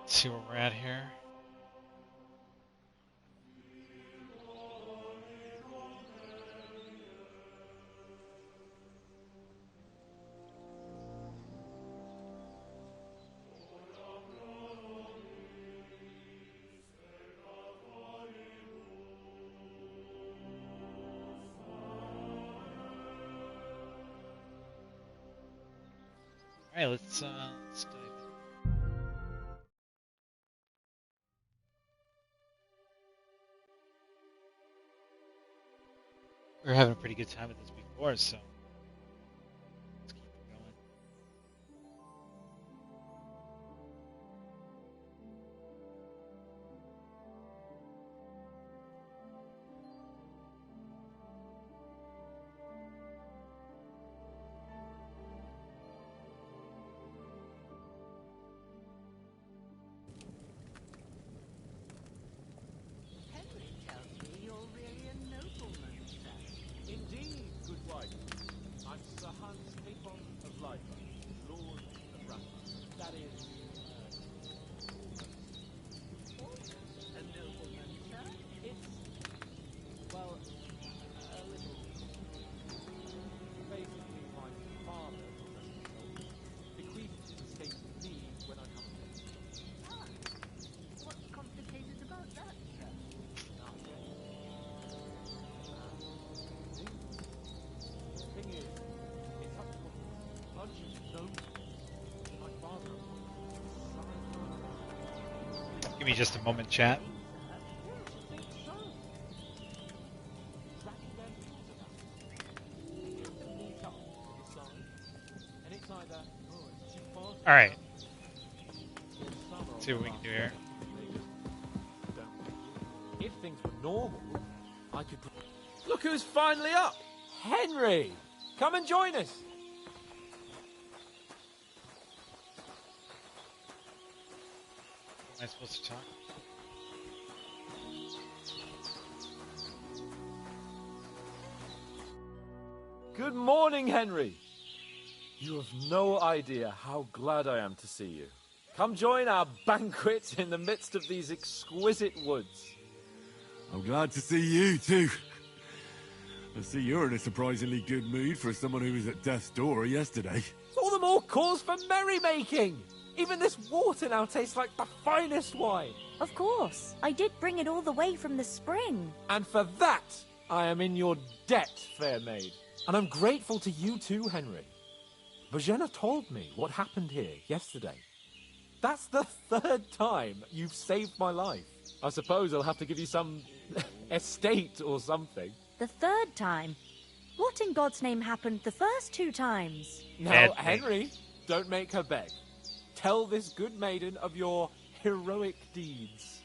Let's see where we're at here. Alright, let's dive in. We were having a pretty good time with this before, so let's keep it going. Henry tells me you're really a nobleman, sir. Indeed, good wife. I'm Sir Hans Capon of Lifer, Lord of Rathbone. That is, A nobleman, sir? it's, well, a little. Basically, my father, bequeathed his estate to me when I come of age. Ah, what's complicated about that, sir? The thing is, it's up to a bunch of nobles. My father Give me just a moment, chat. think so. Tracking their views about it. We have to meet up to decide. And it's either, it's too far to Alright, or some let's see what we can do here. they just don't. If things were normal, I could. Look who's finally up! Henry! Come and join us! Am I supposed to talk? Good morning, Henry! You have no idea how glad I am to see you. Come join our banquet in the midst of these exquisite woods. I'm glad to see you too. I see you're in a surprisingly good mood for someone who was at death's door yesterday. All the more cause for merrymaking! Even this water now tastes like the finest wine. Of course. I did bring it all the way from the spring. And for that, I am in your debt, fair maid. And I'm grateful to you too, Henry. Bojena told me what happened here yesterday. That's the third time you've saved my life. I suppose I'll have to give you some estate or something. The third time? What in God's name happened the first two times? Now, Dead Henry, don't make her beg. Tell this good maiden of your heroic deeds.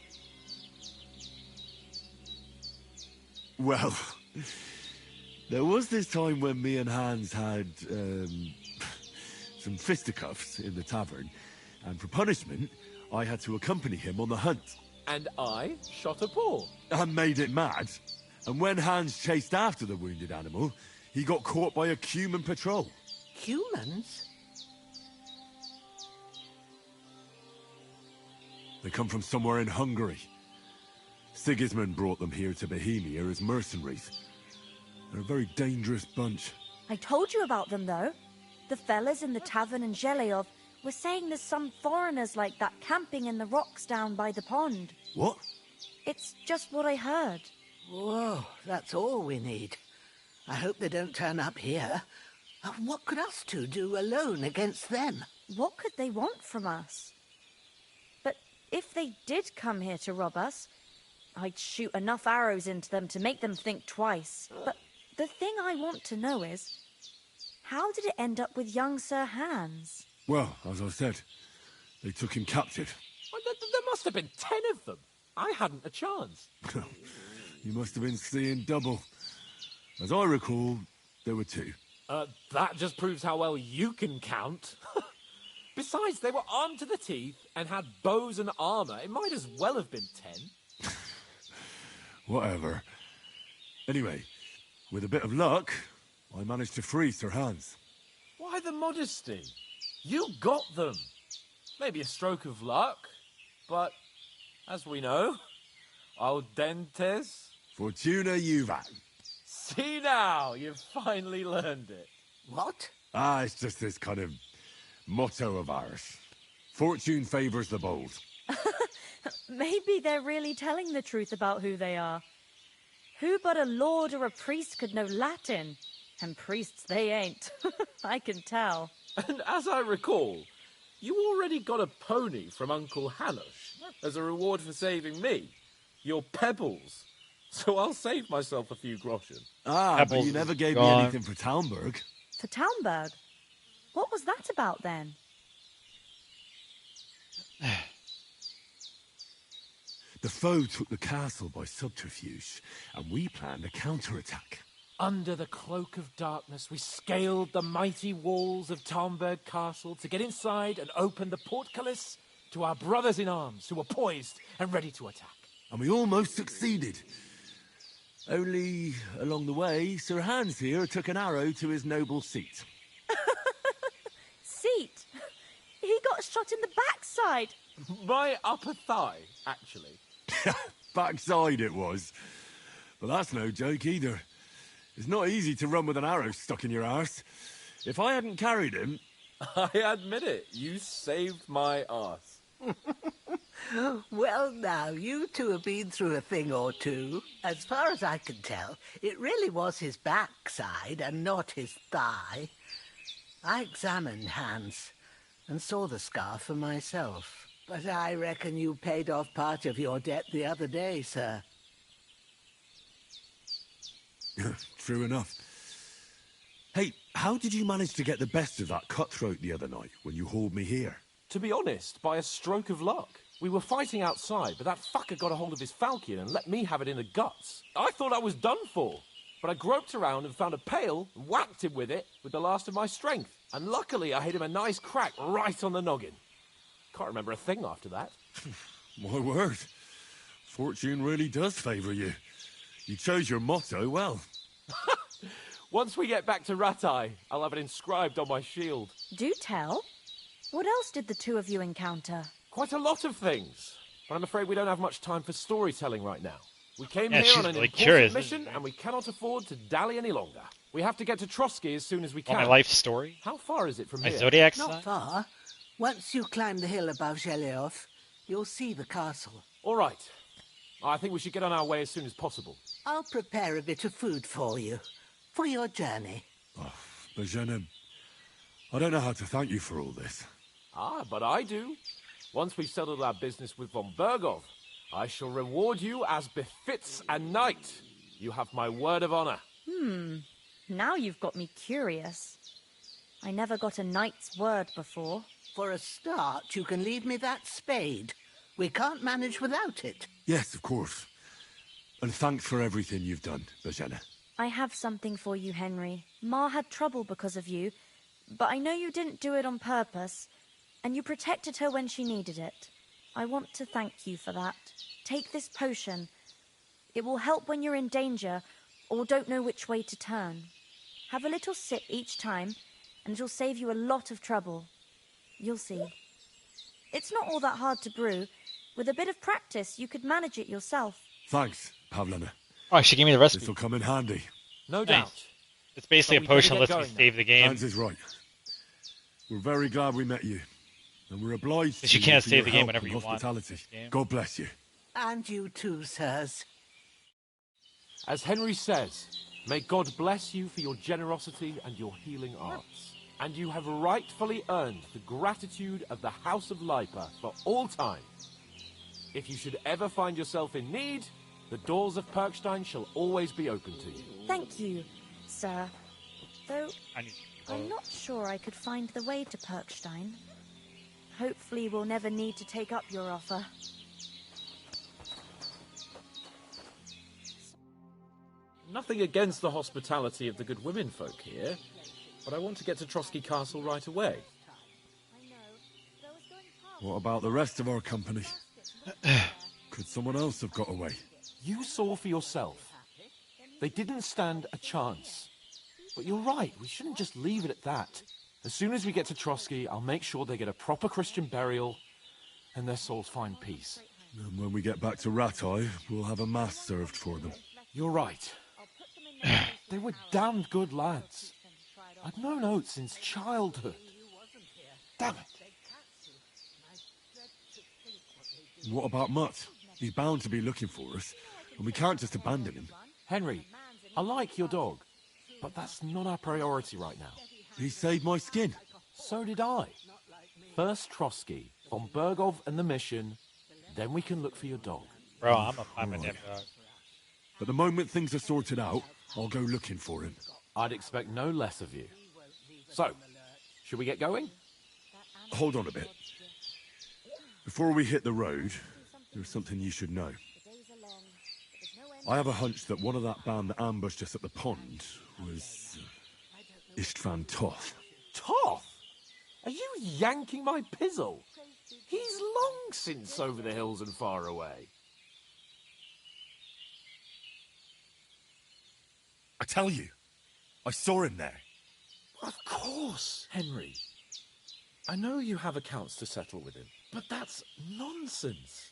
Well, there was this time when me and Hans had some fisticuffs in the tavern, and for punishment, I had to accompany him on the hunt. And I shot a paw. And made it mad. And when Hans chased after the wounded animal, he got caught by a human patrol. Humans? They come from somewhere in Hungary. Sigismund brought them here to Bohemia as mercenaries. They're a very dangerous bunch. I told you about them, though. The fellas in the tavern in Zheleov were saying there's some foreigners like that camping in the rocks down by the pond. What? It's just what I heard. Whoa, that's all we need. I hope they don't turn up here. What could us two do alone against them? What could they want from us? But if they did come here to rob us, I'd shoot enough arrows into them to make them think twice. But the thing I want to know is, how did it end up with young Sir Hans? Well, as I said, they took him captive. Well, there must have been 10 of them. I hadn't a chance. You must have been seeing double. As I recall, there were 2. That just proves how well you can count. Besides, they were armed to the teeth and had bows and armor. It might as well have been 10. Whatever. Anyway, with a bit of luck, I managed to free Sir Hans. Why the modesty? You got them. Maybe a stroke of luck. But, as we know, al dentes. Fortuna juvat. See now, you've finally learned it. What? Ah, it's just this kind of motto of ours. Fortune favours the bold. Maybe they're really telling the truth about who they are. Who but a lord or a priest could know Latin? And priests they ain't. I can tell. And as I recall, you already got a pony from Uncle Hanush as a reward for saving me. Your pebbles. So I'll save myself a few groschen. Ah, Pebbles but you never is gave me gone. anything for Talmberg. For Talmberg? What was that about then? The foe took the castle by subterfuge, and we planned a counterattack. Under the cloak of darkness, we scaled the mighty walls of Talmberg Castle to get inside and open the portcullis to our brothers in arms who were poised and ready to attack. And we almost succeeded. Only, along the way, Sir Hans here took an arrow to his noble seat. Seat? He got shot in the backside. My upper thigh, actually. Backside it was. But that's no joke either. It's not easy to run with an arrow stuck in your arse. If I hadn't carried him... I admit it, you saved my arse. Well, now, you two have been through a thing or two. As far as I can tell, it really was his backside and not his thigh. I examined Hans and saw the scar for myself. But I reckon you paid off part of your debt the other day, sir. True enough. Hey, how did you manage to get the best of that cutthroat the other night when you hauled me here? To be honest, by a stroke of luck. We were fighting outside, but that fucker got a hold of his falchion and let me have it in the guts. I thought I was done for. But I groped around and found a pail and whacked him with it with the last of my strength. And luckily I hit him a nice crack right on the noggin. Can't remember a thing after that. My word. Fortune really does favour you. You chose your motto well. Once we get back to Ratai, I'll have it inscribed on my shield. Do tell. What else did the two of you encounter? Quite a lot of things. But I'm afraid we don't have much time for storytelling right now. We came Yeah, here she's on an really important curious, mission, isn't she? and we cannot afford to dally any longer. We have to get to Trotsky as soon as we Want can. my life story? How far is it from My here? zodiac Not sign? far. Once you climb the hill above Zheleov, you'll see the castle. All right. I think we should get on our way as soon as possible. I'll prepare a bit of food for you, for your journey. Bajena, I don't know how to thank you for all this. Ah, but I do. Once we've settled our business with von Bergov, I shall reward you as befits a knight. You have my word of honor. Now you've got me curious. I never got a knight's word before. For a start, you can leave me that spade. We can't manage without it. Yes, of course. And thanks for everything you've done, Bajena. I have something for you, Henry. Ma had trouble because of you, but I know you didn't do it on purpose, and you protected her when she needed it. I want to thank you for that. Take this potion. It will help when you're in danger or don't know which way to turn. Have a little sip each time, and it'll save you a lot of trouble. You'll see. It's not all that hard to brew. With a bit of practice, you could manage it yourself. Thanks, Pavlena. Oh, she gave me the recipe. This'll come in handy. No Nice. doubt. It's basically So a we better potion get that lets me going now. save the game. Hans is right. We're very glad we met you. And we're obliged Because to you can't for save your the game help whenever and you want. hospitality. This game. God bless you. And you too, sirs. As Henry says, may God bless you for your generosity and your healing arts. And you have rightfully earned the gratitude of the House of Lipa for all time. If you should ever find yourself in need, the doors of Perkstein shall always be open to you. Thank you, sir. Though I need I'm not sure I could find the way to Perkstein. Hopefully we'll never need to take up your offer. Nothing against the hospitality of the good women folk here, but I want to get to Trotsky Castle right away. What about the rest of our company? Could someone else have got away? You saw for yourself. They didn't stand a chance. But you're right, we shouldn't just leave it at that. As soon as we get to Trotsky, I'll make sure they get a proper Christian burial, and their souls find peace. And when we get back to Rattay, we'll have a mass served for them. You're right. They were damned good lads. I'd known Oates since childhood. Damn it. What about Mutt? He's bound to be looking for us, and we can't just abandon him. Henry, I like your dog, but that's not our priority right now. He saved my skin. So did I. First Trotsky, von Bergov and the mission, then we can look for your dog. Bro, I'm a find my damn dog. But the moment things are sorted out, I'll go looking for him. I'd expect no less of you. So, should we get going? Hold on a bit. Before we hit the road, there's something you should know. I have a hunch that one of that band that ambushed us at the pond was Istvan Toth. Toth? Are you yanking my pizzle? He's long since over the hills and far away. I tell you, I saw him there. Of course, Henry. I know you have accounts to settle with him, but that's nonsense.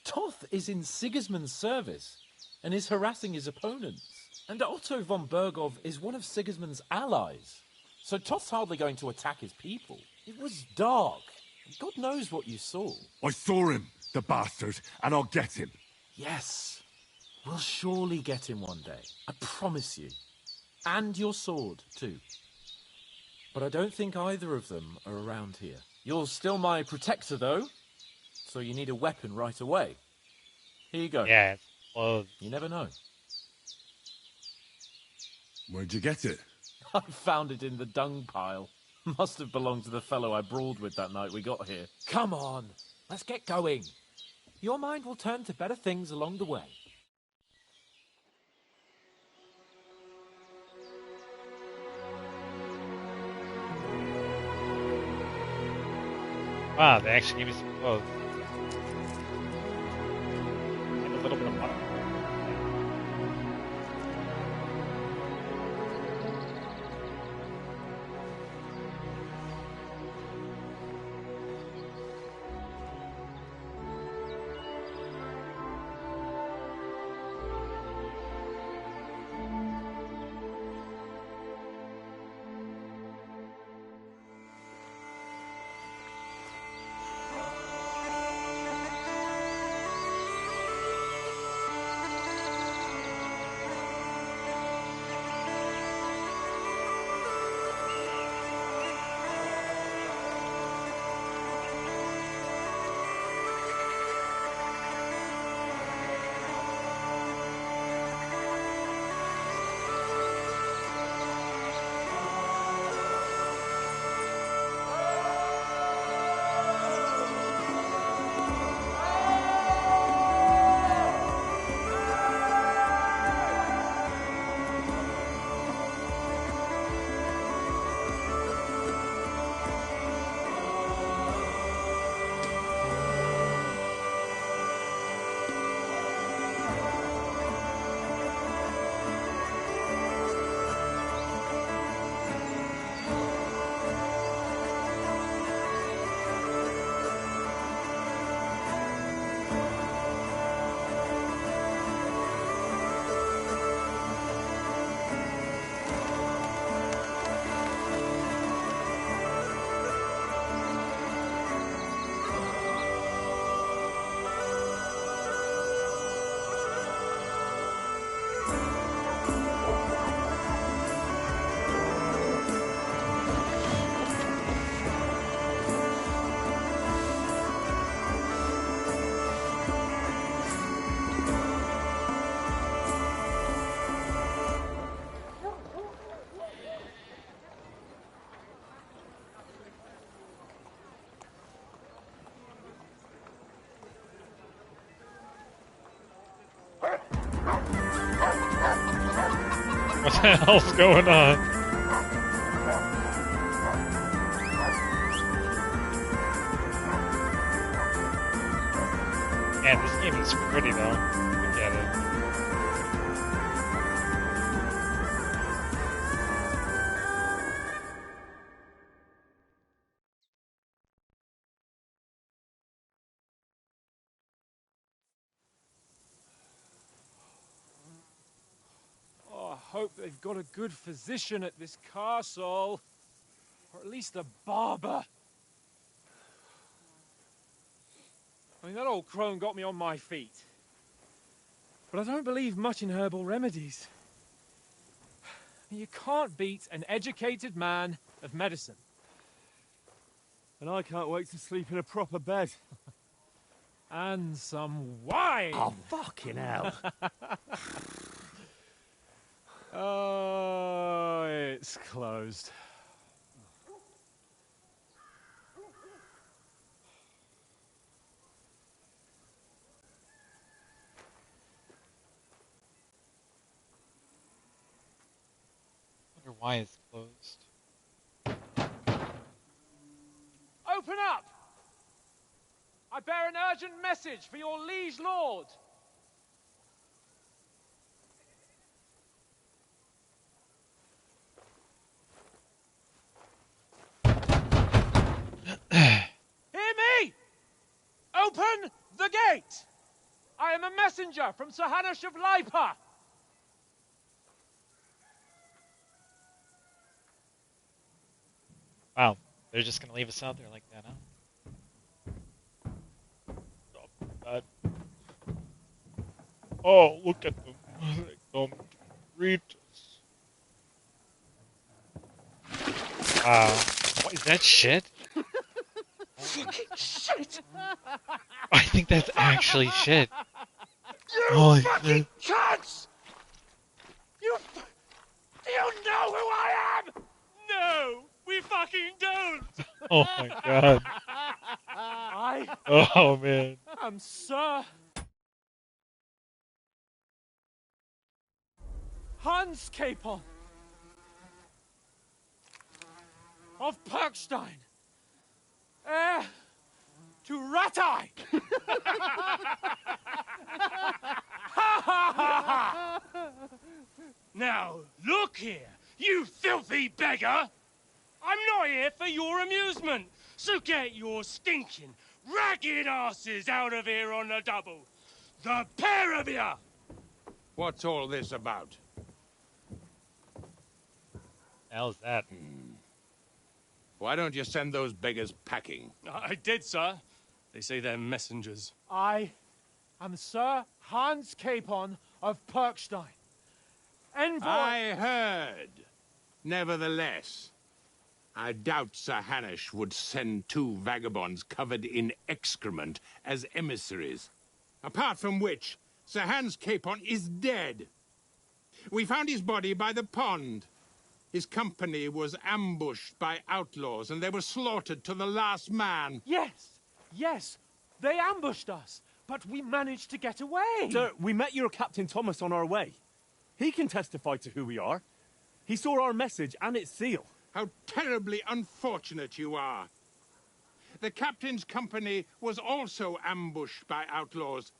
Toth is in Sigismund's service and is harassing his opponents. And Otto von Bergov is one of Sigismund's allies. So Toth's hardly going to attack his people. It was dark. God knows what you saw. I saw him, the bastard, and I'll get him. Yes. We'll surely get him one day. I promise you. And your sword, too. But I don't think either of them are around here. You're still my protector, though. So you need a weapon right away. Here you go. Yeah, well, You never know. Where'd you get it? I found it in the dung pile. Must have belonged to the fellow I brawled with that night we got here. Come on, let's get going. Your mind will turn to better things along the way. wow, they actually gave me some clothes. And a little bit of money. What the hell's going on? Man, this game is pretty though. Look at it. hope they've got a good physician at this castle. Or at least a barber. I mean, that old crone got me on my feet. But I don't believe much in herbal remedies. You can't beat an educated man of medicine. And I can't wait to sleep in a proper bed. And some wine! Oh, fucking hell. Oh, it's closed. I wonder why it's closed. Open up! I bear an urgent message for your liege lord. Hear me! Open the gate! I am a messenger from Sir Hanush of Lipa. Wow, they're just gonna leave us out there like that, huh? Oh, God. Oh, look at them. They come to greet us. Wow. What is that shit? Shit! I think that's actually shit. You Holy fucking shit. cunts! Do you know who I am? No, we fucking don't. Oh my god. I Oh man. am Sir Hans Capon of Perkstein, heir to Ratai. Now, look here, you filthy beggar! I'm not here for your amusement, so get your stinking, ragged asses out of here on the double. The pair of you! What's all this about? How's that? Why don't you send those beggars packing? I did, sir. They say they're messengers. I am Sir Hans Capon of Perkstein. Envoy... I heard. Nevertheless, I doubt Sir Hanush would send two vagabonds covered in excrement as emissaries. Apart from which, Sir Hans Capon is dead. We found his body by the pond. His company was ambushed by outlaws, and they were slaughtered to the last man. Yes, they ambushed us, but we managed to get away. Sir, we met your Captain Thomas on our way. He can testify to who we are. He saw our message and its seal. How terribly unfortunate you are. The captain's company was also ambushed by outlaws.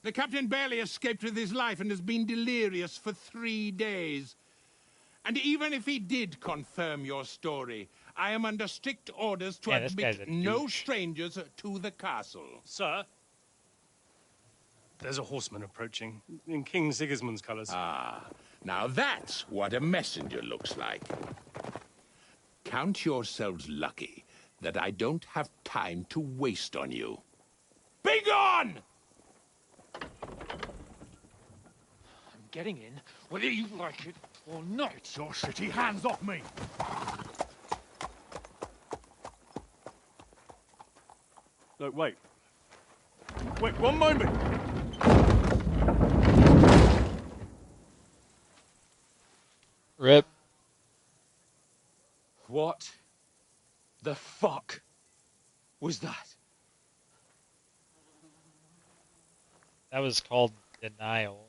The captain barely escaped with his life and has been delirious for 3 days. And even if he did confirm your story, I am under strict orders to Yeah, this guy's admit a no douche. strangers to the castle. Sir, there's a horseman approaching in King Sigismund's colours. Ah, now that's what a messenger looks like. Count yourselves lucky that I don't have time to waste on you. Be gone! I'm getting in, whether you like it or not. Your shitty hands off me! No, wait. Wait, one moment! Rip. What the fuck was that? That was called denial.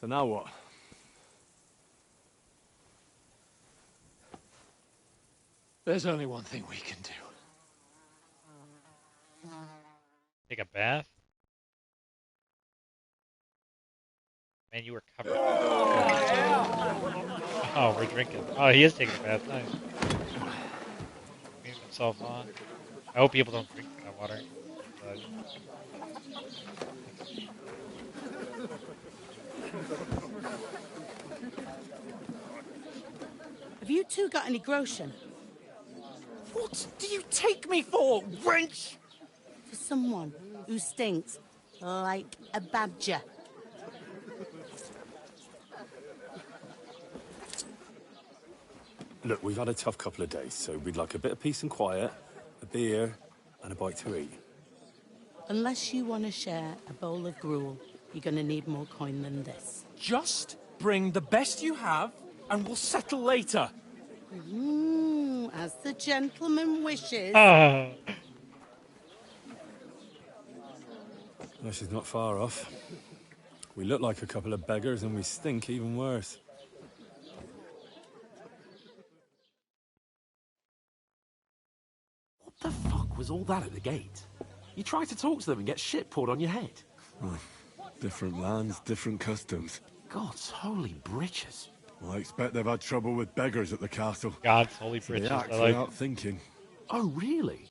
So now what? There's only one thing we can do. Take a bath? Man, you were covered. Oh, we're drinking. Oh, he is taking a bath. Nice. Cleaning himself on. I hope people don't drink that water. But... Have you two got any groschen? What do you take me for, wench? For someone who stinks like a badger. Look, we've had a tough couple of days, so we'd like a bit of peace and quiet, a beer, and a bite to eat. Unless you want to share a bowl of gruel, you're going to need more coin than this. Just bring the best you have, and we'll settle later. As the gentleman wishes. Oh. Well, she's not far off. We look like a couple of beggars, and we stink even worse. What the fuck was all that at the gate? You try to talk to them and get shit poured on your head. Different lands, different customs. God's holy britches. Well, I expect they've had trouble with beggars at the castle. God's holy So they britches. act I like. without thinking. Oh, really?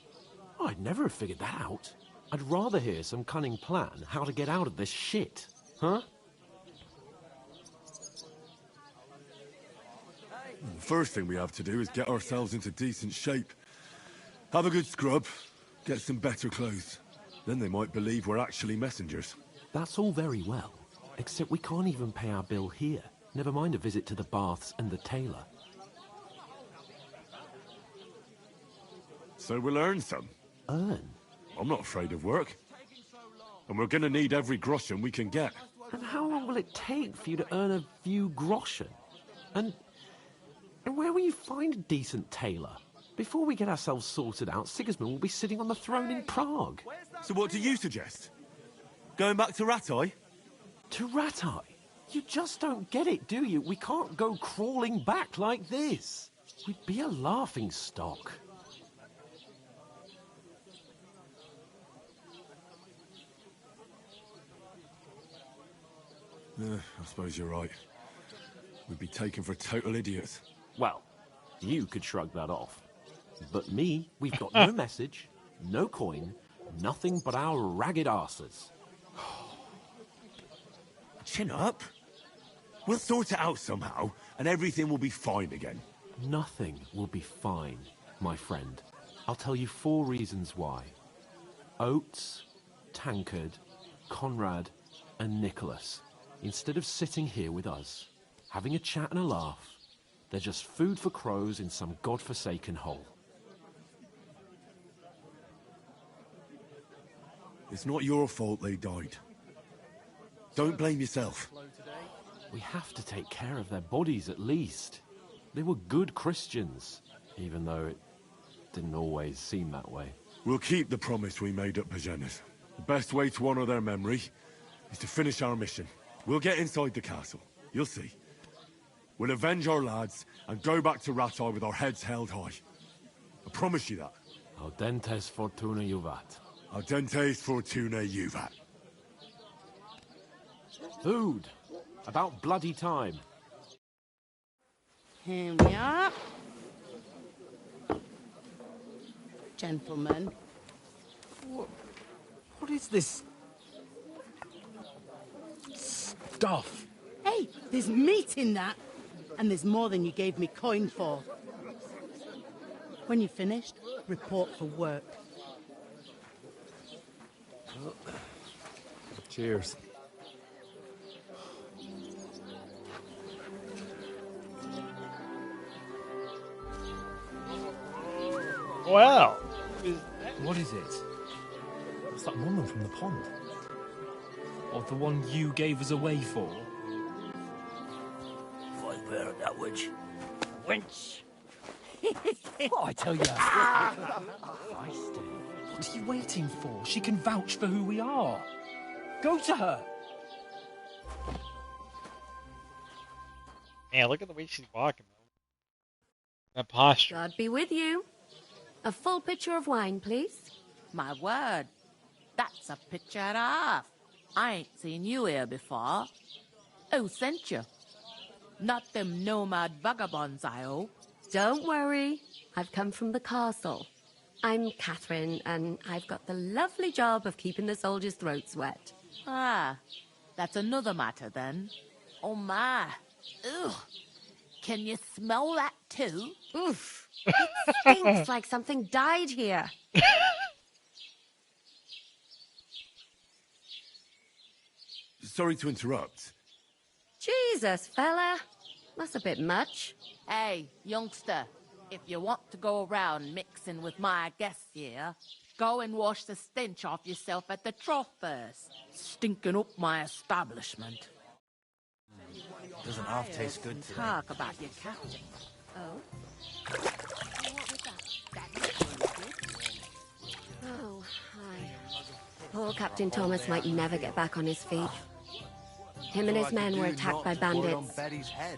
Oh, I'd never have figured that out. I'd rather hear some cunning plan how to get out of this shit. Huh? The first thing we have to do is get ourselves into decent shape. Have a good scrub, get some better clothes. Then they might believe we're actually messengers. That's all very well, except we can't even pay our bill here. Never mind a visit to the baths and the tailor. So we'll earn some. Earn? I'm not afraid of work. And we're gonna need every groschen we can get. And how long will it take for you to earn a few groschen? And where will you find a decent tailor? Before we get ourselves sorted out, Sigismund will be sitting on the throne in Prague. So what do you suggest? Going back to Ratai? To Ratai? You just don't get it, do you? We can't go crawling back like this. We'd be a laughing stock. I suppose you're right. We'd be taken for total idiots. Well, you could shrug that off. But me, we've got no message, no coin, nothing but our ragged arses. Chin up. We'll sort it out somehow, and everything will be fine again. Nothing will be fine, my friend. I'll tell you 4 reasons why. Oates, Tankard, Conrad, and Nicholas, instead of sitting here with us, having a chat and a laugh, they're just food for crows in some godforsaken hole. It's not your fault they died. Don't blame yourself. We have to take care of their bodies at least. They were good Christians, even though it didn't always seem that way. We'll keep the promise we made at Bajenas. The best way to honor their memory is to finish our mission. We'll get inside the castle. You'll see. We'll avenge our lads and go back to Ratai with our heads held high. I promise you that. Audentes fortuna juvat. Audentes fortuna juvat. Food. About bloody time. Here we are. Gentlemen. What is this stuff? Hey, there's meat in that. And there's more than you gave me coin for. When you're finished, report for work. Cheers. Well, What is it? It's that woman from the pond. Or the one you gave us away for? If I bear that witch. Wench! What I tell you? What are you waiting for? She can vouch for who we are. Go to her. man, look at the way she's walking. That posture. God be with you. A full pitcher of wine, please. My word, that's a picture and a half. I ain't seen you here before. Who sent you? Not them nomad vagabonds, I hope. Don't worry. I've come from the castle. I'm Catherine, and I've got the lovely job of keeping the soldiers' throats wet. Ah, That's another matter, then. Oh, my. Ugh. Can you smell that, too? Oof. It stinks like something died here. Sorry to interrupt. Jesus, fella. That's a bit much. Hey, youngster, if you want to go around mixing with my guests here, go and wash the stench off yourself at the trough first. Stinking up my establishment. Doesn't half taste good today. Talk about your captain. Oh? Oh, hi. Poor Captain Thomas might never get back on his feet. Him and his men were attacked by bandits.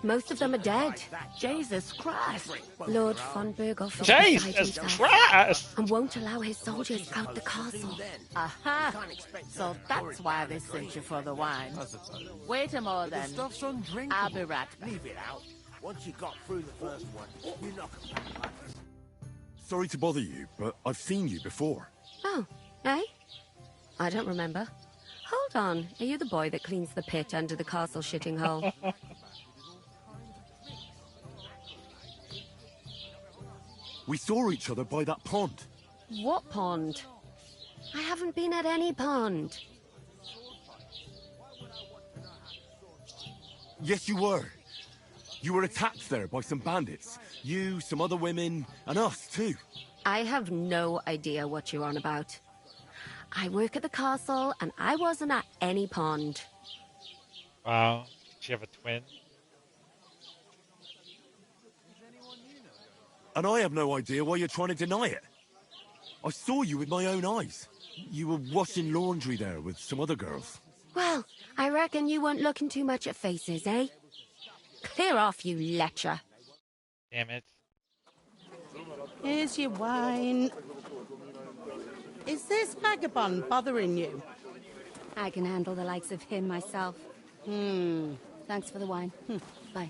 Most of them are dead. Jesus Christ. Lord von Berghoff is Jesus beside himself Christ! and won't allow his soldiers out the castle. Aha! So that's why they sent you for the wine. Wait a moment, then. Stuff's undrinkable. I'll be right back. Leave it out. Once you got through the first one, you knock it back. Sorry to bother you, but I've seen you before. Oh, eh? I don't remember. Hold on, are you the boy that cleans the pit under the castle shitting hole? We saw each other by that pond. What pond? I haven't been at any pond. Yes, you were. You were attacked there by some bandits. You, some other women, and us, too. I have no idea what you're on about. I work at the castle, and I wasn't at any pond. Wow. Did she have a twin? And I have no idea why you're trying to deny it. I saw you with my own eyes. You were washing laundry there with some other girls. Well, I reckon you weren't looking too much at faces, eh? Clear off, you lecher. Damn it. Here's your wine. Is this vagabond bothering you? I can handle the likes of him myself. Thanks for the wine. Bye.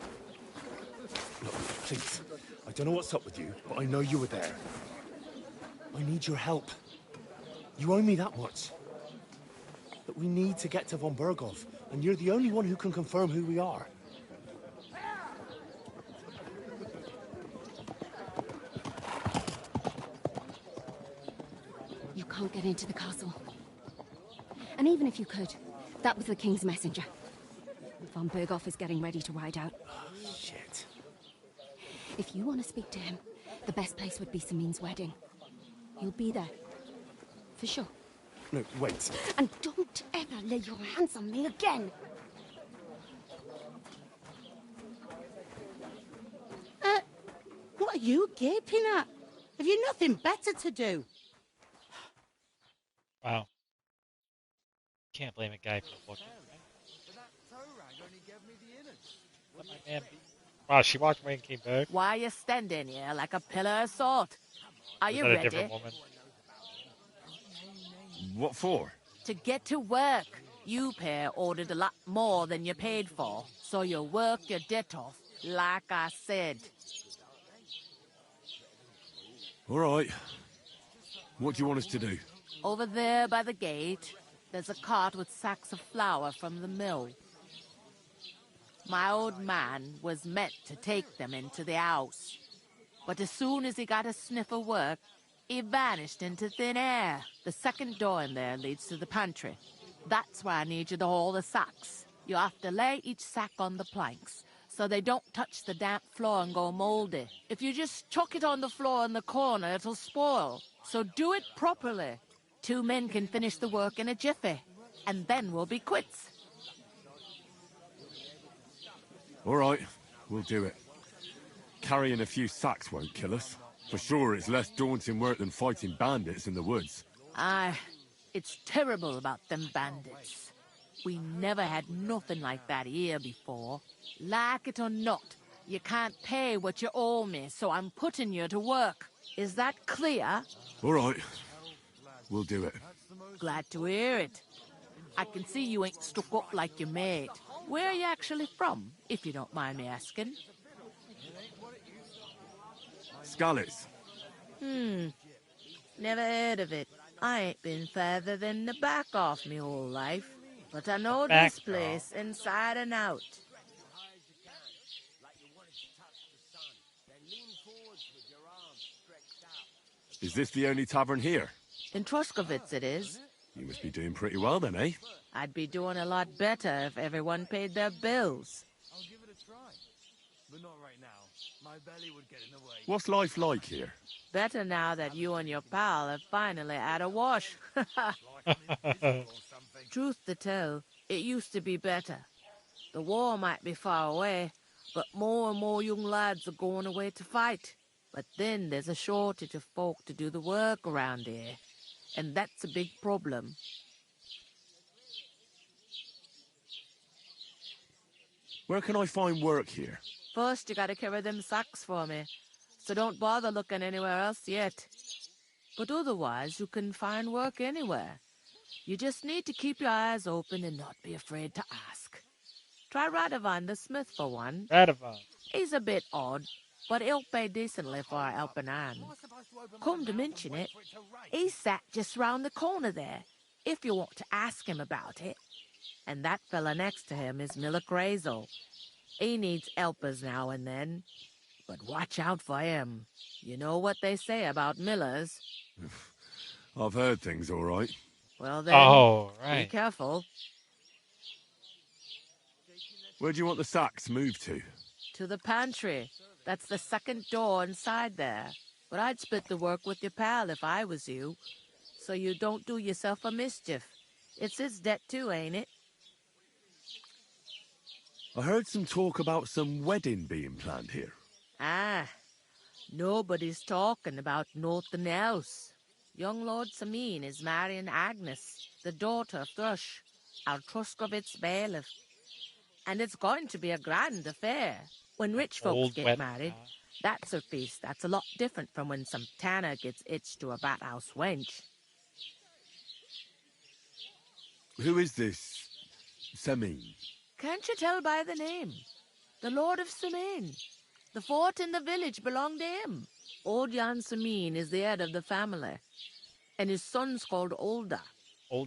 Look, please. I don't know what's up with you, but I know you were there. I need your help. You owe me that much. But we need to get to von Berghoff, and you're the only one who can confirm who we are. You can't get into the castle. And even if you could, that was the king's messenger. Von Berghoff is getting ready to ride out. Oh, shit. If you want to speak to him, the best place would be Samin's wedding. He'll be there. For sure. No, wait. And don't ever lay your hands on me again! What are you gaping at? Have you nothing better to do? Wow. Can't blame a guy for looking. Let my man be. Wow, she walked away and came back. Why are you standing here like a pillar of salt? Are Is you that a ready? different woman? What for? To get to work. You pair ordered a lot more than you paid for, so you work your debt off, like I said. All right. What do you want us to do? Over there by the gate, there's a cart with sacks of flour from the mill. My old man was meant to take them into the house. But as soon as he got a sniff of work, he vanished into thin air. The second door in there leads to the pantry. That's where I need you to haul the sacks. You have to lay each sack on the planks, so they don't touch the damp floor and go moldy. If you just chuck it on the floor in the corner, it'll spoil. So do it properly. 2 men can finish the work in a jiffy, and then we'll be quits. All right, we'll do it. Carrying a few sacks won't kill us. For sure, it's less daunting work than fighting bandits in the woods. Aye, it's terrible about them bandits. We never had nothing like that here before. Like it or not, you can't pay what you owe me, so I'm putting you to work. Is that clear? All right, we'll do it. Glad to hear it. I can see you ain't stuck up like your mate. Where are you actually from, if you don't mind me asking? Scallies. Never heard of it. I ain't been further than the back off me whole life. but I know Back this place inside and out. Is this the only tavern here? In Troskovitz it is. You must be doing pretty well then, eh? I'd be doing a lot better if everyone paid their bills. I'll give it a try. But not right now. My belly would get in the way. What's life like here? Better now that you and your pal have finally had a wash. Truth to tell, it used to be better. The war might be far away, but more and more young lads are going away to fight. But then there's a shortage of folk to do the work around here, and that's a big problem. Where can I find work here? First, you gotta carry them sacks for me, so don't bother looking anywhere else yet. But otherwise, you can find work anywhere. You just need to keep your eyes open and not be afraid to ask. Try Radovan the smith for one. Radovan. He's a bit odd, but he'll pay decently for a helping hand. Come to mention it, he's sat just round the corner there, if you want to ask him about it. And that fella next to him is Miller Crazel. He needs helpers now and then, but watch out for him. You know what they say about millers. I've heard things, all right. Well then, right. Be careful. Where do you want the sacks moved to? To the pantry. That's the second door inside there. But I'd split the work with your pal if I was you, so you don't do yourself a mischief. It's his debt too, ain't it? I heard some talk about some wedding being planned here. Ah, nobody's talking about nothing else. Young Lord Samin is marrying Agnes, the daughter of Thrush, our Truskovitz bailiff. And it's going to be a grand affair. When rich folks get married, that's a feast that's a lot different from when some tanner gets hitched to a bathouse wench. Who is this Samin? Can't you tell by the name? The Lord of Samin. The fort in the village belonged to him. Old Jan Samin is the head of the family, and his son's called Olda.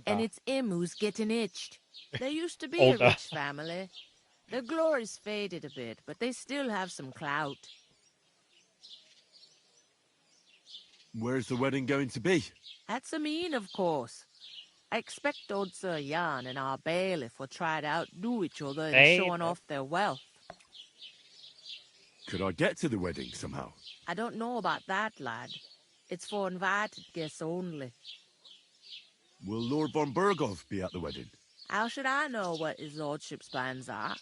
And it's him who's getting itched. There used to be a rich family. Their glory's faded a bit, but they still have some clout. Where's the wedding going to be? At Samin, of course. I expect old Sir Jan and our bailiff will try to outdo each other in showing off their wealth. Could I get to the wedding somehow? I don't know about that, lad. It's for invited guests only. Will Lord von Berghoff be at the wedding? How should I know what his lordship's plans are?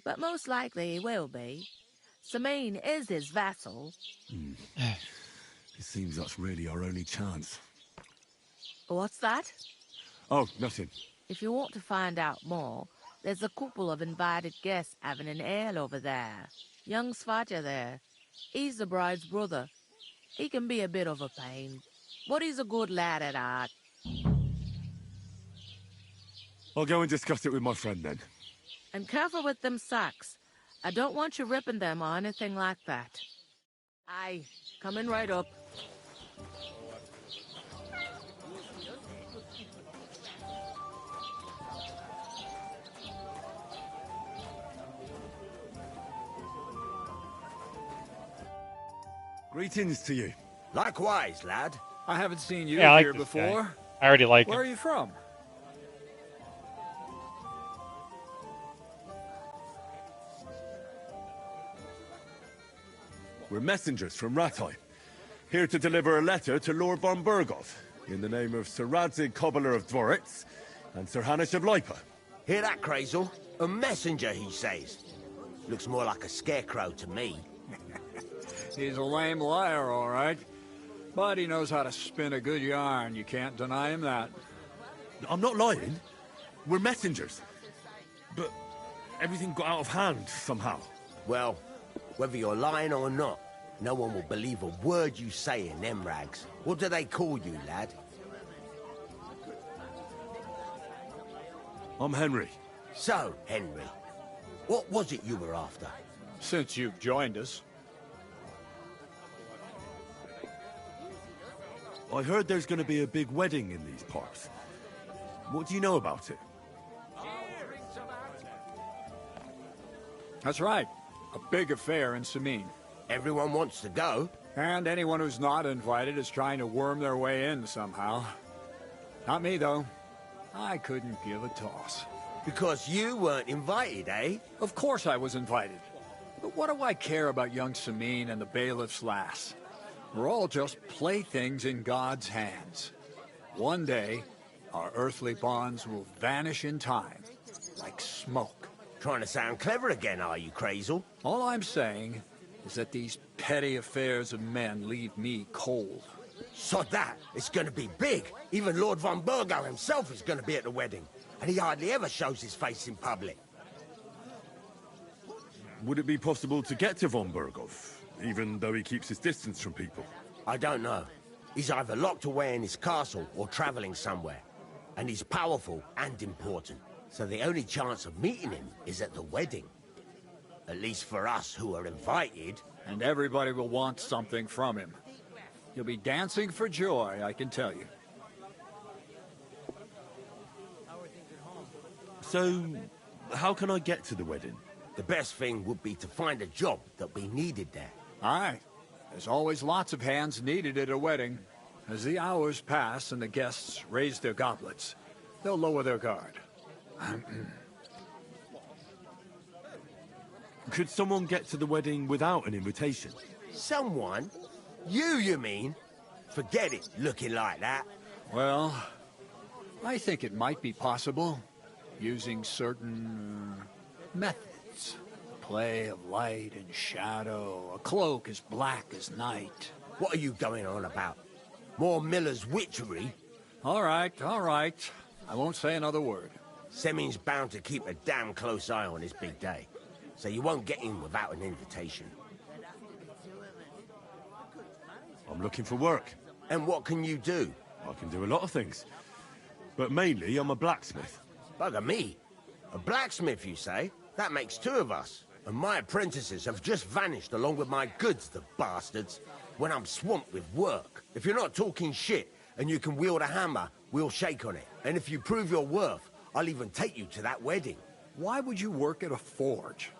But most likely he will be. Samin is his vassal. It seems that's really our only chance. What's that? Oh, nothing. If you want to find out more, there's a couple of invited guests having an ale over there. Young Svatja there. He's the bride's brother. He can be a bit of a pain, but he's a good lad at heart. I'll go and discuss it with my friend then. And careful with them sacks. I don't want you ripping them or anything like that. Aye, coming right up. Greetings to you. Likewise, lad. I haven't seen you I like here this before. guy. I already like Where him. are you from? We're messengers from Ratai, here to deliver a letter to Lord von Berghoff, in the name of Sir Radzig Cobbler of Dworitz and Sir Hanish of Lipa. Hear that, Crazel? A messenger, he says. Looks more like a scarecrow to me. He's a lame liar, all right. But he knows how to spin a good yarn. You can't deny him that. I'm not lying. We're messengers. But everything got out of hand somehow. Well, whether you're lying or not, no one will believe a word you say in them rags. What do they call you, lad? I'm Henry. So, Henry, what was it you were after? Since you've joined us. I heard there's going to be a big wedding in these parts. What do you know about it? That's right. A big affair in Sameen. Everyone wants to go. And anyone who's not invited is trying to worm their way in somehow. Not me, though. I couldn't give a toss. Because you weren't invited, eh? Of course I was invited. But what do I care about young Sameen and the bailiff's lass? We're all just playthings in God's hands. One day, our earthly bonds will vanish in time, like smoke. Trying to sound clever again, are you, Crazel? All I'm saying is that these petty affairs of men leave me cold. Sod that! It's gonna be big! Even Lord von Burgo himself is gonna be at the wedding. And he hardly ever shows his face in public. Would it be possible to get to von Burgov, even though he keeps his distance from people? I don't know. He's either locked away in his castle or traveling somewhere. And he's powerful and important. So the only chance of meeting him is at the wedding. At least for us who are invited. And everybody will want something from him. You'll be dancing for joy, I can tell you. So, how can I get to the wedding? The best thing would be to find a job that we needed there. Aye. There's always lots of hands needed at a wedding. As the hours pass and the guests raise their goblets, they'll lower their guard. Could someone get to the wedding without an invitation? Someone? You mean? Forget it, looking like that. Well, I think it might be possible, using certain methods. Play of light and shadow, a cloak as black as night. What are you going on about? More Miller's witchery? All right. I won't say another word. Semin's bound to keep a damn close eye on his big day, so you won't get in without an invitation. I'm looking for work. And what can you do? I can do a lot of things. But mainly, I'm a blacksmith. Bugger me. A blacksmith, you say? That makes two of us. And my apprentices have just vanished along with my goods, the bastards. When I'm swamped with work. If you're not talking shit and you can wield a hammer, we'll shake on it. And if you prove your worth, I'll even take you to that wedding. Why would you work at a forge?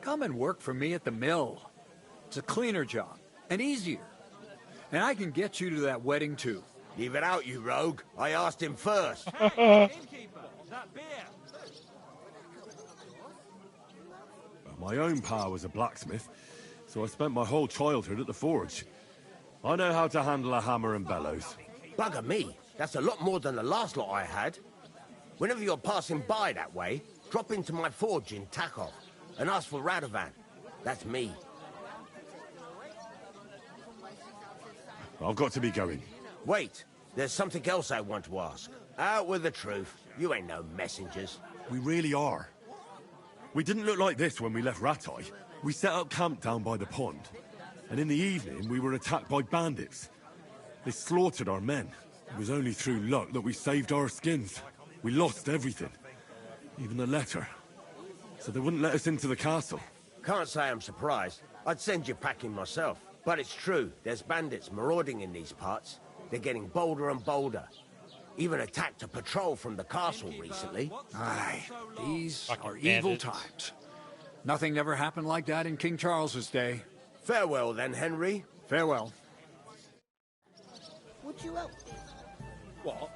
Come and work for me at the mill. It's a cleaner job, and easier. And I can get you to that wedding, too. Leave it out, you rogue. I asked him first. My own pa was a blacksmith, so I spent my whole childhood at the forge. I know how to handle a hammer and bellows. Bugger me. That's a lot more than the last lot I had. Whenever you're passing by that way, drop into my forge in Takov and ask for Radovan. That's me. I've got to be going. Wait, there's something else I want to ask. Out with the truth. You ain't no messengers. We really are. We didn't look like this when we left Ratai. We set up camp down by the pond. And in the evening, we were attacked by bandits. They slaughtered our men. It was only through luck that we saved our skins. We lost everything. Even the letter. So they wouldn't let us into the castle. Can't say I'm surprised. I'd send you packing myself. But it's true, there's bandits marauding in these parts. They're getting bolder and bolder. Even attacked a patrol from the castle recently. Aye, these Fucking are evil bandits. times. Nothing ever happened like that in King Charles's day. Farewell then, Henry. Farewell. Would you help? What?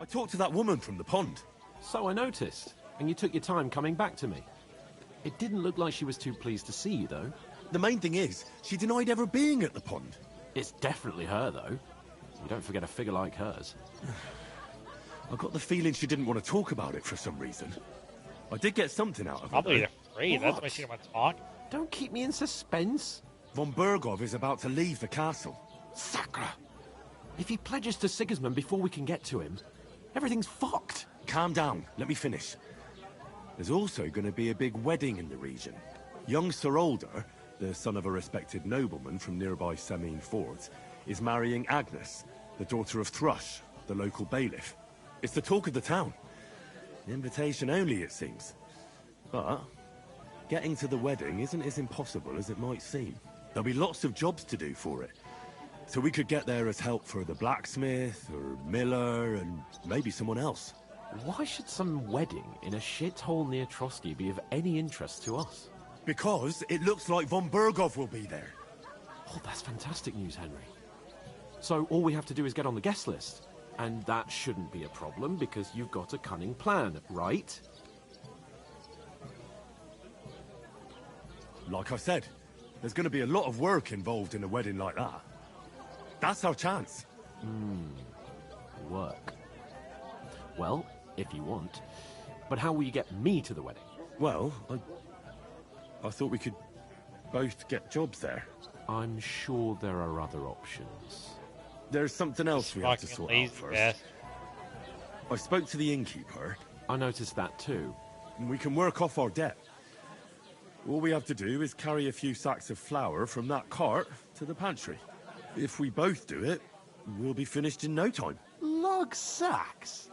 I talked to that woman from the pond. So I noticed, and you took your time coming back to me. It didn't look like she was too pleased to see you, though. The main thing is, she denied ever being at the pond. It's definitely her, though. You don't forget a figure like hers. I got the feeling she didn't want to talk about it for some reason. I did get something out of her. Probably though. afraid. That's why she didn't want to talk. Don't keep me in suspense. Von Burgov is about to leave the castle. Sacra! If he pledges to Sigismund before we can get to him, everything's fucked. Calm down. Let me finish. There's also going to be a big wedding in the region. Young Sir Older, the son of a respected nobleman from nearby Semine Fort, is marrying Agnes, the daughter of Thrush, the local bailiff. It's the talk of the town. Invitation only, it seems. But getting to the wedding isn't as impossible as it might seem. There'll be lots of jobs to do for it. So we could get there as help for the blacksmith, or Miller, and maybe someone else. Why should some wedding in a shithole near Trotsky be of any interest to us? Because it looks like von Burgov will be there. Oh, that's fantastic news, Henry. So all we have to do is get on the guest list. And that shouldn't be a problem because you've got a cunning plan, right? Like I said, there's going to be a lot of work involved in a wedding like that. That's our chance. Work. Well, if you want. But how will you get me to the wedding? Well, I thought we could both get jobs there. I'm sure there are other options. There's something else we have to sort out first. I spoke to the innkeeper. I noticed that too. And we can work off our debt. All we have to do is carry a few sacks of flour from that cart to the pantry. If we both do it, we'll be finished in no time. Lug sacks?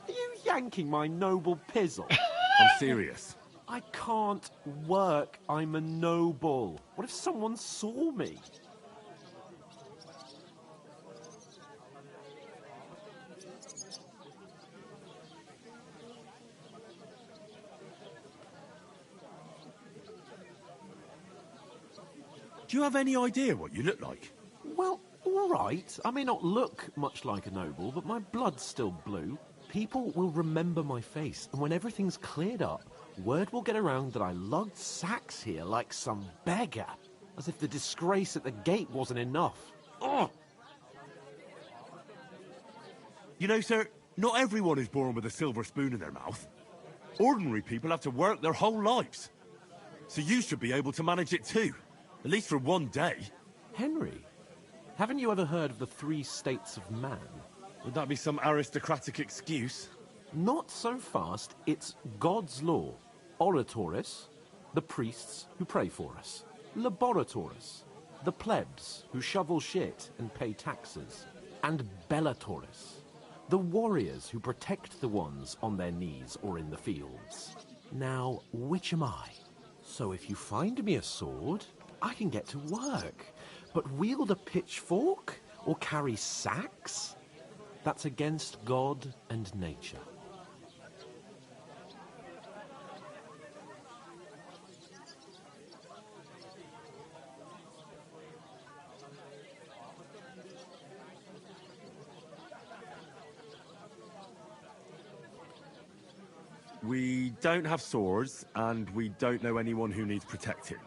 Are you yanking my noble pizzle? I'm serious. I can't work. I'm a noble. What if someone saw me? Do you have any idea what you look like? Well, all right. I may not look much like a noble, but my blood's still blue. People will remember my face, and when everything's cleared up, word will get around that I lugged sacks here like some beggar. As if the disgrace at the gate wasn't enough. Ugh! You know, sir, not everyone is born with a silver spoon in their mouth. Ordinary people have to work their whole lives. So you should be able to manage it too. At least for one day. Henry, haven't you ever heard of the 3 states of man? Would that be some aristocratic excuse? Not so fast. It's God's law. Oratoris, the priests who pray for us. Laboratoris, the plebs who shovel shit and pay taxes. And Bellatoris, the warriors who protect the ones on their knees or in the fields. Now, which am I? So if you find me a sword, I can get to work. But wield a pitchfork or carry sacks? That's against God and nature. We don't have swords, and we don't know anyone who needs protecting.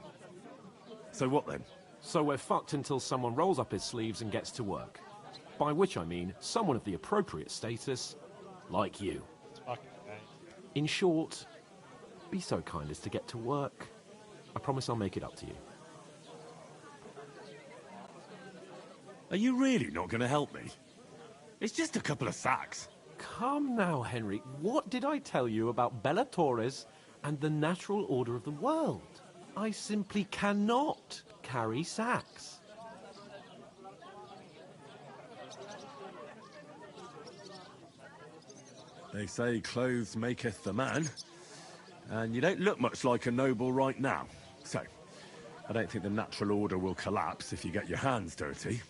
So what then? So we're fucked until someone rolls up his sleeves and gets to work. By which I mean someone of the appropriate status, like you. In short, be so kind as to get to work. I promise I'll make it up to you. Are you really not going to help me? It's just a couple of sacks. Come now, Henry. What did I tell you about Bellatoris and the natural order of the world? I simply cannot carry sacks. They say clothes maketh the man, and you don't look much like a noble right now. So, I don't think the natural order will collapse if you get your hands dirty.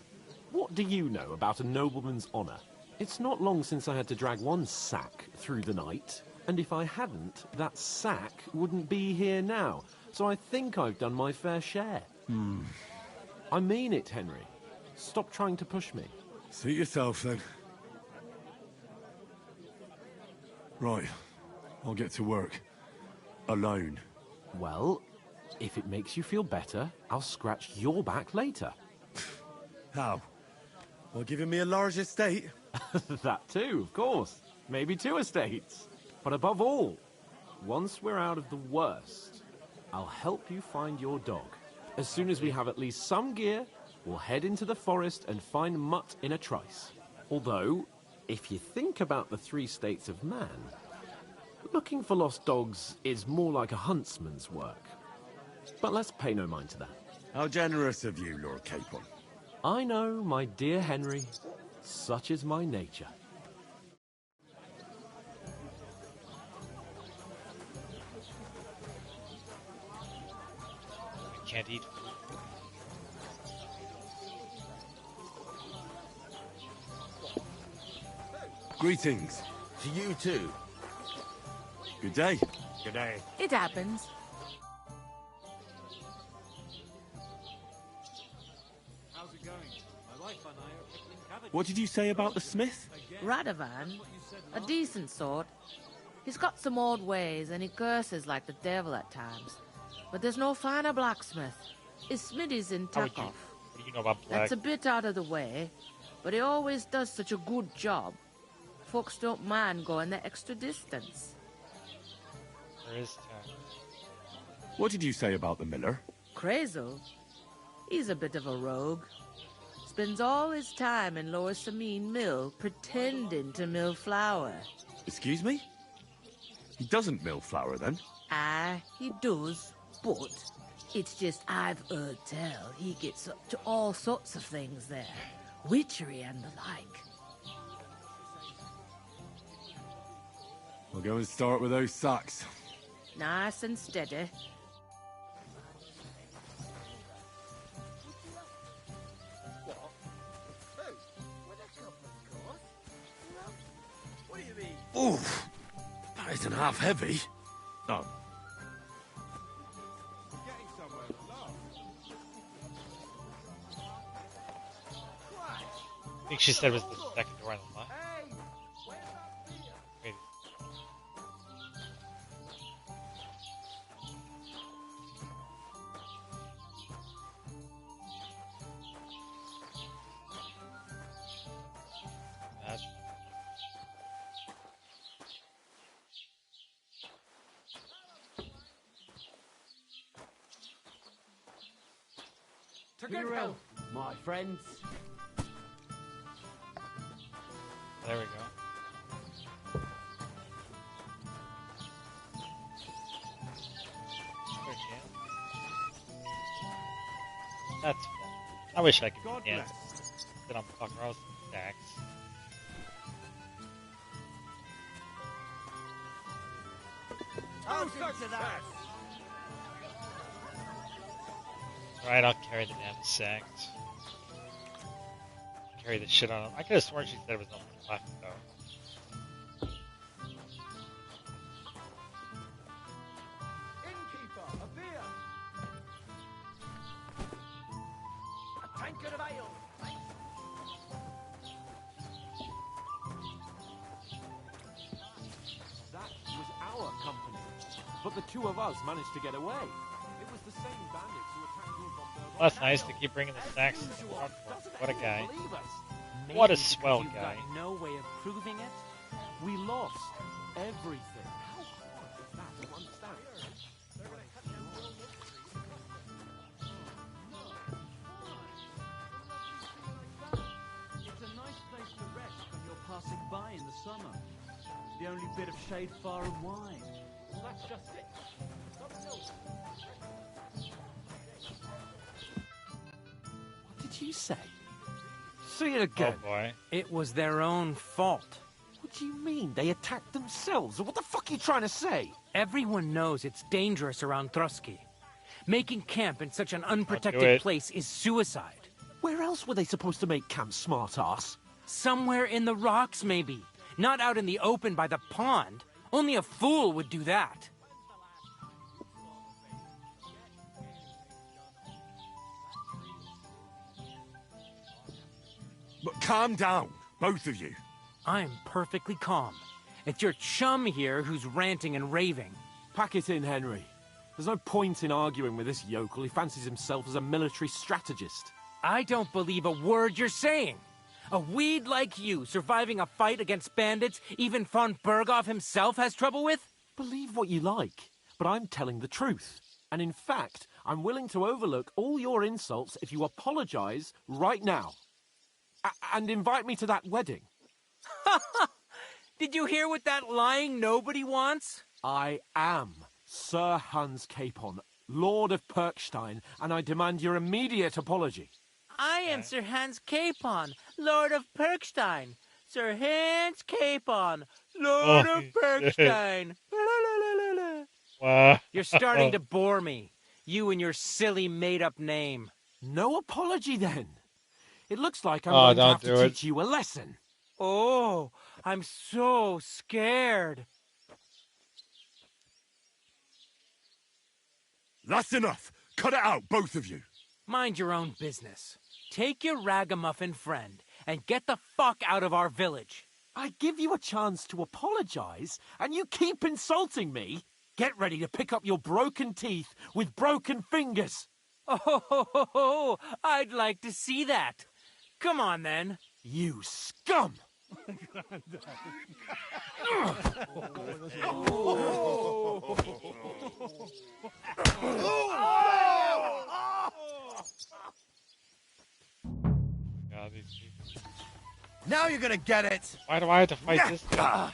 What do you know about a nobleman's honour? It's not long since I had to drag one sack through the night, and if I hadn't, that sack wouldn't be here now. So I think I've done my fair share. I mean it, Henry. Stop trying to push me. Suit yourself, then. Right. I'll get to work. Alone. Well, if it makes you feel better, I'll scratch your back later. How? Well, giving me a large estate? That too, of course. Maybe 2 estates. But above all, once we're out of the worst, I'll help you find your dog. As soon as we have at least some gear, we'll head into the forest and find Mutt in a trice. Although, if you think about the 3 states of man, looking for lost dogs is more like a huntsman's work. But let's pay no mind to that. How generous of you, Lord Capon. I know, my dear Henry. Such is my nature. I can't eat. Greetings. To you too. Good day. Good day. It happens. How's it going? My wife and I are pickling cabbages. What did you say about the smith? Radovan, a decent sort. He's got some odd ways and he curses like the devil at times. But there's no finer blacksmith. His smithy's in How would you, Tuckoff. what do you know about black? That's a bit out of the way, but he always does such a good job. Folks don't mind going the extra distance. There is time. What did you say about the miller? Crazel? He's a bit of a rogue. Spends all his time in Lower Samine Mill pretending to mill flour. Excuse me? He doesn't mill flour, then? Aye, he does, but it's just I've heard tell he gets up to all sorts of things there. Witchery and the like. We'll go and start with those sacks. Nice and steady. Oof! That isn't half heavy. Oh. I think she said it was the second door on the left. Maybe. That's To good health, my friends. there we go. That's fun. I wish I could God dance. bless. Sit on fuck rows and stacks. Alright, I'll carry the damn sacks. Carry the shit on them. I could have sworn she said it was on the left, though. Innkeeper, a beer. A tankard of ale. That was our company, but the two of us managed to get away. It was the same bandits who attacked me from the... Well, that's nice to keep bringing the sacks to the front for us. What a guy. Believe us. What a Maybe swell you've guy. got no way of proving it. We lost everything. How hard is that to understand? It's a nice place to rest when you're passing by in the summer. The only bit of shade far and wide. Well, that's just it. What did you say? Say it again. Oh boy. It was their own fault. What do you mean? They attacked themselves? What the fuck are you trying to say? Everyone knows it's dangerous around Thruski. Making camp in such an it. unprotected place is suicide. Where else were they supposed to make camp, smart-ass? Somewhere in the rocks, maybe. Not out in the open by the pond. Only a fool would do that. But calm down, both of you. I'm perfectly calm. It's your chum here who's ranting and raving. Pack it in, Henry. There's no point in arguing with this yokel. He fancies himself as a military strategist. I don't believe a word you're saying. A weed like you surviving a fight against bandits even von Berghoff himself has trouble with? Believe what you like, but I'm telling the truth. And in fact, I'm willing to overlook all your insults if you apologize right now. And invite me to that wedding. Did you hear what that lying nobody wants? I am Sir Hans Capon, Lord of Perkstein, and I demand your immediate apology. I am Sir Hans Capon, Lord of Perkstein. Sir Hans Capon, Lord of Perkstein. Wow. You're starting to bore me. You and your silly made-up name. No apology, then. It looks like I'm Oh, going to have don't to do teach you a lesson. Oh, I'm so scared. That's enough. Cut it out, both of you. Mind your own business. Take your ragamuffin friend and get the fuck out of our village. I give you a chance to apologize, and you keep insulting me? Get ready to pick up your broken teeth with broken fingers. Oh, I'd like to see that. Come on, then. You scum! God, these people. Now you're gonna get it! Why do I have to fight this guy?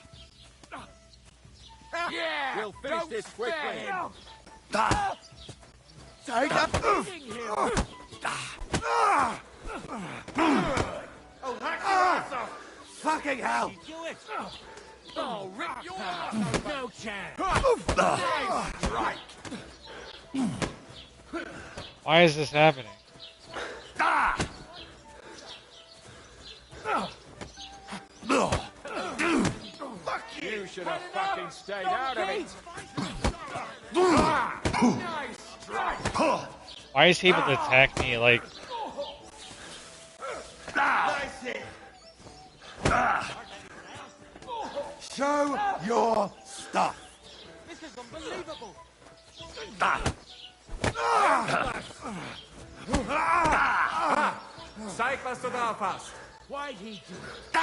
Yeah! We'll finish this quickly. Take that! Oh, hack your ass off! Fucking hell! Do it. Oh, rip your no chance. Nice strike! Why is this happening? You should have fucking stayed out of it. Nice strike! Why is he able to attack me like... Nice hit! Show your stuff! This is unbelievable. Zeig, was du drauf hast. Why'd he do it?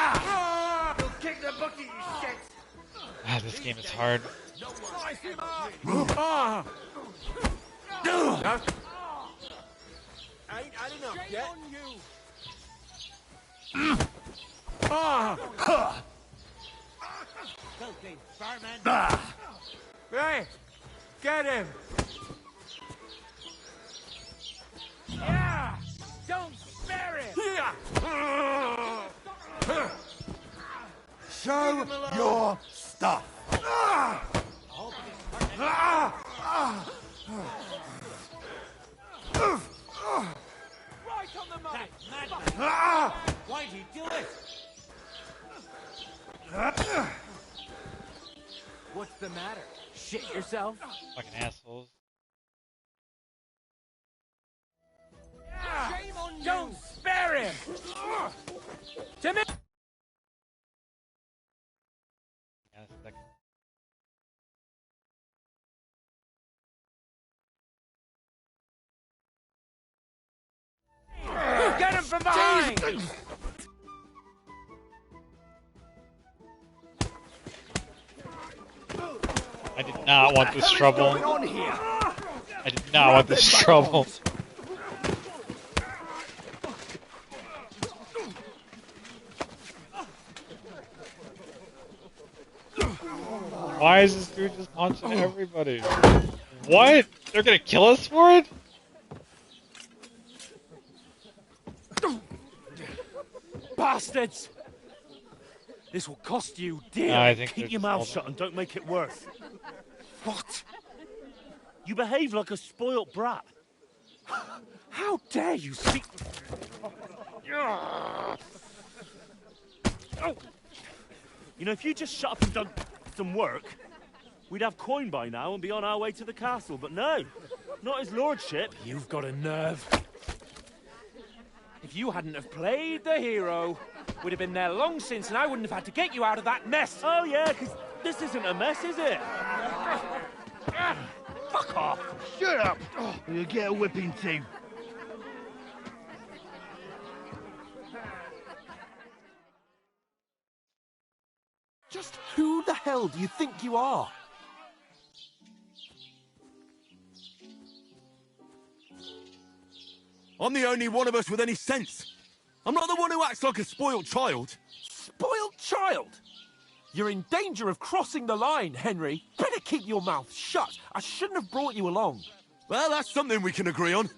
You'll kick the bucket, you shit! Ah, this game is hard. Slice him up! Ain't had enough yet. Filthy vermin. Hey, get him! Yeah! Don't spare it! Show your stuff! Right on the money! That madman! Why'd he do it? What's the matter? Shit yourself? Fucking assholes. Shame on you! Don't spare him! Timmy! Yeah, that's a second. Get him from behind! I did not want this trouble. I did not want this trouble. Why is this dude just punching everybody? What? They're gonna kill us for it? Bastards! This will cost you dear. No, I think Keep your mouth shut and don't make it worse. What? You behave like a spoilt brat. How dare you speak... You know, if you just shut up and done some work, we'd have coin by now and be on our way to the castle. But no, not his lordship. You've got a nerve. If you hadn't have played the hero, we'd have been there long since, and I wouldn't have had to get you out of that mess. Oh yeah, because this isn't a mess, is it? Fuck off! Shut up! You'll get a whipping too. Just who the hell do you think you are? I'm the only one of us with any sense. I'm not the one who acts like a spoiled child. Spoiled child? You're in danger of crossing the line, Henry. Better keep your mouth shut. I shouldn't have brought you along. Well, that's something we can agree on.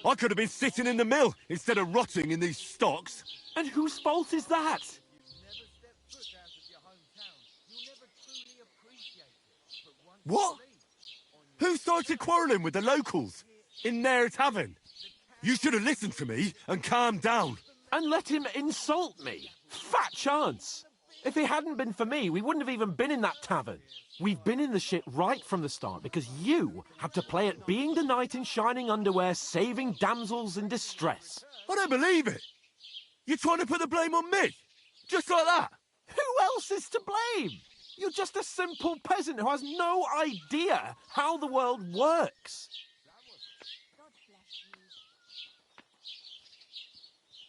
I could have been sitting in the mill instead of rotting in these stocks. And whose fault is that? What? Who started quarrelling with the locals in their tavern? You should have listened to me and calmed down. And let him insult me. Fat chance. If it hadn't been for me, we wouldn't have even been in that tavern. We've been in the shit right from the start because you had to play at being the knight in shining underwear, saving damsels in distress. I don't believe it. You're trying to put the blame on me? Just like that? Who else is to blame? You're just a simple peasant who has no idea how the world works.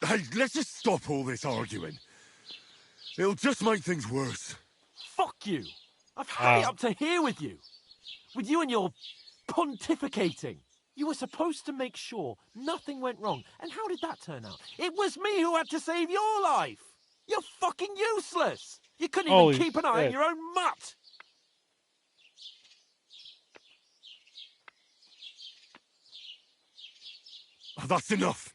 Hey, let's just stop all this arguing. It'll just make things worse. Fuck you. I've had it up to here with you. With you and your pontificating. You were supposed to make sure nothing went wrong. And how did that turn out? It was me who had to save your life. You're fucking useless. You couldn't even keep an eye on your own mutt. Oh, that's enough.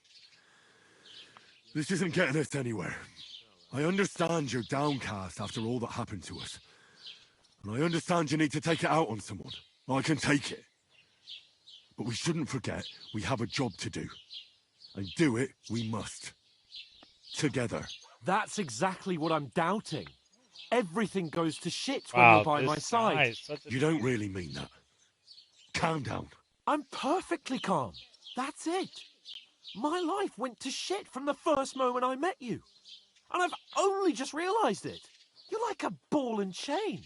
This isn't getting us anywhere. I understand you're downcast after all that happened to us. And I understand you need to take it out on someone. I can take it. But we shouldn't forget we have a job to do. And do it we must. Together. That's exactly what I'm doubting. Everything goes to shit when you're by my side. You don't really mean that. Calm down. I'm perfectly calm. That's it. My life went to shit from the first moment I met you. And I've only just realised it. You're like a ball and chain.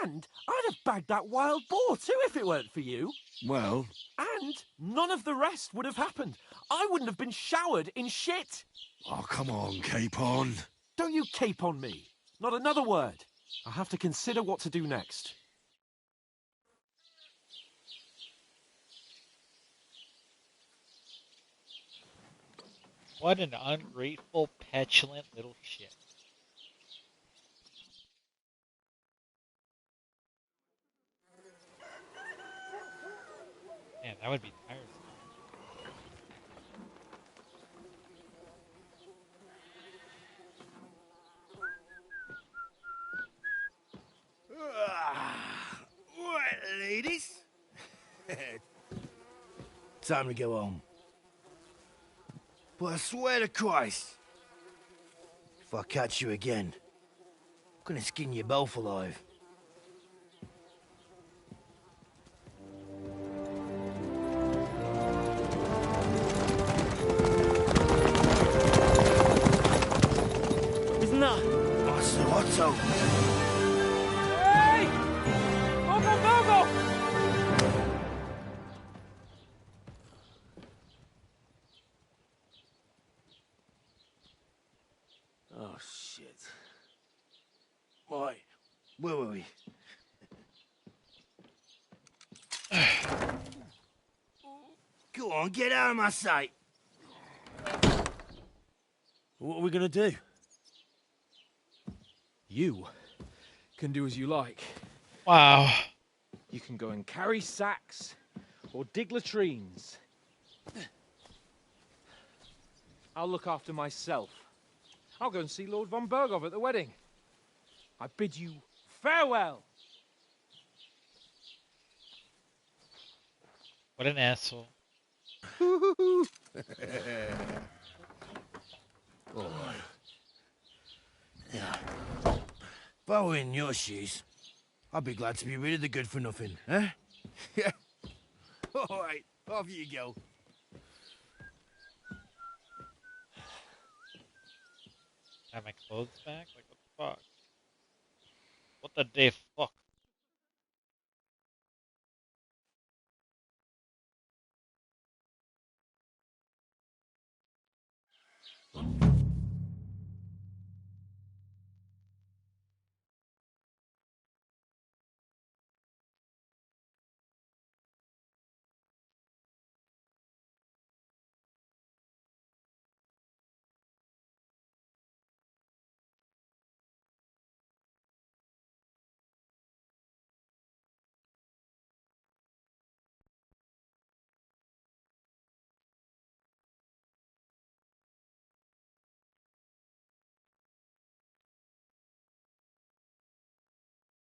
And I'd have bagged that wild boar too if it weren't for you. Well... And none of the rest would have happened. I wouldn't have been showered in shit. Oh, come on, Capon. Don't you cape on me. Not another word. I have to consider what to do next. What an ungrateful, petulant little shit. Man, that would be tiresome. Right, ladies. Time to go home. But I swear to Christ, if I catch you again, I'm gonna skin you both alive. Isn't that? Otto. Hey! Go! Oh, shit. Right, where were we? Go on, get out of my sight. What are we gonna do? You can do as you like. Wow. You can go and carry sacks or dig latrines. I'll look after myself. I'll go and see Lord von Berghoff at the wedding. I bid you farewell. What an asshole. Oh. Yeah. If I were in your shoes, I'd be glad to be rid of the good for nothing, eh? Yeah. All right, off you go. Have my clothes back? Like, what the fuck? What the day fuck?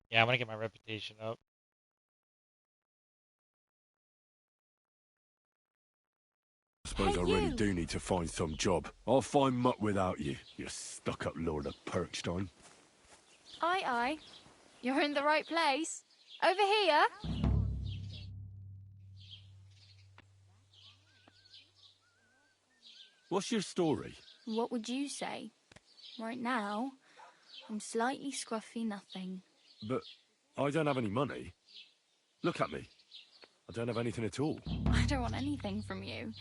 Yeah, I'm gonna get my reputation up. I suppose I really do need to find some job. I'll find mutt without you, you stuck-up Lord of Perkstein. Aye, aye. You're in the right place. Over here. What's your story? What would you say? Right now, I'm slightly scruffy nothing. But I don't have any money. Look at me. I don't have anything at all. I don't want anything from you.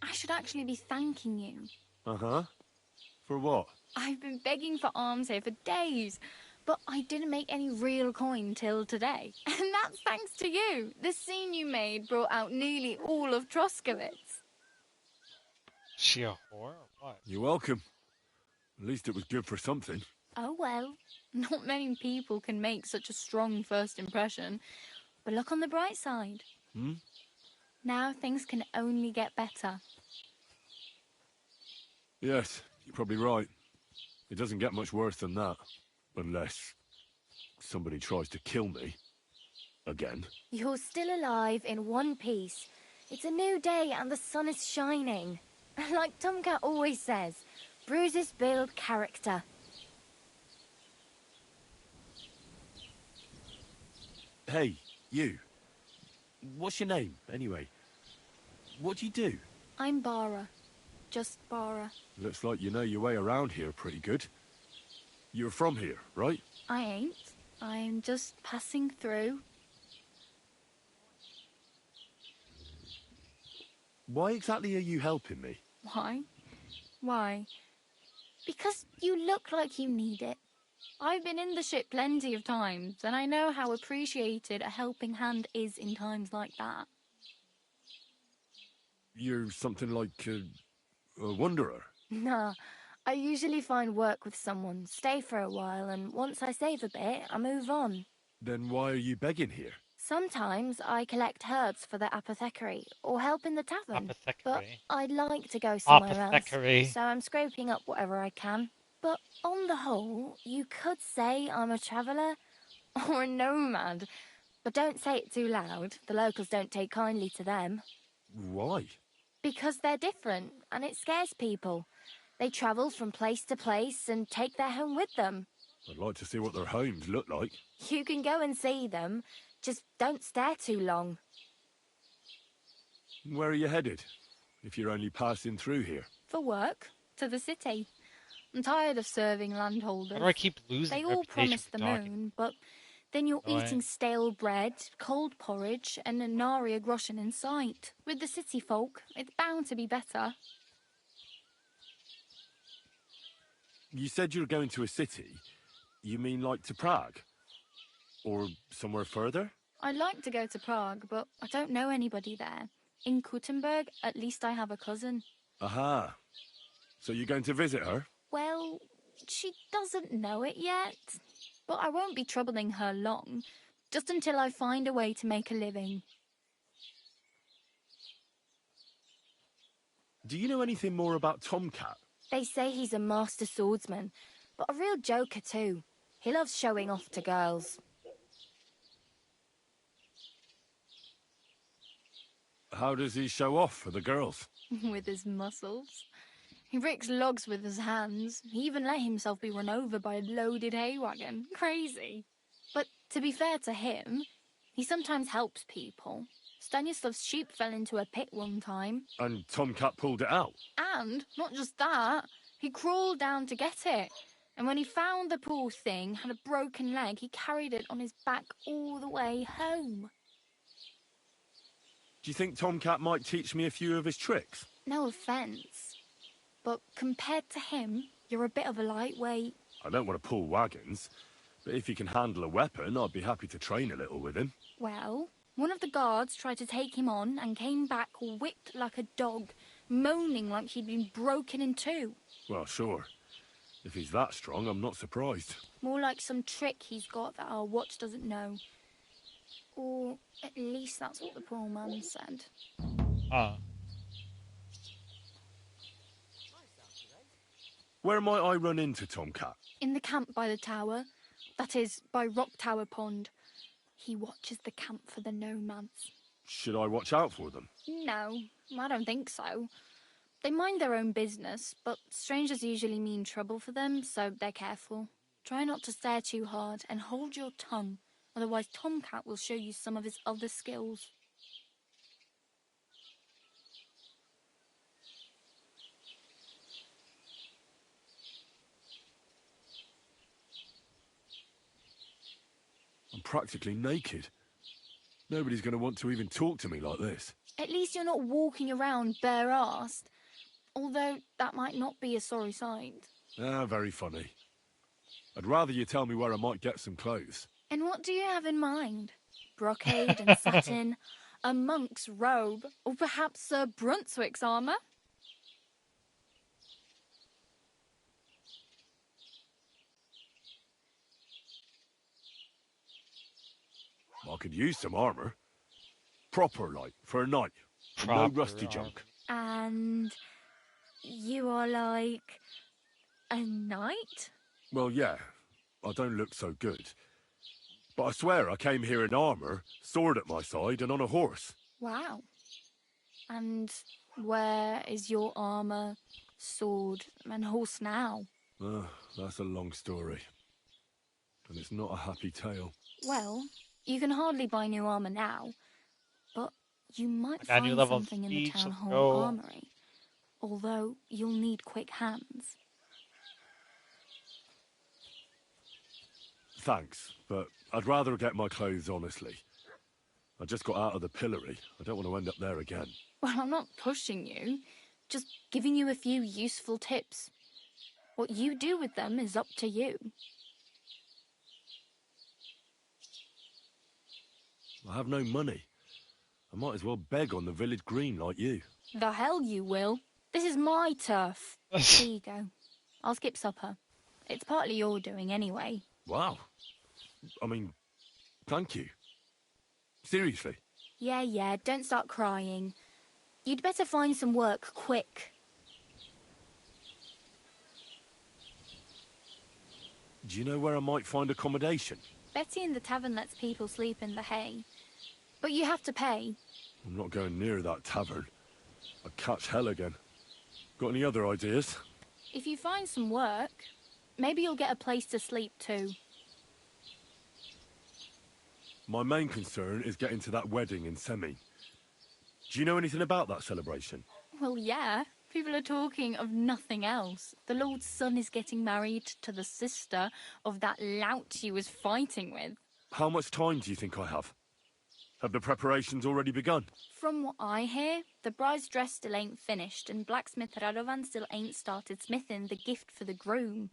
I should actually be thanking you. Uh-huh. For what? I've been begging for alms here for days, but I didn't make any real coin till today. And that's thanks to you. The scene you made brought out nearly all of Troskowitz. She a whore or what? You're welcome. At least it was good for something. Oh well, not many people can make such a strong first impression. But look on the bright side. Hmm? Now things can only get better. Yes, you're probably right. It doesn't get much worse than that. Unless somebody tries to kill me. Again. You're still alive in one piece. It's a new day and the sun is shining. Like Tomcat always says, bruises build character. Hey, you. What's your name, anyway? What do you do? I'm Bara. Just Bara. Looks like you know your way around here pretty good. You're from here, right? I ain't. I'm just passing through. Why exactly are you helping me? Why? Why? Because you look like you need it. I've been in the ship plenty of times, and I know how appreciated a helping hand is in times like that. You're something like a wanderer? Nah, I usually find work with someone, stay for a while, and once I save a bit, I move on. Then why are you begging here? Sometimes I collect herbs for the apothecary, or help in the tavern. But I'd like to go somewhere else, so I'm scraping up whatever I can. But on the whole, you could say I'm a traveller, or a nomad. But don't say it too loud, the locals don't take kindly to them. Why? Because they're different, and it scares people. They travel from place to place and take their home with them. I'd like to see what their homes look like. You can go and see them, just don't stare too long. Where are you headed, if you're only passing through here? For work, to the city. I'm tired of serving landholders. How do I keep losing They all promise the talking? moon, but then you're Annoying. eating stale bread, cold porridge, and a nary a groschen in sight. With the city folk, it's bound to be better. You said you're going to a city. You mean like to Prague? Or somewhere further? I'd like to go to Prague, but I don't know anybody there. In Kuttenberg, at least I have a cousin. Aha. So you're going to visit her? Well, she doesn't know it yet. But I won't be troubling her long, just until I find a way to make a living. Do you know anything more about Tomcat? They say he's a master swordsman, but a real joker too. He loves showing off to girls. How does he show off for the girls? With his muscles. He breaks logs with his hands. He even let himself be run over by a loaded hay wagon. Crazy. But to be fair to him, he sometimes helps people. Stanislav's sheep fell into a pit one time. And Tomcat pulled it out? And, not just that, he crawled down to get it. And when he found the poor thing had a broken leg, he carried it on his back all the way home. Do you think Tomcat might teach me a few of his tricks? No offence, but compared to him, you're a bit of a lightweight. I don't want to pull wagons, but if he can handle a weapon, I'd be happy to train a little with him. Well, one of the guards tried to take him on and came back whipped like a dog, moaning like he'd been broken in two. Well, sure. If he's that strong, I'm not surprised. More like some trick he's got that our watch doesn't know. Or at least that's what the poor man said. Where might I run into Tomcat? In the camp by the tower. That is, by Rock Tower Pond. He watches the camp for the nomads. Should I watch out for them? No, I don't think so. They mind their own business, but strangers usually mean trouble for them, so they're careful. Try not to stare too hard and hold your tongue, otherwise Tomcat will show you some of his other skills. I'm practically naked. Nobody's going to want to even talk to me like this. At least you're not walking around bare-assed, although that might not be a sorry sight. Ah, very funny. I'd rather you tell me where I might get some clothes. And what do you have in mind? Brocade and satin, a monk's robe, or perhaps Sir Brunswick's armour? I could use some armour. Proper, like, for a night. No rusty junk. And you are like a knight? Well, yeah. I don't look so good. But I swear I came here in armour, sword at my side, and on a horse. Wow. And where is your armour, sword, and horse now? That's a long story. And it's not a happy tale. Well, you can hardly buy new armour now, but you might I got new find level something in the speech, town let's hall go. armoury. Although you'll need quick hands. Thanks, but I'd rather get my clothes honestly. I just got out of the pillory. I don't want to end up there again. Well, I'm not pushing you, just giving you a few useful tips. What you do with them is up to you. I have no money. I might as well beg on the village green like you. The hell you will. This is my turf. Here you go. I'll skip supper. It's partly your doing anyway. Wow. I mean, thank you. Seriously. Yeah, don't start crying. You'd better find some work quick. Do you know where I might find accommodation? Betty in the tavern lets people sleep in the hay. But you have to pay. I'm not going near that tavern. I'd catch hell again. Got any other ideas? If you find some work, maybe you'll get a place to sleep too. My main concern is getting to that wedding in Semi. Do you know anything about that celebration? Well, yeah. People are talking of nothing else. The Lord's son is getting married to the sister of that lout he was fighting with. How much time do you think I have? Have the preparations already begun? From what I hear, the bride's dress still ain't finished, and blacksmith Radovan still ain't started smithing the gift for the groom.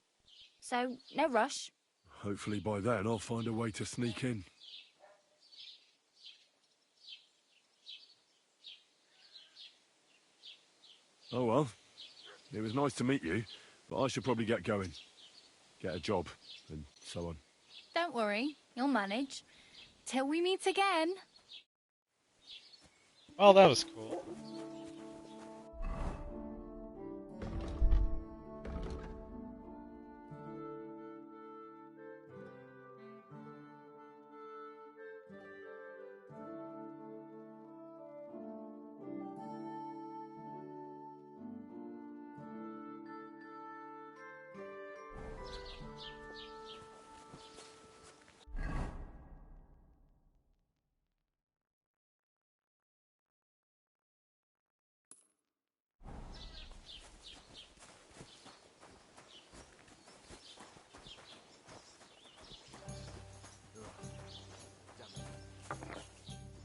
So, no rush. Hopefully by then I'll find a way to sneak in. Oh well, it was nice to meet you, but I should probably get going. Get a job, and so on. Don't worry, you'll manage. Till we meet again. Well, that was cool.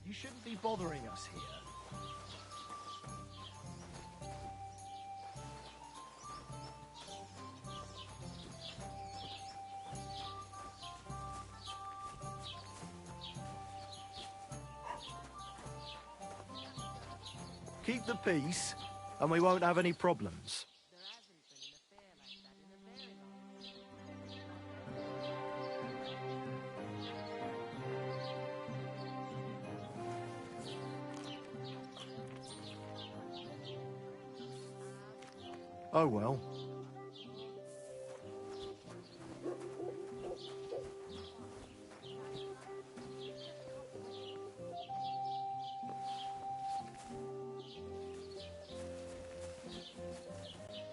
You shouldn't be bothering us here. Keep the peace, and we won't have any problems. Oh well.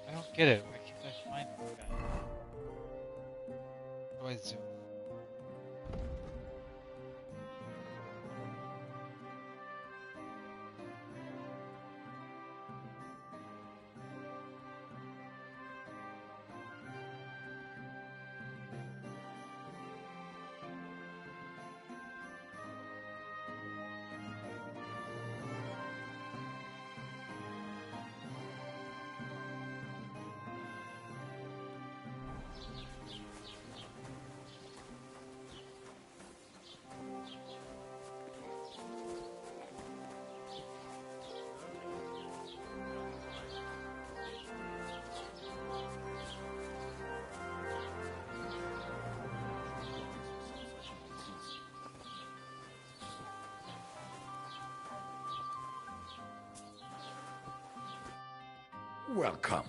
I don't get it. Why can't I find this guy? Welcome.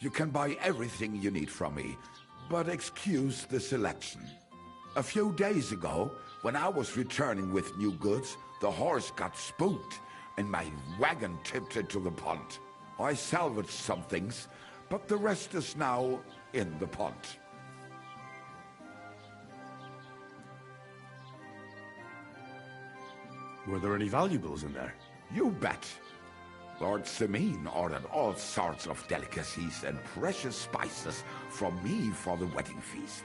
You can buy everything you need from me, but excuse the selection. A few days ago, when I was returning with new goods, the horse got spooked and my wagon tipped into the pond. I salvaged some things, but the rest is now in the pond. Were there any valuables in there? You bet. Lord Simene ordered all sorts of delicacies and precious spices from me for the wedding feast.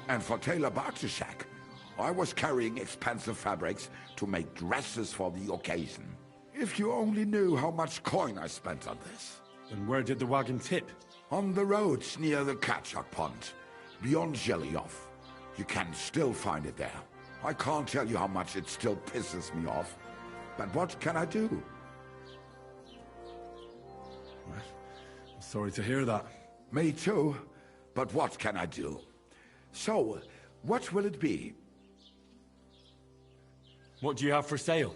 And for Taylor Bartishak, I was carrying expensive fabrics to make dresses for the occasion. If you only knew how much coin I spent on this. And where did the wagon tip? On the roads near the Katchak Pond, beyond Zhelyov. You can still find it there. I can't tell you how much it still pisses me off. But what can I do? I'm sorry to hear that. Me too. But what can I do? So, what will it be? What do you have for sale?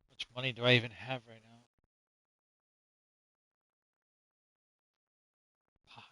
How much money do I even have right now? Pie.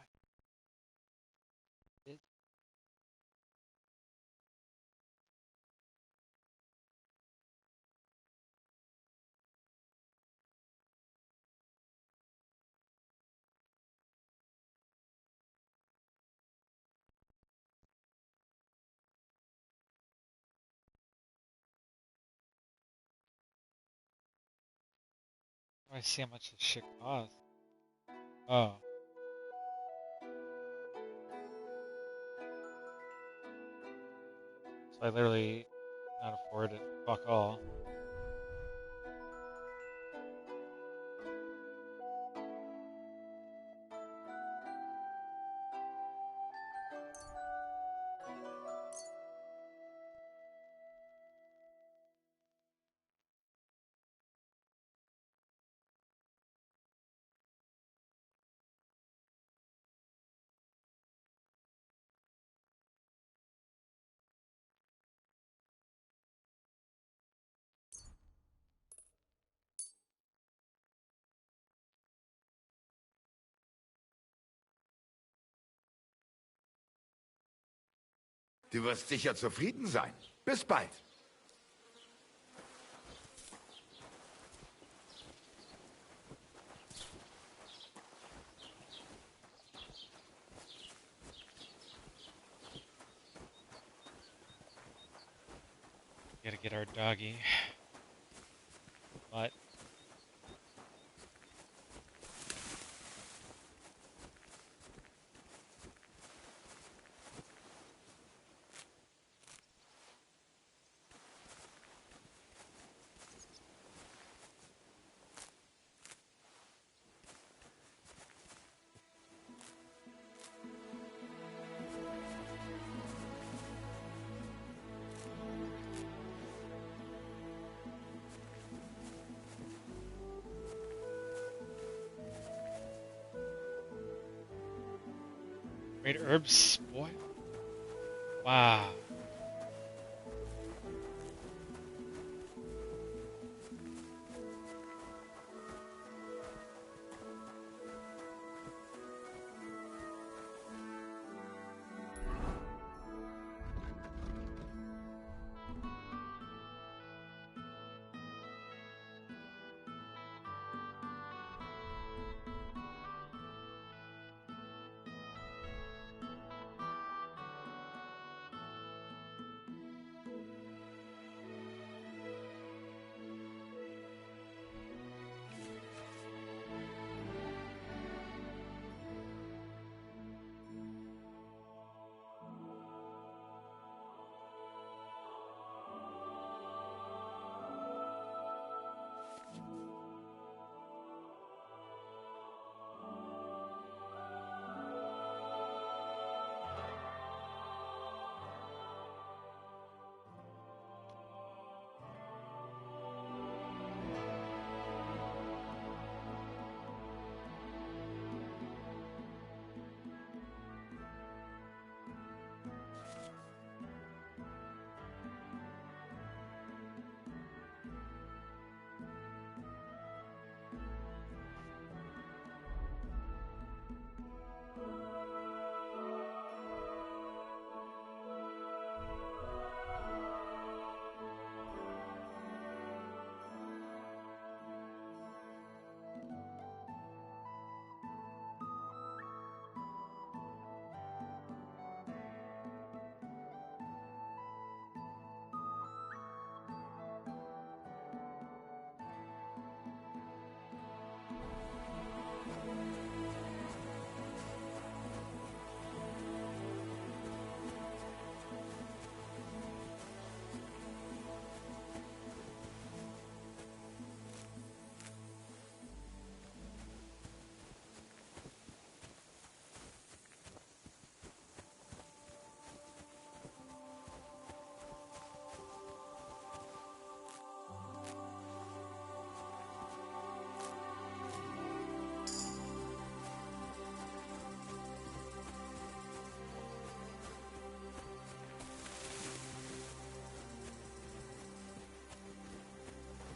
I see how much this shit costs. Oh. So I literally cannot afford it. Fuck all. Du wirst sicher zufrieden sein. Bis bald. Gotta get our doggy. But great herbs, boy. Wow.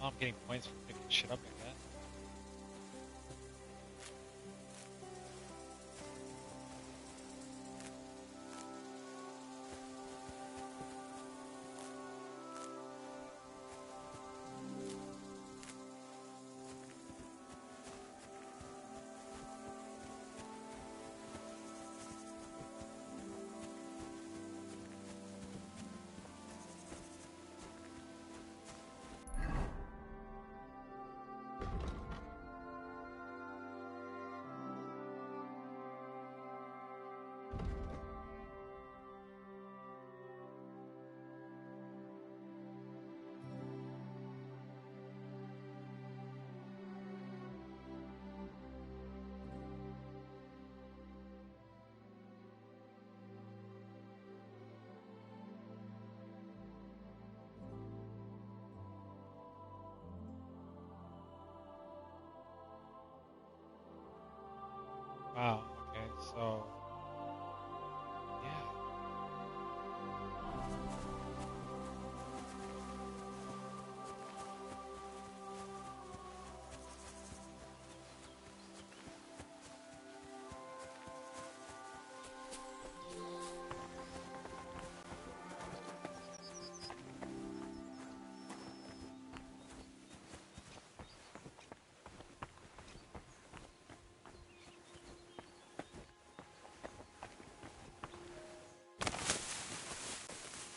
Oh, I'm getting points for picking shit up like that. Wow, okay, so yeah.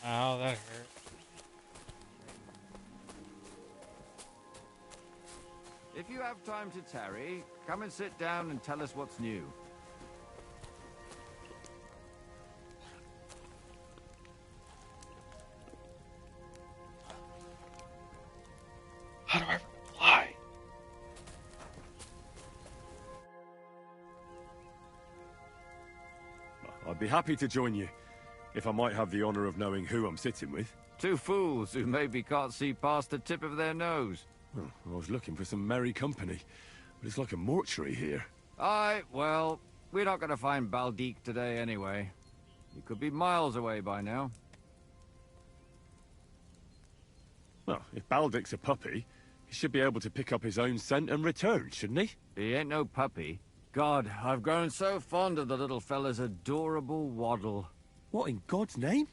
Ow, that hurt. If you have time to tarry, come and sit down and tell us what's new. How do I reply? I'd be happy to join you, if I might have the honor of knowing who I'm sitting with. Two fools who maybe can't see past the tip of their nose. Well, I was looking for some merry company, but it's like a mortuary here. Aye, well, we're not going to find Baldique today anyway. He could be miles away by now. Well, if Baldick's a puppy, he should be able to pick up his own scent and return, shouldn't he? He ain't no puppy. God, I've grown so fond of the little fella's adorable waddle. What in God's name?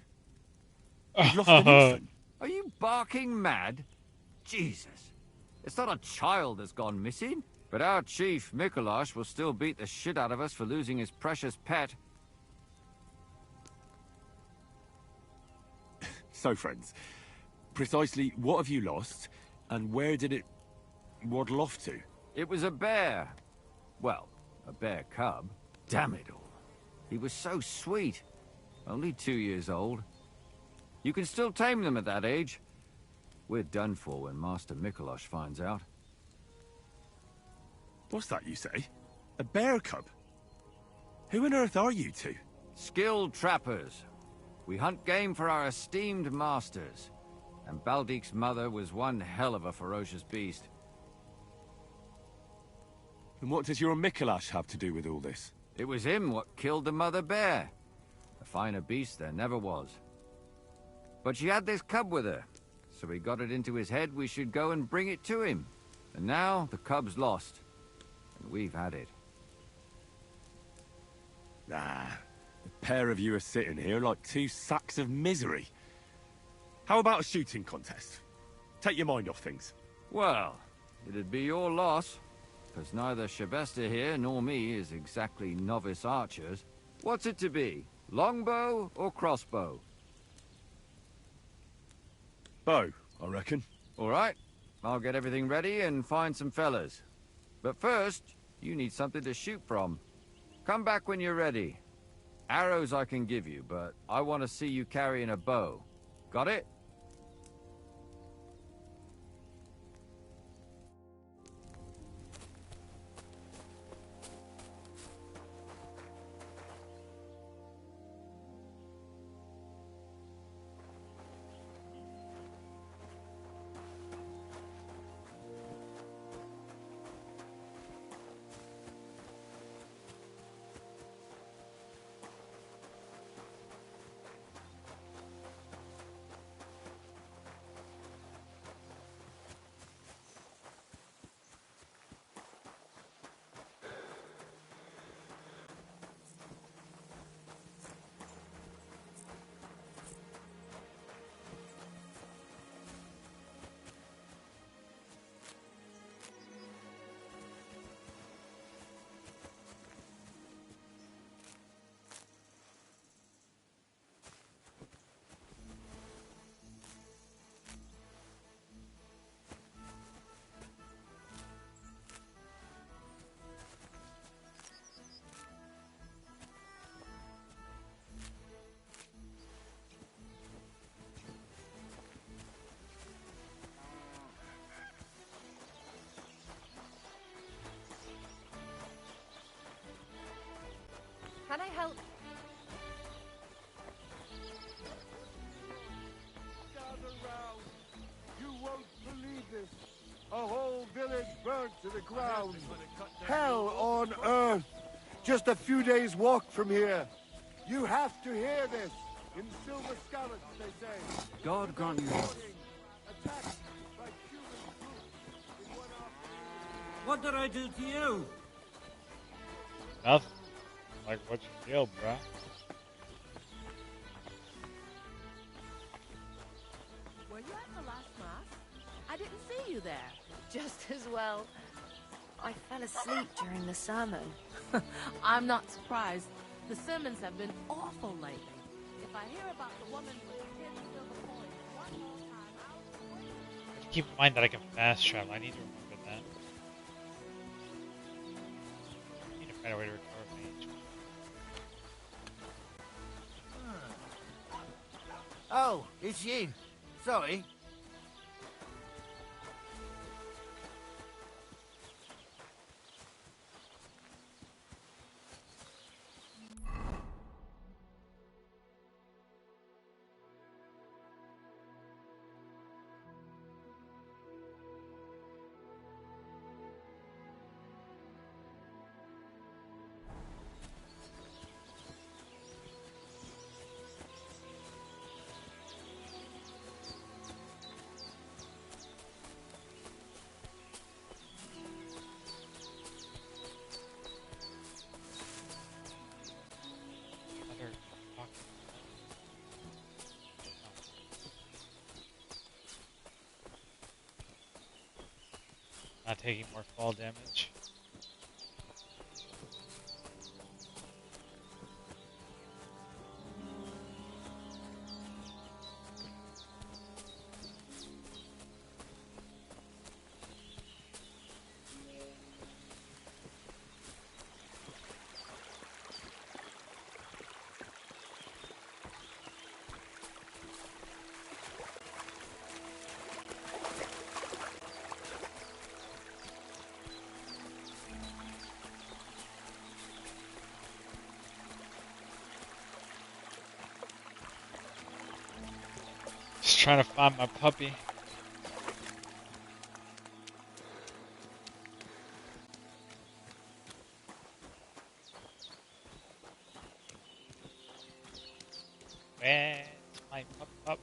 You've lost an infant. Are you barking mad? Jesus. It's not a child that's gone missing. But our chief, Mikolash, will still beat the shit out of us for losing his precious pet. So, friends, precisely what have you lost, and where did it waddle off to? It was a bear. Well, a bear cub. Damn it all. He was so sweet. Only 2 years old. You can still tame them at that age. We're done for when Master Mikolash finds out. What's that you say? A bear cub? Who on earth are you two? Skilled trappers. We hunt game for our esteemed masters. And Baldique's mother was one hell of a ferocious beast. And what does your Mikolash have to do with all this? It was him what killed the mother bear. A finer beast there never was. But she had this cub with her, so he got it into his head we should go and bring it to him. And now the cub's lost. And we've had it. Ah, the pair of you are sitting here like two sacks of misery. How about a shooting contest? Take your mind off things. Well, it'd be your loss, because neither Shabesta here nor me is exactly novice archers. What's it to be? Longbow or crossbow? Bow, I reckon. All right. I'll get everything ready and find some fellas. But first, you need something to shoot from. Come back when you're ready. Arrows I can give you, but I want to see you carrying a bow. Got it? help? Gather round. You won't believe this. A whole village burnt to the ground. Hell on earth. Just a few days' walk from here. You have to hear this. In Silver Scarlet, they say. God grant you. Attacked by human brutes in one afternoon. What did I do to you? Nothing. Like, what's your deal, bruh? Were you at the last mass? I didn't see you there. Just as well. I fell asleep during the sermon. I'm not surprised. The sermons have been awful lately. If I hear about the woman with the 10 silver coins one more time, I'll... Keep in mind that I can fast travel. I need to remember that. I need to find a way to recover my HP. Oh, it's you. Sorry. Not taking more fall damage. Just trying to find my puppy. Where's my pup?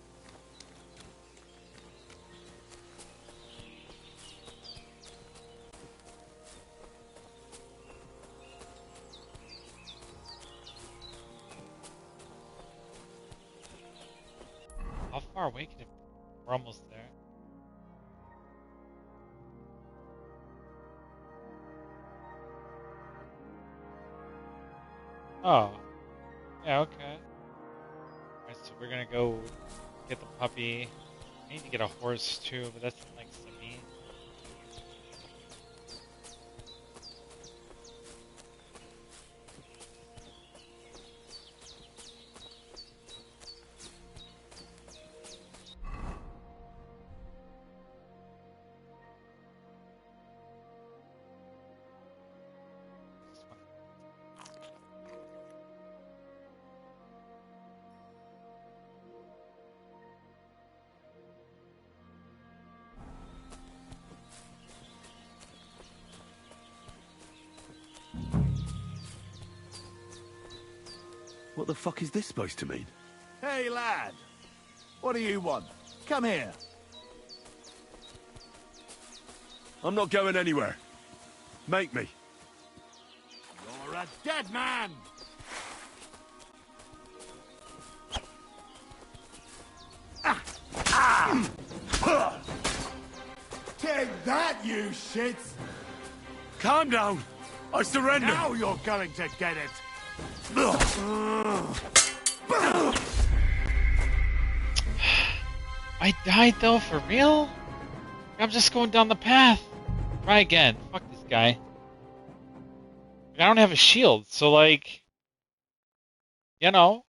How far away can it be? We're almost there. Oh. Yeah, okay. Alright, so we're gonna go get the puppy. I need to get a horse too, but that's in like Sabine. What the fuck is this supposed to mean? Hey, lad. What do you want? Come here. I'm not going anywhere. Make me. You're a dead man! Take that, you shits! Calm down! I surrender! Now you're going to get it! I died though, for real? I'm just going down the path. Try again. Fuck this guy. I don't have a shield, so like, you know,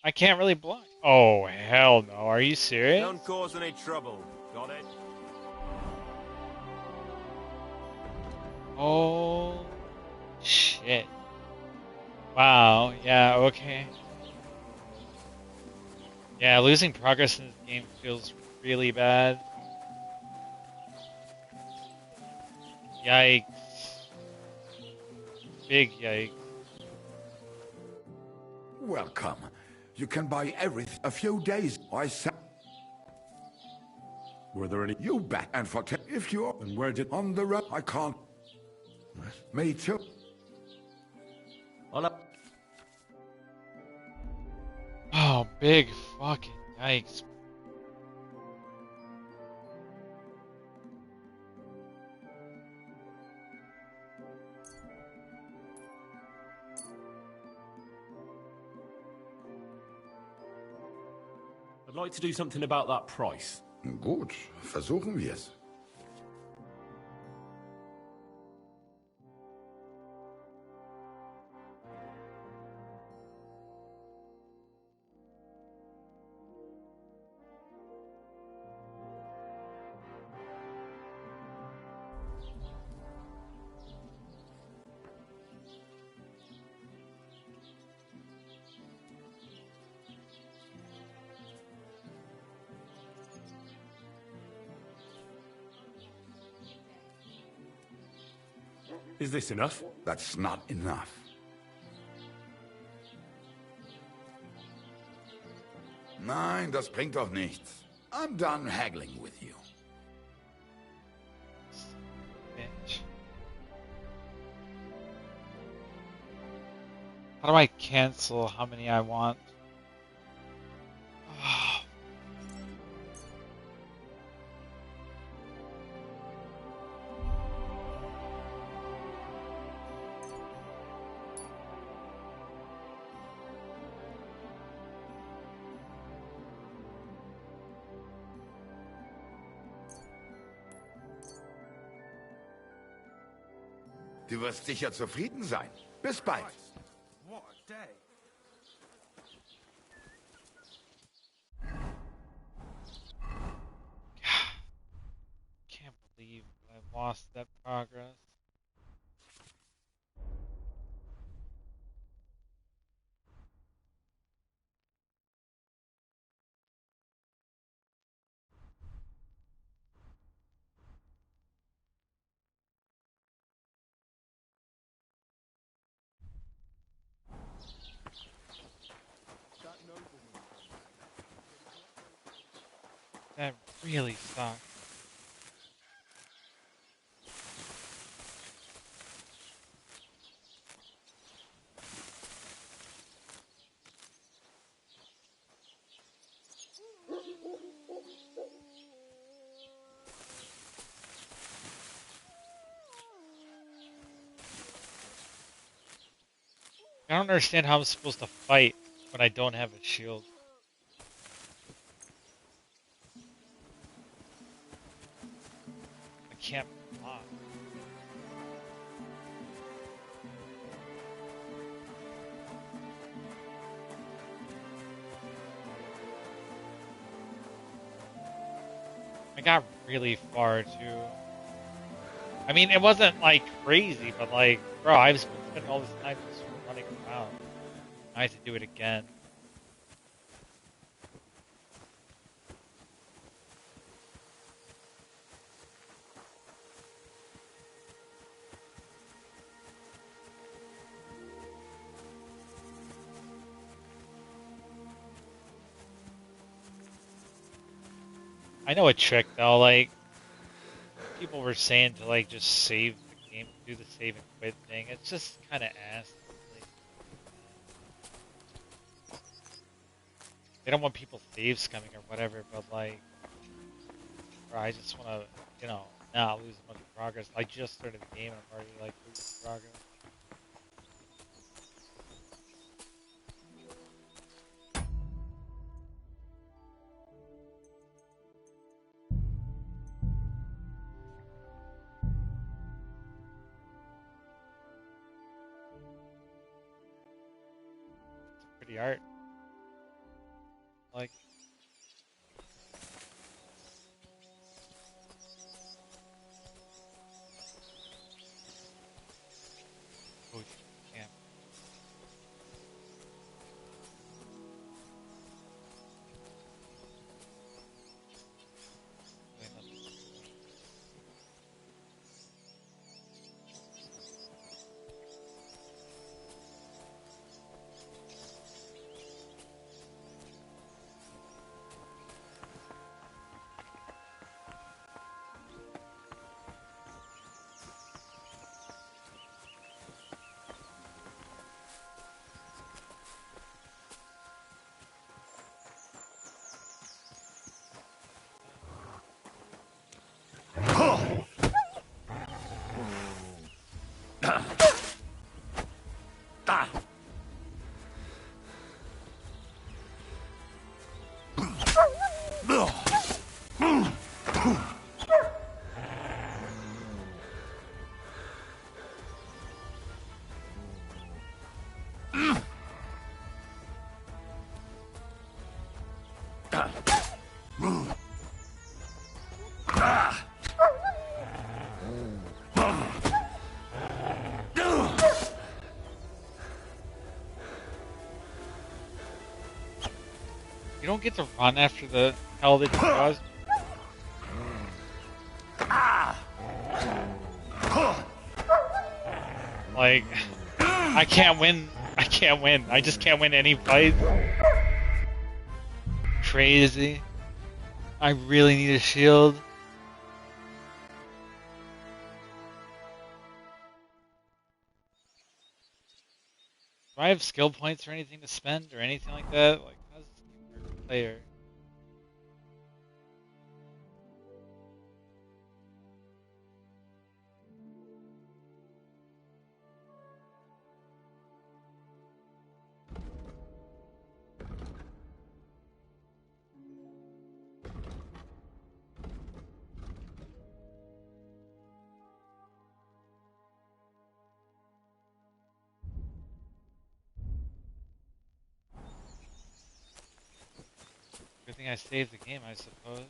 I can't really block. Oh, hell no. Are you serious? Don't cause any trouble. Got it? Oh, shit. Wow, yeah, okay. Yeah, losing progress in this game feels really bad. Yikes. Big yikes. Welcome. You can buy everything. A few days. I said. Were there any? You bet. And for if you're. And where did? On the road. I can't. Me too. Hola. Oh, big fucking yikes. I'd like to do something about that price. Gut, versuchen wir's. Is this enough? That's not enough. Nein, das bringt doch nichts. I'm done haggling with you. Bitch. How do I cancel how many I want? Du wirst sicher zufrieden sein. Bis bald. What a day. Can't believe I lost that progress. That really sucks. I don't understand how I'm supposed to fight when I don't have a shield. I can't block. I got really far too. I mean, it wasn't like crazy, but like, bro, I've been spending all this time just running around. I have to do it again. I know a trick though, like, people were saying to like just save the game, do the save and quit thing. It's just kind of ass. Like, they don't want people save scumming or whatever, but like, bro, I just want to, you know, not lose a bunch of progress. I just started the game and I'm already like losing progress. Pretty art. Like, oh, damn. don't get to run after the hell that you caused. Like, I can't win. I can't win. I just can't win any fight. Crazy. I really need a shield. Do I have skill points or anything to spend or anything like that? Like, how does this game work? Player. Good thing I saved the game, I suppose.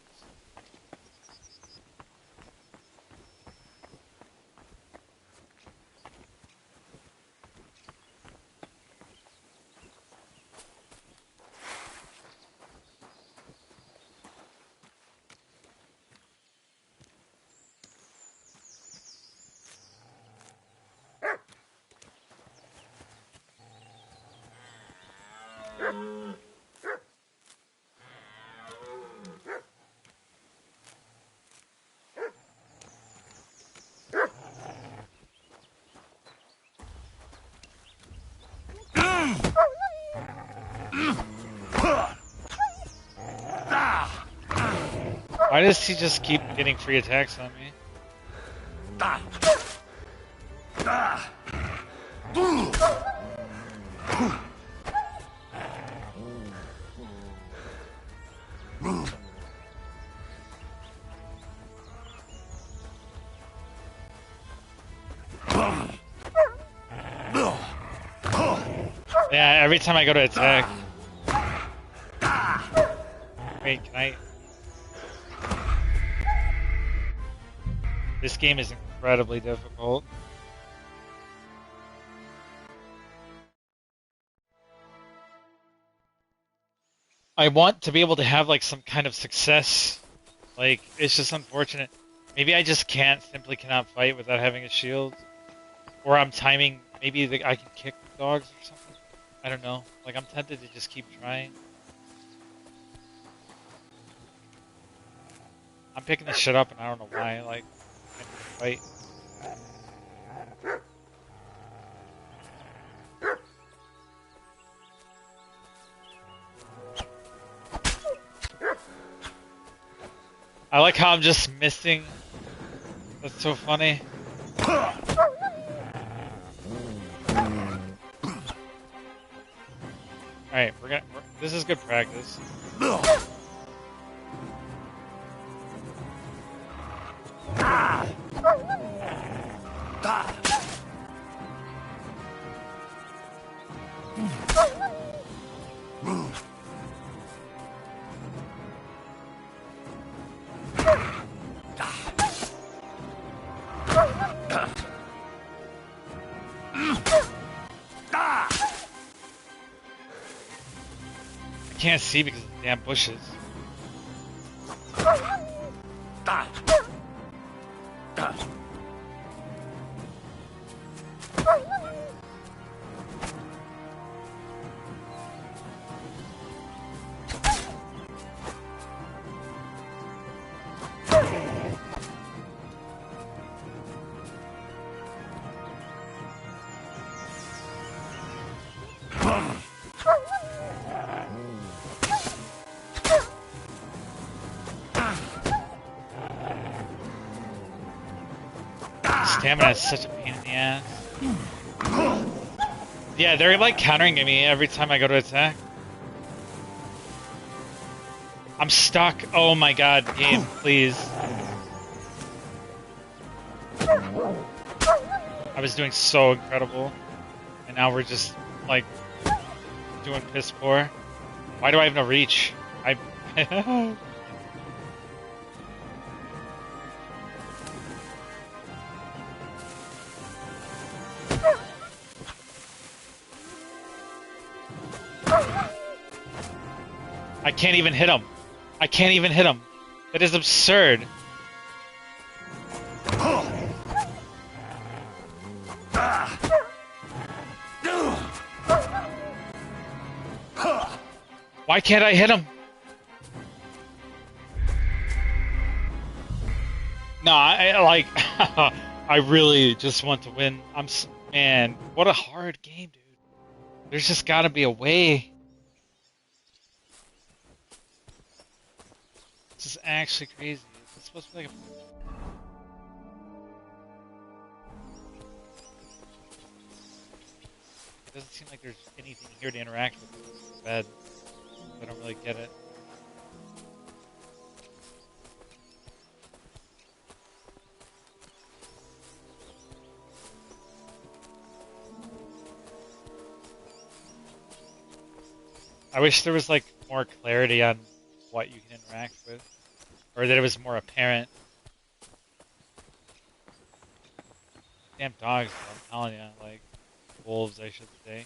Why does he just keep getting free attacks on me? Yeah, every time I go to attack. Wait, can I... This game is incredibly difficult. I want to be able to have like some kind of success. Like, it's just unfortunate. Maybe I just simply cannot fight without having a shield. Or I'm timing, maybe I can kick the dogs or something. I don't know. Like, I'm tempted to just keep trying. I'm picking this shit up and I don't know why. Like, I can't fight. I like how I'm just missing. That's so funny. Alright, this is good practice. I can't see because of the damn bushes. Stamina is such a pain in the ass. Yeah, they're like countering me every time I go to attack. I'm stuck. Oh my god, game, please. I was doing so incredible. And now we're just, like, doing piss poor. Why do I have no reach? I can't even hit him. I can't even hit him. That is absurd. Why can't I hit him? No, I like. I really just want to win. Man, what a hard game, dude. There's just got to be a way. This is actually crazy. It's supposed to be like a. It doesn't seem like there's anything here to interact with. It's bad. I don't really get it. I wish there was like more clarity on what you can interact with, or that it was more apparent. Damn dogs, I'm telling you, like wolves, I should say.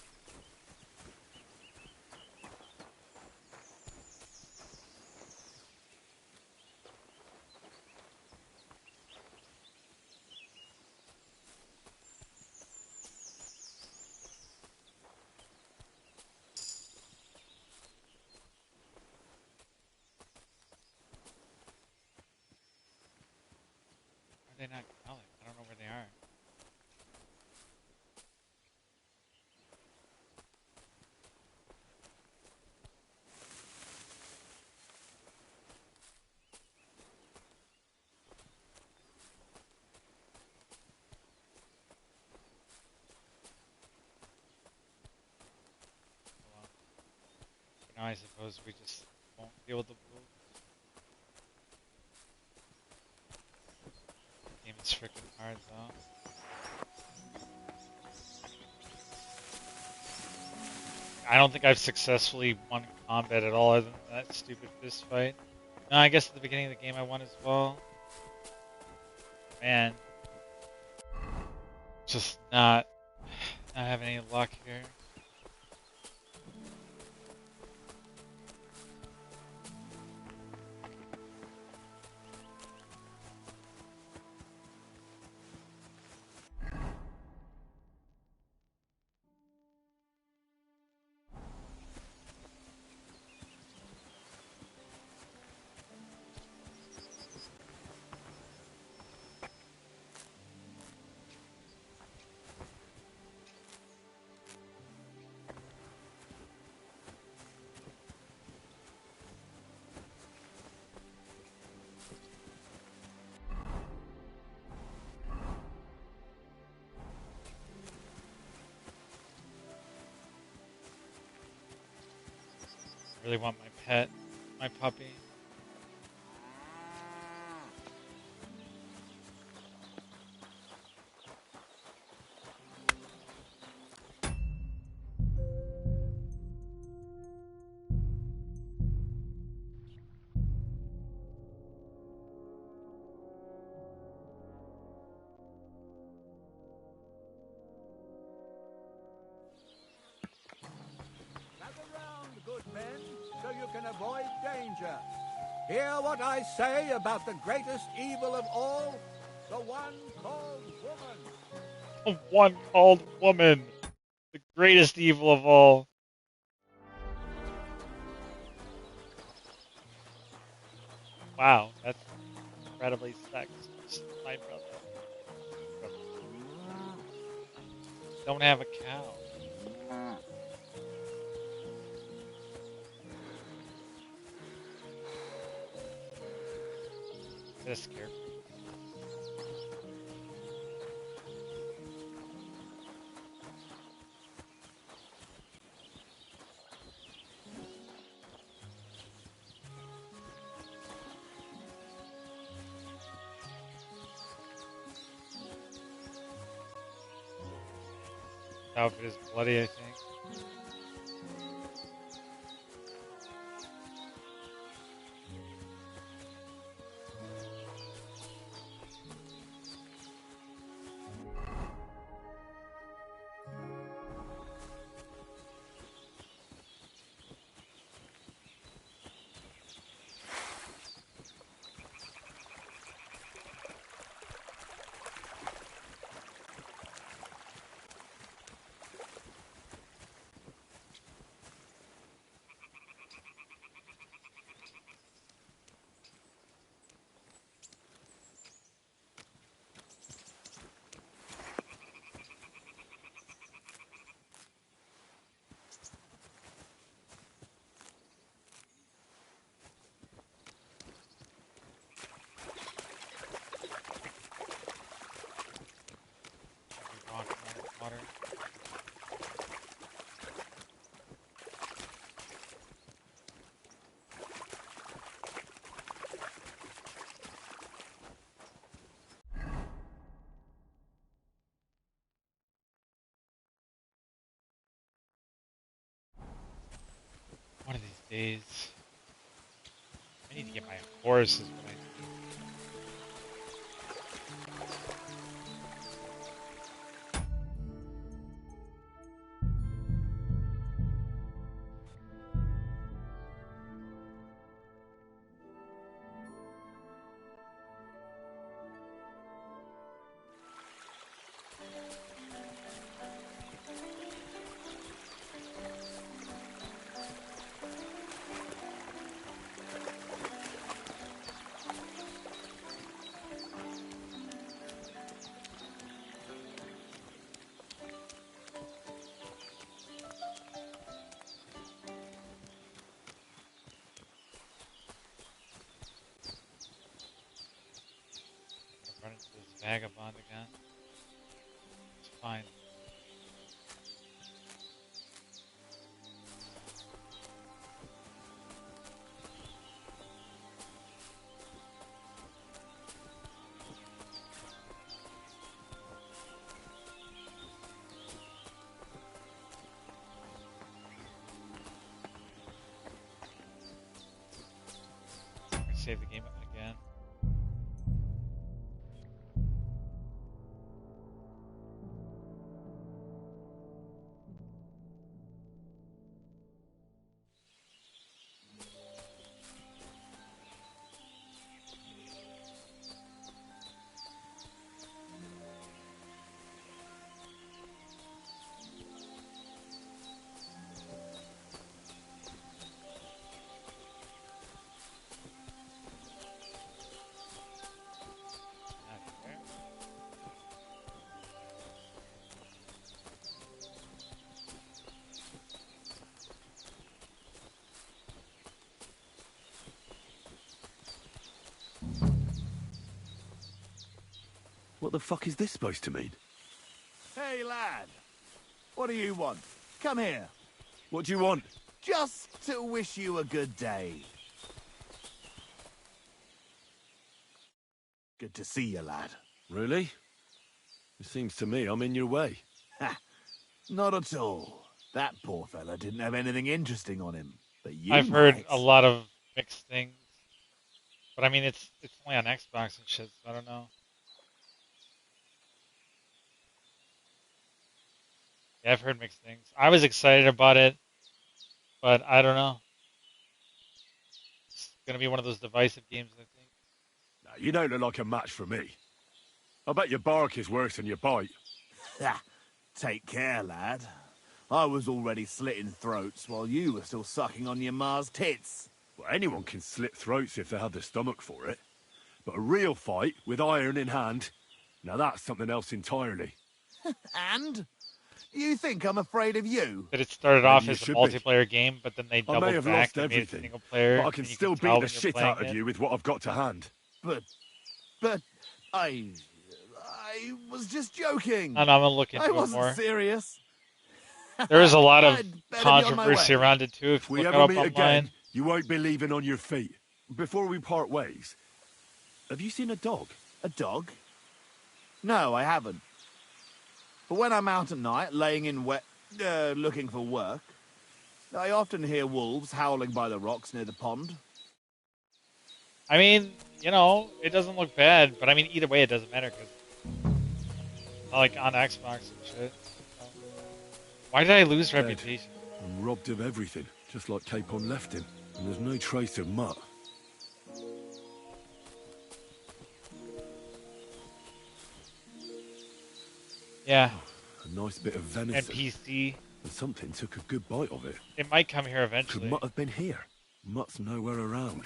Are they not growling? I don't know where they are. Well, for now, I suppose we just won't deal with the wolves. Game is freaking hard though. I don't think I've successfully won combat at all other than that stupid fist fight. No, I guess at the beginning of the game I won as well. Man. Just not having any luck here. I really want my pet, my puppy. Gather round, good men, so you can avoid danger. Hear what I say about the greatest evil of all, the one called woman. The one called woman. The greatest evil of all. Wow, that's incredibly sexist, my brother. Don't have a cow. Is that a scarecrow? Outfit is bloody, I think. water. One of these days. I need to get my horse is what I need. Run into this vagabond again. It's fine. Save the game again. What the fuck is this supposed to mean? Hey, lad. What do you want? Come here. What do you want? Just to wish you a good day. Good to see you, lad. Really? It seems to me I'm in your way. Ha! Not at all. That poor fella didn't have anything interesting on him. But you I've heard a lot of mixed things. But I mean, it's only on Xbox and shit, so I don't know. Yeah, I've heard mixed things. I was excited about it, but I don't know. It's gonna be one of those divisive games, I think. Now, you don't look like a match for me. I bet your bark is worse than your bite. Ha! Take care, lad. I was already slitting throats while you were still sucking on your ma's tits. Well, anyone can slit throats if they have the stomach for it. But a real fight, with iron in hand, now that's something else entirely. And? You think I'm afraid of you? That it started Maybe off you as a should be. multiplayer game, but then they I doubled may have back lost and made it everything, single player. but I can and you still tell beat the when you're shit playing out of it. you with what I've got to hand. But I was just joking. And I'm gonna look into I it wasn't more. serious. There is a lot of I'd better be on my controversy way. around it too. If If you we look it ever up meet online. again, you won't be leaving on your feet. Before we part ways, have you seen a dog? A dog? No, I haven't. But when I'm out at night, laying in wet, looking for work, I often hear wolves howling by the rocks near the pond. I mean, you know, it doesn't look bad, but I mean, either way, it doesn't matter because, like on Xbox and shit. Why did I lose Dead. reputation? I'm robbed of everything, just like Capon left him. And there's no trace of Mutt. Yeah. A nice bit of venison. NPC. And something took a good bite of it. It might come here eventually. Could Mutt have been here? Mutt's nowhere around.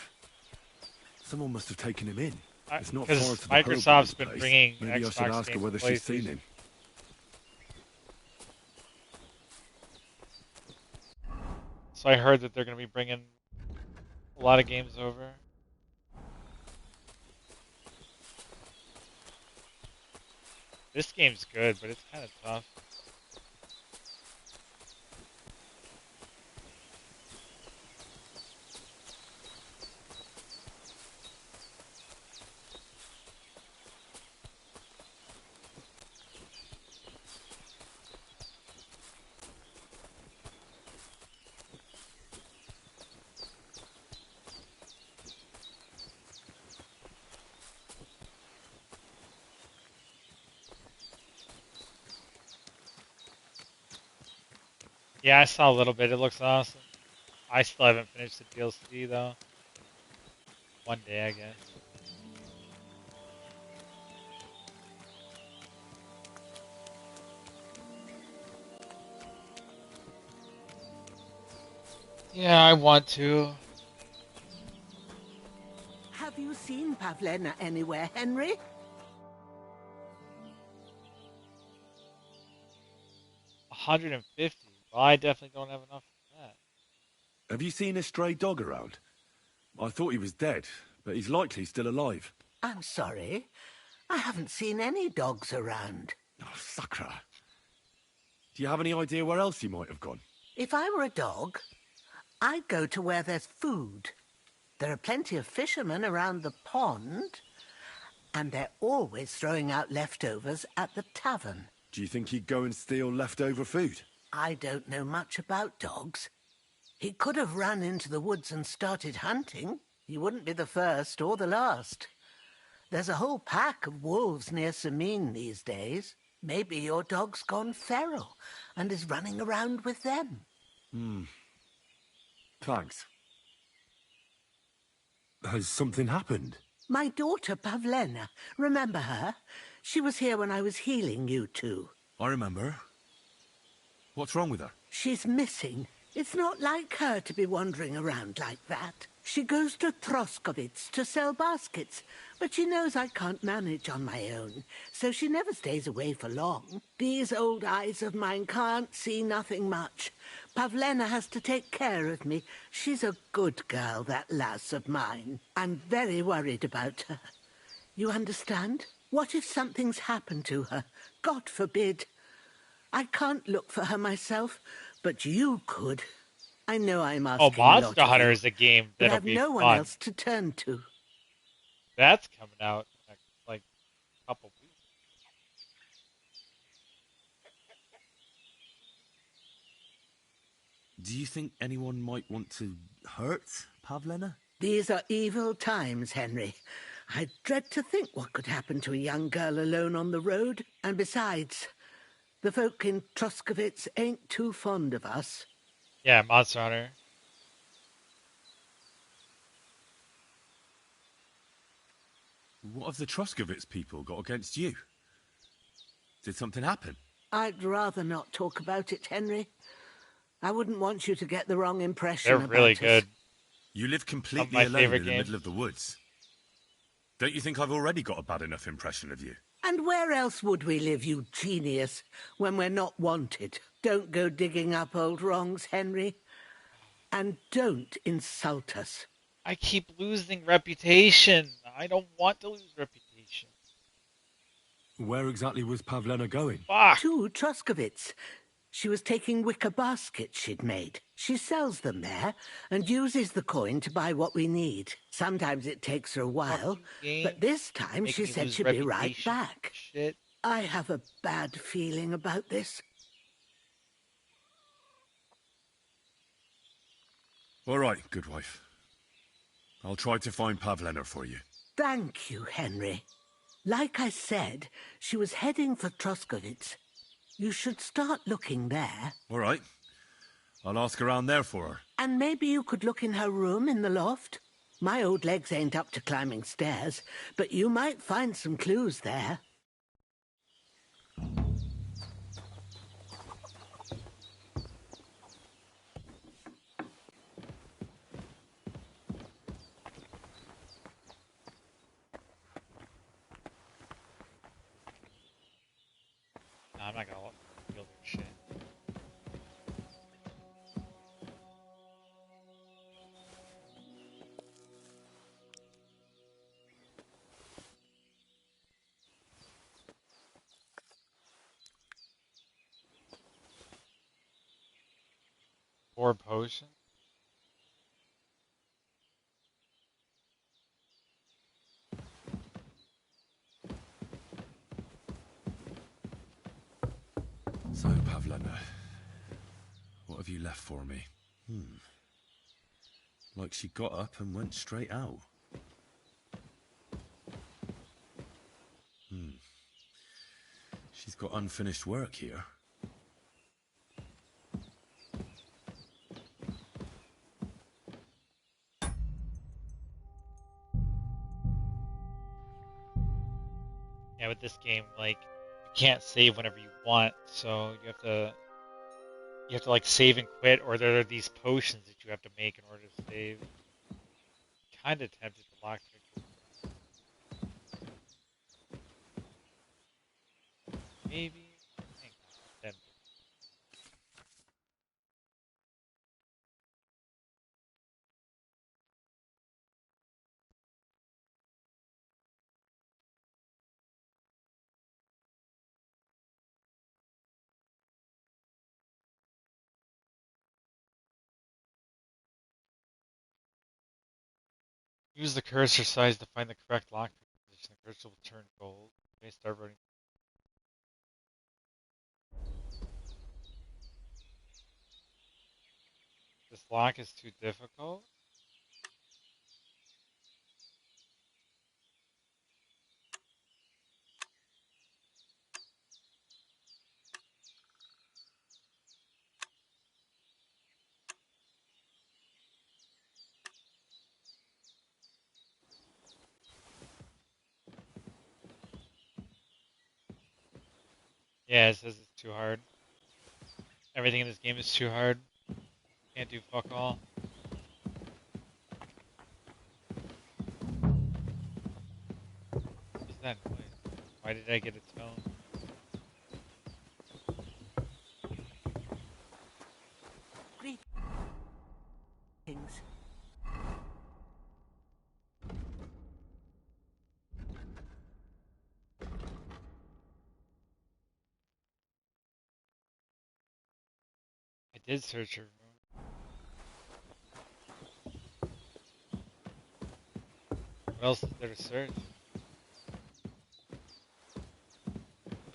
Someone must have taken him in. It's not far Because to the Microsoft's been place. bringing Maybe I should Xbox ask her games whether to she's seen PlayStation. him. So I heard that they're going to be bringing a lot of games over. This game's good, but it's kind of tough. Yeah, I saw a little bit. It looks awesome. I still haven't finished the DLC though. One day, I guess. Yeah, I want to. Have you seen Pavlena anywhere, Henry? 150. Well, I definitely don't have enough for that. Have you seen a stray dog around? I thought he was dead, but he's likely still alive. I'm sorry. I haven't seen any dogs around. Oh, Sakra. Do you have any idea where else he might have gone? If I were a dog, I'd go to where there's food. There are plenty of fishermen around the pond, and they're always throwing out leftovers at the tavern. Do you think he'd go and steal leftover food? I don't know much about dogs. He could have run into the woods and started hunting. He wouldn't be the first or the last. There's a whole pack of wolves near Sameen these days. Maybe your dog's gone feral and is running around with them. Thanks. Has something happened? My daughter, Pavlena. Remember her? She was here when I was healing you two. I remember. What's wrong with her? She's missing. It's not like her to be wandering around like that. She goes to Troskovitz to sell baskets, but she knows I can't manage on my own, so she never stays away for long. These old eyes of mine can't see nothing much. Pavlena has to take care of me. She's a good girl, that lass of mine. I'm very worried about her. You understand? What if something's happened to her? God forbid. I can't look for her myself, but you could. I know I'm asking a lot Monster of Hunter you, is a game but that'll I've be no fun. one else to turn to. That's coming out in like a couple weeks. Do you think anyone might want to hurt Pavlena? These are evil times, Henry. I dread to think what could happen to a young girl alone on the road. And besides, the folk in Troskovitz ain't too fond of us. Yeah, Monster Hunter. What have the Troskovitz people got against you? Did something happen? I'd rather not talk about it, Henry. I wouldn't want you to get the wrong impression They're about really us. good. You live completely my alone favorite in the games. middle of the woods. Don't you think I've already got a bad enough impression of you? And where else would we live, you genius, when we're not wanted? Don't go digging up old wrongs, Henry. And don't insult us. I keep losing reputation. I don't want to lose reputation. Where exactly was Pavlena going? Fuck. To Troskovitz. She was taking wicker baskets she'd made. She sells them there and uses the coin to buy what we need. Sometimes it takes her a while, but this time she said she'd be right back. Shit. I have a bad feeling about this. All right, good wife. I'll try to find Pavlena for you. Thank you, Henry. Like I said, she was heading for Troskovitz. You should start looking there. All right. I'll ask around there for her. And maybe you could look in her room in the loft. My old legs ain't up to climbing stairs, but you might find some clues there. No, I'm not gonna feel their shit. Or potion. So, Pavlena, what have you left for me? Like she got up and went straight out. She's got unfinished work here. Yeah, with this game, like, you can't save whenever you want, so you have to like save and quit, or there are these potions that you have to make in order to save. Kind of tempted to lockpick. Maybe. Hang on. Then use the cursor size to find the correct lockpick position. The cursor will turn gold. You may start running. This lock is too difficult. Yeah, it says it's too hard. Everything in this game is too hard. Can't do fuck all. What's that noise? Why did I get a tone? Things. I did search her room. What else is there to search?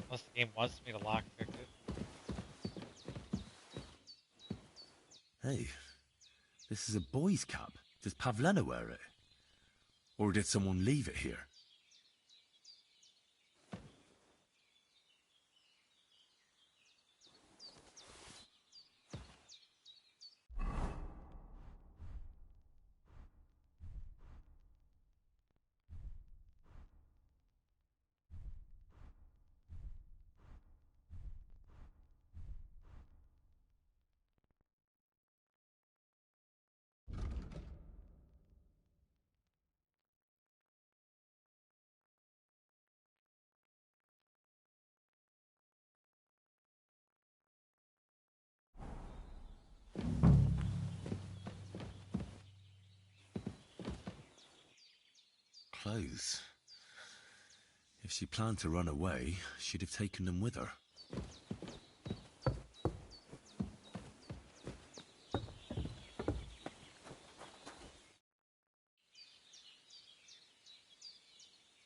Unless the game wants me to lockpick it. Hey, this is a boy's cap. Does Pavlena wear it? Or did someone leave it here? Clothes. If she planned to run away, she'd have taken them with her.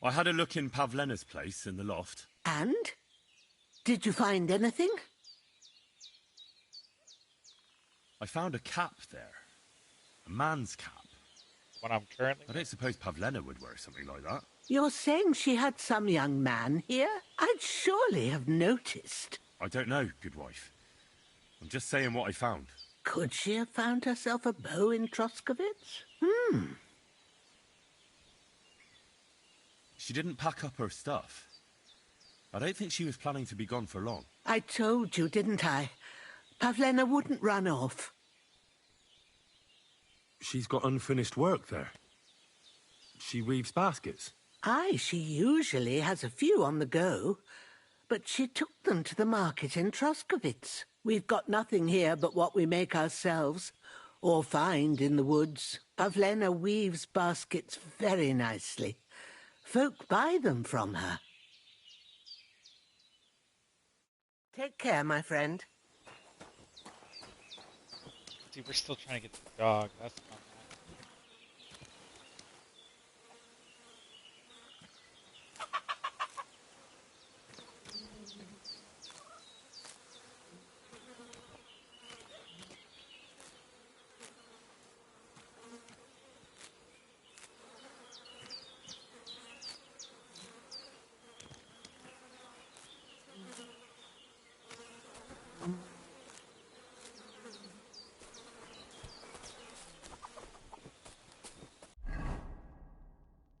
I had a look in Pavlena's place in the loft. And? Did you find anything? I found a cap there. A man's cap. What I'm currently... I don't suppose Pavlena would wear something like that. You're saying she had some young man here? I'd surely have noticed. I don't know, good wife. I'm just saying what I found. Could she have found herself a beau in Troskovitz? She didn't pack up her stuff. I don't think she was planning to be gone for long. I told you, didn't I? Pavlena wouldn't run off. She's got unfinished work there. She weaves baskets. Aye, she usually has a few on the go. But she took them to the market in Troskovitz. We've got nothing here but what we make ourselves, or find in the woods. Pavlena weaves baskets very nicely. Folk buy them from her. Take care, my friend. See, we're still trying to get the dog. That's fun.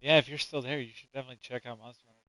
Yeah, if you're still there, you should definitely check out Monster Hunter.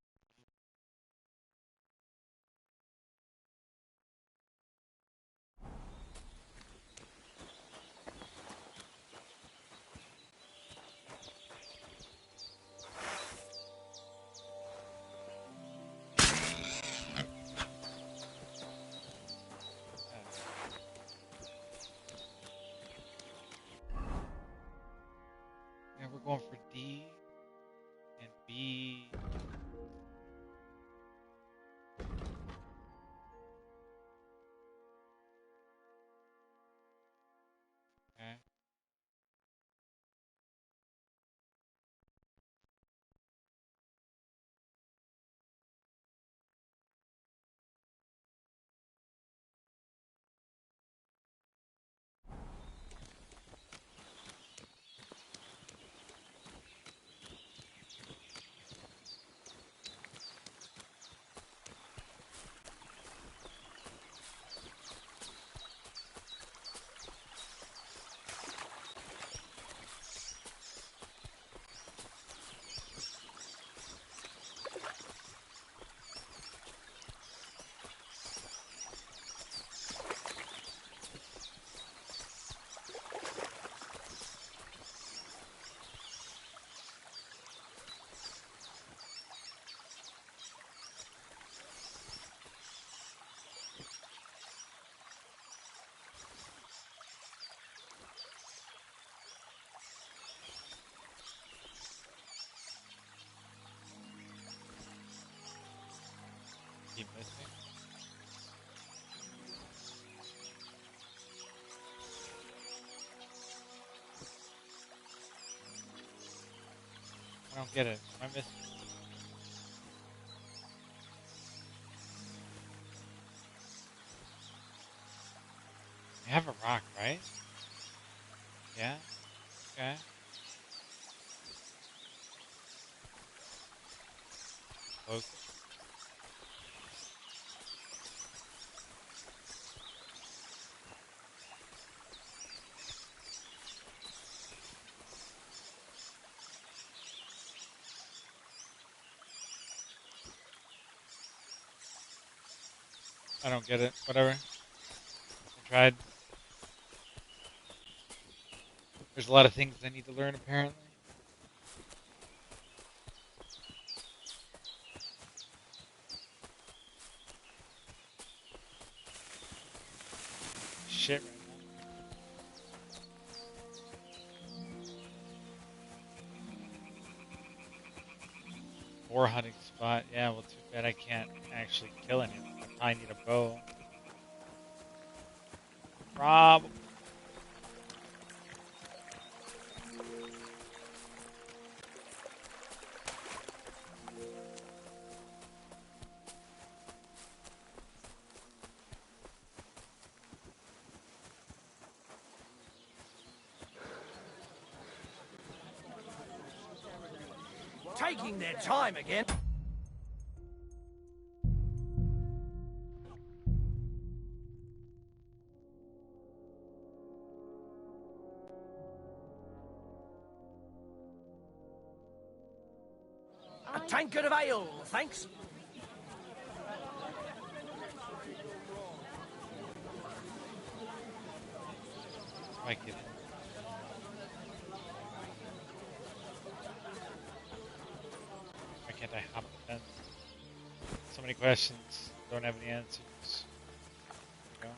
Keep missing. I don't get it. Am I missing? I have a rock, right? Yeah? Okay. Close. I don't get it. Whatever. I tried. There's a lot of things I need to learn, apparently. Shit right now. Boar hunting spot. Yeah, well, too bad I can't actually kill anything. I need a bow. Probably. Taking their time again. A tankard of ale, thanks. Like it. Why can't I hop the fence? So many questions, don't have any answers. There we go.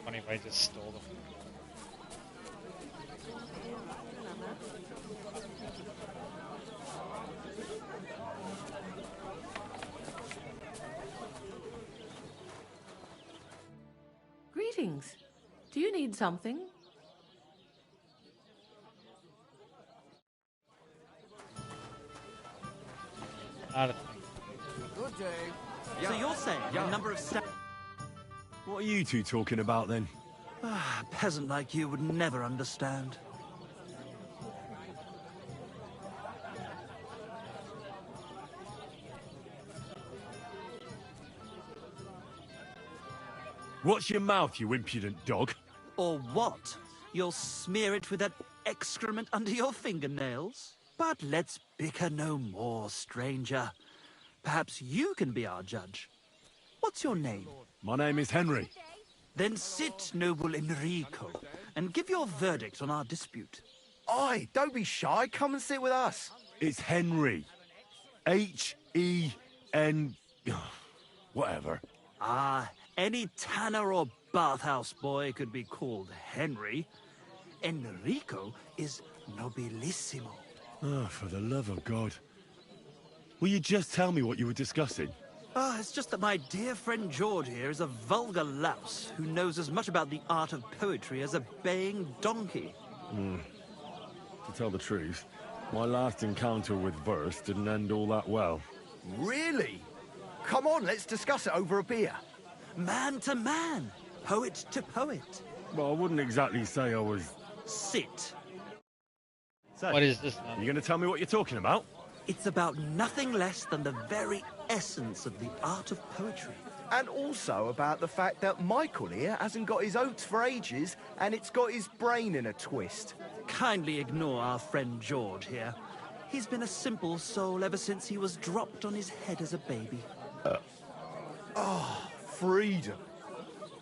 Funny if I just stole them. Greetings. Do you need something? Not a thing. Good day. So you're saying a number of What are you two talking about then? A peasant like you would never understand. Watch your mouth, you impudent dog. Or what? You'll smear it with that excrement under your fingernails? But let's bicker no more, stranger. Perhaps you can be our judge. What's your name? My name is Henry. Then sit, noble Enrico, and give your verdict on our dispute. Oi, don't be shy. Come and sit with us. It's Henry. H-E-N... whatever. Ah, any tanner or bathhouse boy could be called Henry. Enrico is nobilissimo. Oh, for the love of God. Will you just tell me what you were discussing? Ah, it's just that my dear friend George here is a vulgar louse who knows as much about the art of poetry as a baying donkey. To tell the truth, my last encounter with verse didn't end all that well. Really? Come on, let's discuss it over a beer. Man to man, poet to poet. Well, I wouldn't exactly say I was... Sit. So, what is this now? You going to tell me what you're talking about? It's about nothing less than the very essence of the art of poetry. And also about the fact that Michael here hasn't got his oats for ages, and it's got his brain in a twist. Kindly ignore our friend George here. He's been a simple soul ever since he was dropped on his head as a baby. Freedom.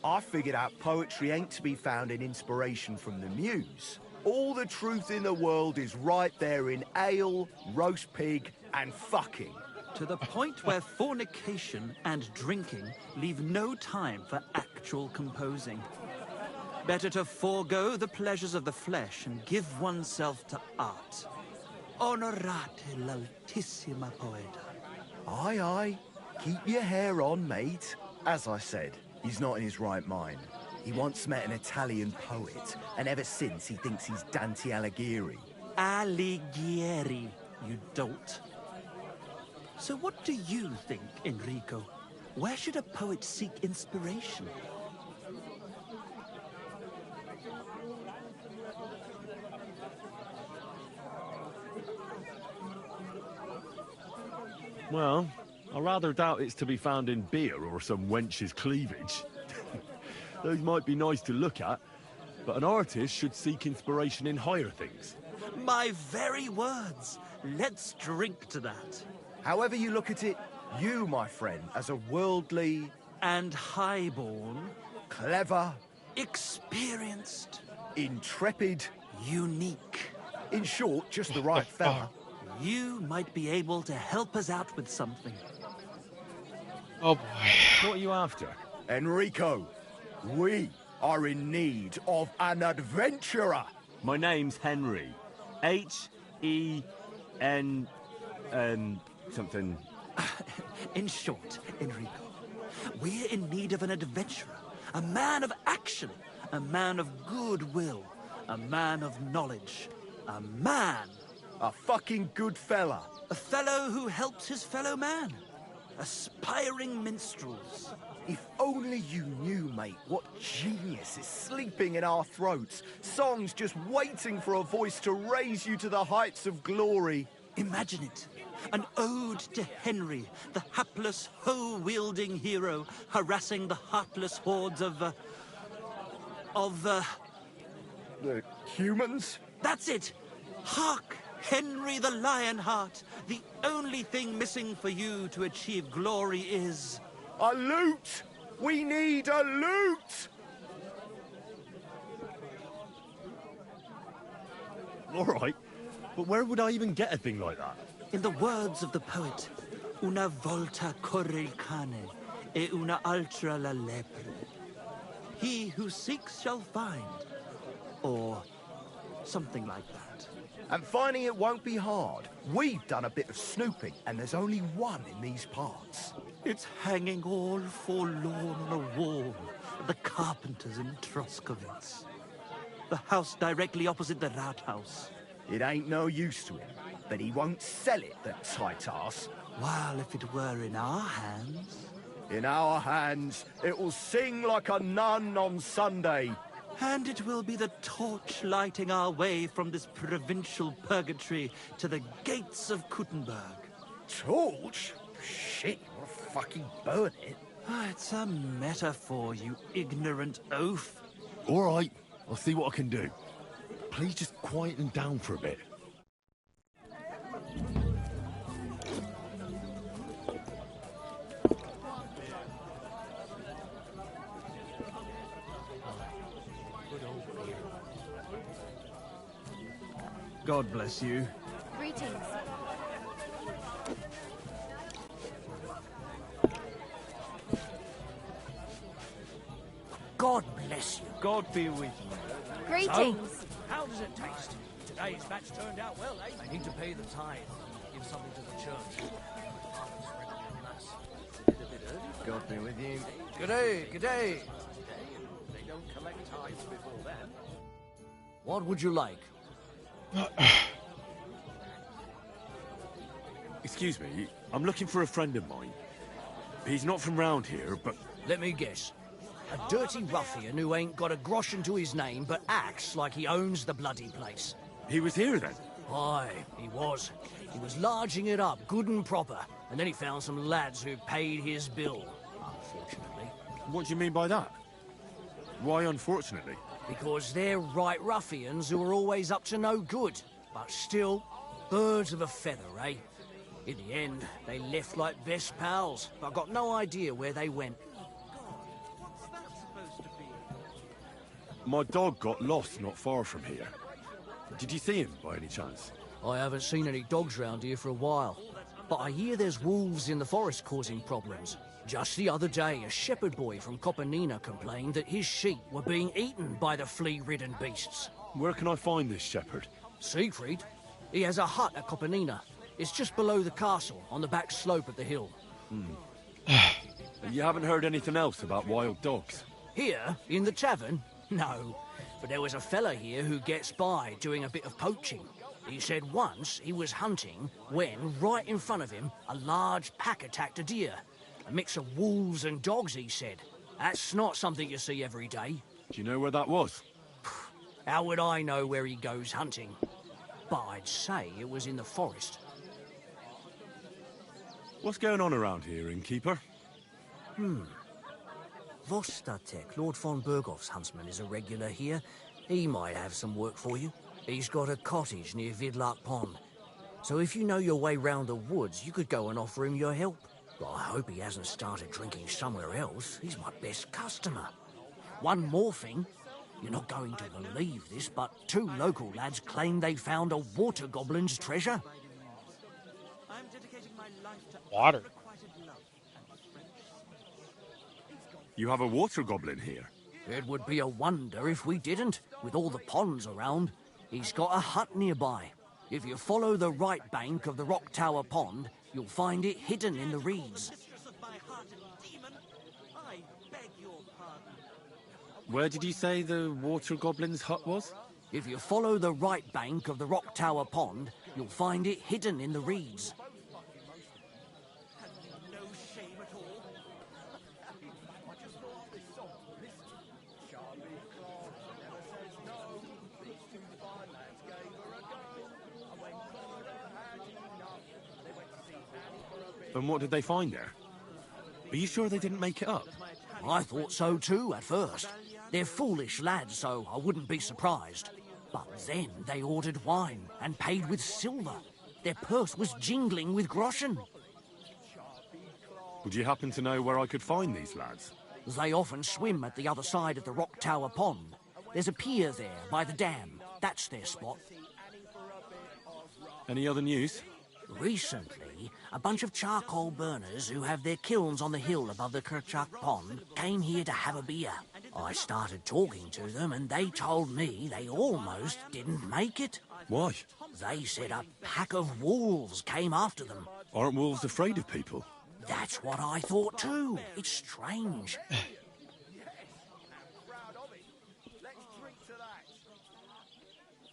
I figured out poetry ain't to be found in inspiration from the muse. All the truth in the world is right there in ale, roast pig, and fucking. To the point where fornication and drinking leave no time for actual composing. Better to forego the pleasures of the flesh and give oneself to art. Onorate l'altissima poeta. Aye, aye. Keep your hair on, mate. As I said, he's not in his right mind. He once met an Italian poet, and ever since he thinks he's Dante Alighieri. Alighieri, you dolt. So what do you think, Enrico? Where should a poet seek inspiration? Well, I rather doubt it's to be found in beer or some wench's cleavage. Those might be nice to look at, but an artist should seek inspiration in higher things. My very words. Let's drink to that. However you look at it, you, my friend, as a worldly... and highborn... clever... experienced... intrepid... unique... in short, just the right fella. You might be able to help us out with something. Oh boy. What are you after? Enrico, we are in need of an adventurer. My name's Henry. H-E-N... something... In short, Enrico, we're in need of an adventurer, a man of action, a man of goodwill, a man of knowledge, a man... a fucking good fella. A fellow who helps his fellow man. Aspiring minstrels. If only you knew, mate, what genius is sleeping in our throats. Songs just waiting for a voice to raise you to the heights of glory. Imagine it. An ode to Henry, the hapless, hoe-wielding hero, harassing the heartless hordes The humans? That's it! Hark! Henry the Lionheart! The only thing missing for you to achieve glory is... a loot! We need a loot! All right, but where would I even get a thing like that? In the words of the poet, una volta corre il cane, e una altra la lepre. He who seeks shall find. Or something like that. And finding it won't be hard. We've done a bit of snooping, and there's only one in these parts. It's hanging all forlorn on a wall at the carpenters in Troskowitz. The house directly opposite the Rathaus. It ain't no use to him, but he won't sell it, the tight ass. While if it were in our hands... In our hands, it will sing like a nun on Sunday. And it will be the torch lighting our way from this provincial purgatory to the gates of Kuttenberg. Torch? Shit, you'll fucking burn it. It's a metaphor, you ignorant oaf. All right, I'll see what I can do. Please just quieten down for a bit. God bless you. Greetings. God bless you. God be with you. Greetings. So, how does it taste? Today's batch turned out well, eh? They need to pay the tithe. Give something to the church. God be with you. Good day, good day. They don't collect tithes before then. What would you like? Excuse me, I'm looking for a friend of mine. He's not from round here, but... Let me guess. A dirty ruffian who ain't got a grosh into his name, but acts like he owns the bloody place. He was here then? Aye, he was. He was larging it up, good and proper. And then he found some lads who paid his bill, unfortunately. What do you mean by that? Why unfortunately? Because they're right ruffians who are always up to no good. But still, birds of a feather, eh? In the end, they left like best pals, but I've got no idea where they went. My dog got lost not far from here. Did you see him by any chance? I haven't seen any dogs round here for a while, but I hear there's wolves in the forest causing problems. Just the other day, a shepherd boy from Kopanina complained that his sheep were being eaten by the flea-ridden beasts. Where can I find this shepherd? Siegfried? He has a hut at Kopanina. It's just below the castle, on the back slope of the hill. You haven't heard anything else about wild dogs? Here, in the tavern? No. But there was a fella here who gets by doing a bit of poaching. He said once he was hunting when, right in front of him, a large pack attacked a deer. A mix of wolves and dogs, he said. That's not something you see every day. Do you know where that was? How would I know where he goes hunting? But I'd say it was in the forest. What's going on around here, innkeeper? Vostatek, Lord von Berghoff's huntsman, is a regular here. He might have some work for you. He's got a cottage near Vidlark Pond. So if you know your way round the woods, you could go and offer him your help. Well, I hope he hasn't started drinking somewhere else. He's my best customer. One more thing. You're not going to believe this, but 2 local lads claim they found a water goblin's treasure. I'm dedicating my life to Water. unrequited love and friendship. You have a water goblin here? It would be a wonder if we didn't, with all the ponds around. He's got a hut nearby. If you follow the right bank of the Rock Tower Pond, you'll find it hidden in the reeds. Mistress of my heart and demon, I beg your pardon. Where did you say the water goblin's hut was? If you follow the right bank of the Rock Tower Pond, you'll find it hidden in the reeds. Have you no shame at all? And what did they find there? Are you sure they didn't make it up? I thought so too at first. They're foolish lads, so I wouldn't be surprised. But then they ordered wine and paid with silver. Their purse was jingling with groschen. Would you happen to know where I could find these lads? They often swim at the other side of the Rock Tower Pond. There's a pier there by the dam. That's their spot. Any other news? Recently, a bunch of charcoal burners who have their kilns on the hill above the Kerchak Pond came here to have a beer. I started talking to them and they told me they almost didn't make it. Why? They said a pack of wolves came after them. Aren't wolves afraid of people? That's what I thought too. It's strange.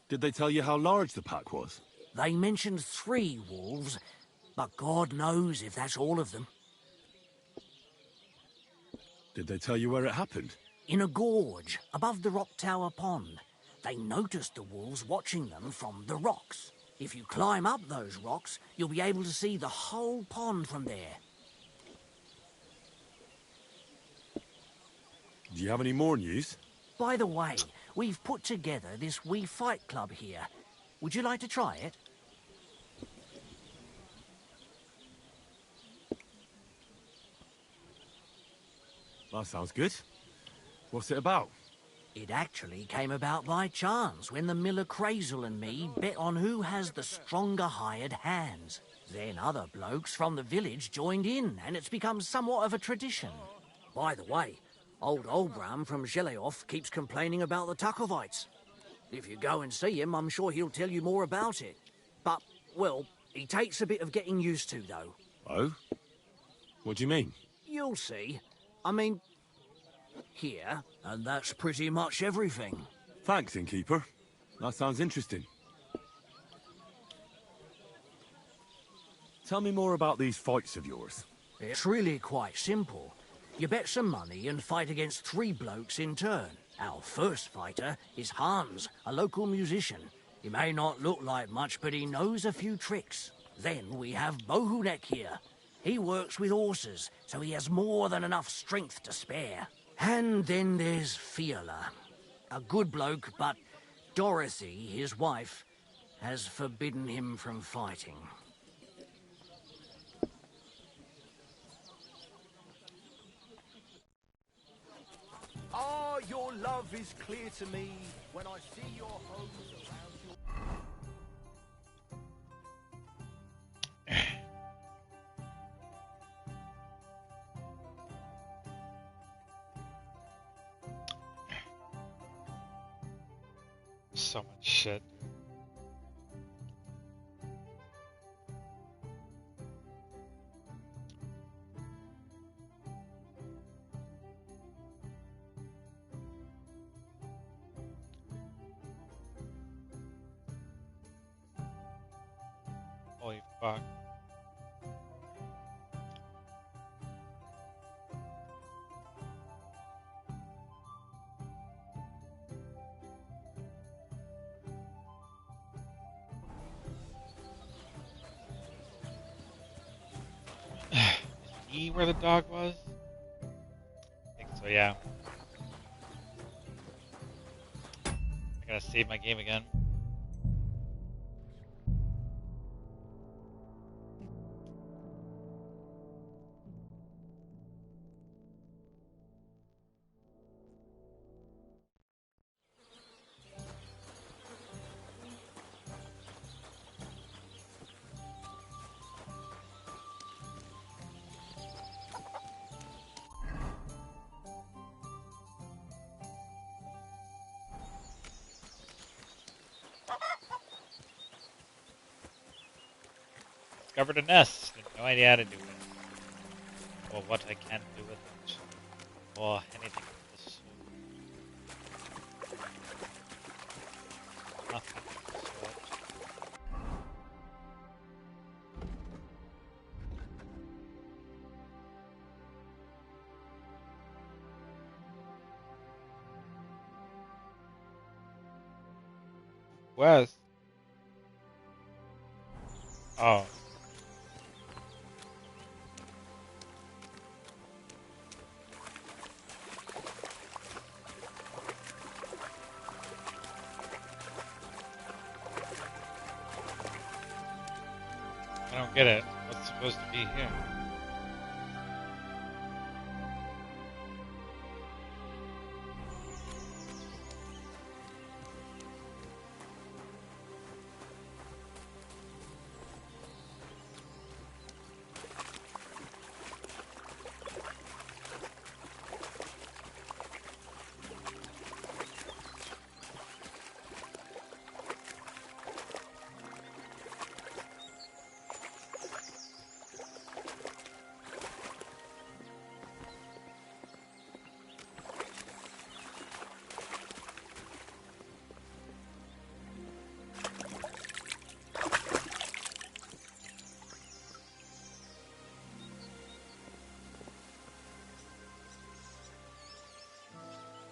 Did they tell you how large the pack was? They mentioned 3 wolves, but God knows if that's all of them. Did they tell you where it happened? In a gorge, above the Rock Tower Pond. They noticed the wolves watching them from the rocks. If you climb up those rocks, you'll be able to see the whole pond from there. Do you have any more news? By the way, we've put together this wee fight club here. Would you like to try it? That sounds good. What's it about? It actually came about by chance when the miller Crazel and me bet on who has the stronger hired hands. Then other blokes from the village joined in, and it's become somewhat of a tradition. By the way, old Olbram from Zheleov keeps complaining about the Takovites. If you go and see him, I'm sure he'll tell you more about it. But, well, he takes a bit of getting used to, though. Oh? What do you mean? You'll see. I mean, here, and that's pretty much everything. Thanks, innkeeper. That sounds interesting. Tell me more about these fights of yours. It's really quite simple. You bet some money and fight against 3 blokes in turn. Our first fighter is Hans, a local musician. He may not look like much, but he knows a few tricks. Then we have Bohunek here. He works with horses, so he has more than enough strength to spare. And then there's Fiala. A good bloke, but Dorothy, his wife, has forbidden him from fighting. Ah, your love is clear to me when I see your homes around your... so much shit. Holy fuck. Where the dog was? I think so, yeah. I gotta save my game again. Discovered a nest. No idea how to do it. Or what I can do with it. Or anything of the sort. Nothing of the sort. Where's? Oh. I don't get it. What's supposed to be here?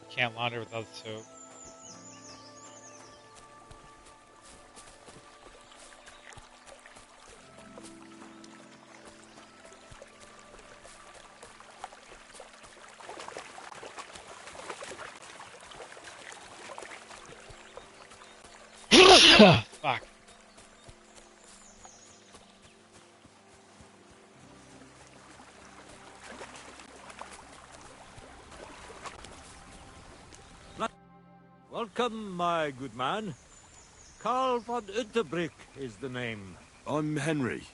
Can't launder without soap. Fuck. Welcome, my good man. Karl von Unterbrick is the name. I'm Henry.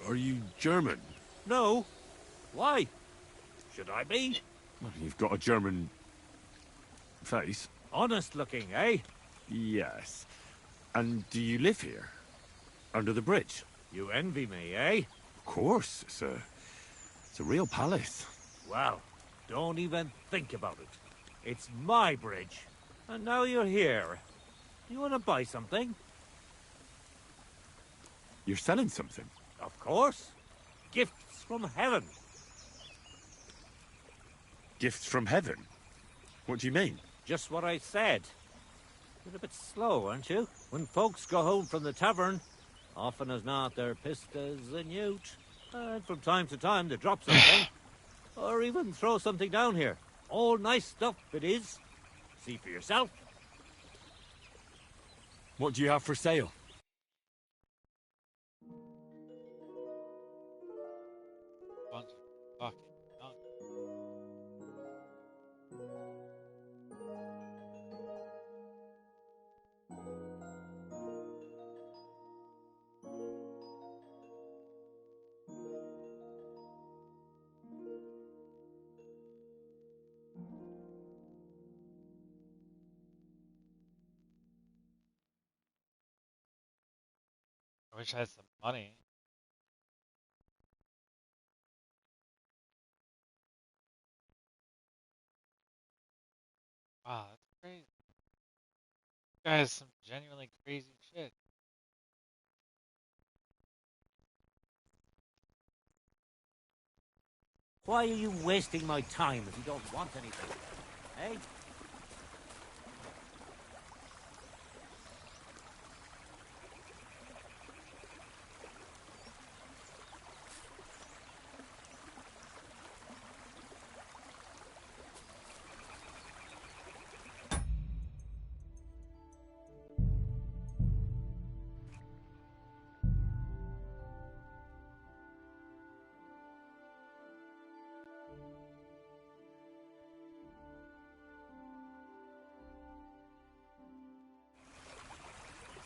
Are you German? No. Why? Should I be? Well, you've got a German face. Honest looking, eh? Yes. And do you live here? Under the bridge? You envy me, eh? Of course. It's a real palace. Well, don't even think about it. It's my bridge. And now you're here. You want to buy something? You're selling something? Of course. Gifts from heaven. Gifts from heaven? What do you mean? Just what I said. You're a bit slow, aren't you? When folks go home from the tavern, often as not they're pissed as a newt. And from time to time they drop something. Or even throw something down here. All nice stuff it is. See for yourself. What do you have for sale? Fuck. I wish I had some money. Wow, that's crazy. This guy has some genuinely crazy shit. Why are you wasting my time if you don't want anything? Eh?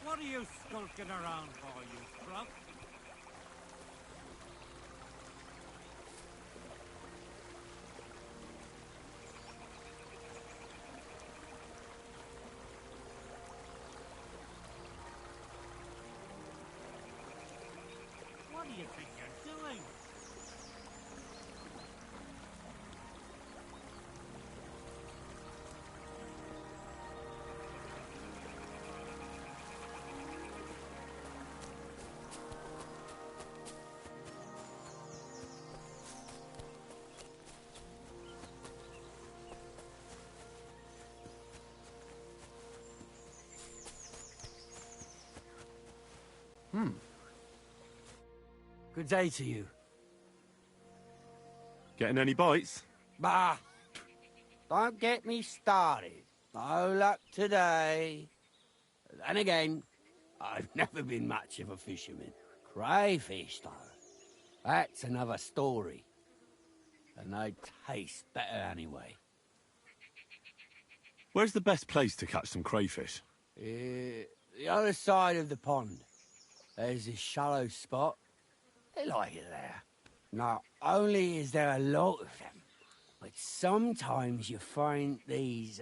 What are you skulking around for, you scrub? What do you think you're doing? Good day to you. Getting any bites? Bah! Don't get me started. No luck today. Then again, I've never been much of a fisherman. Crayfish, though. That's another story. And they taste better anyway. Where's the best place to catch some crayfish? The other side of the pond. There's this shallow spot. They like it there. Not only is there a lot of them, but sometimes you find these,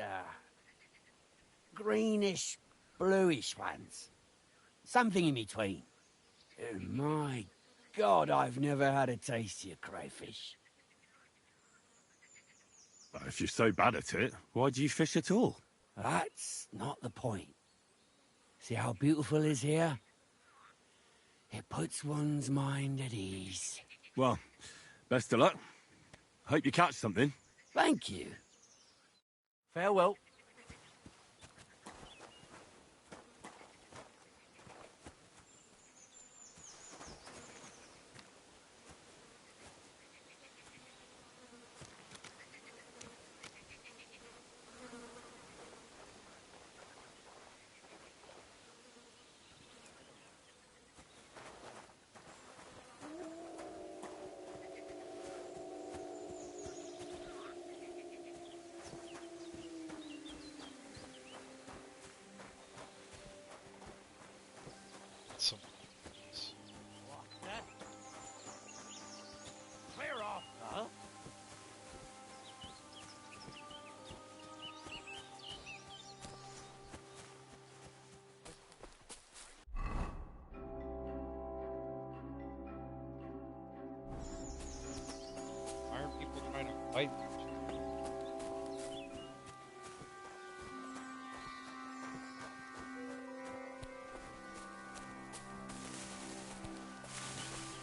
greenish, bluish ones. Something in between. And my God, I've never had a tastier crayfish. Well, if you're so bad at it, why do you fish at all? That's not the point. See how beautiful it is here? It puts one's mind at ease. Well, best of luck. Hope you catch something. Thank you. Farewell. So Clear off, huh? why are people trying to fight?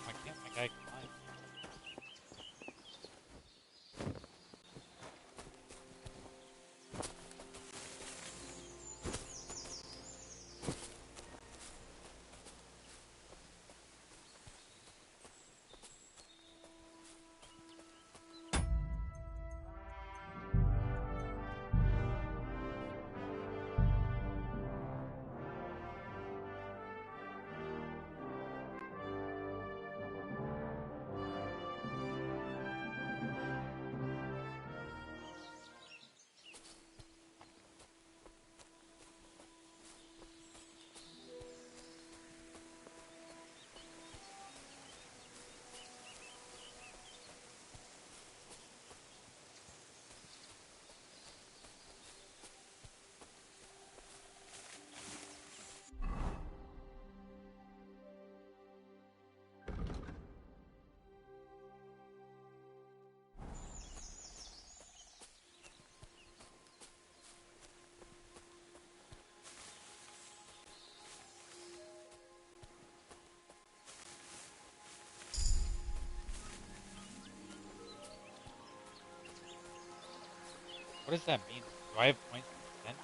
Why can't my guy climb? What does that mean? Do I have points to spend?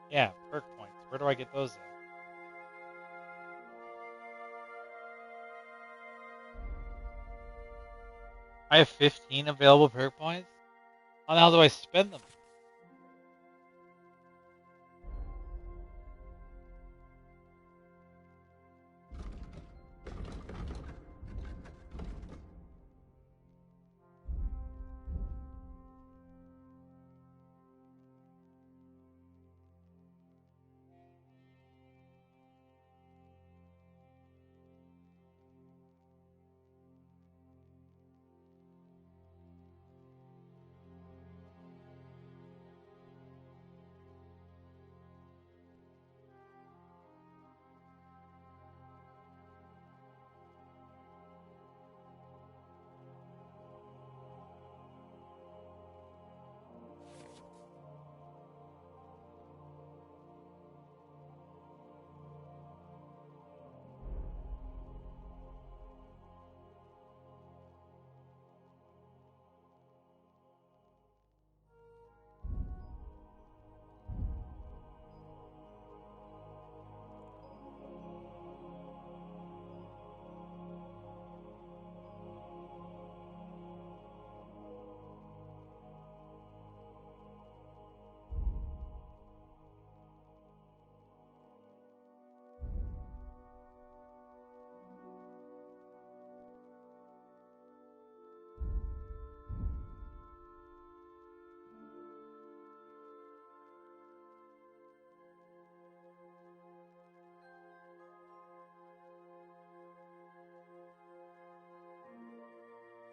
Yeah, perk points. Where do I get those at? I have 15 available perk points? How the hell do I spend them?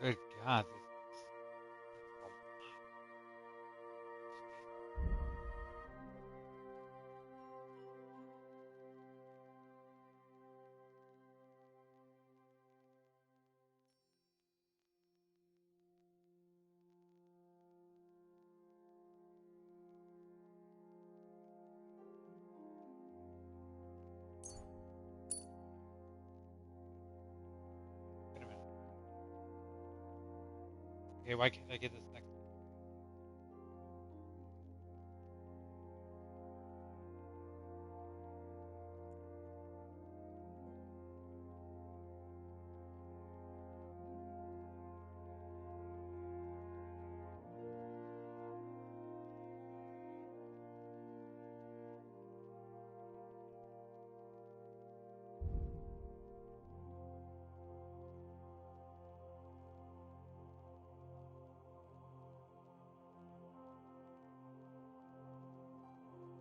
Good God. Wait a minute. Okay, why can't I get this next?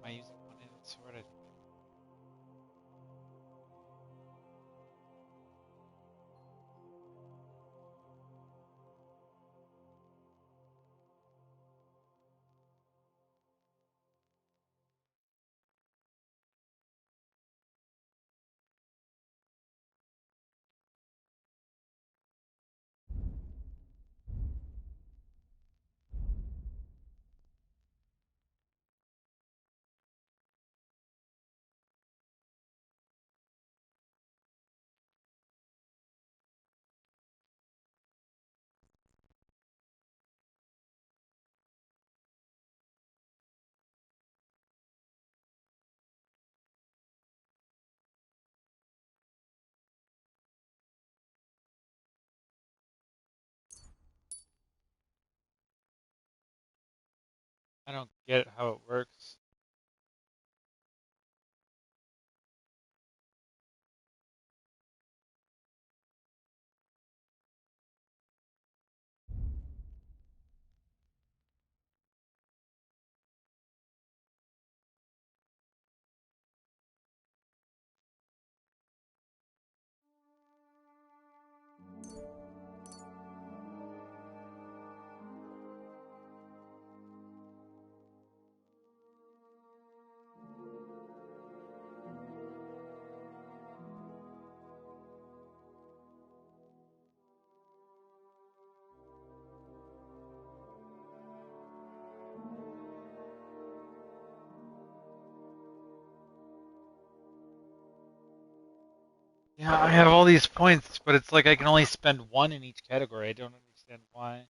Am I using one-handed sword? I don't get how it works. Yeah, I have all these points, but it's like I can only spend one in each category. I don't understand why.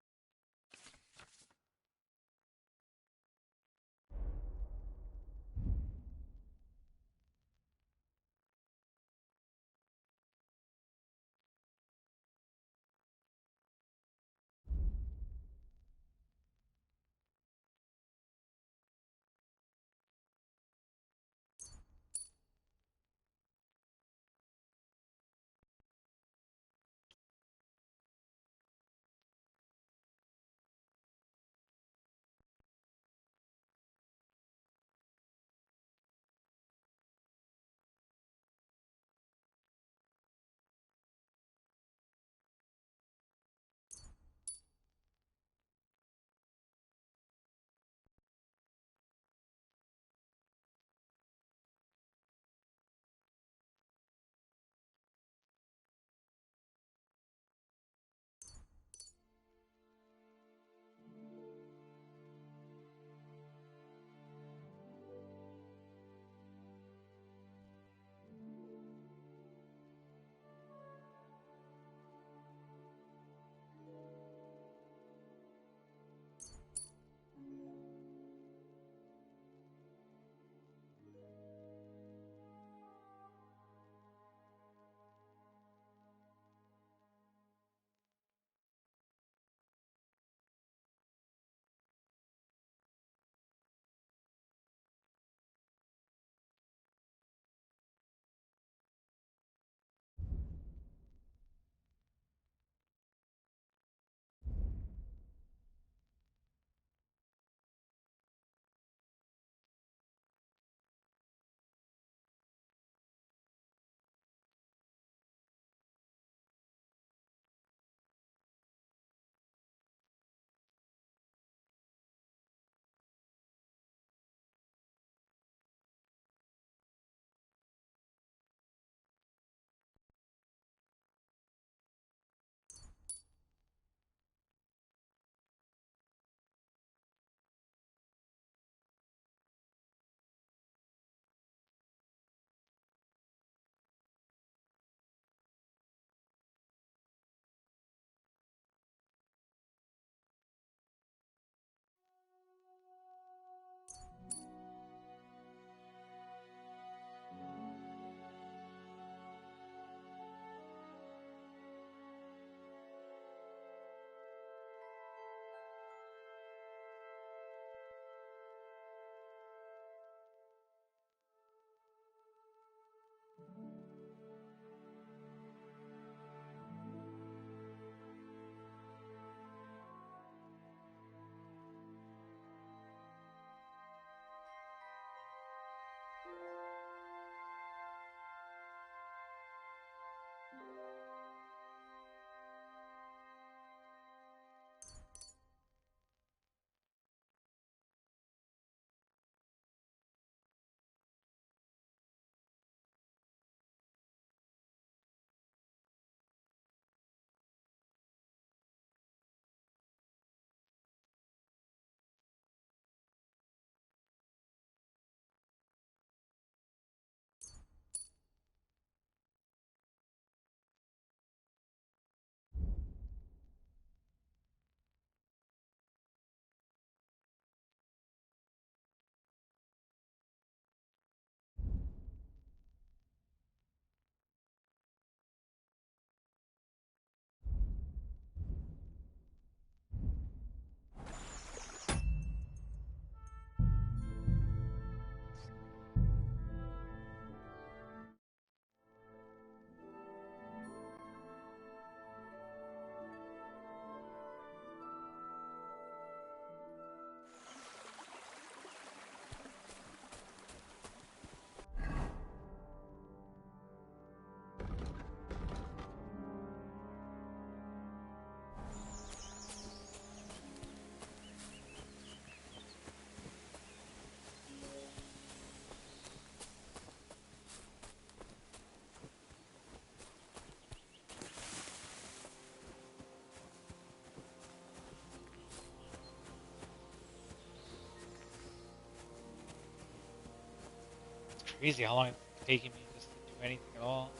Crazy how long it's taking me just to do anything at all.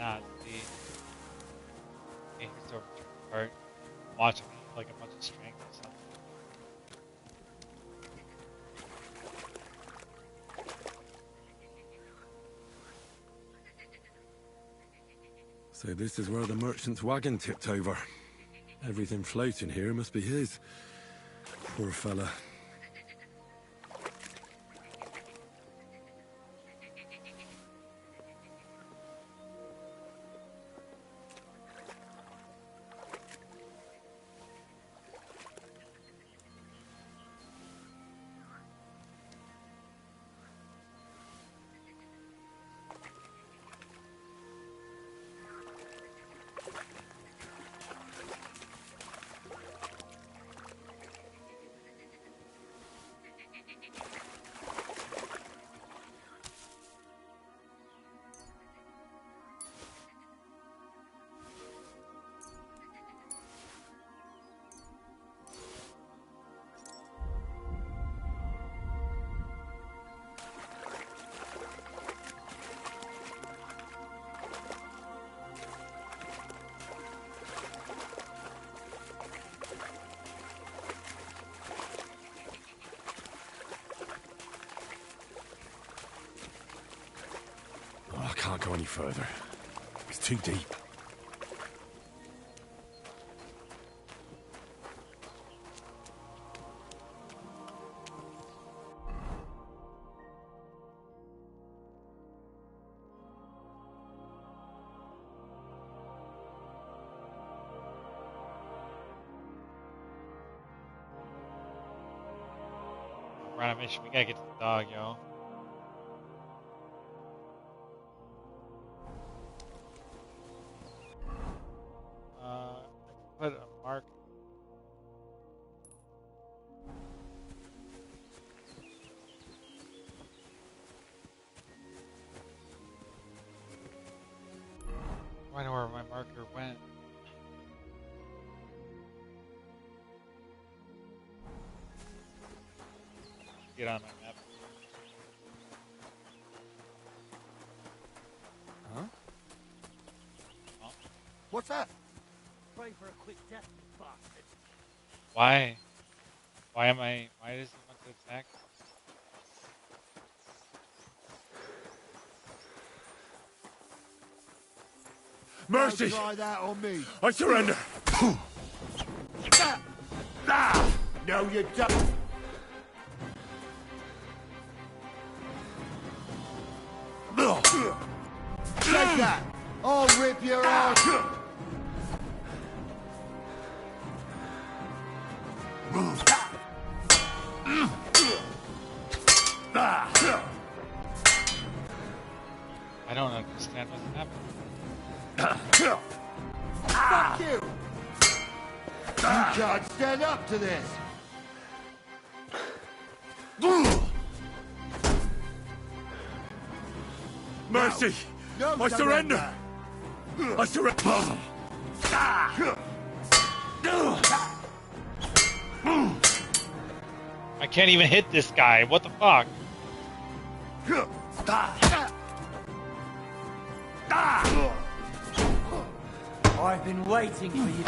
not see. Okay, here's over to the cart. Watching like a bunch of strength or something. So this is where the merchant's wagon tipped over. Everything floating here must be his. Poor fella. I can't go any further. It's too deep. We're on a mission. We gotta get to the dog, yo. I can put a mark. I know where my marker went. Get on my map. Huh? What's that? Pray for a quick death, bastard. Why? Why does he want to attack? Mercy! Now try that on me. I surrender! No, you don't. Take that! I'll rip your ass! I don't understand what's happening. Fuck you! You can't stand up to this! Mercy! No, I surrender! I surrender! I can't even hit this guy. What the fuck? I've been waiting for you.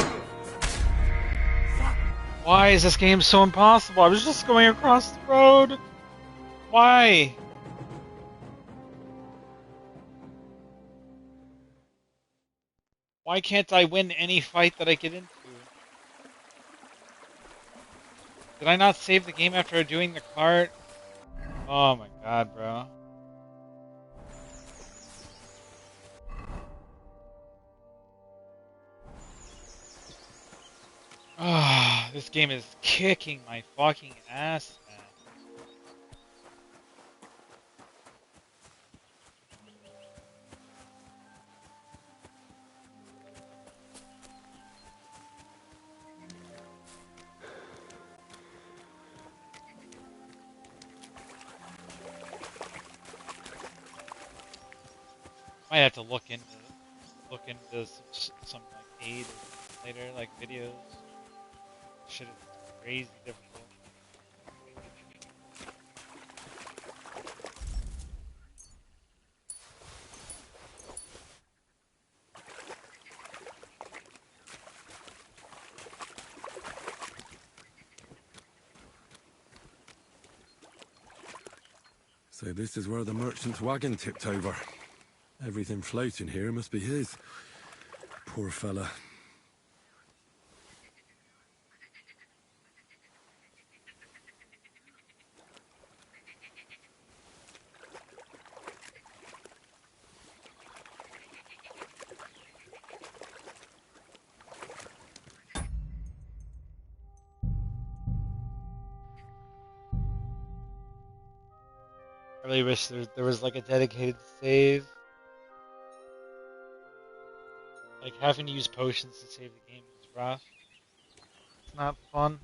Why is this game so impossible? I was just going across the road. Why? Why can't I win any fight that I get into? Did I not save the game after doing the cart? Oh my god, bro. Ah, this game is kicking my fucking ass, man. Might have to look into some like aid later, like videos. Shit is crazy difficult. So this is where the merchant's wagon tipped over. Everything floating here must be his. Poor fella. I really wish there was like a dedicated save. Like having to use potions to save the game is rough. It's not fun.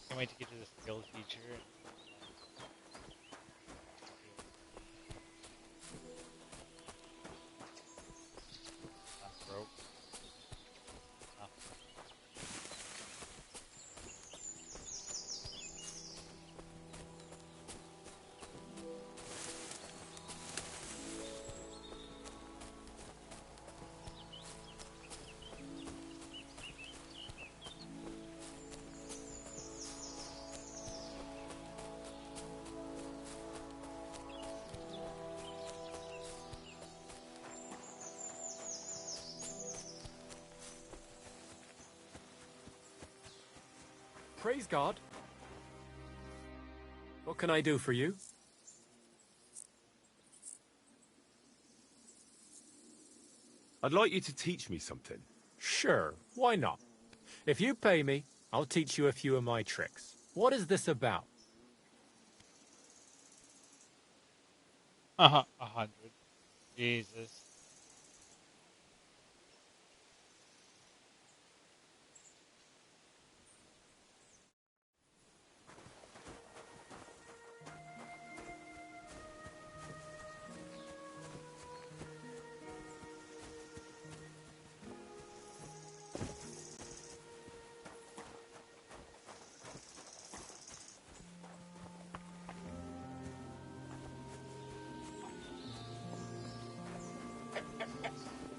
Can't wait to get to the skill feature. Broke. Praise God. What can I do for you? I'd like you to teach me something. Sure, why not? If you pay me, I'll teach you a few of my tricks. What is this about? 100. Jesus.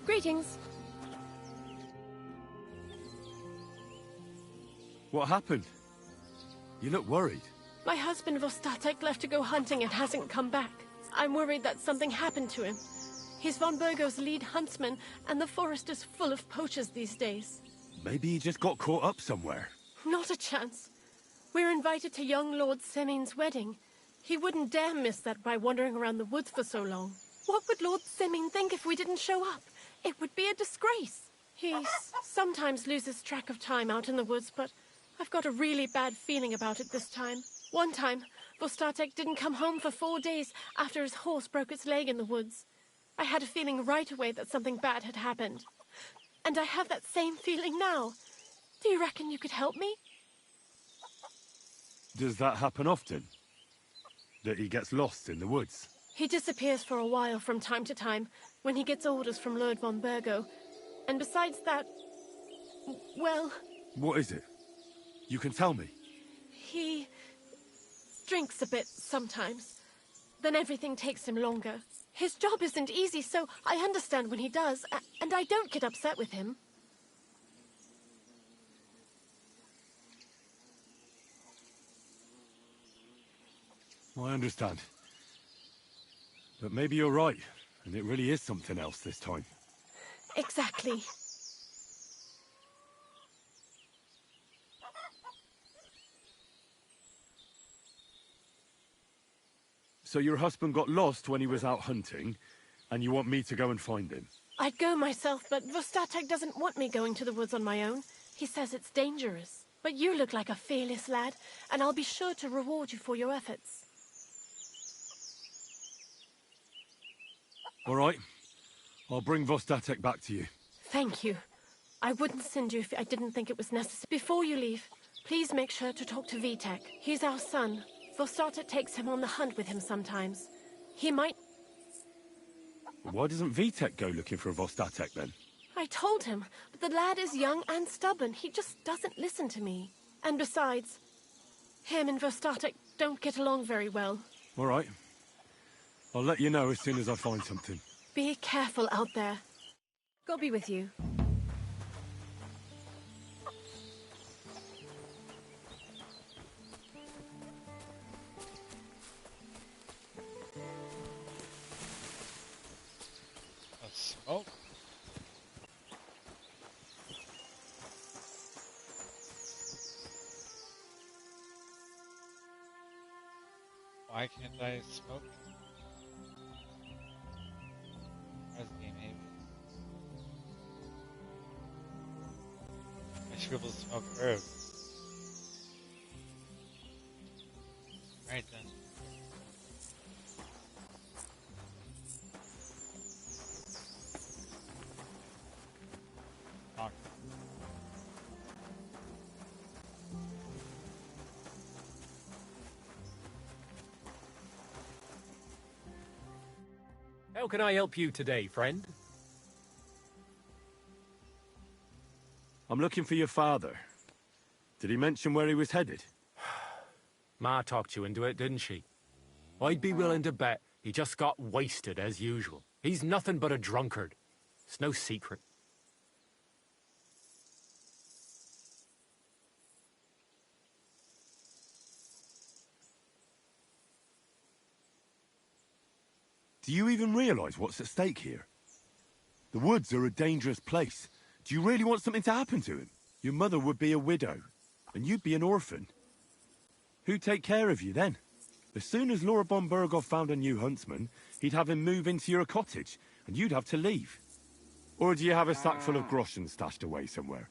Greetings. What happened? You look worried. My husband Vostatek left to go hunting and hasn't come back. I'm worried that something happened to him. He's von Burgo's lead huntsman, and the forest is full of poachers these days. Maybe he just got caught up somewhere. Not a chance. We're invited to young Lord Semin's wedding. He wouldn't dare miss that by wandering around the woods for so long. What would Lord Semin think if we didn't show up? It would be a disgrace. He sometimes loses track of time out in the woods, but I've got a really bad feeling about it this time. One time, Vostatek didn't come home for 4 days after his horse broke its leg in the woods. I had a feeling right away that something bad had happened. And I have that same feeling now. Do you reckon you could help me? Does that happen often? That he gets lost in the woods? He disappears for a while from time to time when he gets orders from Lord von Burgo. And besides that, well... What is it? You can tell me. He drinks a bit sometimes. Then everything takes him longer. His job isn't easy, so I understand when he does, and I don't get upset with him. I understand. But maybe you're right, and it really is something else this time. Exactly. So your husband got lost when he was out hunting, and you want me to go and find him? I'd go myself, but Vostatek doesn't want me going to the woods on my own. He says it's dangerous. But you look like a fearless lad, and I'll be sure to reward you for your efforts. All right. I'll bring Vostatek back to you. Thank you. I wouldn't send you if I didn't think it was necessary. Before you leave, please make sure to talk to Vitek. He's our son. Vostatek takes him on the hunt with him sometimes. He might... Why doesn't Vitek go looking for Vostatek then? I told him, but the lad is young and stubborn. He just doesn't listen to me. And besides, him and Vostatek don't get along very well. All right. I'll let you know as soon as I find something. Be careful out there. God be with you. Smoke. Why can't I smoke? Where's the game aim? I should be able to smoke herbs. Alright then. Talk. How can I help you today, friend? I'm looking for your father. Did he mention where he was headed? Ma talked you into it, didn't she? I'd be willing to bet he just got wasted as usual. He's nothing but a drunkard. It's no secret. Do you even realize what's at stake here? The woods are a dangerous place. Do you really want something to happen to him? Your mother would be a widow, and you'd be an orphan. Who'd take care of you then? As soon as Laura von Burgov found a new huntsman, he'd have him move into your cottage, and you'd have to leave. Or do you have a sack full of groschen stashed away somewhere?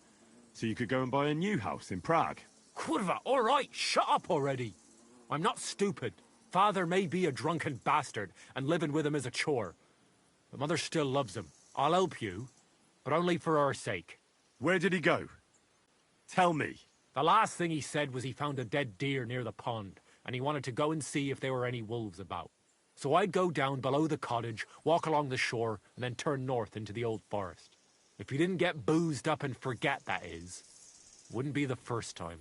So you could go and buy a new house in Prague? Kurva, all right, shut up already. I'm not stupid. Father may be a drunken bastard, and living with him is a chore. But Mother still loves him. I'll help you, but only for our sake. Where did he go? Tell me. The last thing he said was he found a dead deer near the pond, and he wanted to go and see if there were any wolves about. So I'd go down below the cottage, walk along the shore, and then turn north into the old forest. If he didn't get boozed up and forget, that is. Wouldn't be the first time.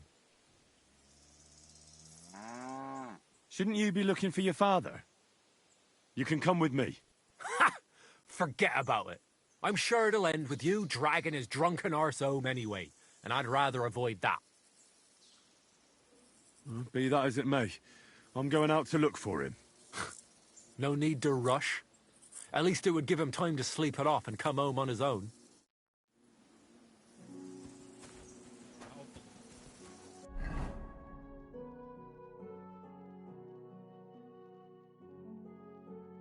Shouldn't you be looking for your father? You can come with me. Ha! Forget about it. I'm sure it'll end with you dragging his drunken arse home anyway, and I'd rather avoid that. Be that as it may, I'm going out to look for him. No need to rush. At least it would give him time to sleep it off and come home on his own.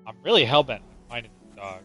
I'm really hellbent on finding this dog.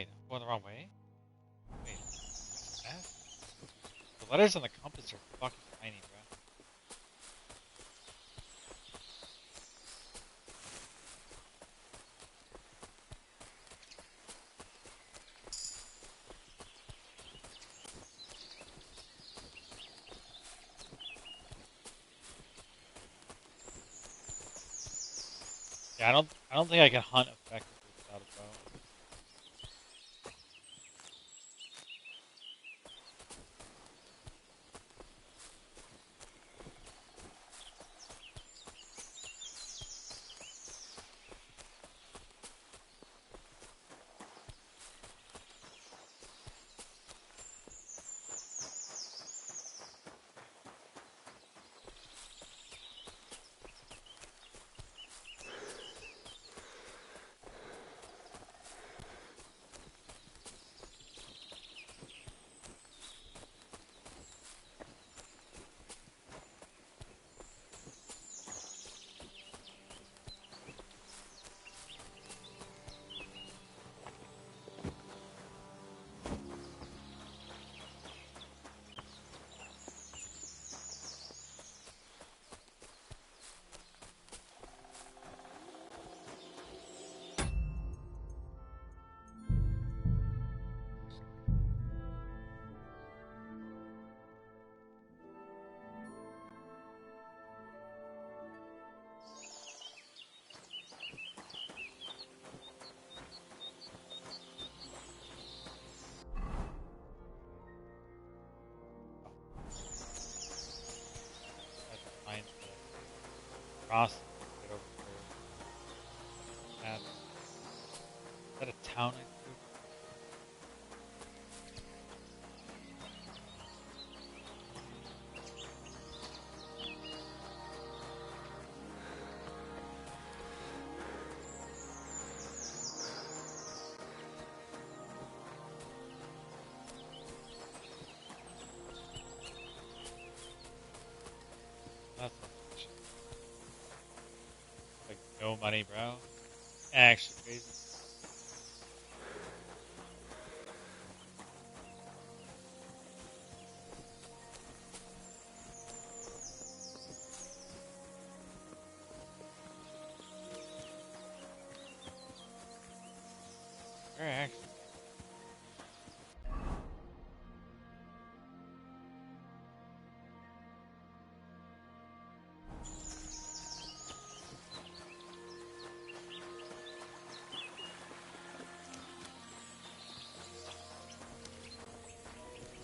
Wait, I'm going the wrong way? Wait, that? The letters on the compass are fucking tiny, bro. Yeah, I don't think I can hunt effectively without a bow. Find the cross to get over there. Is that a town I threw? That's not much. Like, no money, bro. Actually crazy. Where actually?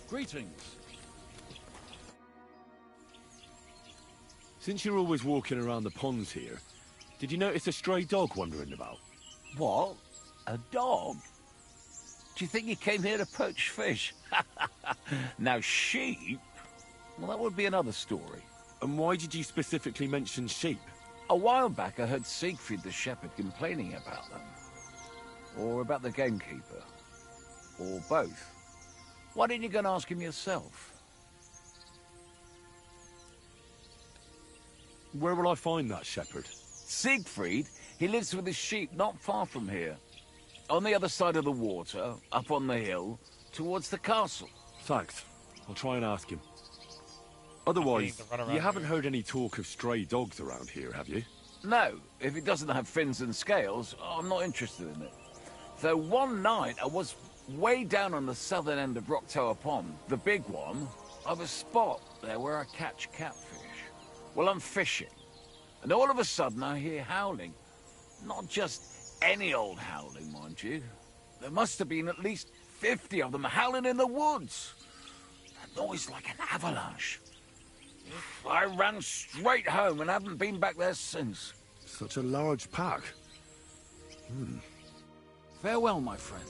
Greetings. Since you're always walking around the ponds here, did you notice a stray dog wandering about? What? A dog? Do you think he came here to poach fish? Now, sheep? Well, that would be another story. And why did you specifically mention sheep? A while back, I heard Siegfried the shepherd complaining about them. Or about the gamekeeper. Or both. Why didn't you go and ask him yourself? Where will I find that shepherd? Siegfried? He lives with his sheep not far from here. On the other side of the water, up on the hill, towards the castle. Thanks. I'll try and ask him. Otherwise, you haven't heard any talk of stray dogs around here, have you? No, if it doesn't have fins and scales, I'm not interested in it. Though one night I was way down on the southern end of Rock Tower Pond, the big one, I have a spot there where I catch catfish. Well, I'm fishing, and all of a sudden I hear howling. Not just any old howling, mind you. There must have been at least 50 of them howling in the woods. A noise like an avalanche. I ran straight home and haven't been back there since. Such a large pack. Farewell, my friend.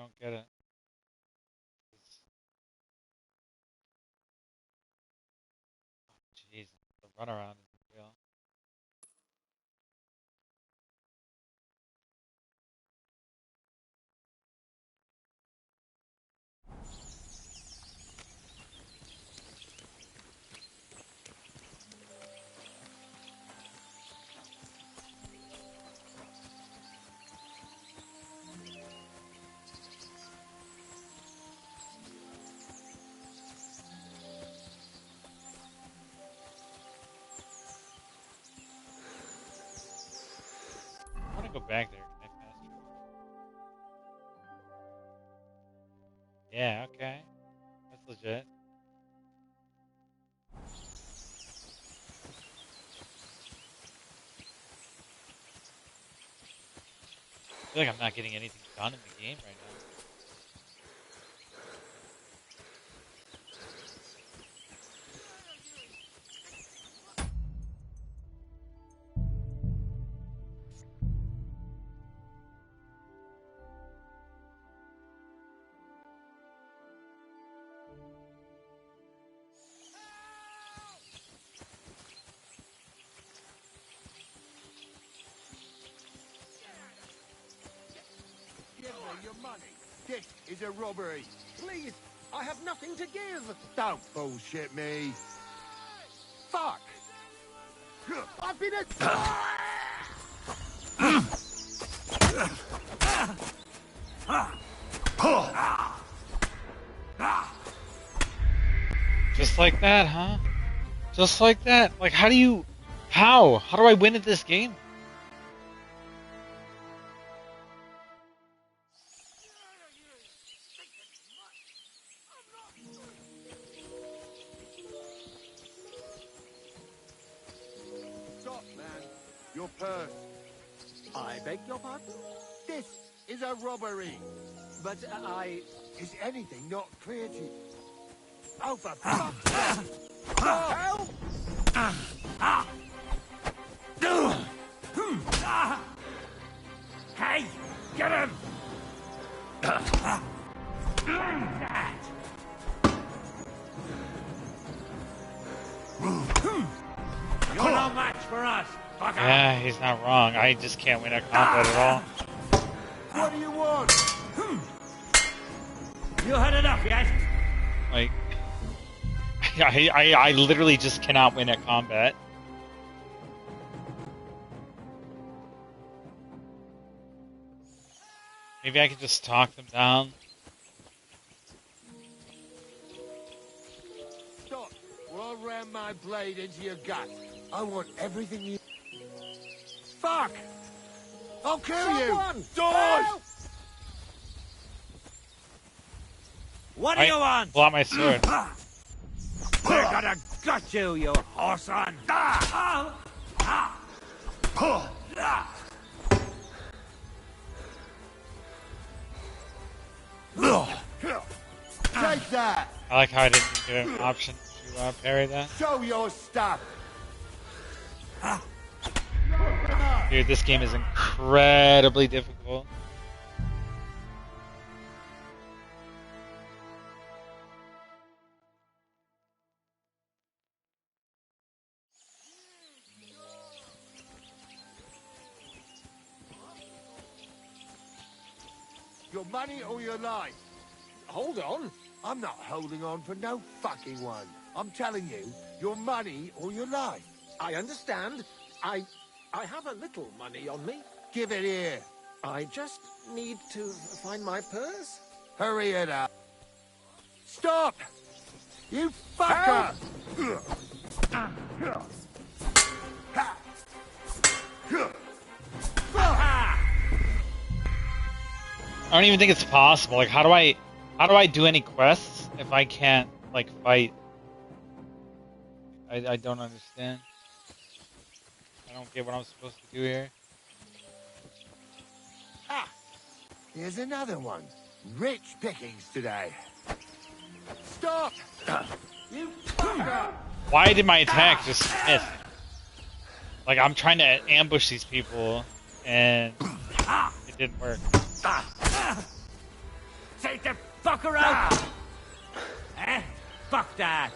don't get it. Jeez, the runaround is real. I want to go back there. Can I fast travel? Yeah, okay. That's legit. I feel like I'm not getting anything done in the game right now. Give me your money. This is a robbery. Please, I have nothing to give. Don't bullshit me. Fuck! I've been Just like that, huh? Just like that. Like, how do you... How? How do I win at this game? Stop, man. Your purse. I beg your pardon? This is a robbery. But I... Is anything not clear to you? Oh, for fuck's sake! Help! Hey, get him! You're no match for us. Fucker. Yeah, he's not wrong. I just can't win at combat at all. What do you want? You had enough, yes? Like, I literally just cannot win at combat. Maybe I can just talk them down. Stop, or I'll ram my blade into your gut. I want everything you... Fuck! I'll kill Someone! you! Die! Help! What do you want? Pull out my sword. We're gonna gut you, you horse on! Take that! I like how I didn't get an option to parry that. Show your stuff! Dude, this game is incredibly difficult. Your money or your life? Hold on. I'm not holding on for no fucking one. I'm telling you, your money or your life. I understand. I have a little money on me. Give it here. I just need to find my purse. Hurry it up. Stop! You fucker! I don't even think it's possible. Like, how do I do any quests if I can't, like, fight? I don't understand. I don't get what I'm supposed to do here. Ah! Here's another one. Rich pickings today. Stop! You fucker! Why did my attack just miss? Like, I'm trying to ambush these people, and it didn't work. Take the fucker out! Eh? Fuck that!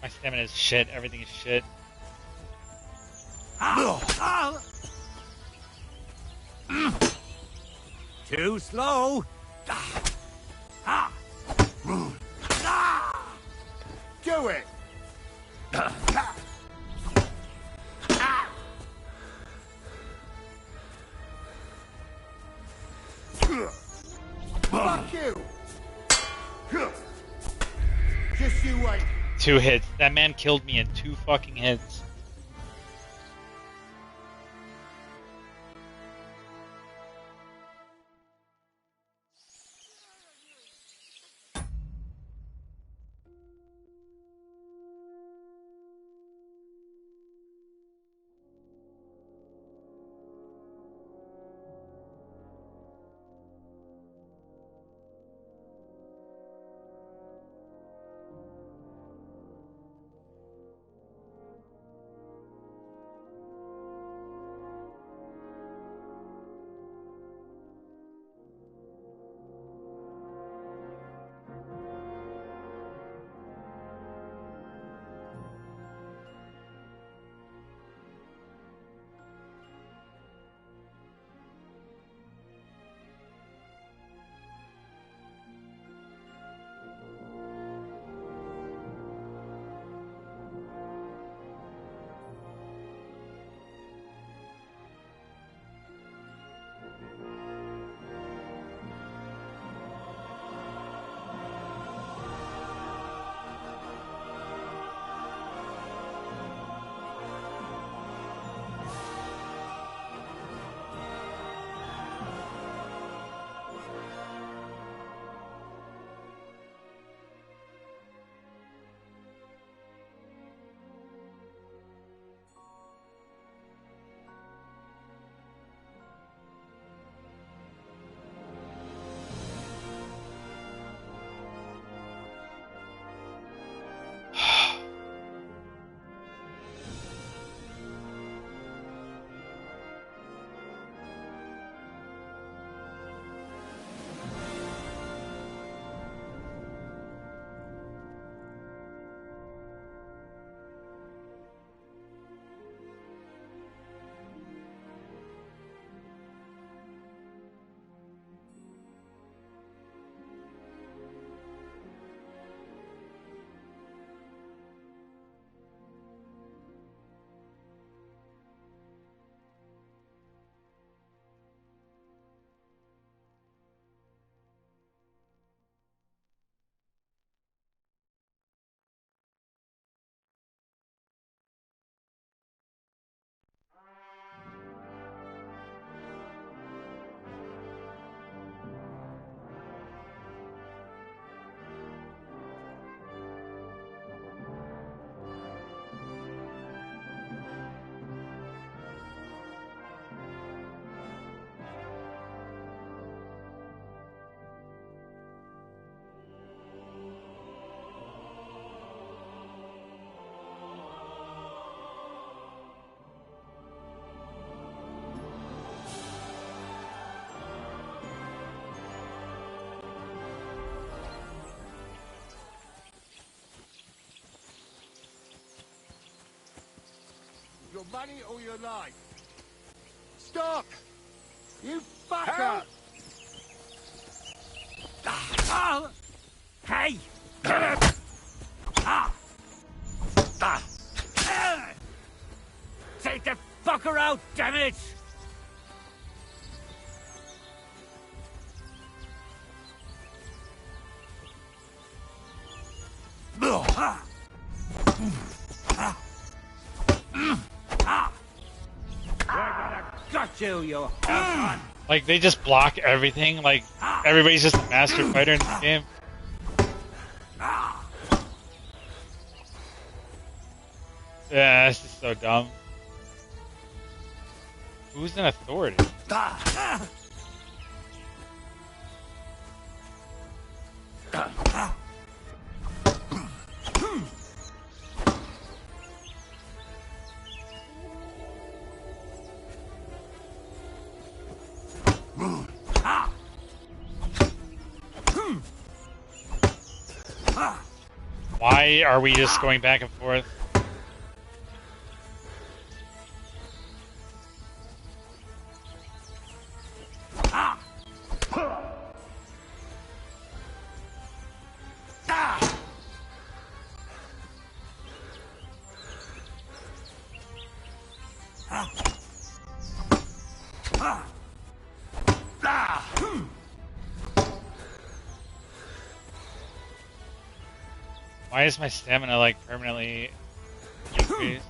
My stamina is shit. Everything is shit. Too slow. Do it! Fuck you! Just you wait. 2 hits. That man killed me in 2 fucking hits. Your money or your life? Stop! You fucker! Hey! Take the fucker out, damn it! Got you, you horse. Like, they just block everything. Like, everybody's just a master fighter in this game. Yeah, this is so dumb. Who's in authority? Why are we just going back and forth? Why is my stamina like permanently increased?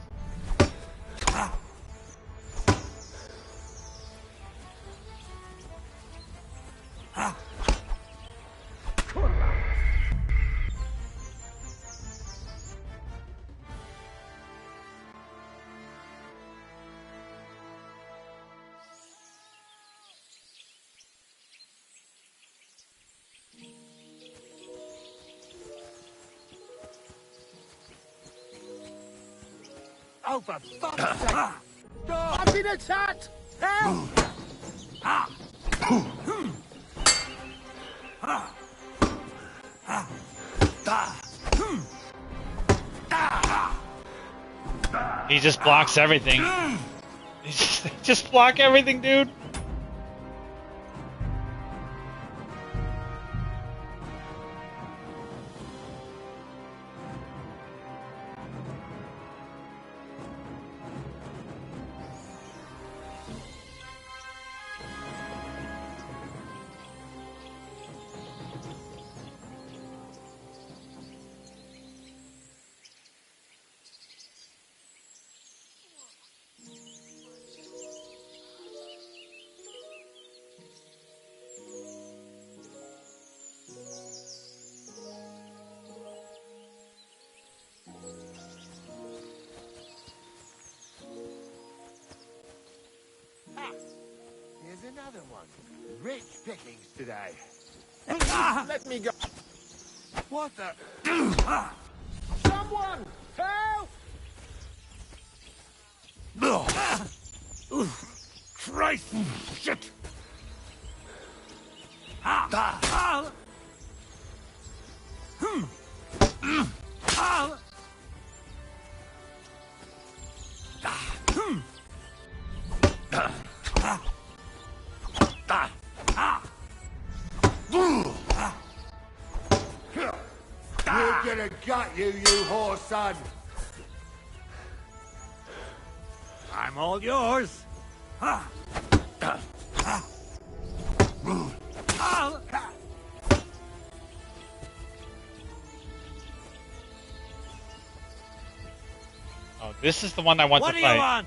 Oh, for fuck's sake! I've been attacked! Help! He just blocks everything. He just block everything, dude. Here's another one. Rich pickings today. Let me go. What the? Someone! Help! Christ! Shit! We're gonna gut you, you whore son! I'm all yours. Oh, this is the one I want What to do fight. you want?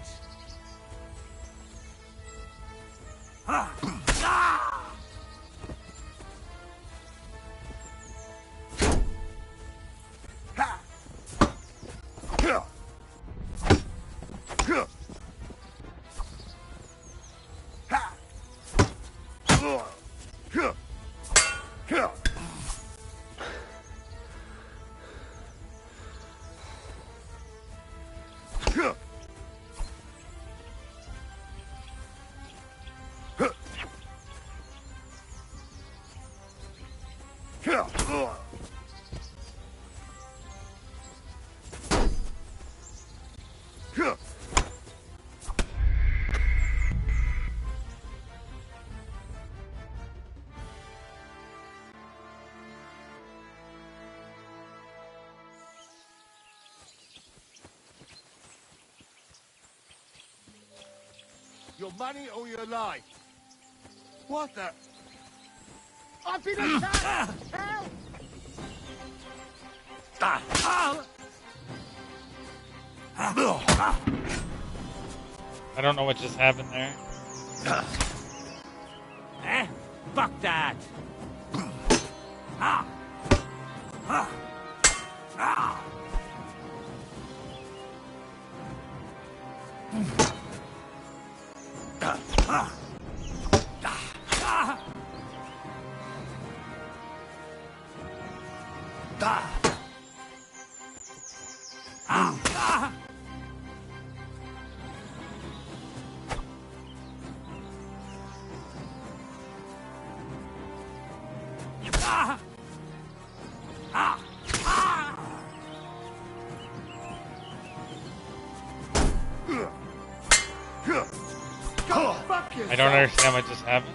Your money or your life? What the? I've been attacked! Help! I don't know what just happened there. Fuck that! don't understand what just happened.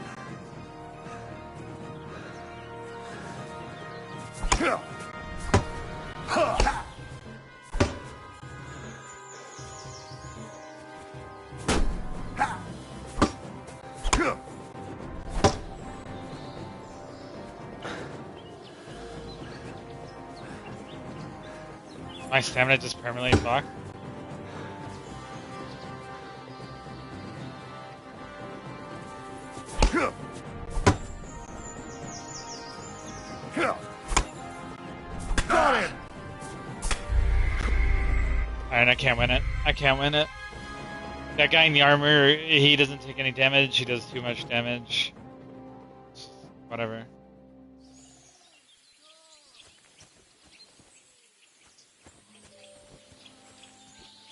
My stamina just permanently fucked. Got him! Alright, I can't win it. I can't win it. That guy in the armor, he doesn't take any damage. He does too much damage. Whatever.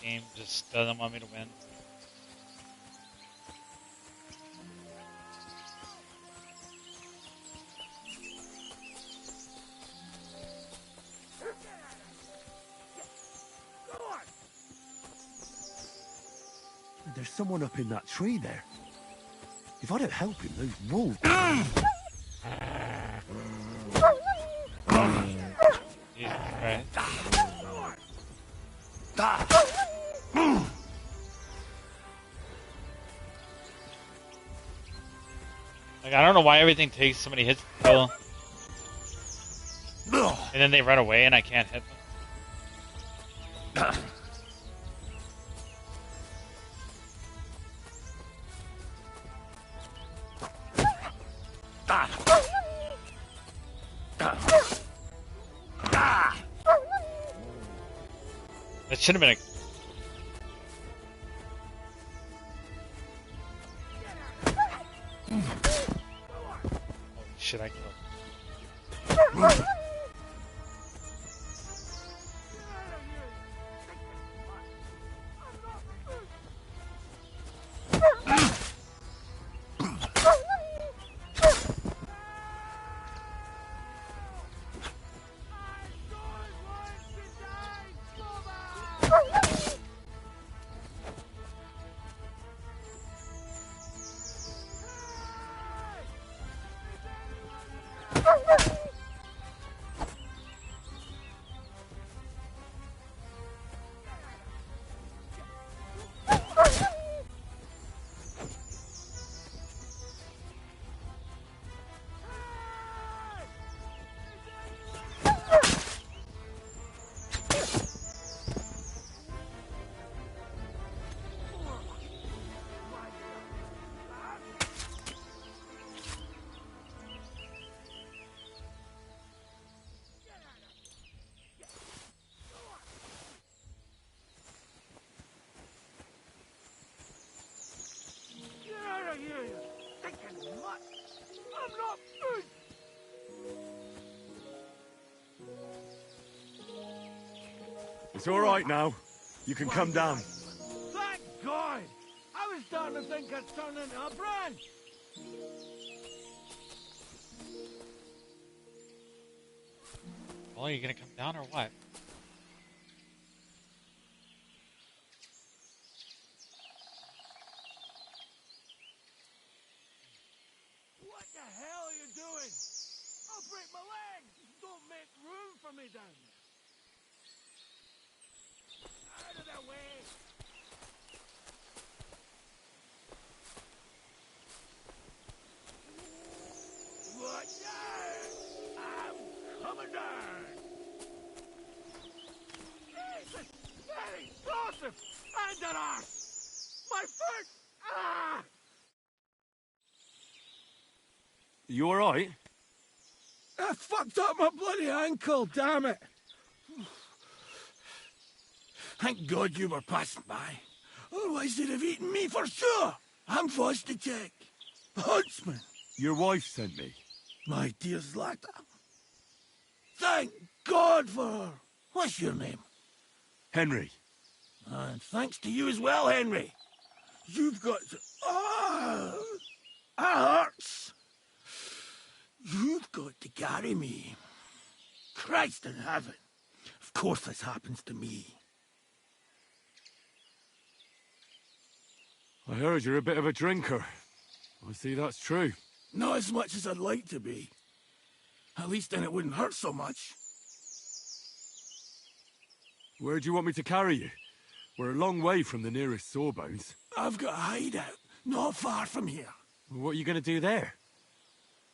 Game just doesn't want me to win. There's someone up in that tree there. If I don't help him, those wolves... Jesus Christ. Like, I don't know why everything takes so many hits to kill. And then they run away and I can't hit them. That should have been a... Holy shit, I killed him. It's all right now. You can come down. Thank God! I was starting to think I'd turned into a brand! Well, are you gonna come down or what? What the hell are you doing? I'll break my leg! Don't make room for me down there! Out of the way! Watch out! I'm coming down! Jesus! Very explosive! And an arse! My foot! Ah! You all right? I fucked up my bloody ankle, damn it! Thank God you were passing by. Otherwise they'd have eaten me for sure. I'm forced to check. Huntsman. Your wife sent me. My dear Zlata. Thank God for her. What's your name? Henry. And thanks to you as well, Henry. You've got to... Ah! That hurts. You've got to carry me. Christ in heaven. Of course this happens to me. I heard you're a bit of a drinker. I see that's true. Not as much as I'd like to be. At least then it wouldn't hurt so much. Where do you want me to carry you? We're a long way from the nearest sawbones. I've got a hideout, not far from here. What are you going to do there?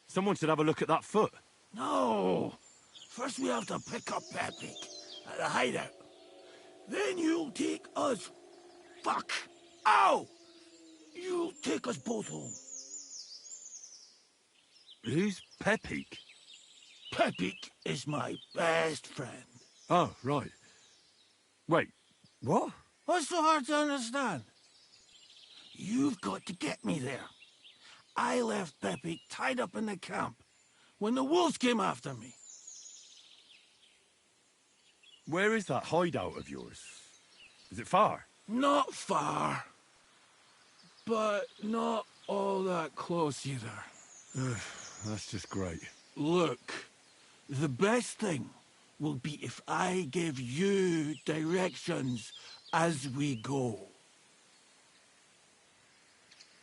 Someone should have a look at that foot. No! First we have to pick up Pepik at the hideout. Then you'll take us... Fuck! Ow! You'll take us both home. Who's Pepik? Pepik is my best friend. Oh, right. Wait, what? What's so hard to understand? You've got to get me there. I left Pepik tied up in the camp when the wolves came after me. Where is that hideout of yours? Is it far? Not far. But not all that close either. That's just great. Look, the best thing will be if I give you directions as we go.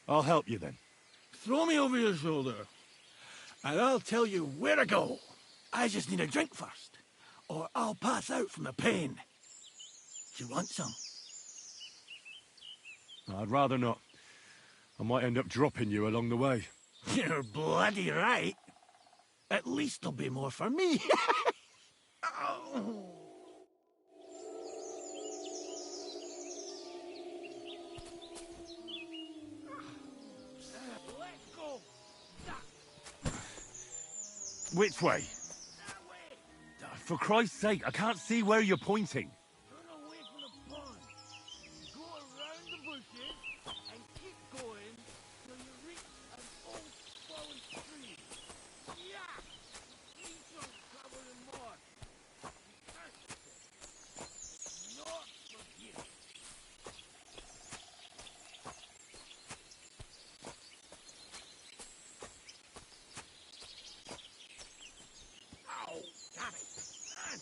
I'll help you then. Throw me over your shoulder, and I'll tell you where to go. I just need a drink first, or I'll pass out from the pain. Do you want some? I'd rather not. I might end up dropping you along the way. You're bloody right. At least there'll be more for me. Oh. Let's go. Which way? For Christ's sake, I can't see where you're pointing. Turn away from the pond. Go around the bushes and keep going till you reach an old fallen tree. Yeah! These are covered in moss. Not from here. Ow! Damn it! Man!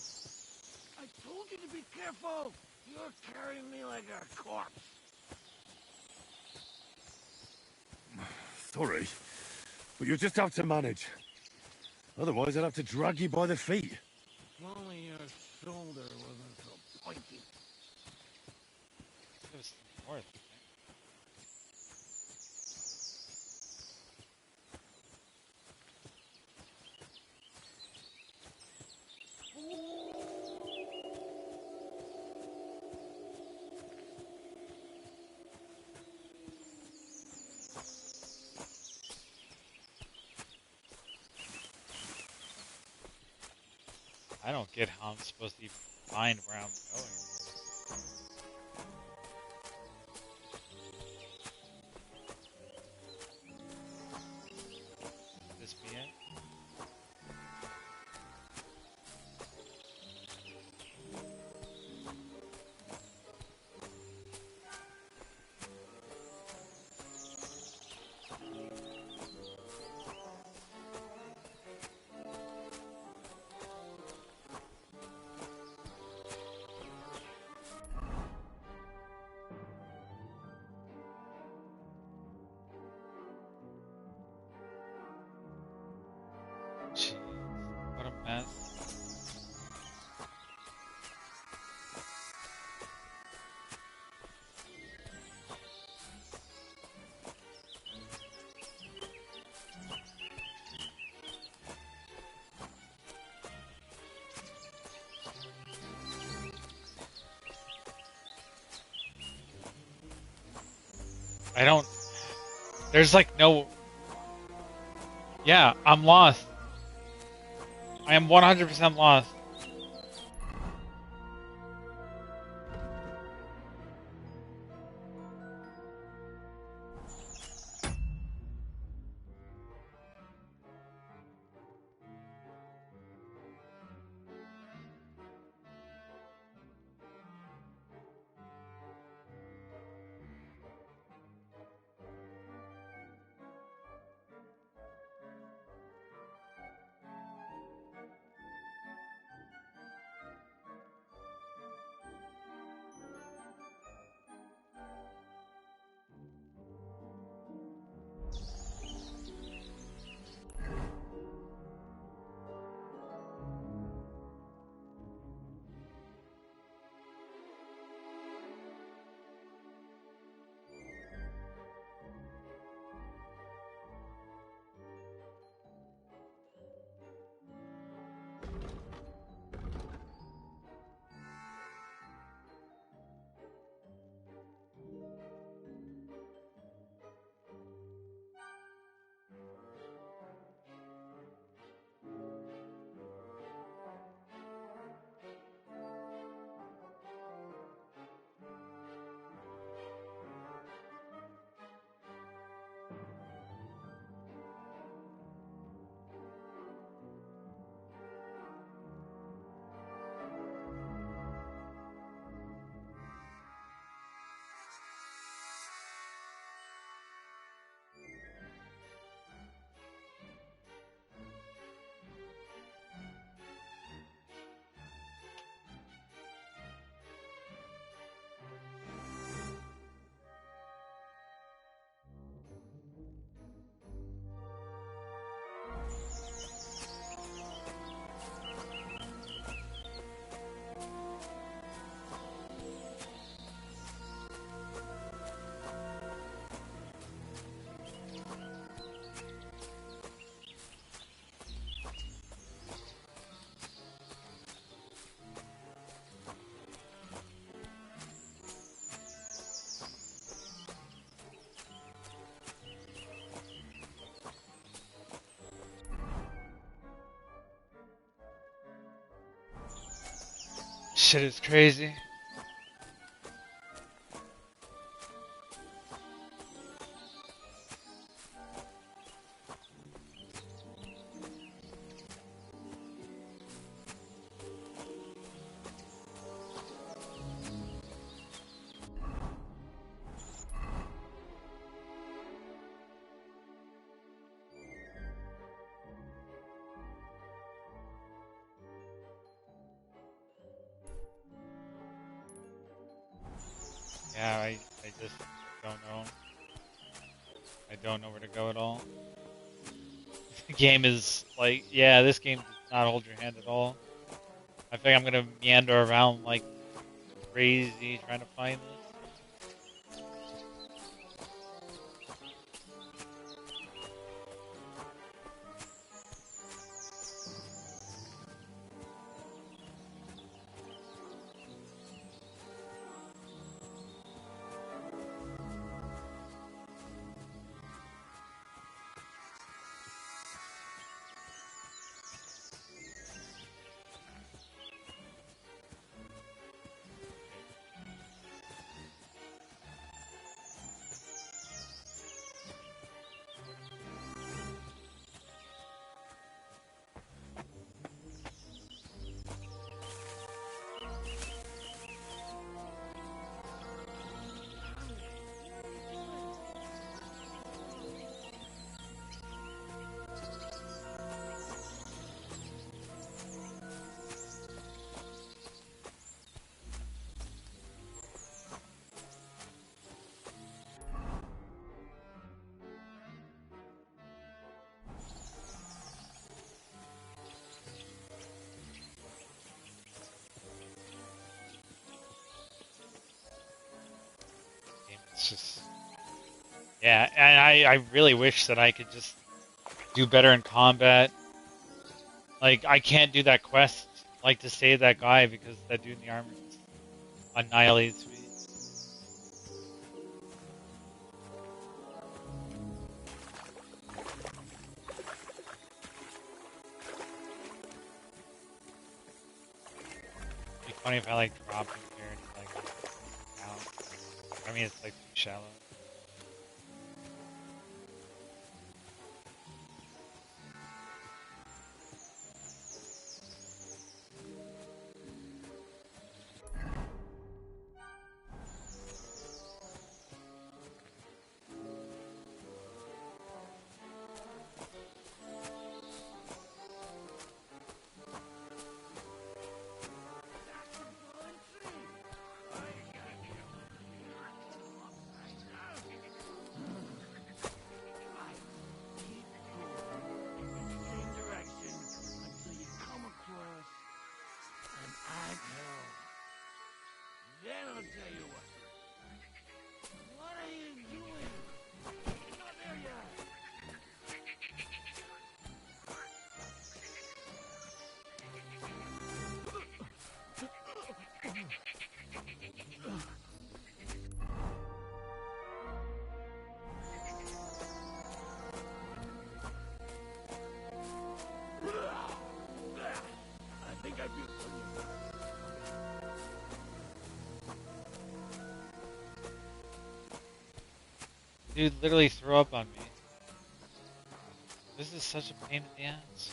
I told you to be careful! You're carrying me like a corpse. Sorry, but you'll just have to manage. Otherwise, I'd have to drag you by the feet. If only your shoulder wasn't so pointy. It was north. I don't get how I'm supposed to even find where I'm going. Could this be it? Jeez, what a mess. I don't... There's like no... Yeah, I'm lost. I am 100% lost. shit is crazy. Yeah, I just don't know. I don't know where to go at all. The game is like, yeah, this game does not hold your hand at all. I think I'm gonna meander around like crazy trying to find this. It's just, yeah, and I really wish that I could just do better in combat. Like, I can't do that quest, like, to save that guy because that dude in the armor just annihilates me. It'd be funny if I, like, dropped him here and he, like, out. I mean, it's, like, too shallow. Then I'll tell you what. What are you doing? Not there yet. I think I feel something. Dude literally threw up on me. This is such a pain in the ass.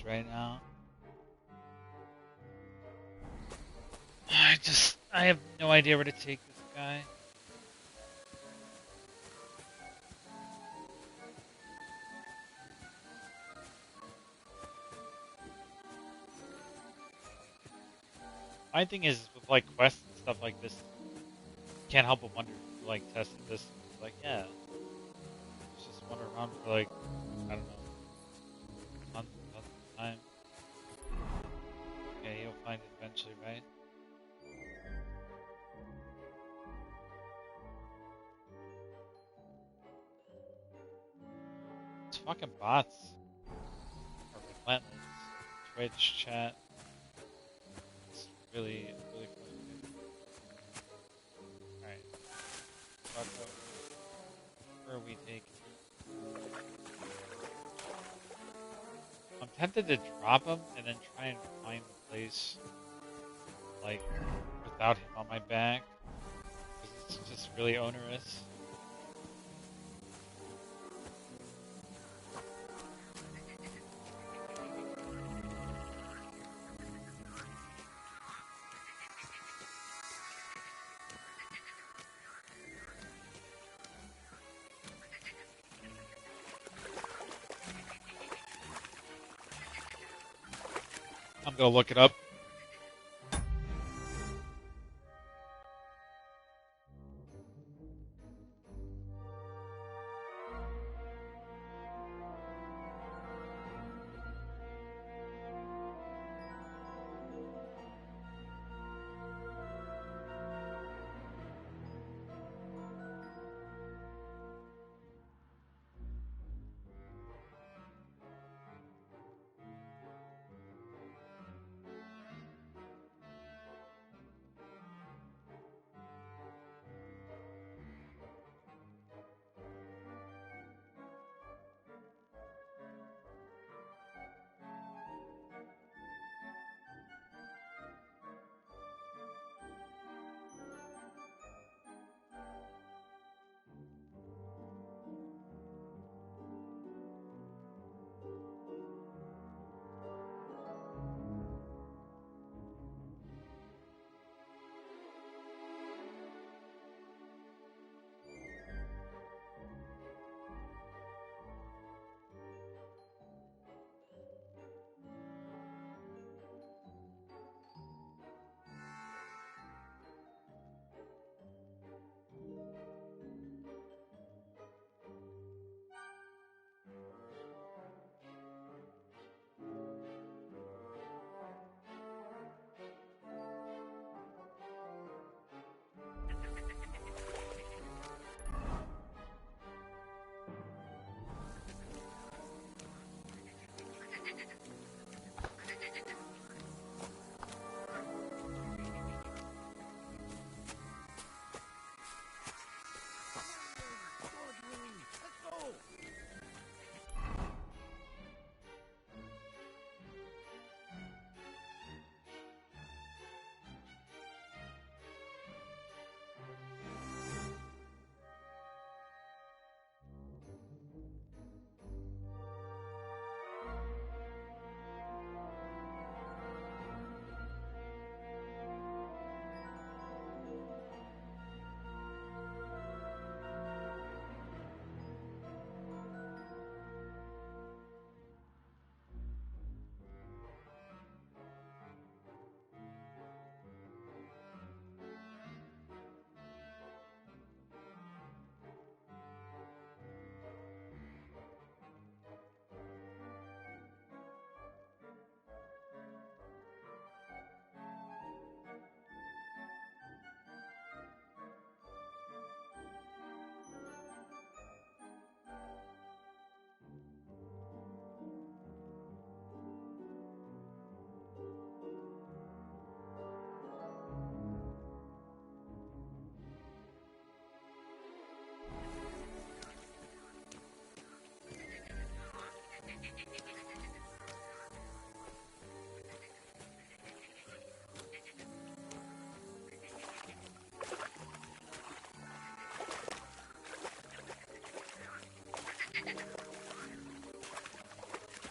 confused right now. I have no idea where to take this guy. My thing is, with like quests and stuff like this, you can't help but wonder if you like tested this. Like, yeah, just wander around for like, I don't know, months and months of time. Okay, you'll find it eventually, right? It's fucking bots are relentless. Twitch chat. It's really, really frustrating. Alright. Rocco, where are we taking? I'm tempted to drop him and then try and find the place, like, without him on my back. Because it's just really onerous. I'm gonna look it up.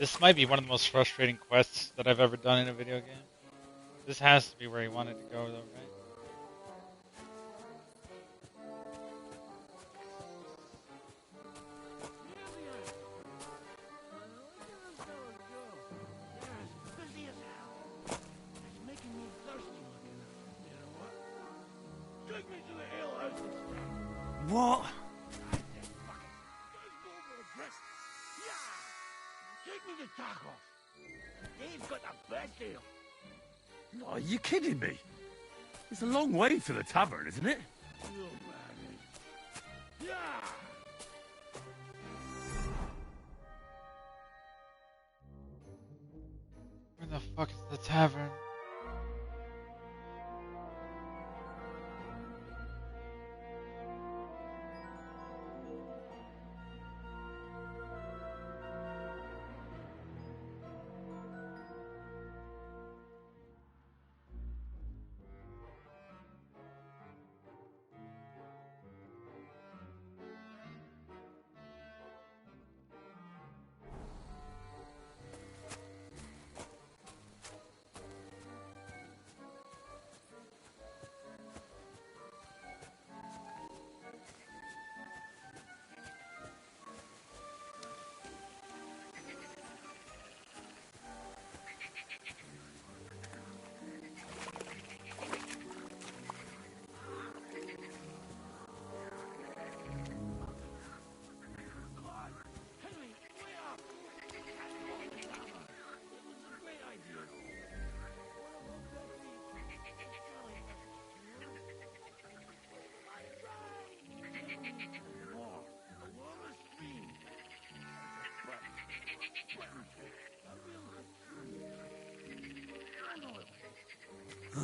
This might be one of the most frustrating quests that I've ever done in a video game. This has to be where he wanted to go, though, right? What? Take me to tacos. They've got the best deal. Are you kidding me? It's a long way to the tavern, isn't it? Yeah. Where the fuck is the tavern?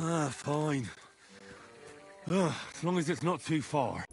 Ah, fine. As long as it's not too far.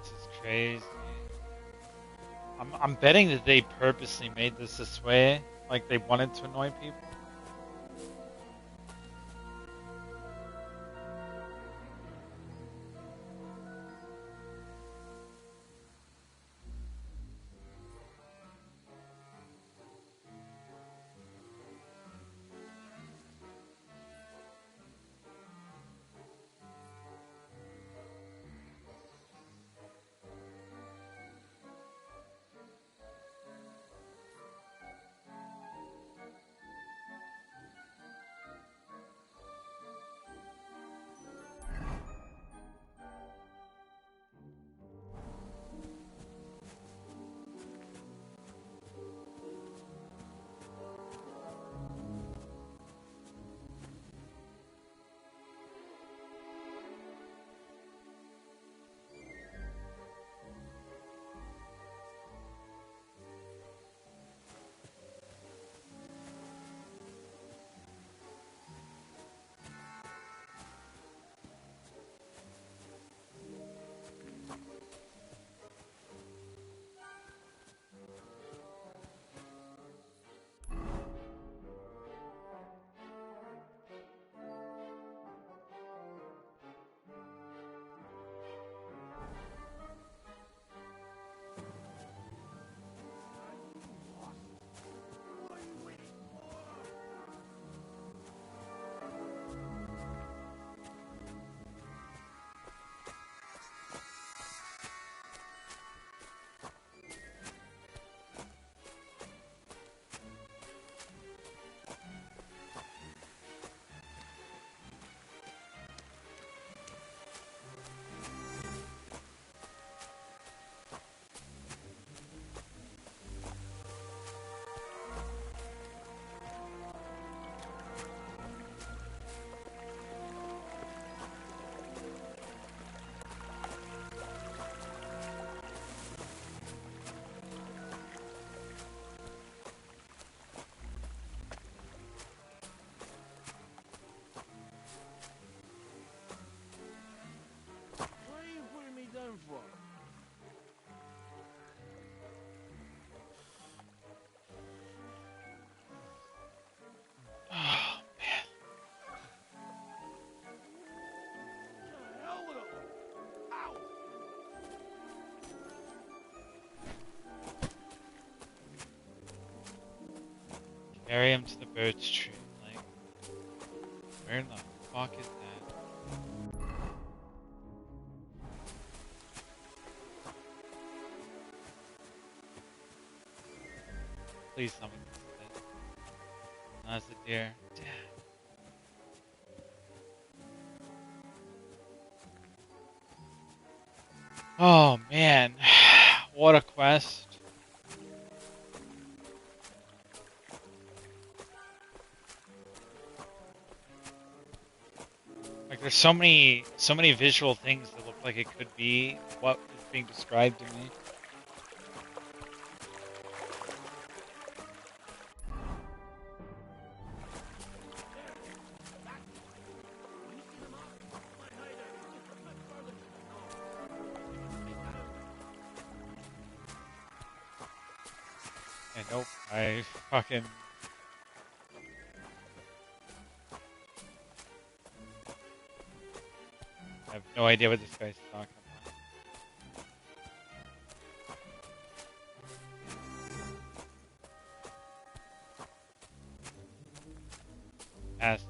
This is crazy. I'm betting that they purposely made this way, like they wanted to annoy people. Carry him to the birch tree. Like, where in the fuck is that? Please summon this. That's the deer. Damn. Oh man, what a quest. Like there's so many visual things that look like it could be what is being described to me. And nope, I fucking... I have no idea what this guy's talking about. Ass.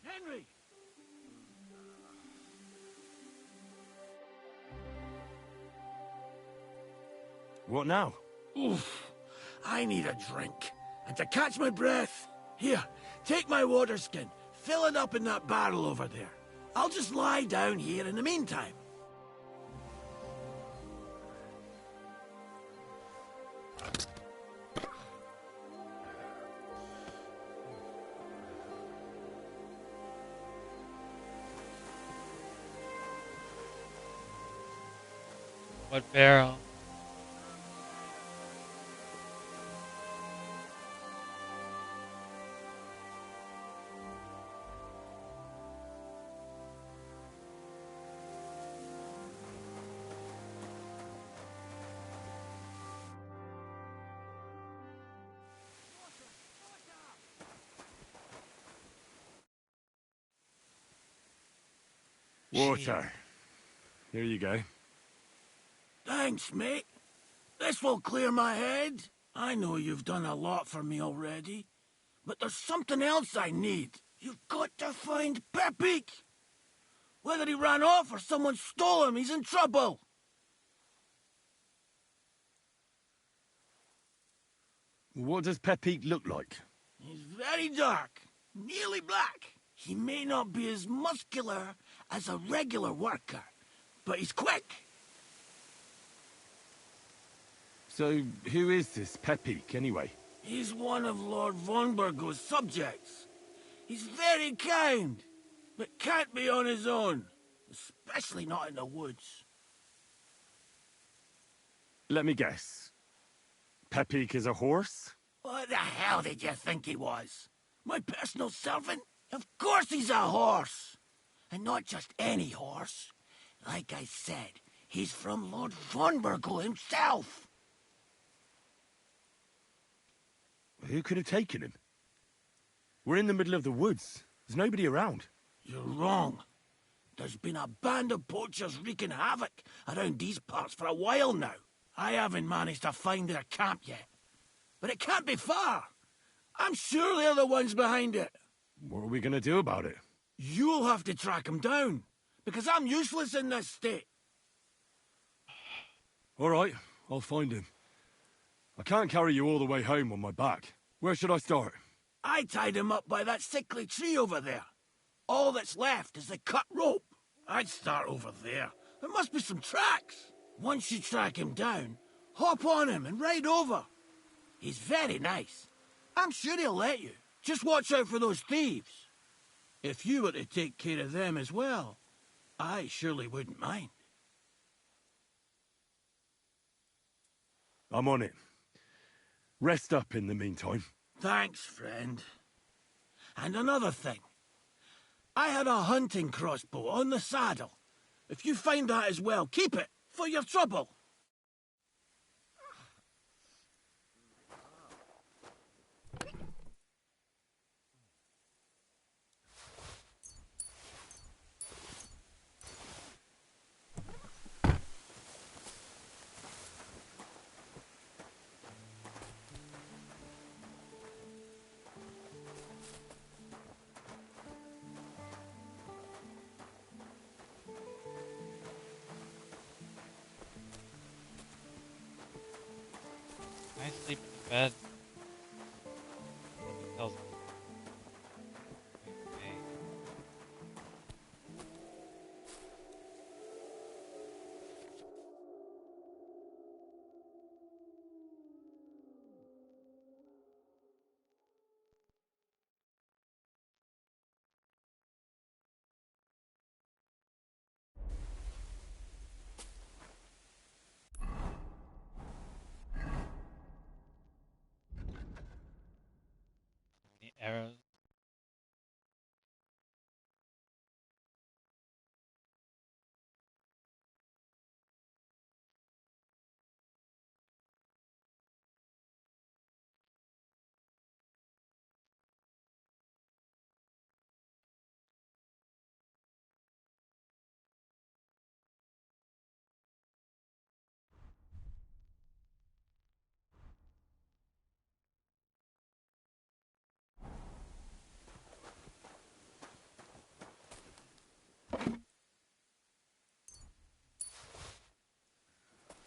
Henry! What now? Oof. I need a drink. And to catch my breath, here, take my water skin. Fill it up in that barrel over there. I'll just lie down here in the meantime. What barrel? Water. Here you go. Thanks, mate. This will clear my head. I know you've done a lot for me already, but there's something else I need. You've got to find Pepik. Whether he ran off or someone stole him, he's in trouble. What does Pepik look like? He's very dark, nearly black. He may not be as muscular as a regular worker, but he's quick. So, who is this Pepik, anyway? He's one of Lord von Burgo's subjects. He's very kind, but can't be on his own, especially not in the woods. Let me guess. Pepik is a horse? What the hell did you think he was? My personal servant? Of course he's a horse! And not just any horse. Like I said, he's from Lord von Burgo himself. Who could have taken him? We're in the middle of the woods. There's nobody around. You're wrong. There's been a band of poachers wreaking havoc around these parts for a while now. I haven't managed to find their camp yet. But it can't be far. I'm sure they're the ones behind it. What are we going to do about it? You'll have to track them down, because I'm useless in this state. All right, I'll find him. I can't carry you all the way home on my back. Where should I start? I tied him up by that sickly tree over there. All that's left is the cut rope. I'd start over there. There must be some tracks. Once you track him down, hop on him and ride over. He's very nice. I'm sure he'll let you. Just watch out for those thieves. If you were to take care of them as well, I surely wouldn't mind. I'm on it. Rest up in the meantime. Thanks, friend. And another thing. I had a hunting crossbow on the saddle. If you find that as well, keep it, for your trouble. bed. Tells me. Okay. Any arrows?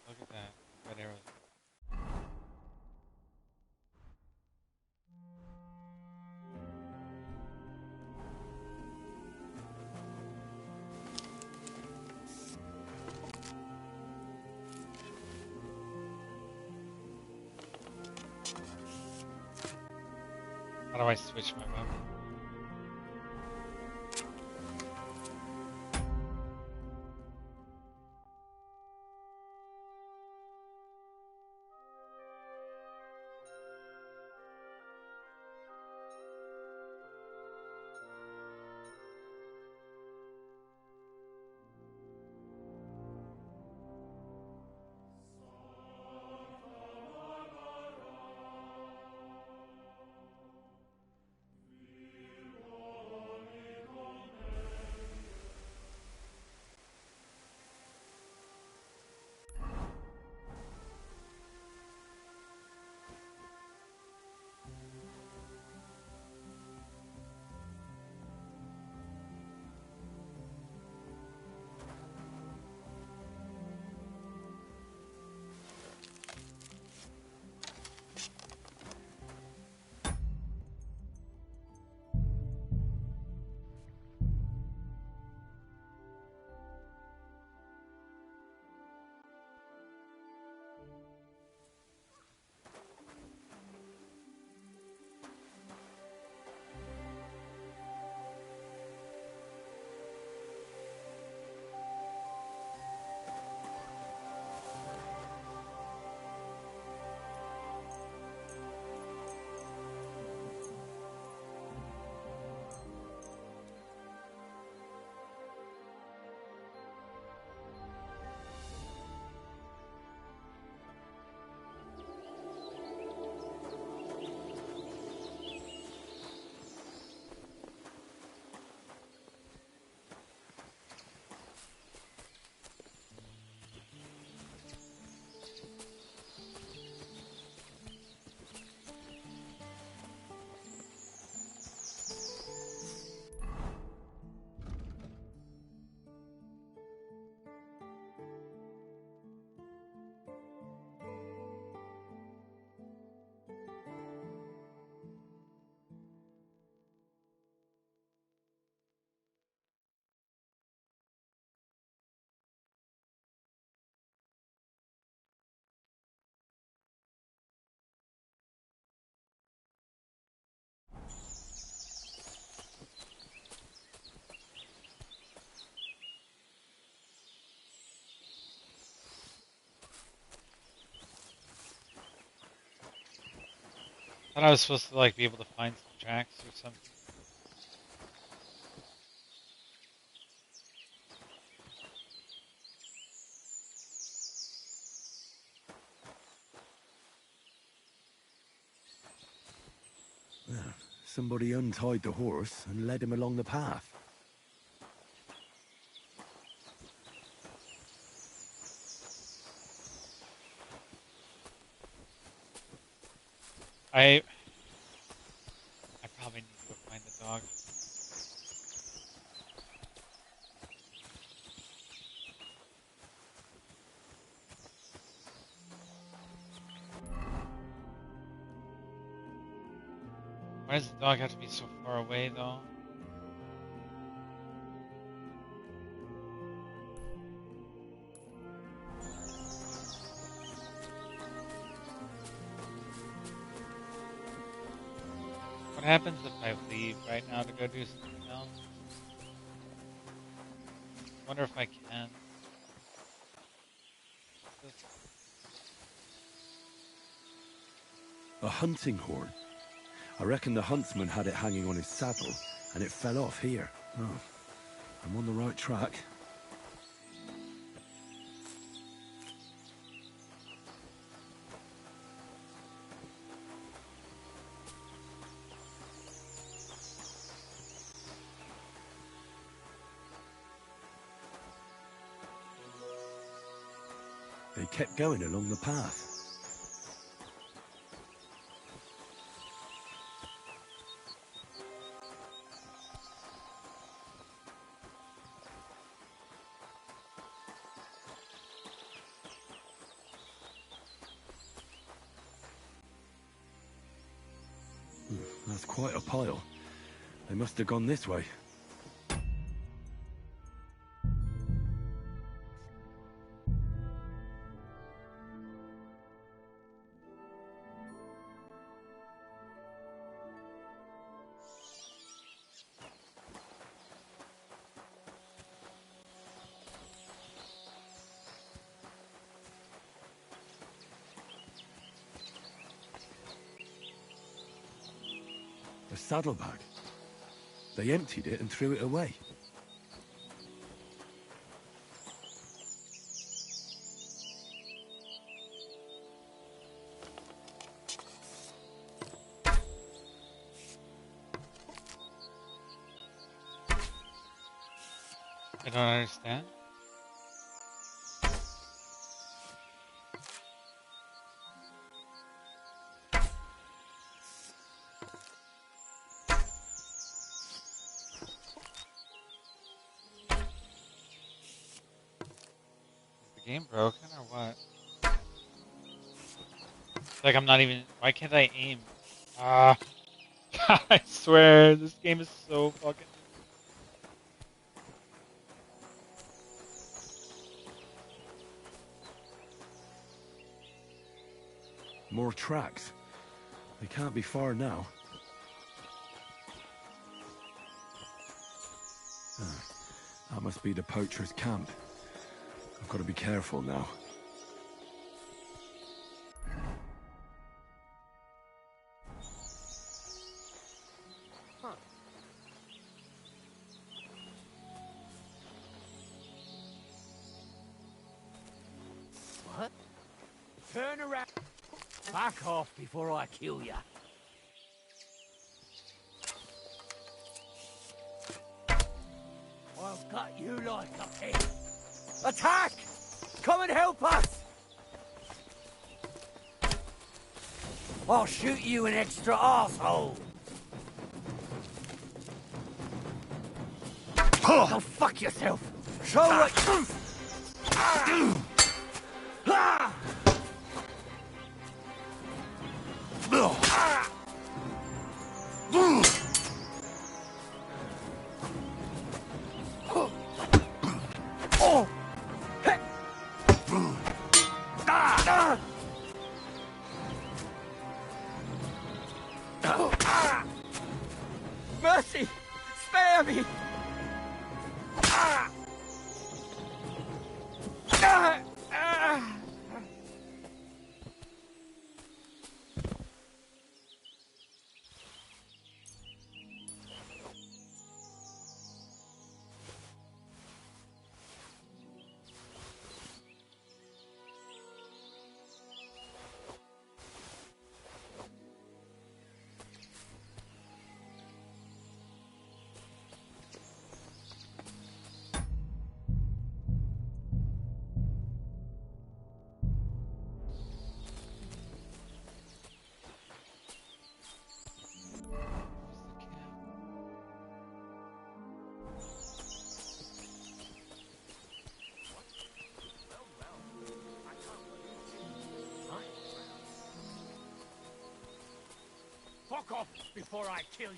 Look at that. Red arrows. How do I switch my weapon? Thought I was supposed to like be able to find some tracks or something. Somebody untied the horse and led him along the path. I probably need to go find the dog. Why does the dog have to be so far away, though? What happens if I leave right now to go do something else? Wonder if I can. A hunting horn. I reckon the huntsman had it hanging on his saddle, and it fell off here. Oh, I'm on the right track. They kept going along the path. That's quite a pile. They must have gone this way. A saddlebag. They emptied it and threw it away. I don't understand. Is the game broken or what? Like I'm not even. Why can't I aim? Ah, I swear this game is so fucking. More tracks. They can't be far now. Ah, that must be the poacher's camp. I've got to be careful now. What? Turn around. Back off before I kill ya. I've got you like a pig. Attack! Come and help us! I'll shoot you an extra arsehole. Go fuck yourself. Show what... Mercy! Spare me! Fuck off before I kill you.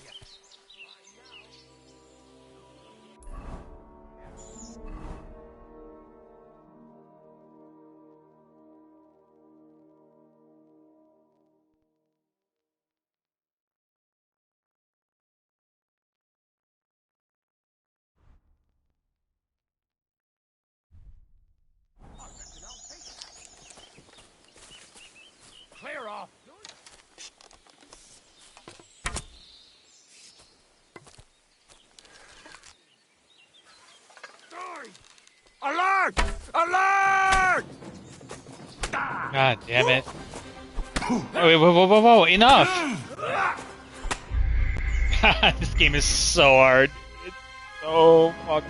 Clear off. Alert! Alert! God damn it. Wait, whoa, enough! God, this game is so hard. It's so fucking hard.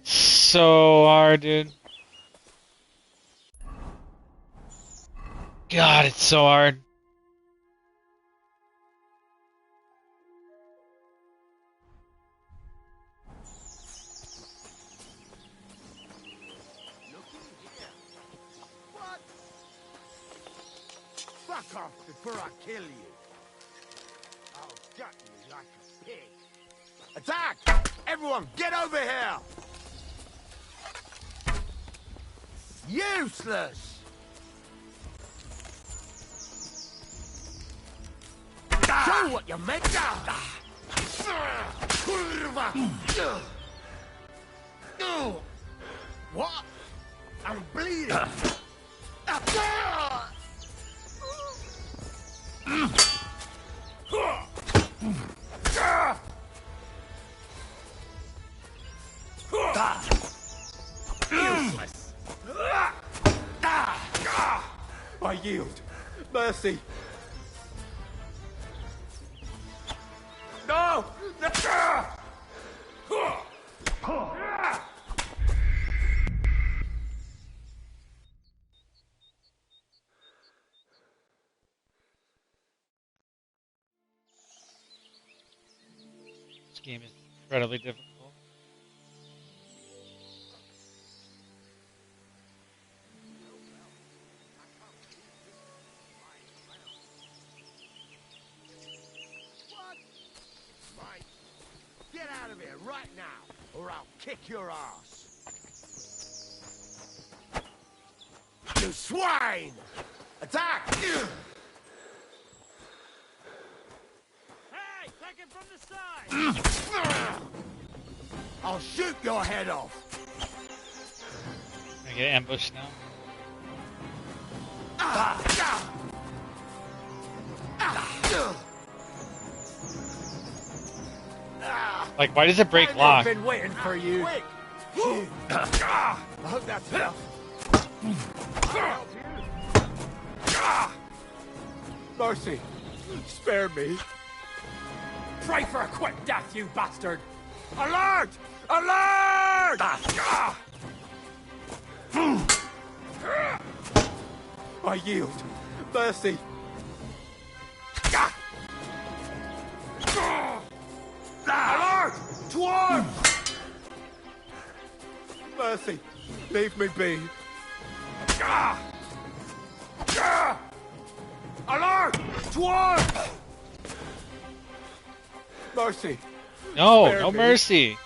So hard, dude. God, it's so hard. Fuck off before I kill you. I'll gut you like a pig. Attack! Everyone, get over here! Useless! Show what you make What? I'm bleeding! Useless. I yield. Mercy. No! This game is incredibly difficult. Mike, get out of here right now, or I'll kick your ass. You swine! Attack! Hey, take it from the side! I'll shoot your head off. I get ambushed now. Like, why does it break lock? I've been waiting for you. Quick! I hope that's enough. Mercy. Spare me. Pray for a quick death, you bastard. Alert! Alert! I yield. Mercy. Alert! To arms! Mercy. Leave me be. Alert! To arms! Mercy. No, Spare no me. mercy.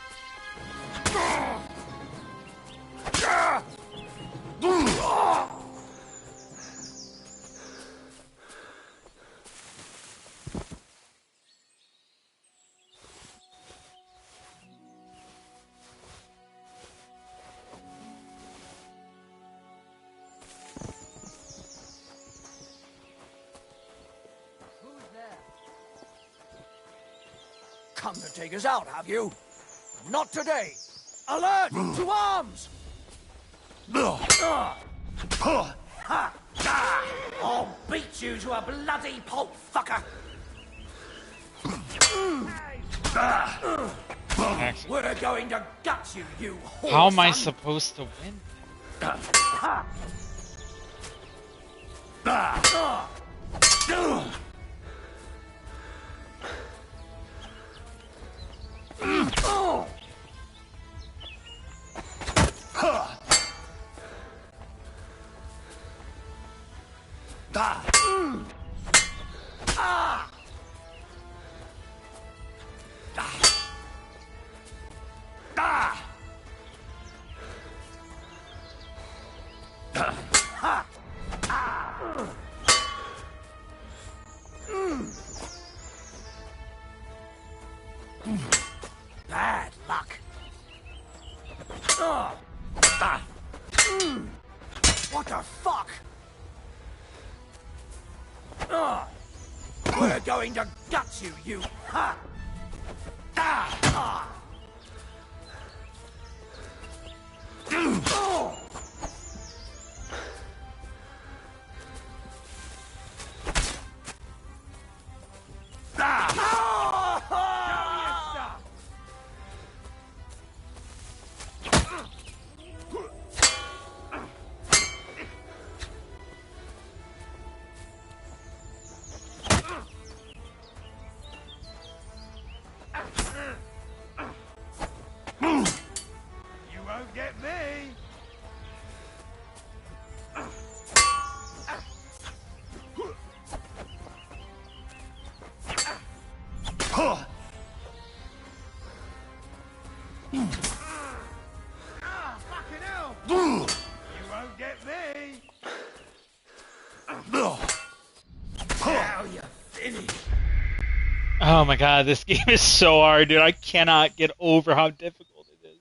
Come to take us out, have you? Not today. Alert! To arms! I'll beat you to a bloody pulp, fucker! We're going to gut you, you whore. How am I supposed to win? Bad luck. What the fuck? We're going to gut you, you... Ha! You won't get me! Fucking hell! You won't get me! Now you're finished! Oh my god, this game is so hard, dude. I cannot get over how difficult it is.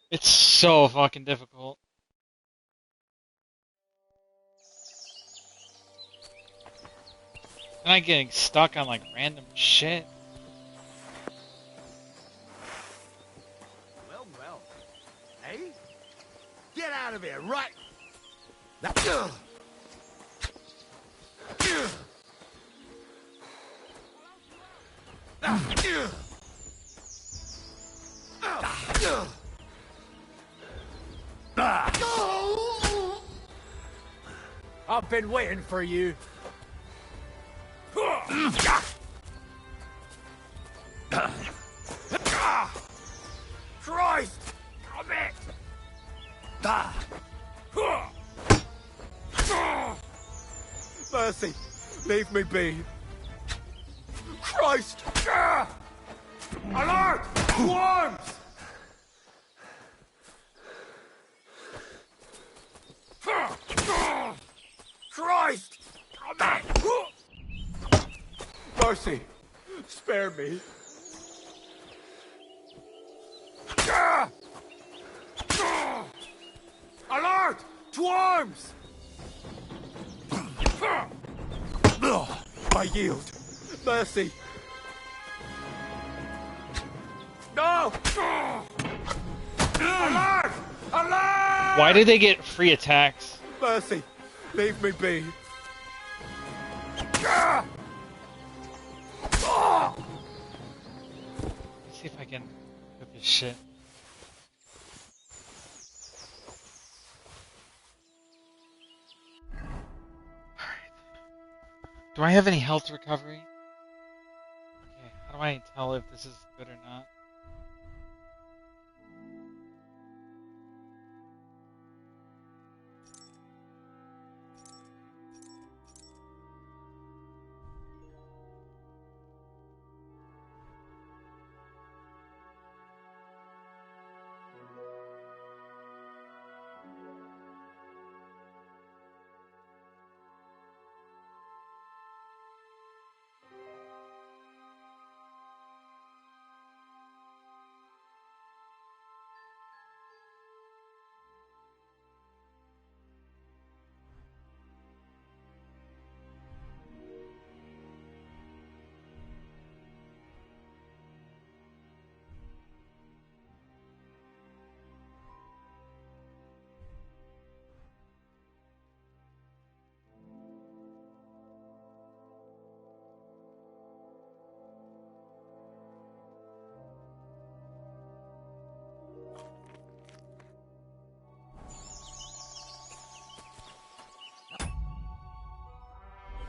It's so fucking difficult. And I'm getting stuck on like random shit. Well, well. Hey? Get out of here, right? I've been waiting for you. Christ! Come it! Mercy! Leave me be! Christ! Alert! Worms! Christ! Come it! Mercy! Spare me! Alert! To arms! I yield. Mercy. No! Alert! Alert! Why do they get free attacks? Mercy. Leave me be. Let's see if I can equip this shit. Do I have any health recovery? Okay, how do I tell if this is good or not?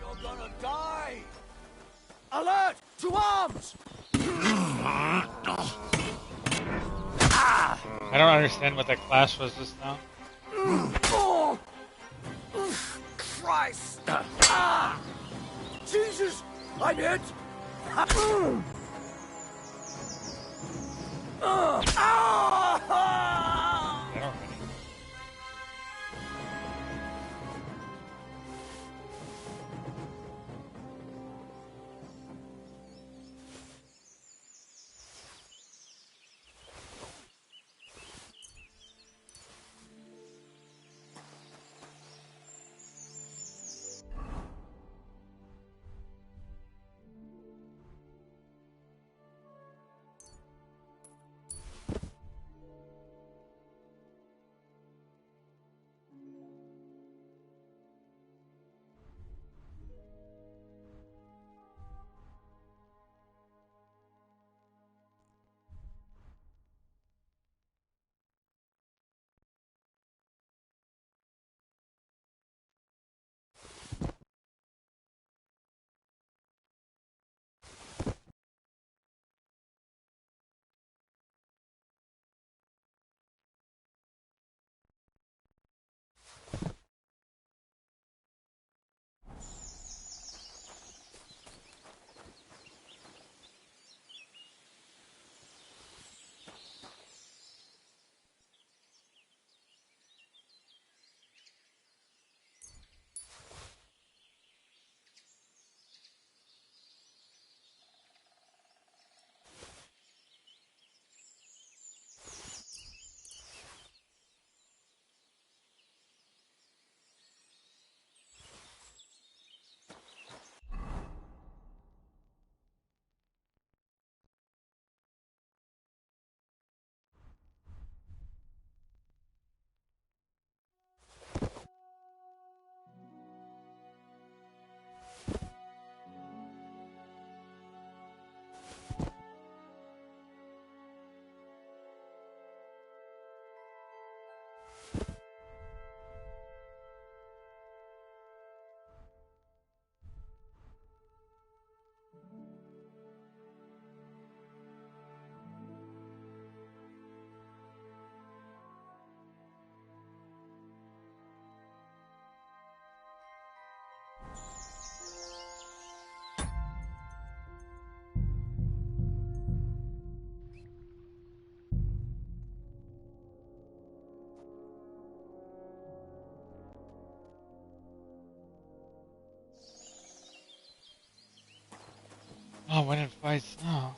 You're gonna die! Alert! To arms! I don't understand what that clash was just now. Oh! Christ! Jesus! I'm hit! Oh, winning fights. Oh.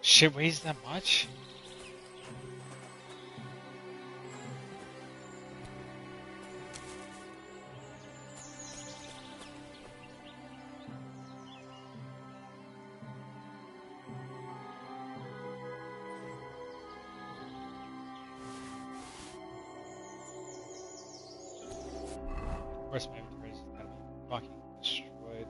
Shit weighs that much? Of course, my inventory's gotta be fucking destroyed.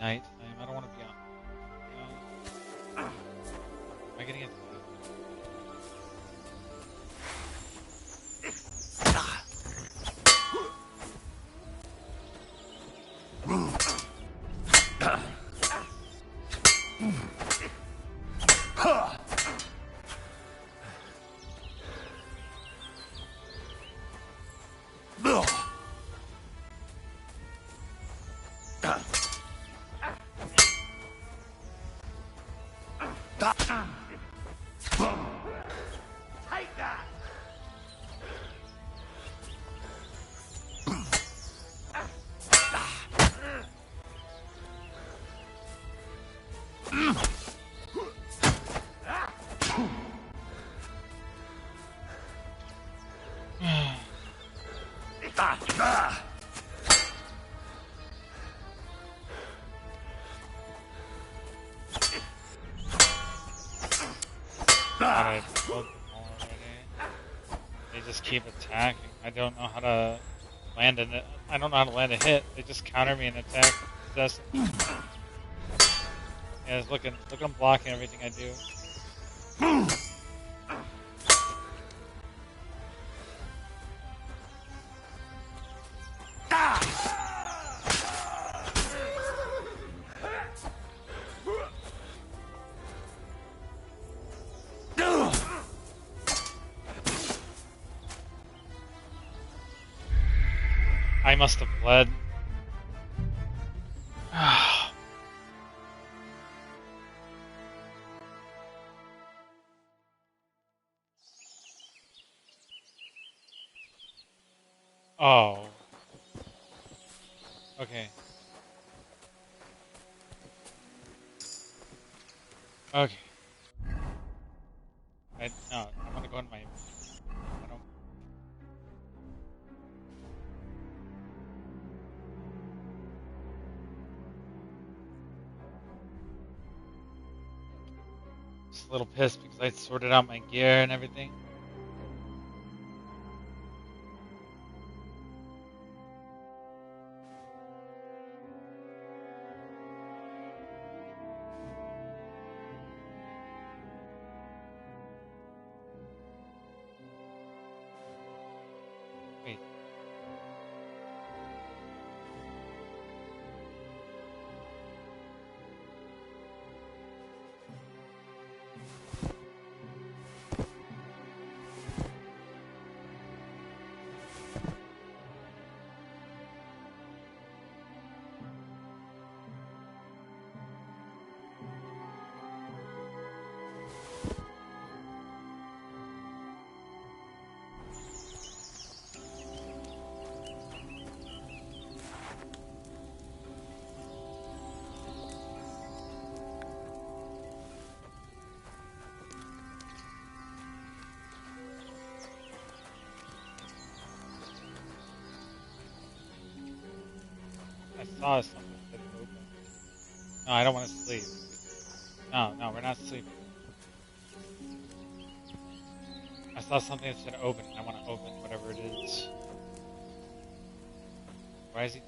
Night time. I don't want to be on. Am I getting it? Take that! I broke them already. They just keep attacking. I don't know how to land it. I don't know how to land a hit. They just counter me and attack. That's yeah, look at them blocking everything I do. I must have bled. Oh. Okay. Okay. No, I want to go in my... I don't... Just a little pissed because I sorted out my gear and everything. Wait. I saw something that open. No, I don't want to sleep. No, we're not sleeping. I saw something that said open, and I want to open whatever it is. Why is he...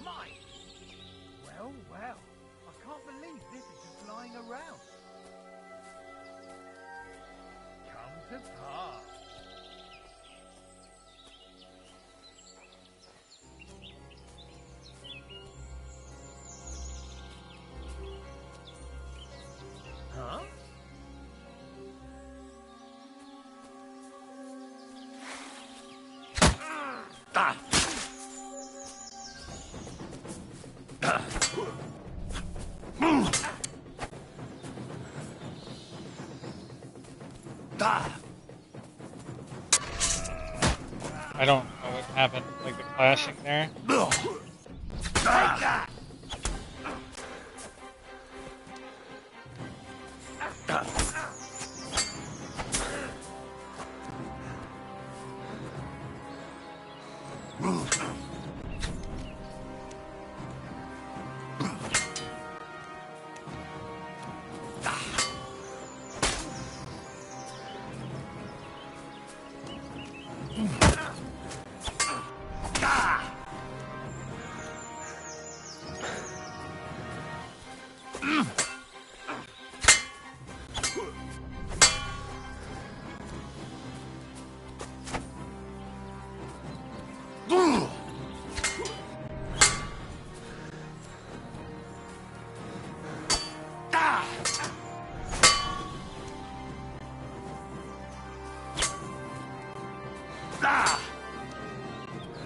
Mine? Well, well. I can't believe this is just lying around. Come to pass. Huh? Ah! I don't know what happened, like the clashing there. Take that!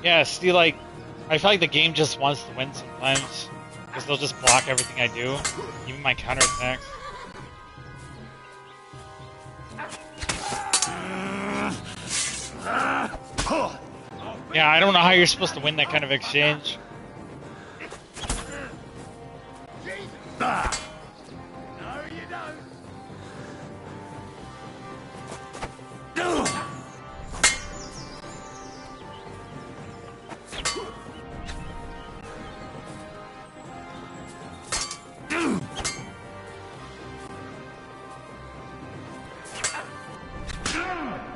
Yeah, see, like, I feel like the game just wants to win sometimes. Because they'll just block everything I do. Even my counterattacks. Yeah, I don't know how you're supposed to win that kind of exchange. No, you don't.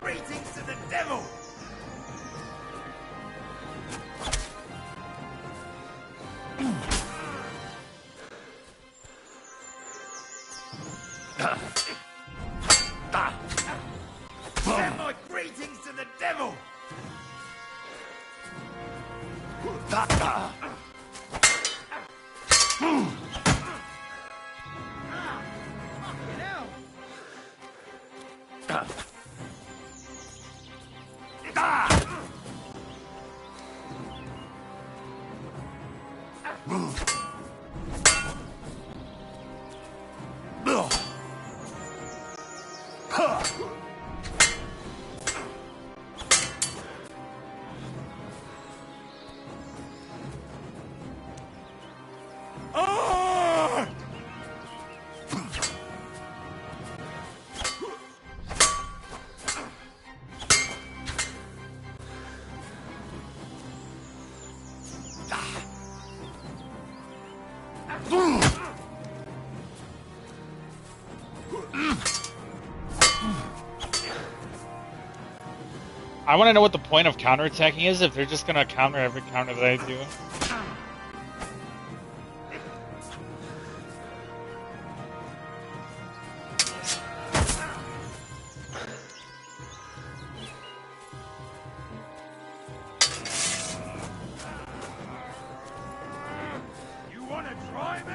Greetings to the devil! Send my greetings to the devil! I want to know what the point of counterattacking is, if they're just going to counter every counter that I do. You want to try me?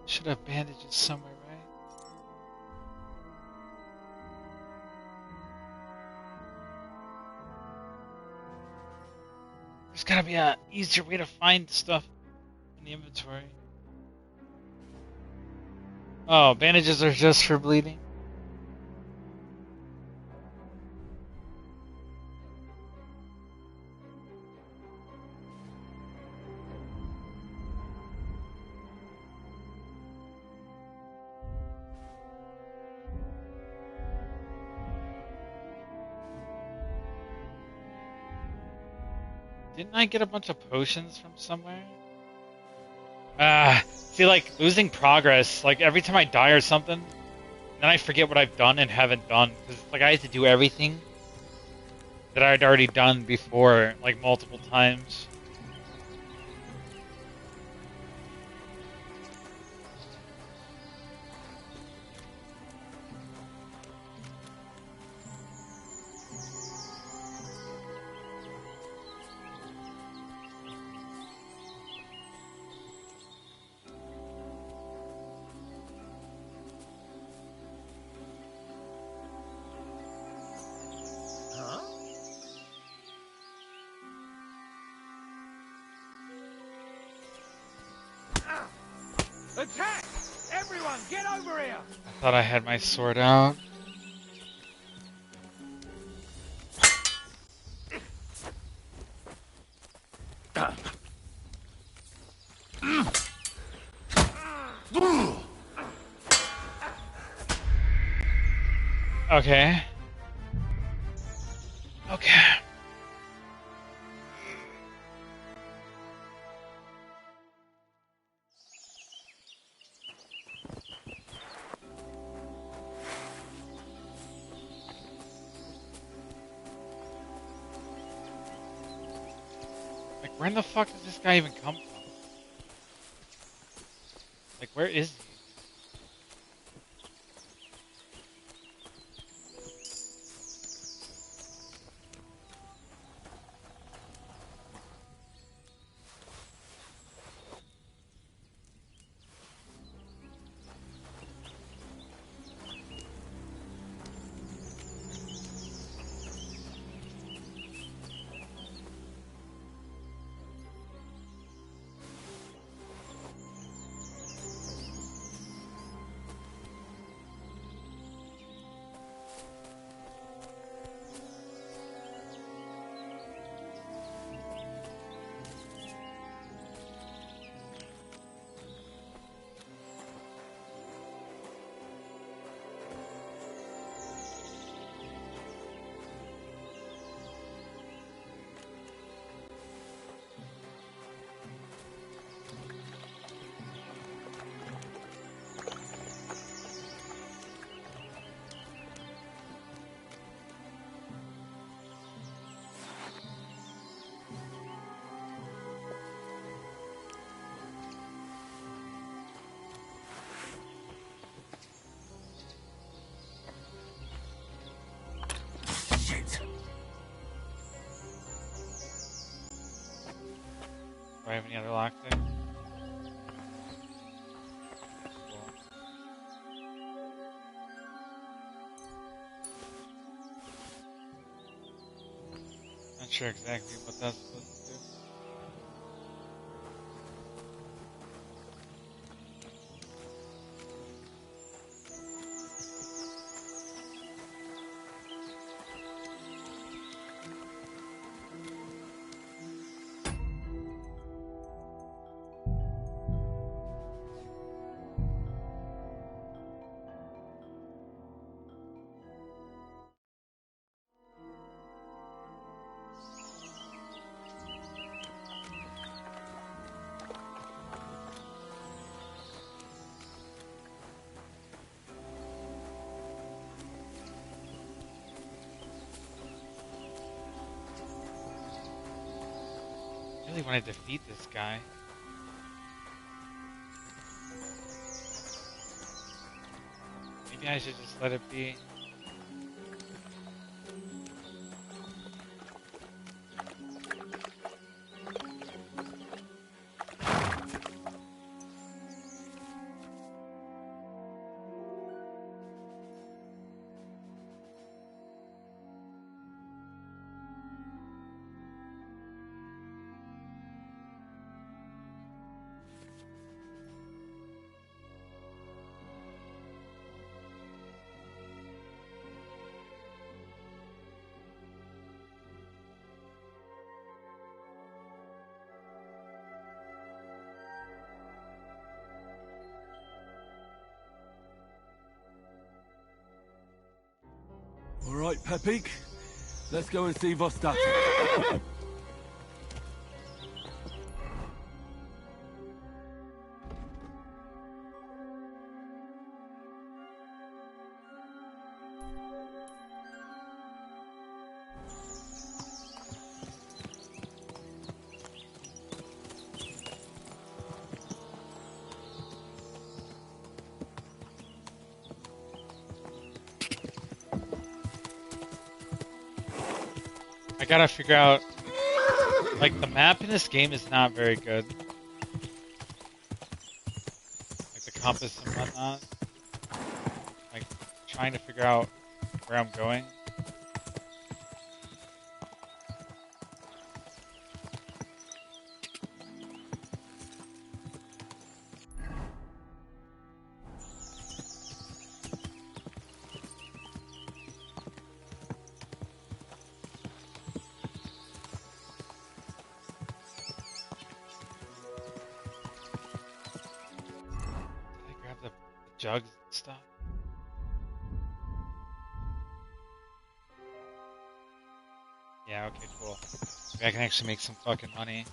Should have bandages somewhere, right? There's gotta be a easier way to find stuff in the inventory. Oh, bandages are just for bleeding. Didn't I get a bunch of potions from somewhere? See, like, losing progress, like, every time I die or something, then I forget what I've done and haven't done, because, like, I had to do everything that I'd already done before, like, multiple times. Attack! Everyone, get over here! I thought I had my sword out. Okay. Okay. Like, where in the fuck does this guy even come from? Like, where is he? I have any other lockpick? Cool. Not sure exactly what that's supposed to do. I really want to defeat this guy. Maybe I should just let it be. All right, Pepik. Let's go and see Vostati. I gotta figure out, like, the map in this game is not very good. Like the compass and whatnot. Like, trying to figure out where I'm going. Jugs and stuff. Yeah, okay, cool. Maybe I can actually make some fucking money.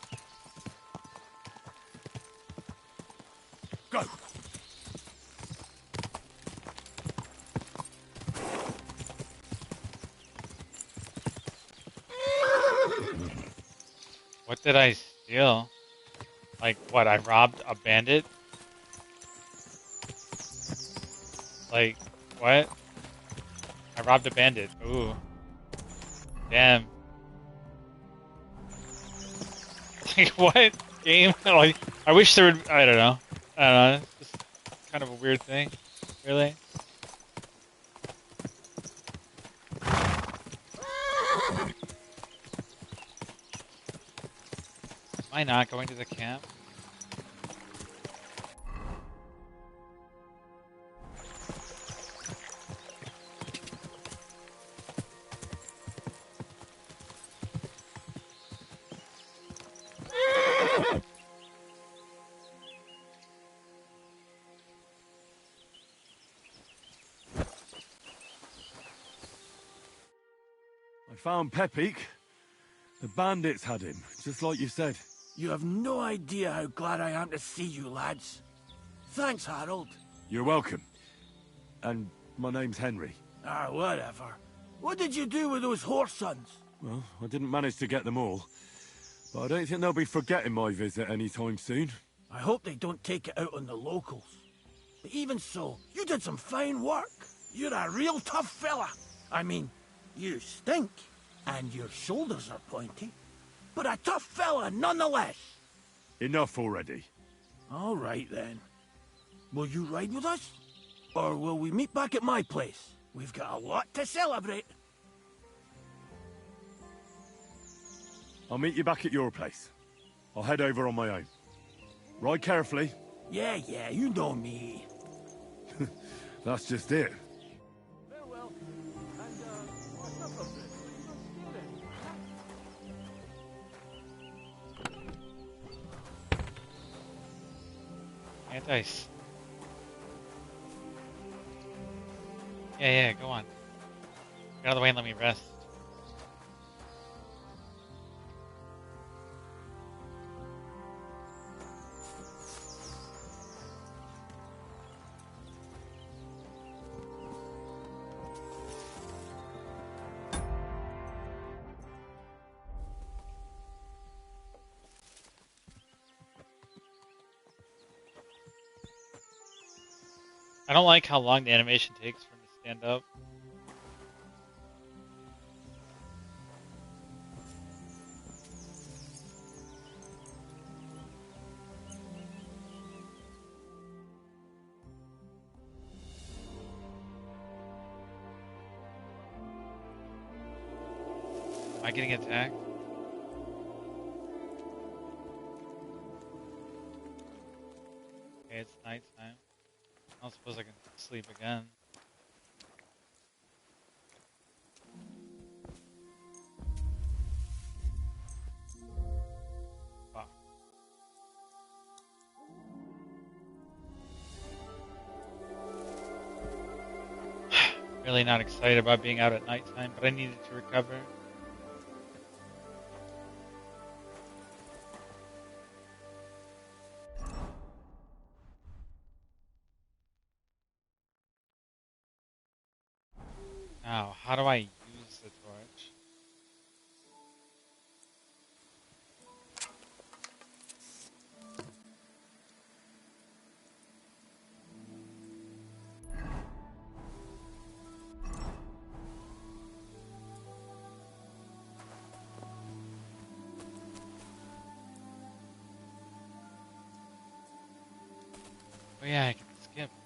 Go! What did I steal? Like, what, I robbed a bandit? Like, what? I robbed a bandit. Ooh. Damn. Like, what? Game? Like, I wish there would... I don't know. It's just kind of a weird thing. Really? Am I not going to the camp? I found Pepik. The bandits had him, just like you said. You have no idea how glad I am to see you, lads. Thanks, Harold. You're welcome. And my name's Henry. Ah, whatever. What did you do with those horse sons? Well, I didn't manage to get them all. But I don't think they'll be forgetting my visit anytime soon. I hope they don't take it out on the locals. But even so, you did some fine work. You're a real tough fella. I mean, you stink, and your shoulders are pointy. But a tough fella nonetheless. Enough already. All right, then. Will you ride with us? Or will we meet back at my place? We've got a lot to celebrate. I'll meet you back at your place. I'll head over on my own. Ride carefully. Yeah, you know me. That's just it. Farewell. And, what's up of this? Dice. Yeah, go on. Get out of the way and let me rest. I don't like how long the animation takes for him to stand up. Am I getting attacked? Okay, it's nighttime. I don't suppose I can sleep again. Fuck. Really not excited about being out at nighttime, but I needed to recover. Now, how do I use the torch? Oh yeah, I can skip, right?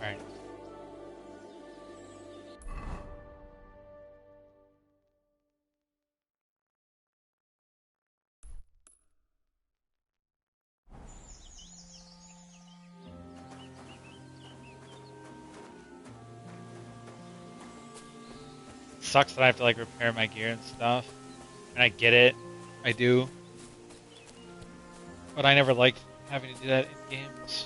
Alright. Sucks that I have to like repair my gear and stuff. And I get it. I do. But I never liked having to do that in games.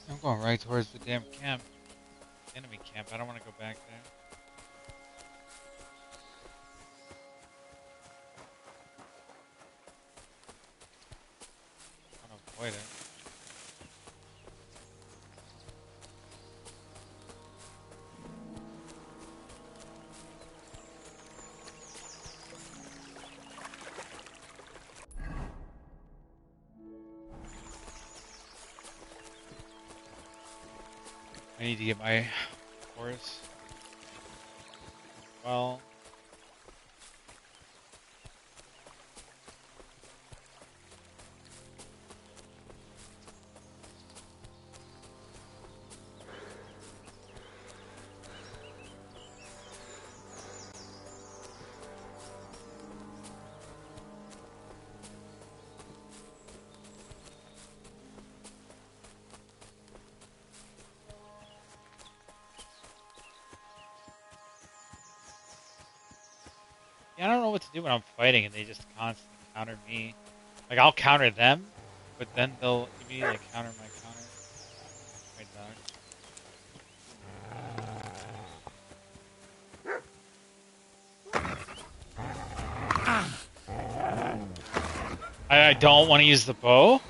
I'm going right towards the damn camp. Enemy camp. I don't want to go back there. I want to avoid it. I need to get my horse. Well. Yeah, I don't know what to do when I'm fighting and they just constantly counter me. Like, I'll counter them, but then they'll immediately counter my counter. My dog. I don't want to use the bow.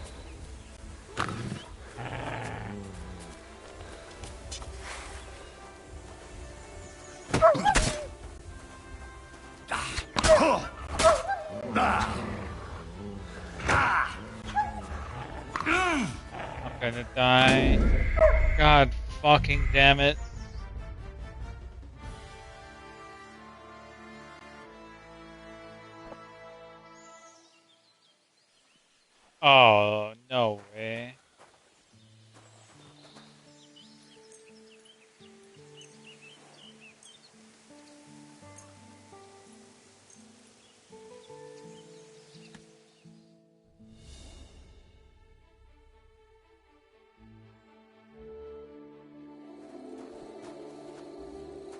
I'm gonna die. God fucking damn it. Oh, no way.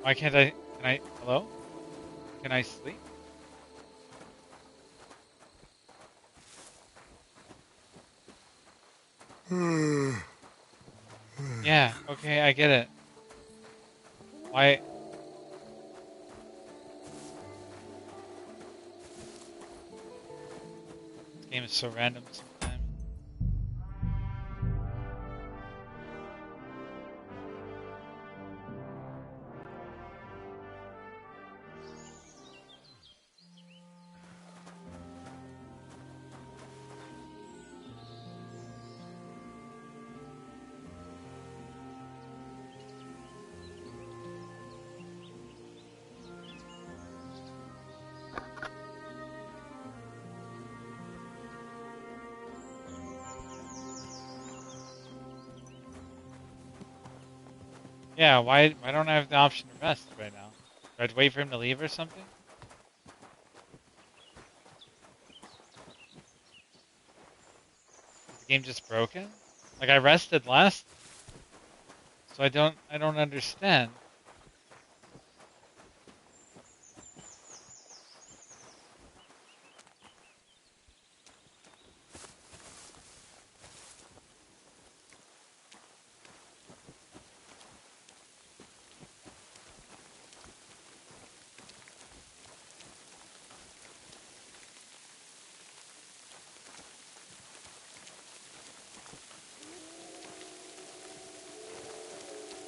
Why can't I? Can I? Hello? Can I sleep? Yeah, okay, I get it. Why? This game is so random sometimes. Yeah, why don't I have the option to rest right now? Do I have to wait for him to leave or something? Is the game just broken? Like, I rested last, so I don't understand.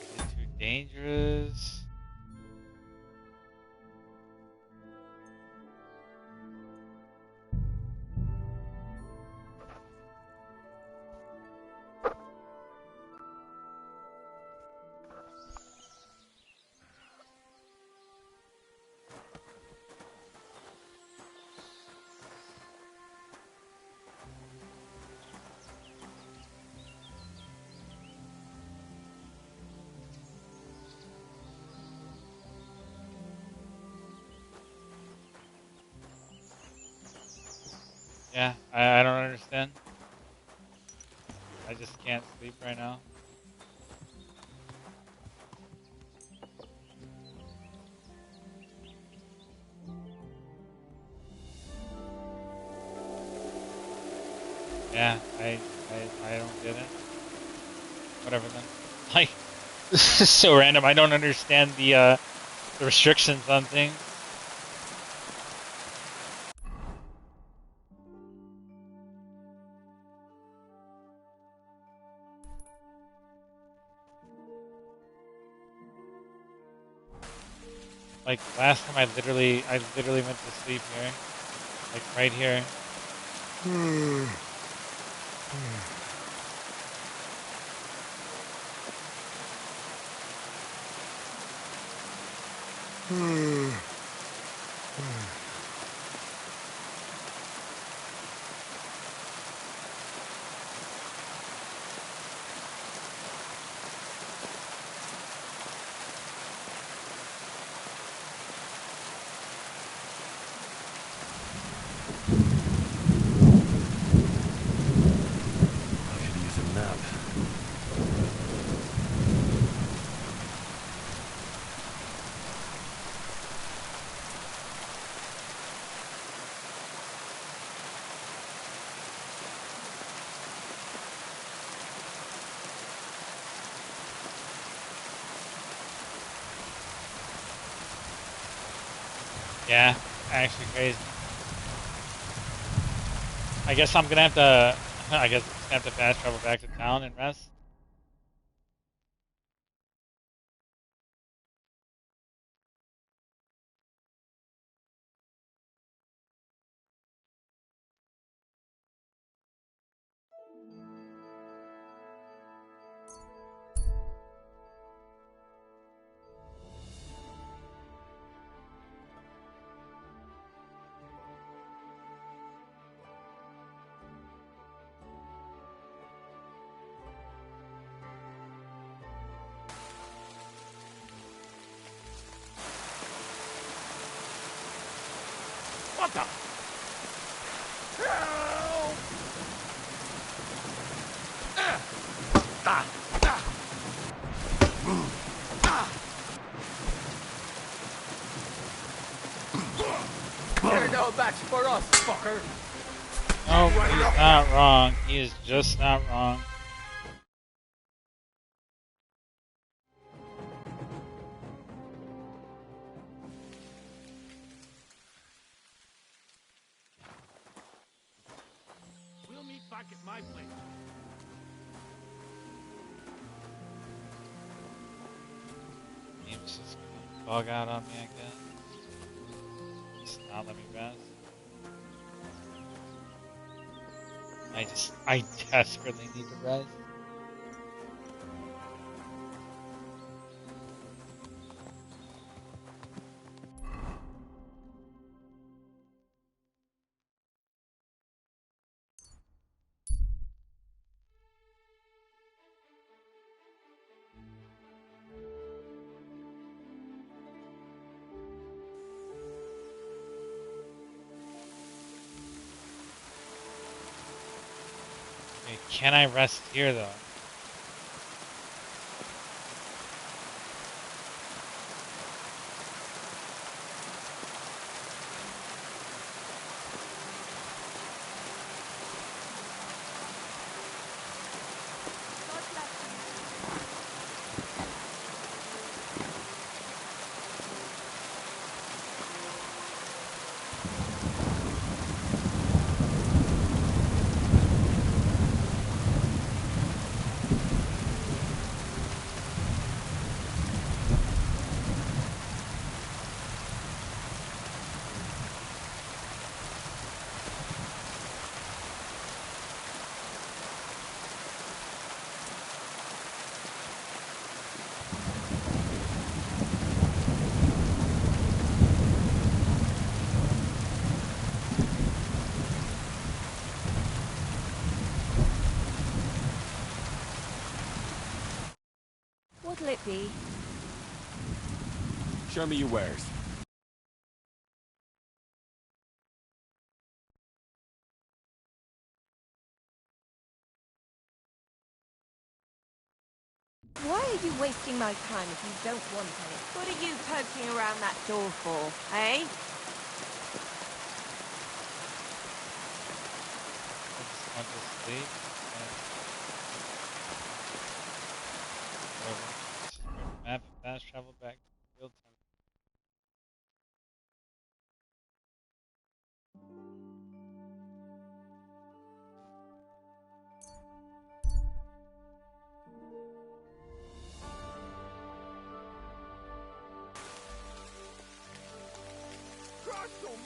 Is it too dangerous? Yeah, I don't understand. I just can't sleep right now. Yeah, I don't get it. whatever then. Like, this is so random. I don't understand the restrictions on things. Like last time, I literally went to sleep here, like right here. I could use a nap. Yeah, actually crazy. I guess I'm gonna have to. I guess I'm just gonna have to fast travel back to town and rest. What the? You're no match for us, fucker. No, he's not wrong. He is just not wrong. We'll meet back at my place. Game's just gonna bug out on me, I guess. Just not let me rest. I desperately need to rest. Okay, can I rest here though? What'll it be? Show me your wares. Why are you wasting my time if you don't want any? What are you poking around that door for, eh? I just want to sleep.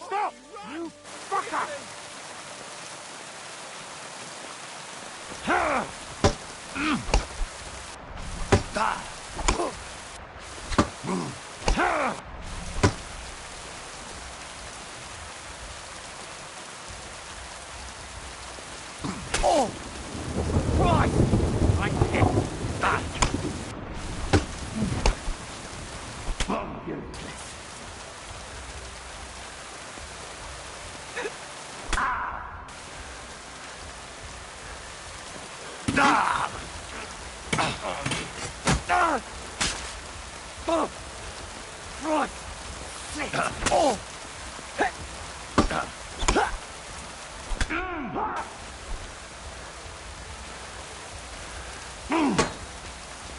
Stop! You fucker! Oh! Christ! I hit that! Right! Oh!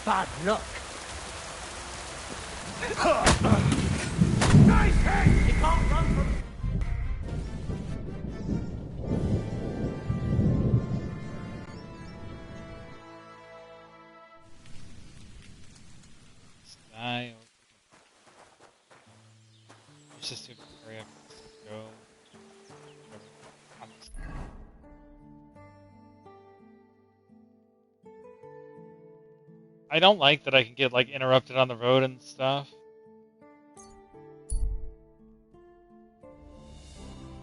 Bad luck. Nice hit! You can't run from... Die or let's just do hurry up. Go. Whatever. I'm just I don't like that I can get like interrupted on the road and stuff.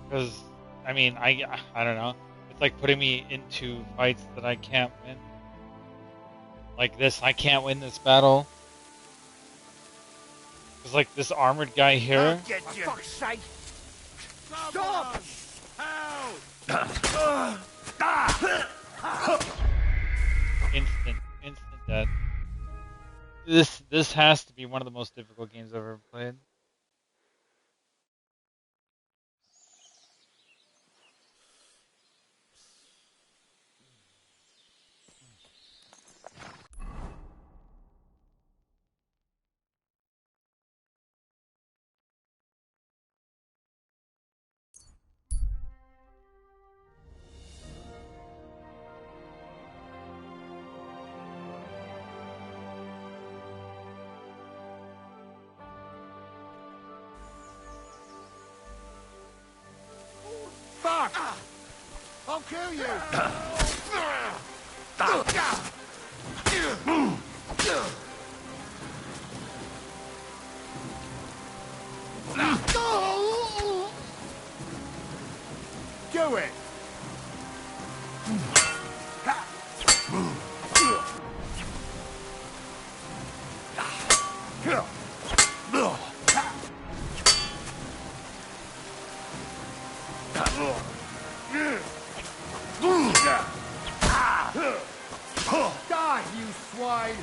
Because I mean I don't know. It's like putting me into fights that I can't win. Like this, I can't win this battle. There's like this armored guy here. Get you. For fuck's sake! Stop! Instant death. This has to be one of the most difficult games I've ever played. Fuck! I'll kill you! Do it! Die, you swine!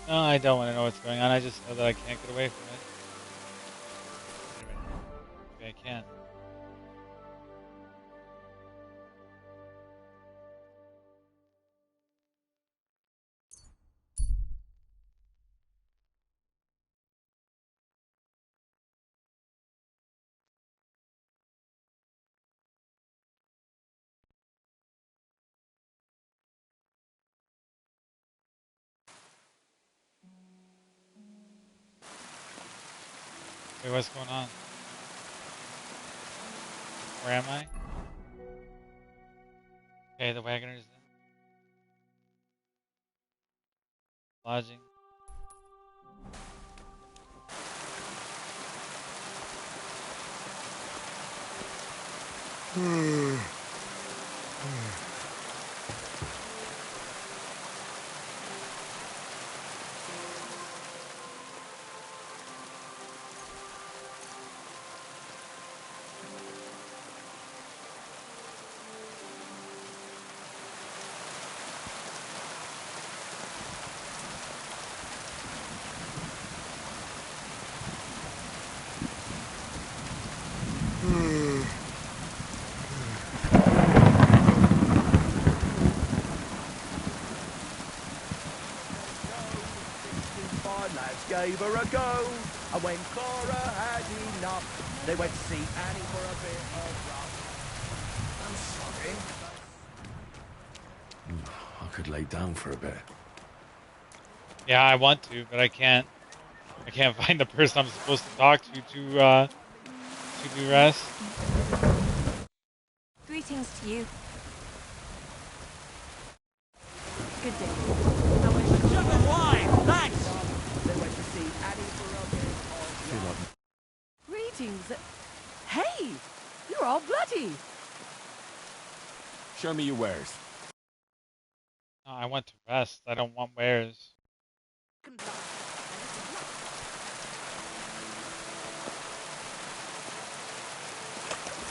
No, I don't want to know what's going on. I just know that I can't get away from it. Wait a minute. Maybe I can. Wait, what's going on? Where am I? Okay, the wagoner's in. Lodging. My lads gave her a go, and when Cora had enough, they went to see Annie for a bit of rough. I'm sorry. I could lay down for a bit. Yeah, I want to, but I can't. I can't find the person I'm supposed to talk to do rest. Greetings to you. Good day. Sugar wine, thanks! They went to see Annie for a bit of Greetings. Hey! You're all bloody. Show me your wares. No, I want to rest. I don't want wares. I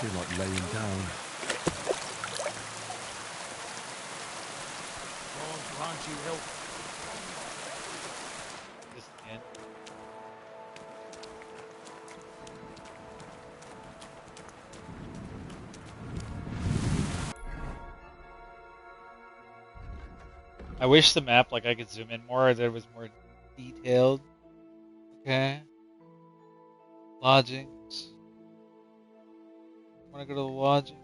feel like laying down. Can't you help? This again. I wish the map, like, I could zoom in more, or that it was more detailed. Okay. Lodgings. Wanna go to the lodging?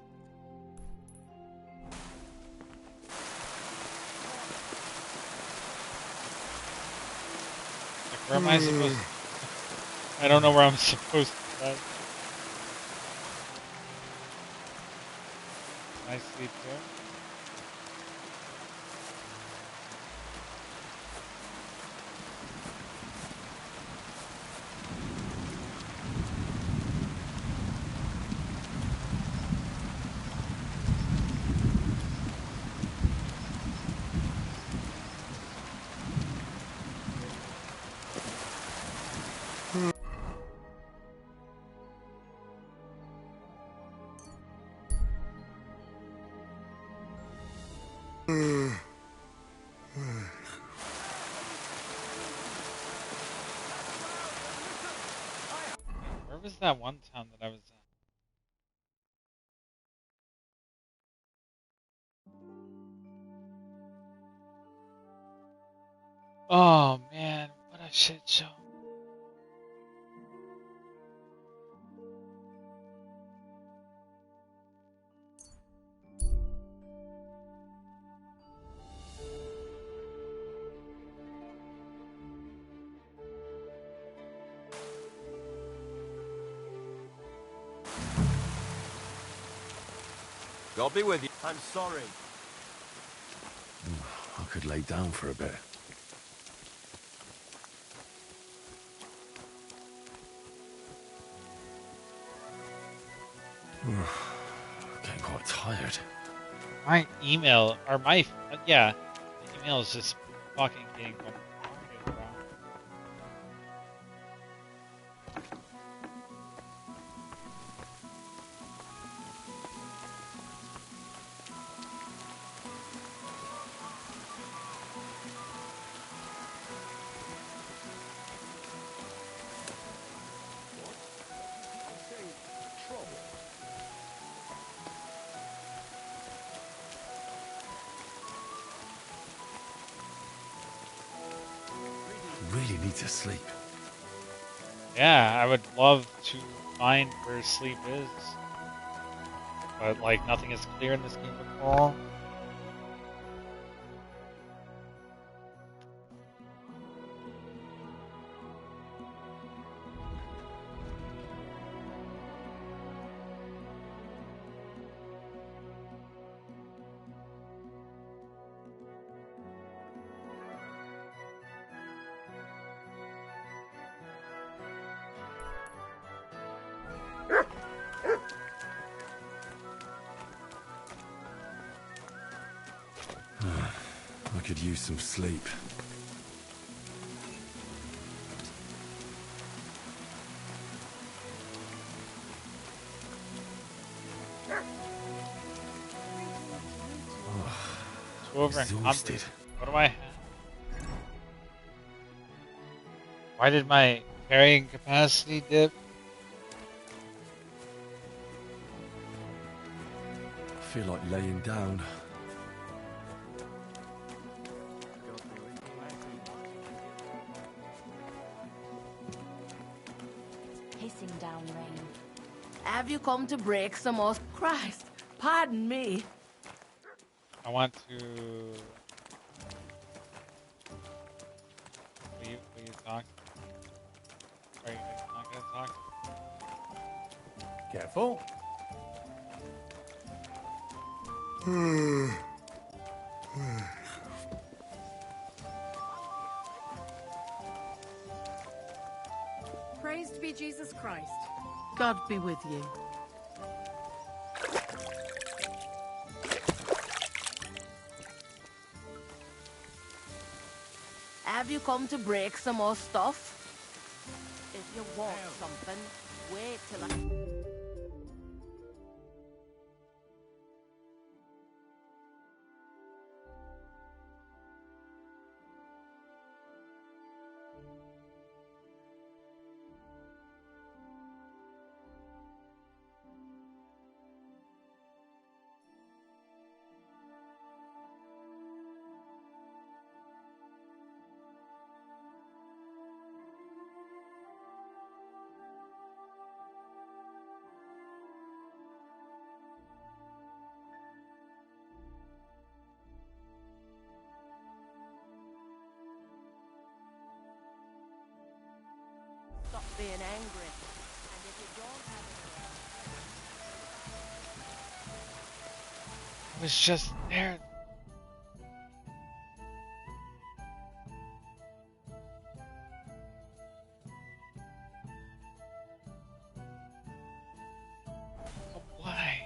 Like, where am I supposed to? I don't know where I'm supposed to rest. Can I sleep here? Where was that one town that I was in? Oh man, what a shit show. God be with you. I'm sorry. I could lay down for a bit. Getting quite tired. My email, or my, yeah, the email is just fucking getting bombarded, bro. Really need to sleep. Yeah, I would love to find where sleep is. But, like, nothing is clear in this game at all. could use some sleep. Over and Exhausted. what do I have? Why did my carrying capacity dip? I feel like laying down. Hissing down rain. Have you come to break some more? Christ, pardon me. I want to. Will you talk? Are you not gonna talk? Careful. Praised be Jesus Christ. God be with you. Have you come to break some more stuff? If you want something, wait till I... Stop being angry. And if you don't have I was just there. Why?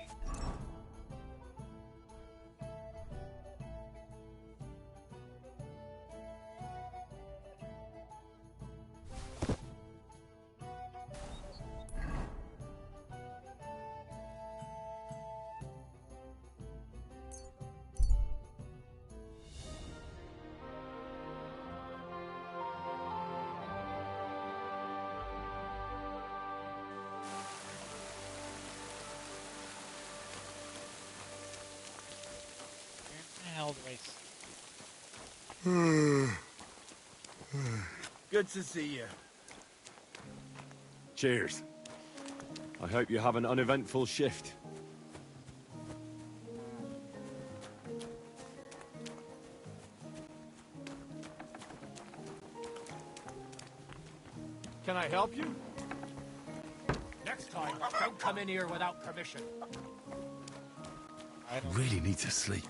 Hell race. Good to see you. Cheers. I hope you have an uneventful shift. Can I help you? Next time, don't come in here without permission. I really need to sleep.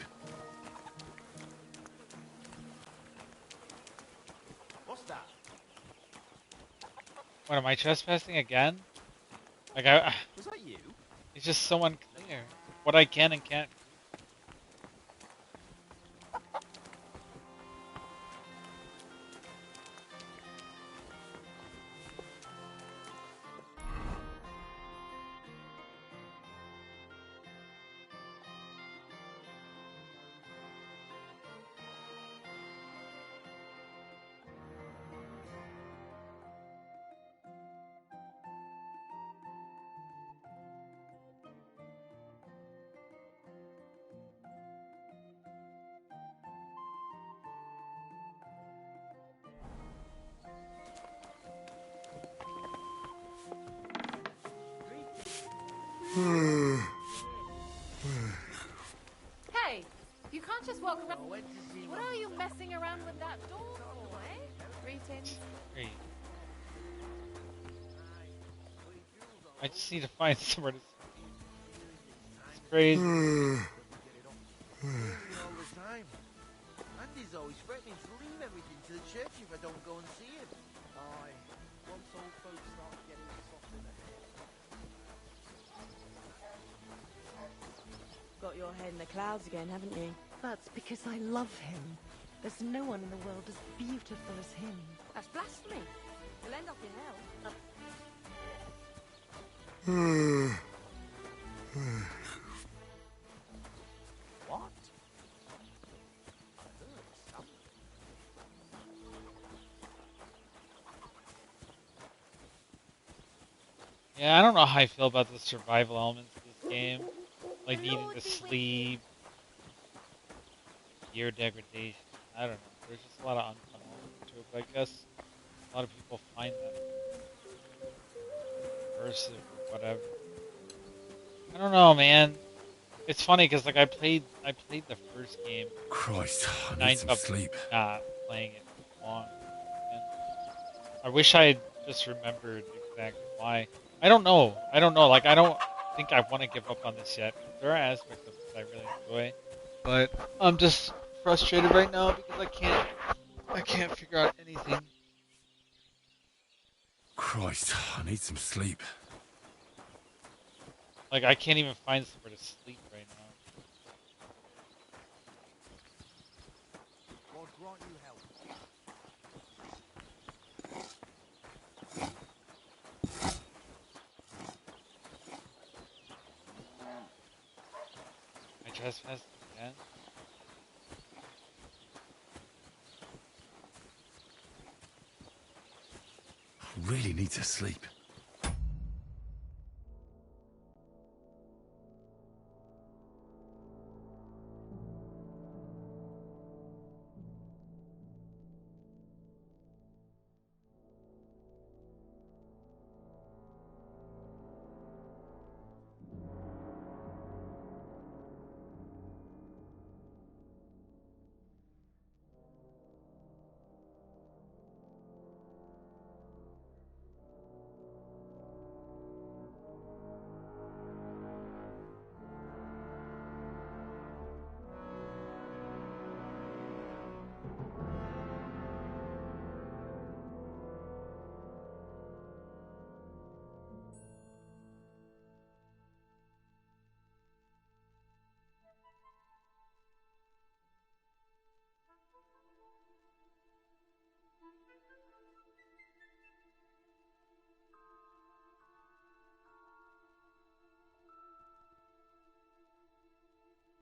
What's that? What, am I trespassing again? Like, Was that you? it's just so unclear what I can and can't. Hey, you can't just walk around. What are you messing around with that door for, eh? Greetings. Great. I just need to find somewhere to sleep. It's crazy. all the time. Andy's always threatening to leave everything to the church if I don't go and see him. Aye. Once old folks start getting soft in the head. Got your head in the clouds again, haven't you? That's because I love him. There's no one in the world as beautiful as him. That's blasphemy. You'll end up in hell. What? Yeah, I don't know how I feel about the survival elements of this game. Like needing to sleep, gear degradation. I don't know. There's just a lot of unfun elements to it, but I guess a lot of people find them immersive or whatever. I don't know, man. It's funny because like I played the first game. Christ, I and need I some ended up sleep. not playing it long. And I wish I had just remembered exactly why. I don't know. Like I don't think I want to give up on this yet. There are aspects of it I really enjoy, but I'm just frustrated right now because I can't figure out anything. Christ, I need some sleep. Like I can't even find somewhere to sleep right now. God grant you help. I trespassed again. I really need to sleep.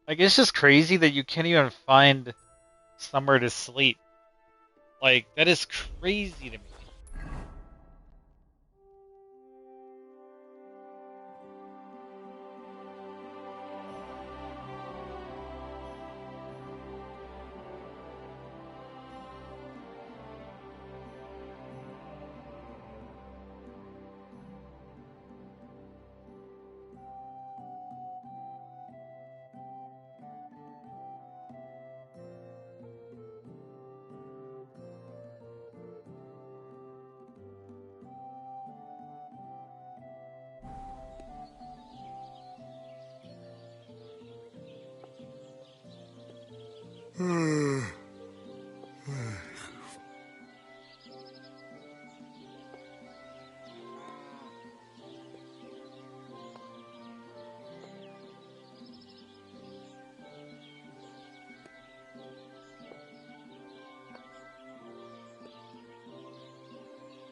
Like it's just crazy that you can't even find somewhere to sleep. Like that is crazy to me.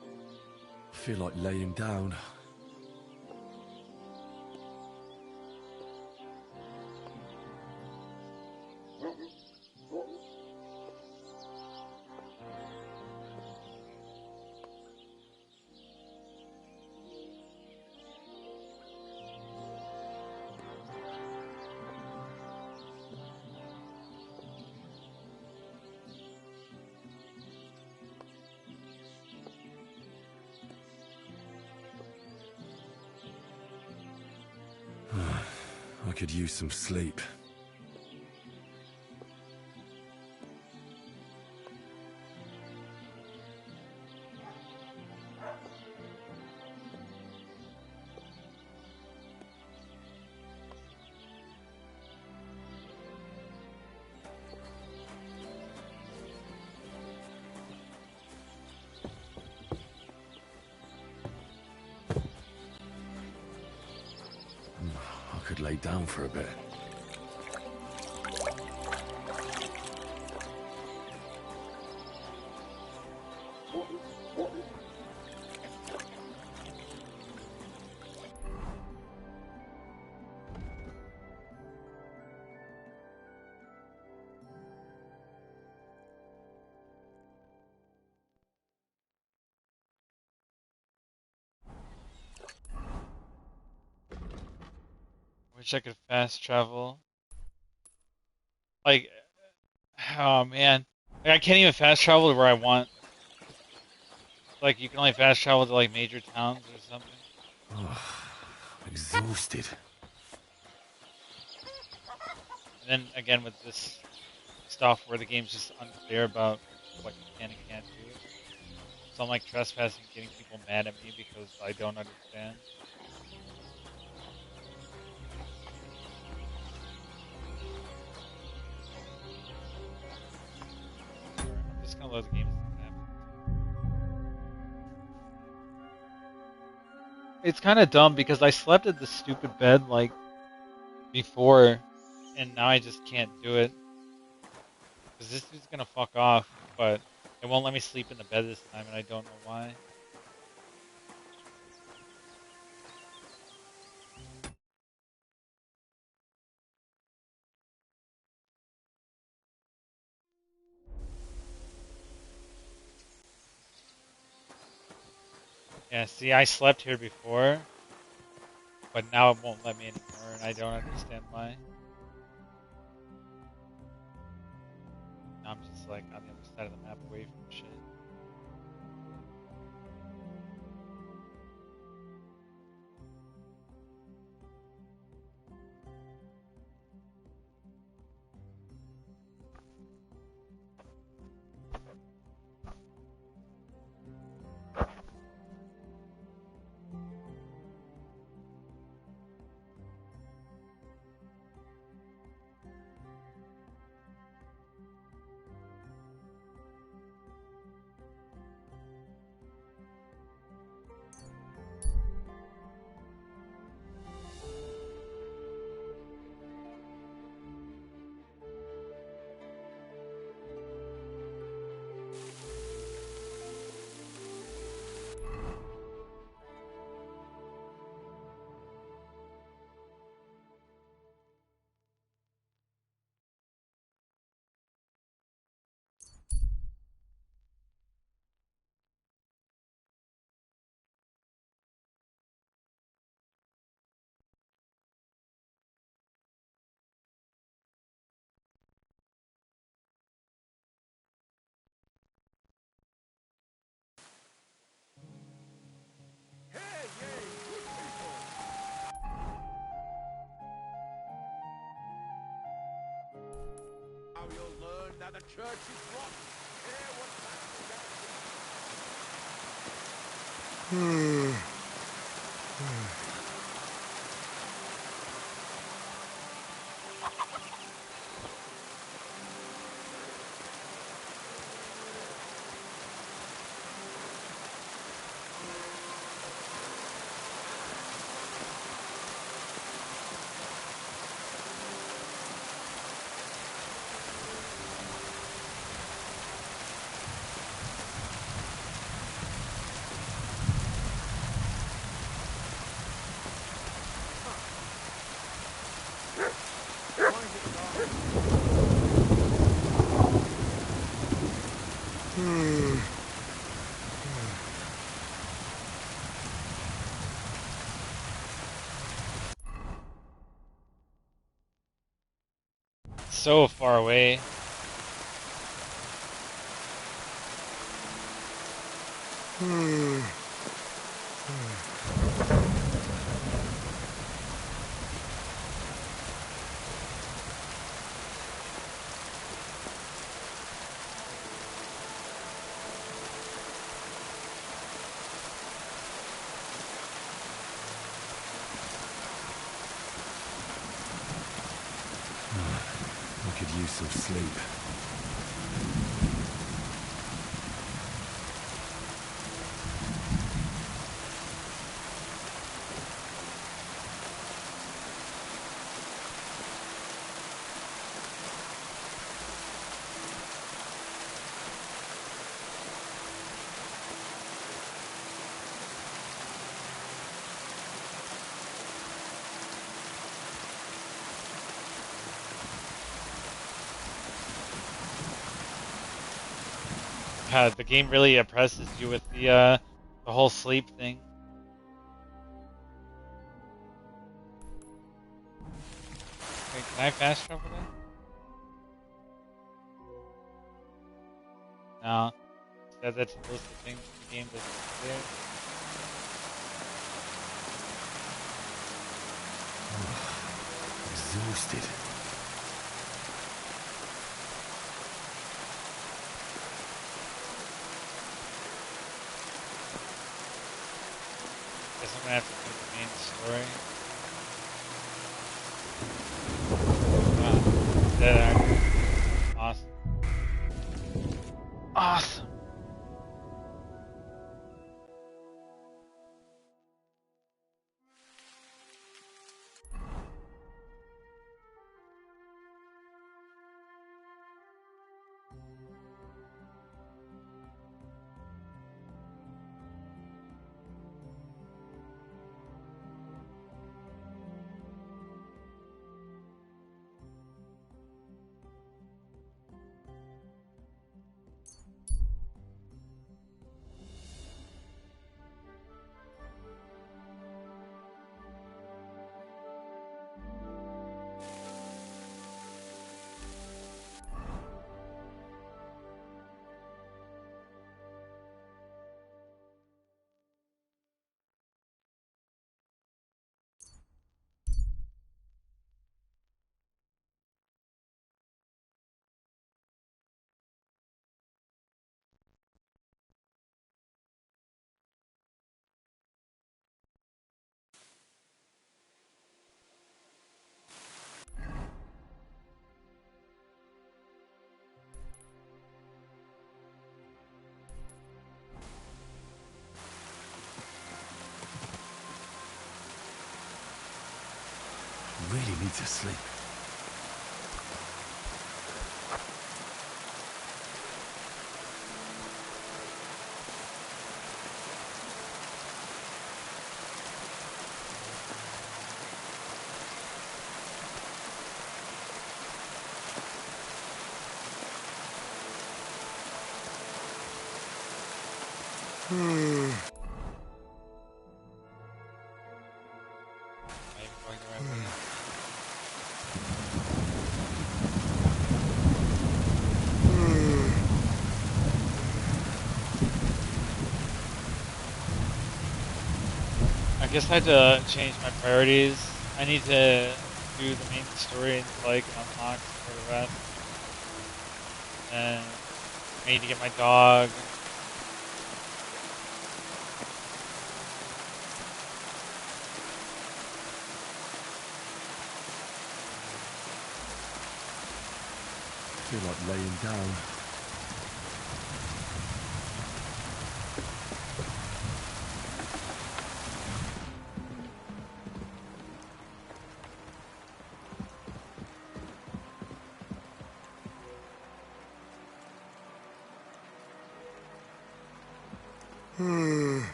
I feel like laying down. I could use some sleep. I could lay down for a bit. wish I could fast travel. Like, oh man, like, I can't even fast travel to where I want. Like, you can only fast travel to like major towns or something. Exhausted. And then again with this stuff where the game's just unclear about what you can and can't do. So I'm like trespassing, getting people mad at me because I don't understand. I'm just gonna load the game. It's kind of dumb because I slept at this stupid bed like before, and now I just can't do it. Because this dude's gonna fuck off, but it won't let me sleep in the bed this time, and I don't know why. Yeah, see, I slept here before, but now it won't let me anymore, and I don't understand why. Now I'm just like on the other side of the map away from shit. Now you'll learn that the church is lost. Hear what So far away. I could use some sleep. The game really oppresses you with the whole sleep thing. Wait, can I fast travel there? No. Said that's a list of things the game doesn't do. Exhausted. Guess I'm gonna have to do the main story. Dead actor. Awesome. Awesome. Really need to sleep. I guess I had to change my priorities. I need to do the main story until I can unlock for the rest. And I need to get my dog. I feel like laying down.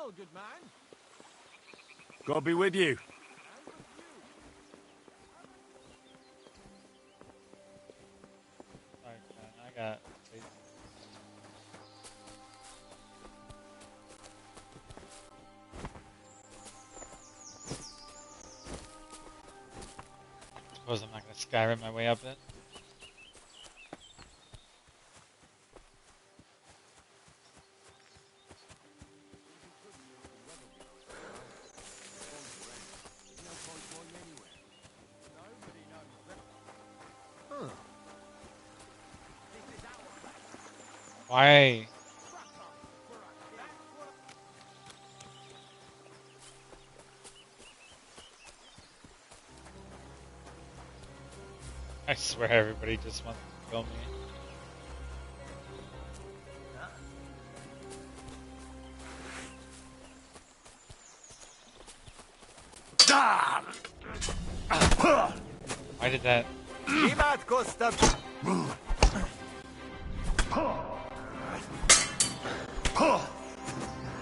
Farewell, good man. God be with you. Sorry, man. I got. Suppose I'm not gonna Skyrim my way up it. Why? I swear everybody just wants to kill me. Why did that?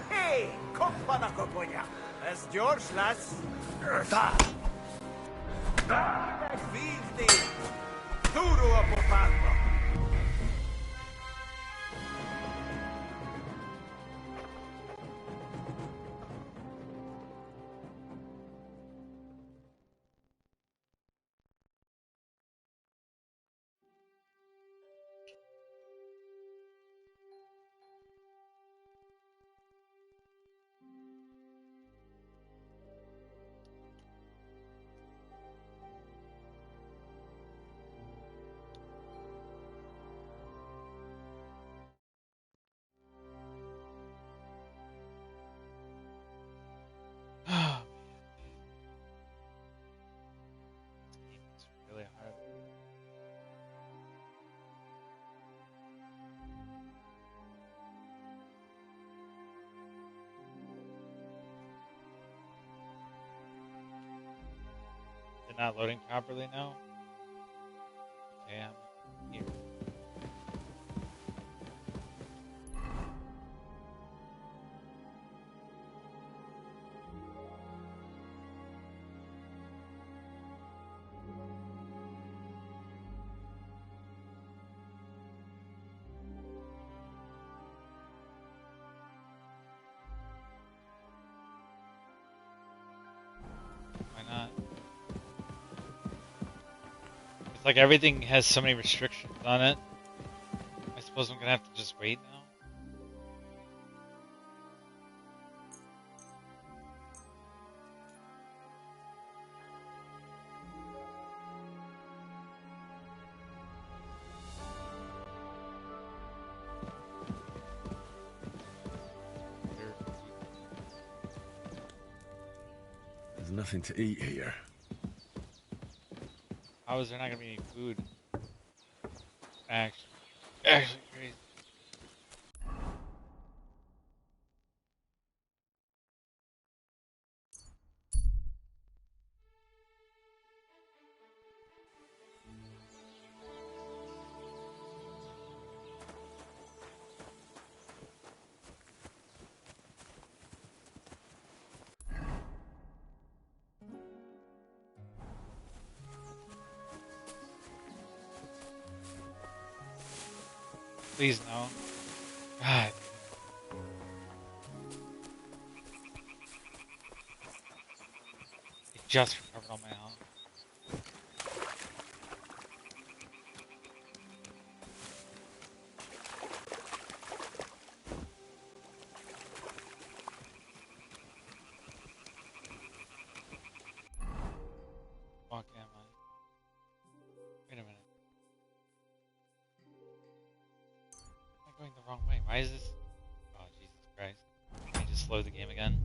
Hey, kopana koponia. As George las. Vivdi. Duro a popando. It's really hard. They're not loading properly now. Okay, I'm here. Why not? It's like everything has so many restrictions on it. I suppose I'm gonna have to just wait now. There's nothing to eat here. How is there not gonna be any food? Actually crazy. Please no. God. I just recovered all my health. Fuck am I? Wait a minute. Am I going the wrong way? Why is this? Oh, Jesus Christ. Can you just slow the game again?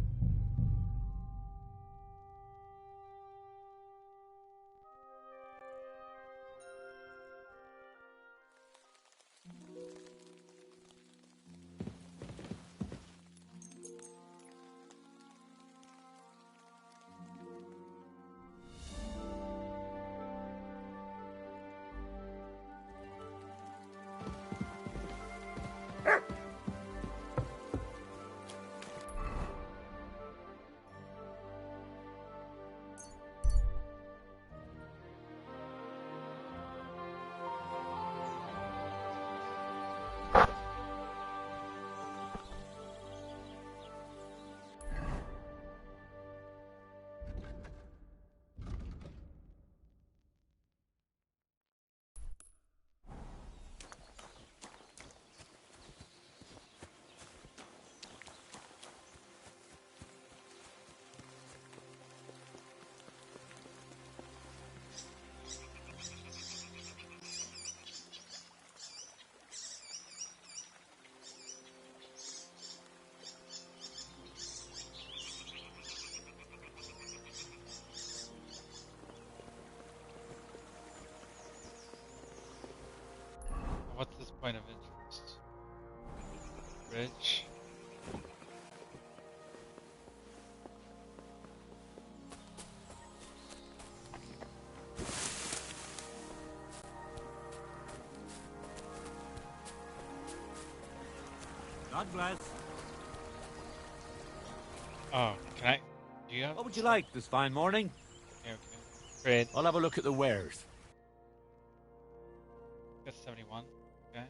bridge. God bless. Oh, can I? Do you have? What would you like this fine morning? Okay, okay. Great. I'll have a look at the wares. That's 71. Okay.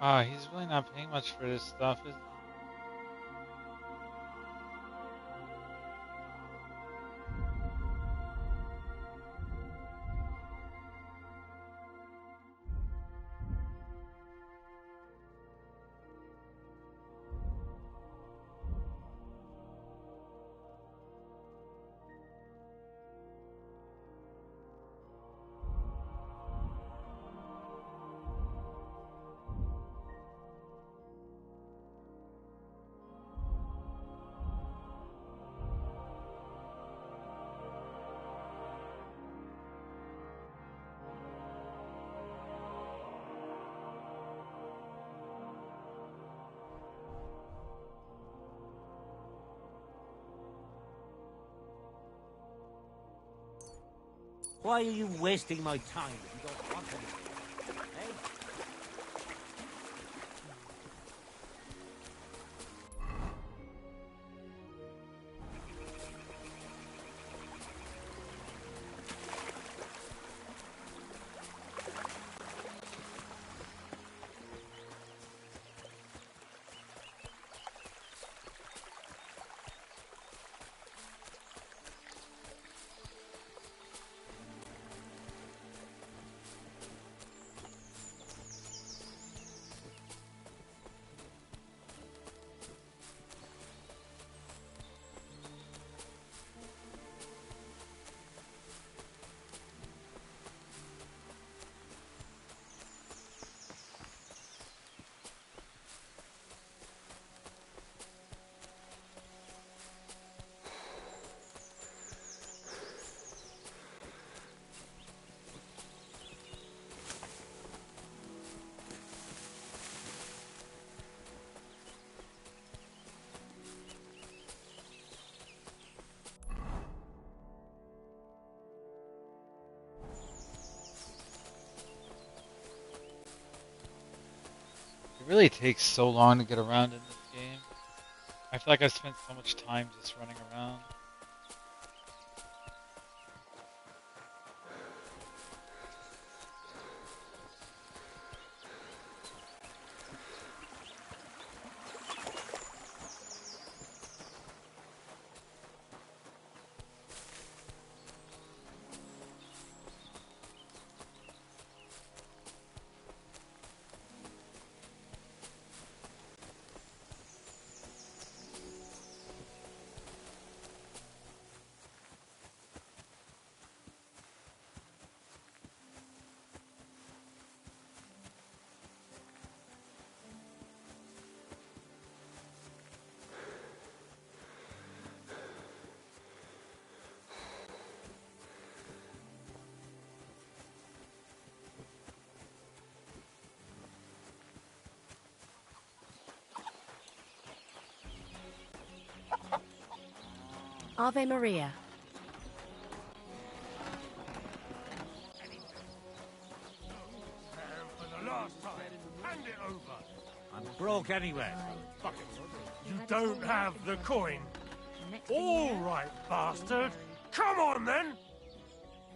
Ah, he's really not paying much for this stuff, is he? Why are you wasting my time if you don't want anything? Eh? It really takes so long to get around in this game. I feel like I've spent so much time just running around. Ave Maria. For the last time, hand it over. I'm broke anyway. Fuck it. You don't have the coin. All right, bastard. Come on, then.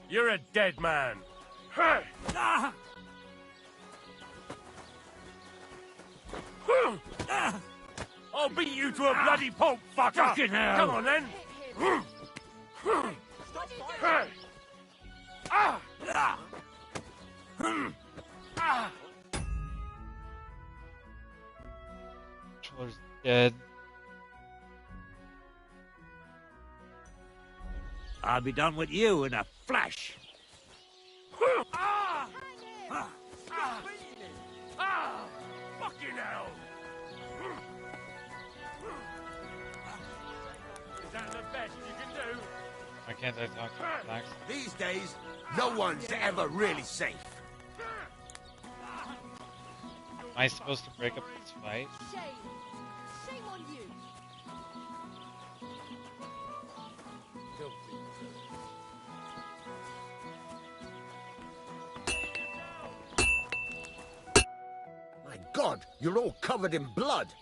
You're a dead man. Hey! Ah! I'll beat you to a bloody pulp, fucker! Fucking hell. Come on, then! Hey! Ah! Ah! Ah! Controller's dead. I'll be done with you in a flash. Ah! Ah! Ah! Ah! Fucking hell! Is that the best you can do? Why can't I talk to Max? These days, no one's ever really safe. Am I supposed to break up this fight? Shame. Shame on you. My God, you're all covered in blood.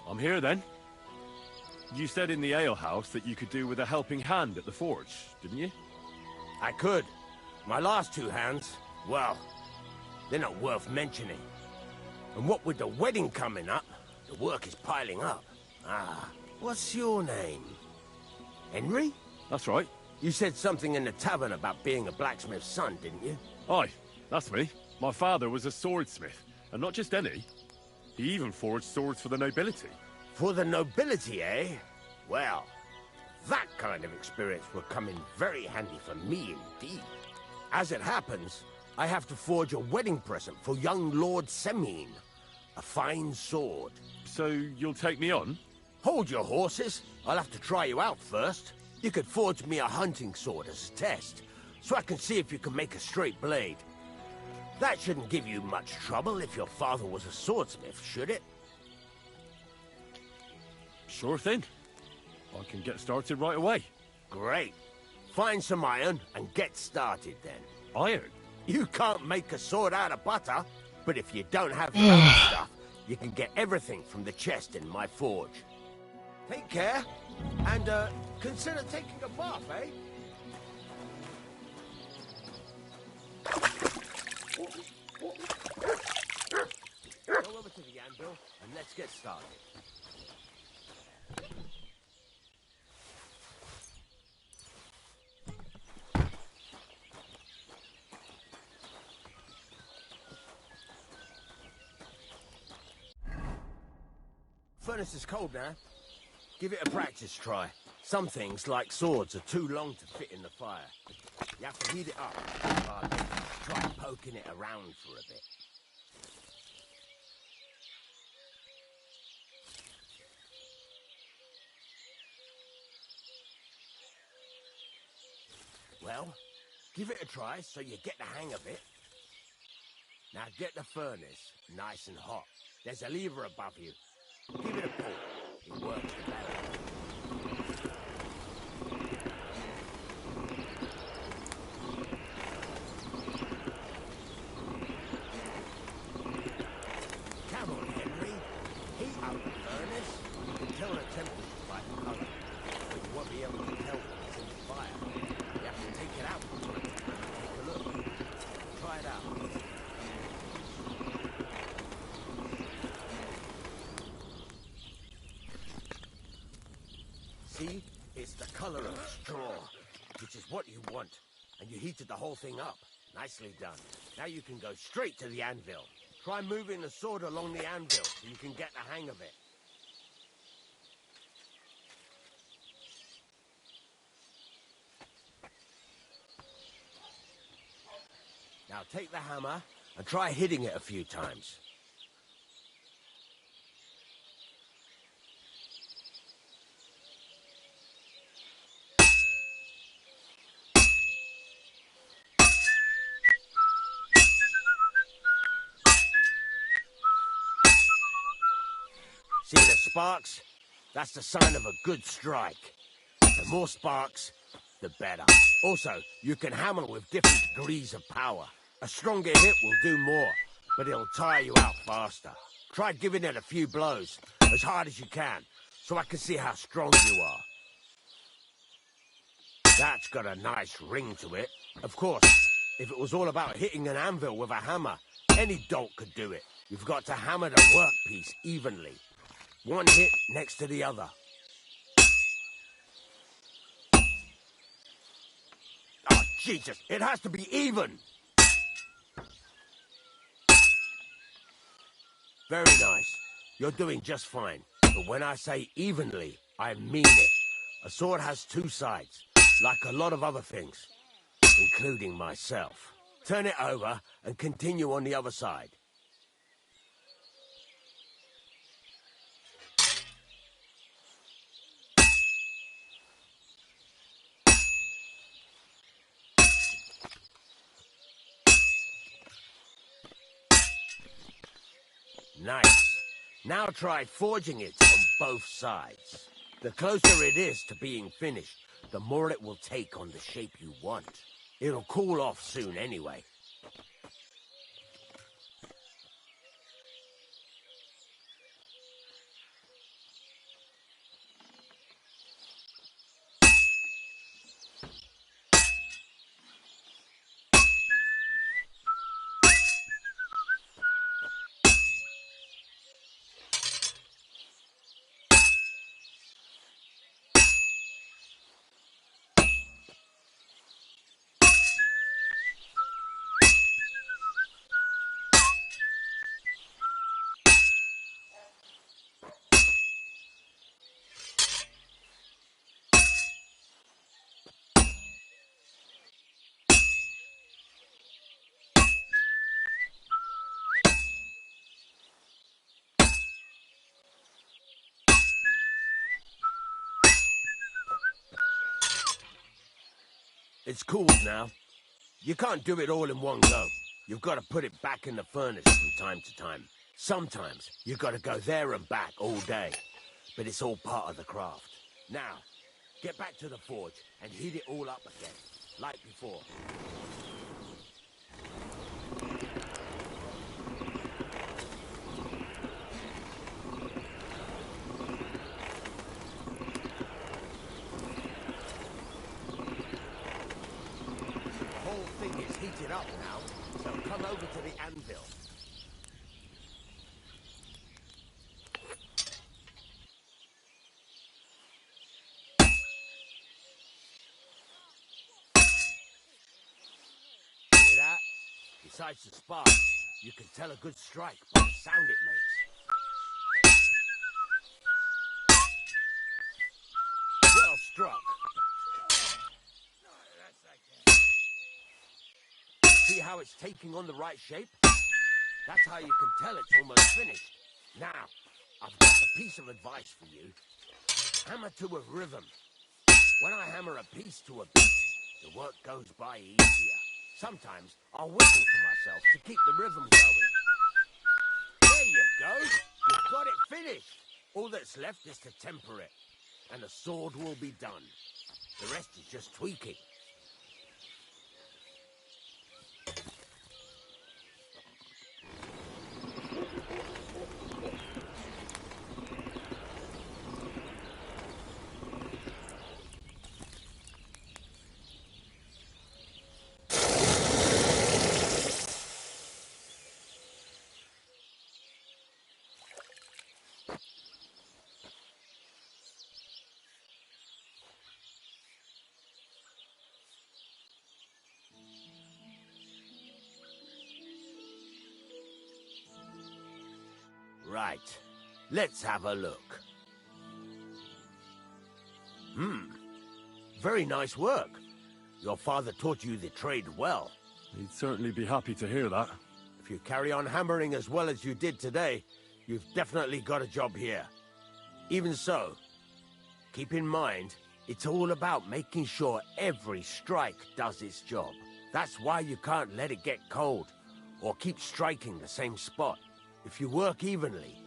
I'm here then. You said in the alehouse that you could do with a helping hand at the forge, didn't you? I could. My last two hands, well, they're not worth mentioning. And what with the wedding coming up, the work is piling up. Ah, what's your name? Henry? That's right. You said something in the tavern about being a blacksmith's son, didn't you? Aye, that's me. My father was a swordsmith, and not just any. He even forged swords for the nobility. For the nobility, eh? Well, that kind of experience will come in very handy for me indeed. As it happens, I have to forge a wedding present for young Lord Semine. A fine sword. So you'll take me on? Hold your horses. I'll have to try you out first. You could forge me a hunting sword as a test, so I can see if you can make a straight blade. That shouldn't give you much trouble if your father was a swordsmith, should it? Sure thing. I can get started right away. Great. Find some iron and get started then. Iron? You can't make a sword out of butter, but if you don't have your own stuff, you can get everything from the chest in my forge. Take care, and consider taking a bath, eh? Go over to the anvil, and let's get started. Furnace is cold now. Give it a practice try. Some things, like swords, are too long to fit in the fire. You have to heat it up. Try poking it around for a bit. Well, give it a try so you get the hang of it. Now get the furnace nice and hot. There's a lever above you. Give it a pull. It works better. Come on, Henry. Heat up the furnace until the temperature's like the color. But you won't be able to tell when it's in the fire. You have to take it out. Take a look. Try it out. See? It's the color of straw, which is what you want. And you heated the whole thing up. Nicely done. Now you can go straight to the anvil. Try moving the sword along the anvil so you can get the hang of it. Now take the hammer and try hitting it a few times. See the sparks? That's the sign of a good strike. The more sparks, the better. Also, you can hammer with different degrees of power. A stronger hit will do more, but it'll tire you out faster. Try giving it a few blows, as hard as you can, so I can see how strong you are. That's got a nice ring to it. Of course, if it was all about hitting an anvil with a hammer, any dolt could do it. You've got to hammer the workpiece evenly. One hit next to the other. Oh, Jesus, it has to be even! Very nice. You're doing just fine. But when I say evenly, I mean it. A sword has two sides, like a lot of other things, including myself. Turn it over and continue on the other side. Nice. Now try forging it on both sides. The closer it is to being finished, the more it will take on the shape you want. It'll cool off soon anyway. It's cooled now. You can't do it all in one go. You've got to put it back in the furnace from time to time. Sometimes you've got to go there and back all day. But it's all part of the craft. Now, get back to the forge and heat it all up again, like before. The whole thing is heated up now, so come over to the anvil. Hear that? Besides the spark, you can tell a good strike by the sound it makes. Well struck. See how it's taking on the right shape? That's how you can tell it's almost finished. Now, I've got a piece of advice for you. Hammer to a rhythm. When I hammer a piece to a beat, the work goes by easier. Sometimes I'll whistle to myself to keep the rhythm going. There you go. You've got it finished. All that's left is to temper it, and the sword will be done. The rest is just tweaking. Right. Let's have a look. Very nice work. Your father taught you the trade well. He'd certainly be happy to hear that. If you carry on hammering as well as you did today, you've definitely got a job here. Even so, keep in mind, it's all about making sure every strike does its job. That's why you can't let it get cold, or keep striking the same spot. If you work evenly,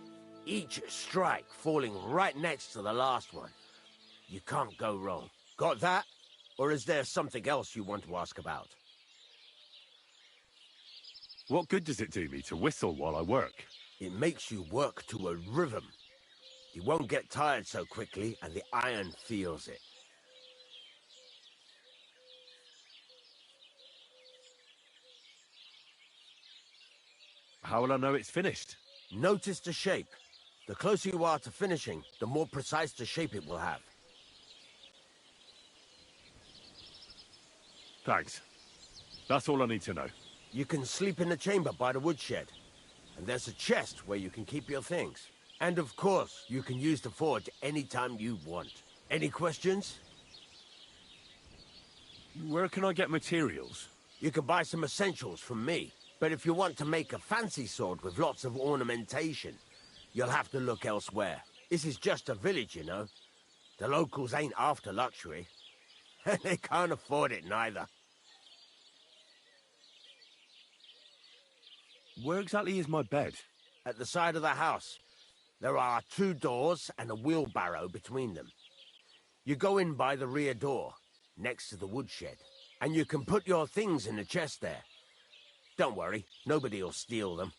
each strike falling right next to the last one, you can't go wrong. Got that? Or is there something else you want to ask about? What good does it do me to whistle while I work? It makes you work to a rhythm. You won't get tired so quickly, and the iron feels it. How will I know it's finished? Notice the shape. The closer you are to finishing, the more precise the shape it will have. Thanks. That's all I need to know. You can sleep in the chamber by the woodshed. And there's a chest where you can keep your things. And of course, you can use the forge anytime you want. Any questions? Where can I get materials? You can buy some essentials from me. But if you want to make a fancy sword with lots of ornamentation, you'll have to look elsewhere. This is just a village, you know. The locals ain't after luxury. And they can't afford it neither. Where exactly is my bed? At the side of the house. There are 2 doors and a wheelbarrow between them. You go in by the rear door, next to the woodshed, and you can put your things in the chest there. Don't worry, nobody'll steal them.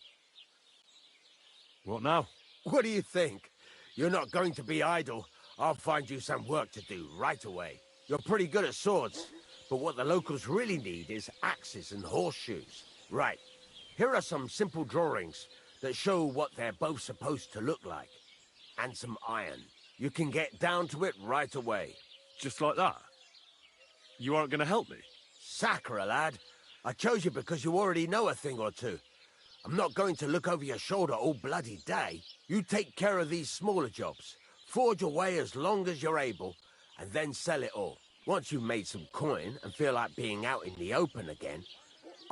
What now? What do you think? You're not going to be idle. I'll find you some work to do right away. You're pretty good at swords, but what the locals really need is axes and horseshoes. Right, here are some simple drawings that show what they're both supposed to look like. And some iron. You can get down to it right away. Just like that? You aren't going to help me? Sacre, lad. I chose you because you already know a thing or two. I'm not going to look over your shoulder all bloody day. You take care of these smaller jobs. Forge away as long as you're able, and then sell it all. Once you've made some coin and feel like being out in the open again,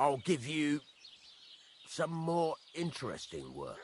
I'll give you some more interesting work.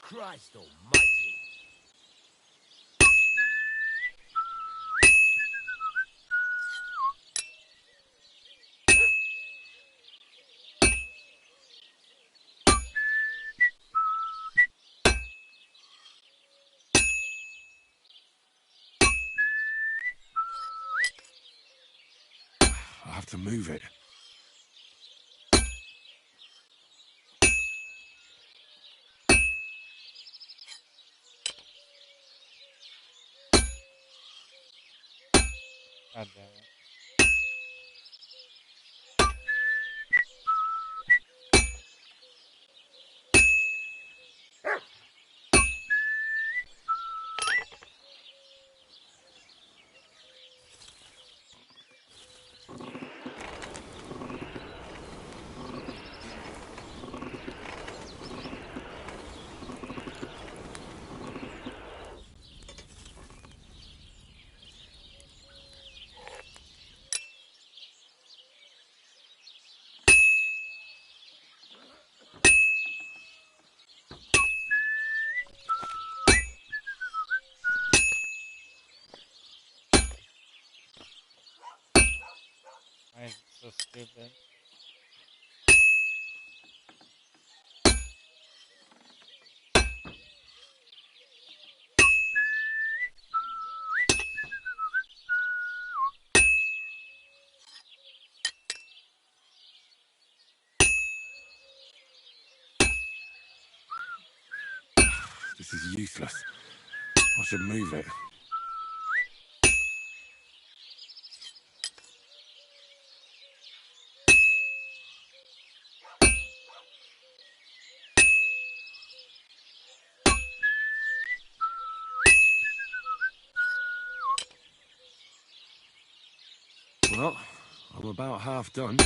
Christ almighty. I have to move it. God damn it. Why is it so stupid? This is useless. I should move it. Well, I'm about half done.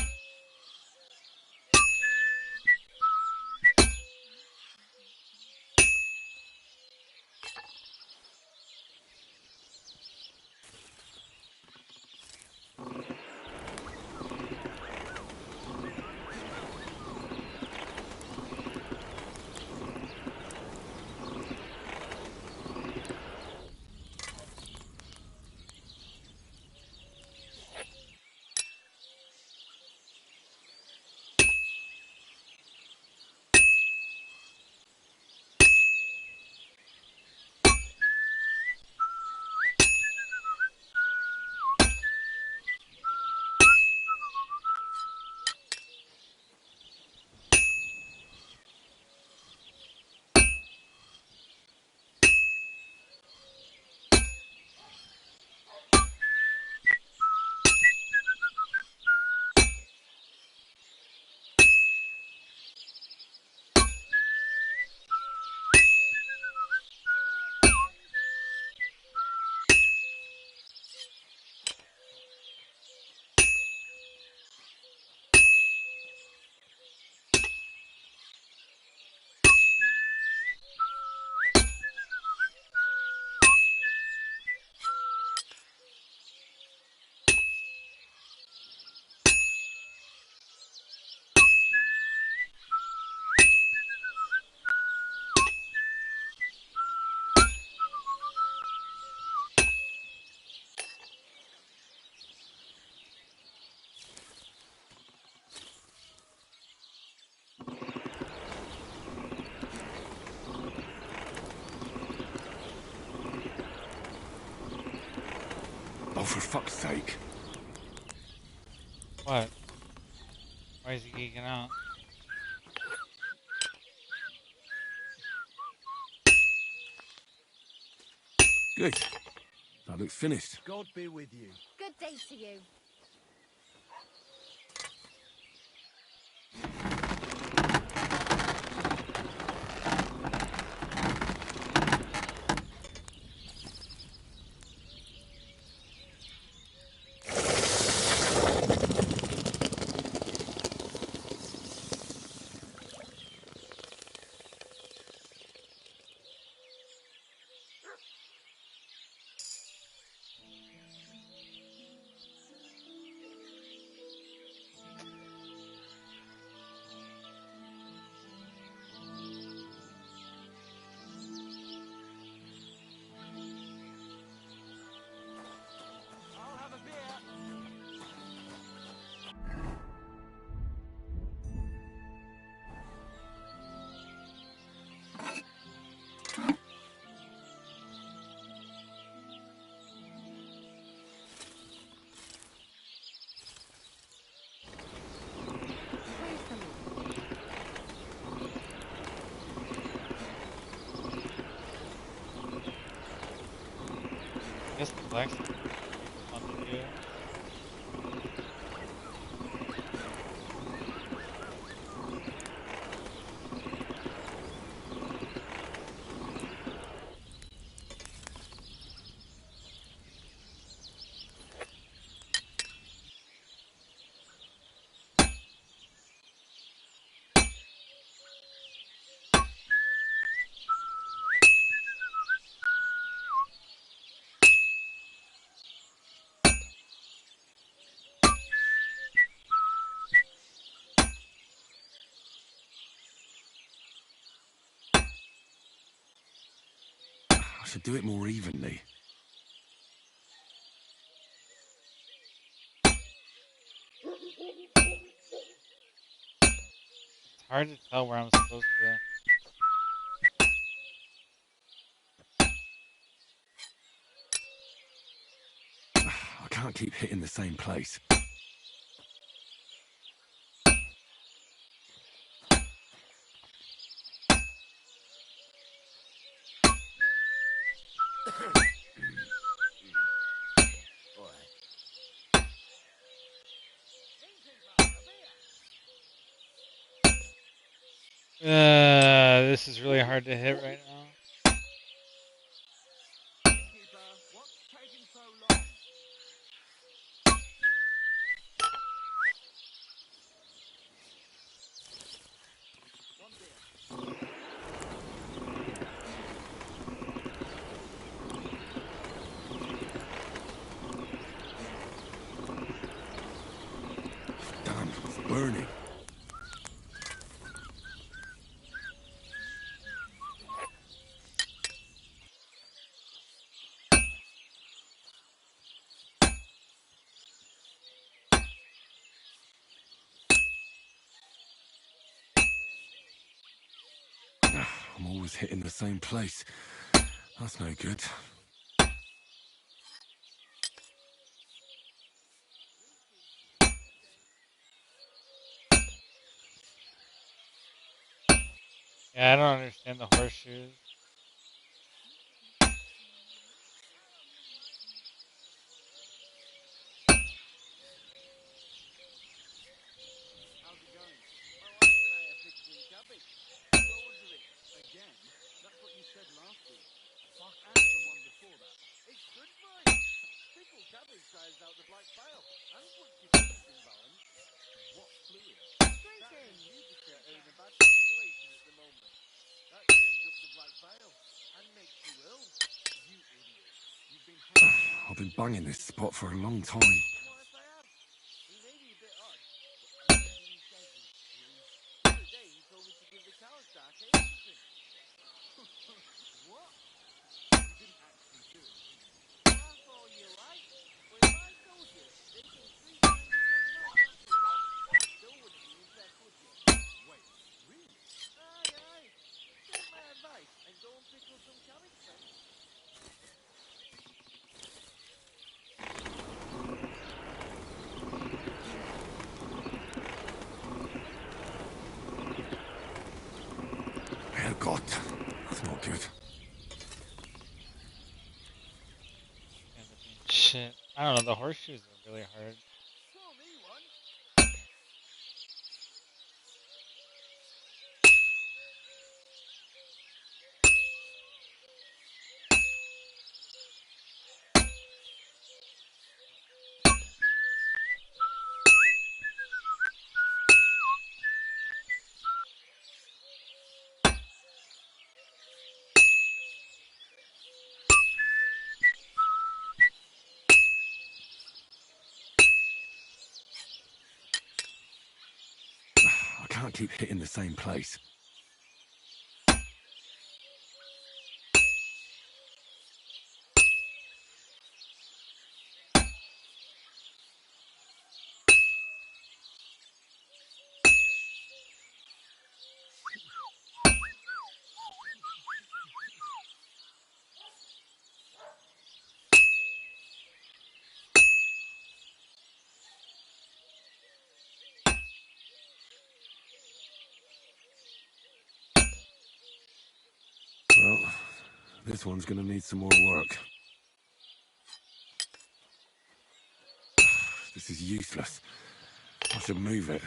Oh, for fuck's sake. What? Why is he geeking out? Good. That looks finished. God be with you. Good day to you. I'll have a beer. I guess the blacksmith would be fun to do. I should do it more evenly. It's hard to tell where I'm supposed to. I can't keep hitting the same place. This is really hard to hit right now. Damn, it's burning. I'm always hitting the same place. That's no good. Yeah, I don't understand the horseshoes. How's it going? My wife and I are picking cabbage. Loads of it. Again? That's what you said last week. Fuck, and the one before that. It's good for you. Pickled cabbage dries out the black bile and puts your fluids in balance. What fluid? That's a Jupiter in a bad constellation at the moment. That turns up the black bile and makes you ill. You idiot. You've been hanging around. I've been banging this spot for a long time. Yes, I have. He may be a bit odd, but everything he says is true. The other day he told me to give the cows dark something. What? You didn't actually do it, did you? Laugh all you like. But if I told you, they take 3 times as much milk after it. You still wouldn't be impressed, would you? Wait, really? Aye, aye. Take my advice and go and pickle some cabbage, friend. Herrgott, that's not good. Shit. I don't know, the horseshoes are really hard. Show me one. I can't keep hitting the same place. Well, this one's gonna need some more work. This is useless. I should move it.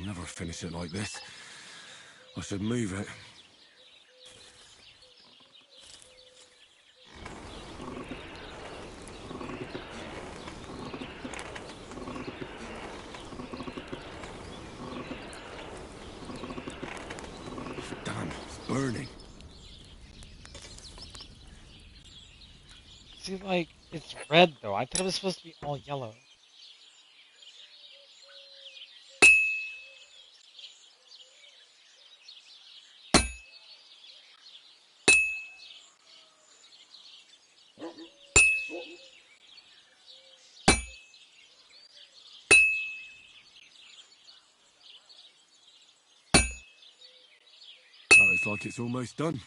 I'll never finish it like this. I should move it. Damn, it's burning. See, like, it's red though. I thought it was supposed to be all yellow. That looks like it's almost done.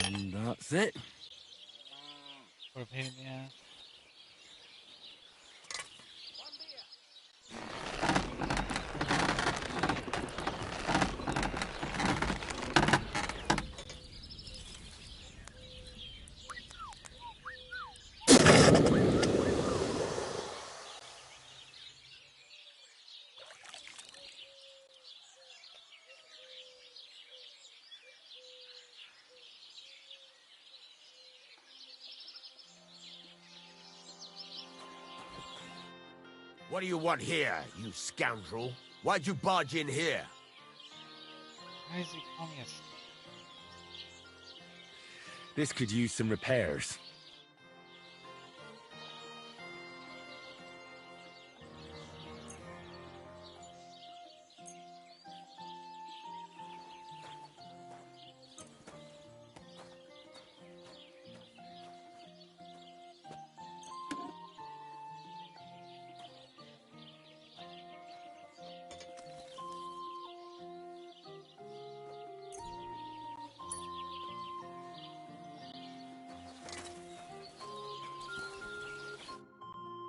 And that's it. What a pain in the ass. What do you want here, you scoundrel? Why'd you barge in here? Why is he calling us? This could use some repairs.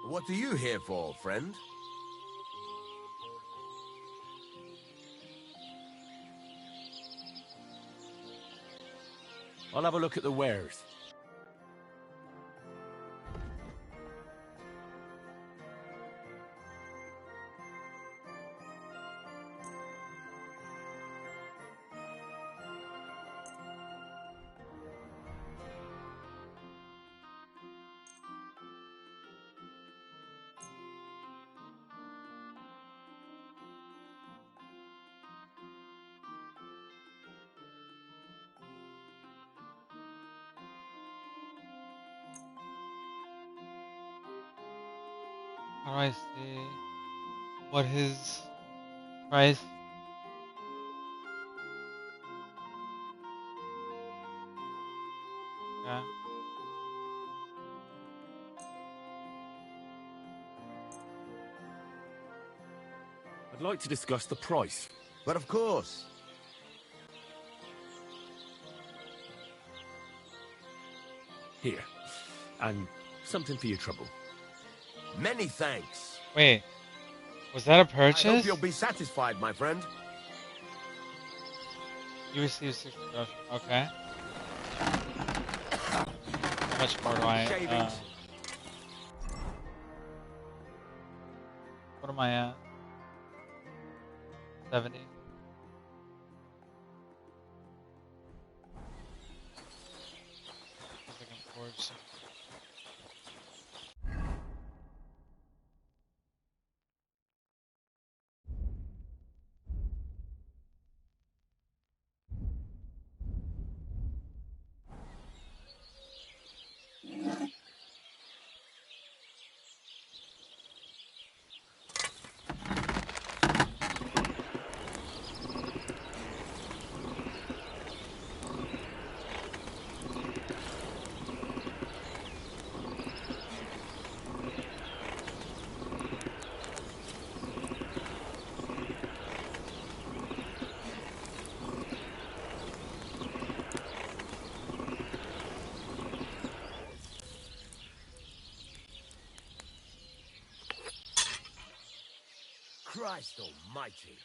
What are you here for, friend? I'll have a look at the wares. How do I see what his price? Yeah. I'd like to discuss the price. But of course. Here. And something for your trouble. Many thanks. Wait, was that a I purchase? hope you'll be satisfied, my friend. You received 60 groceries. Okay. How much more do I? Shavings. What am I at? 70. I can forge some. Christ almighty.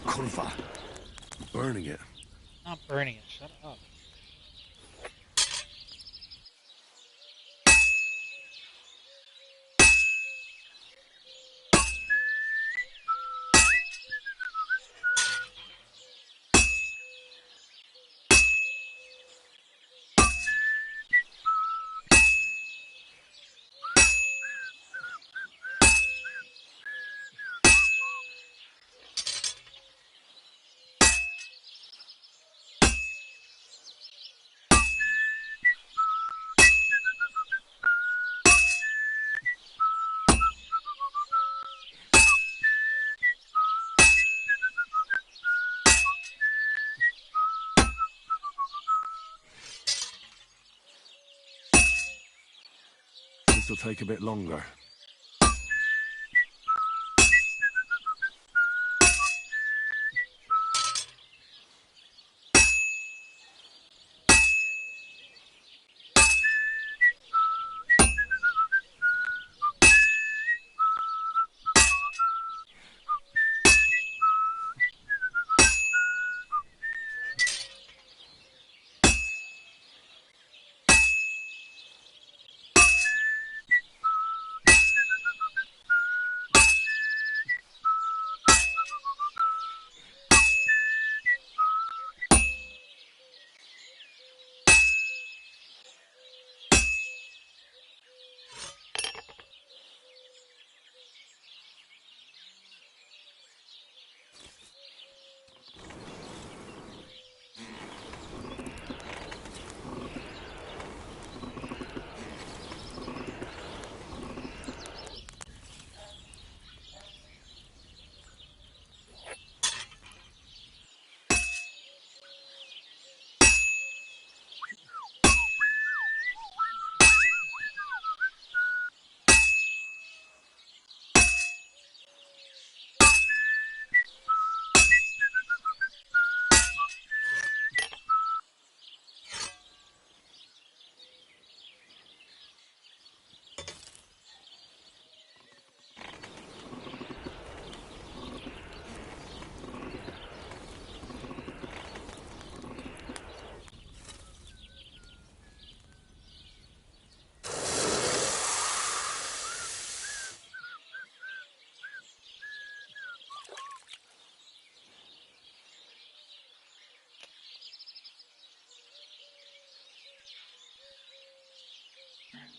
Kurva. Burning it. Not burning it. Shut up. This'll take a bit longer.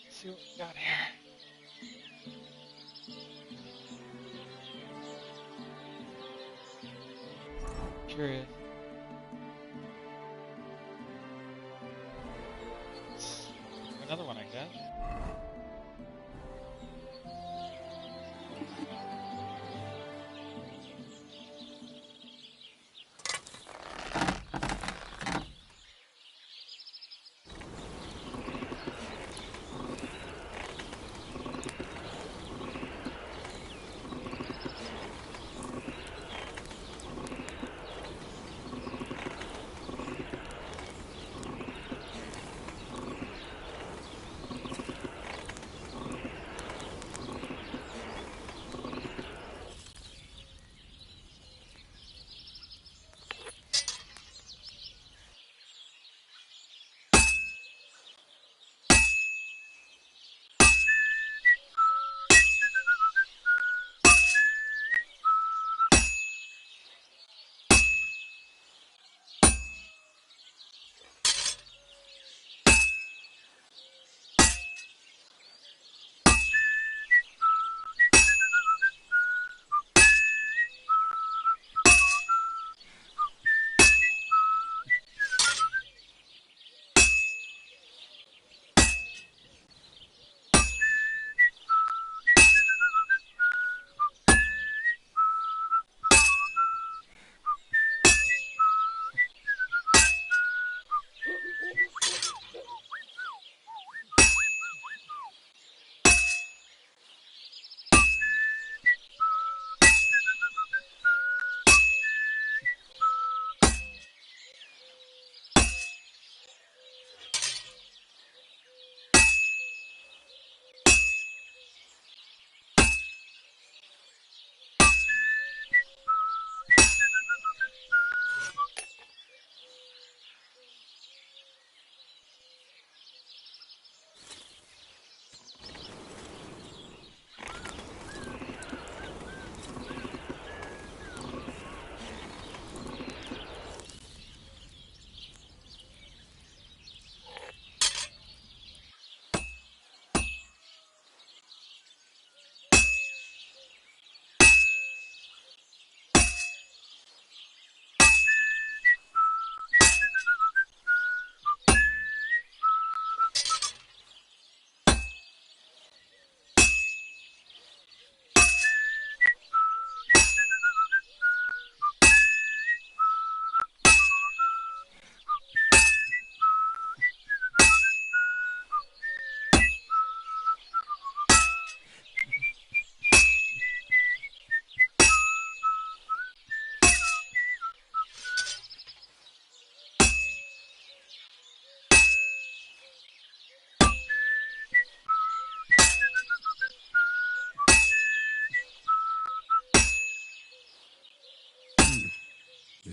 Let's see what we got here. Curious. Another one, I guess.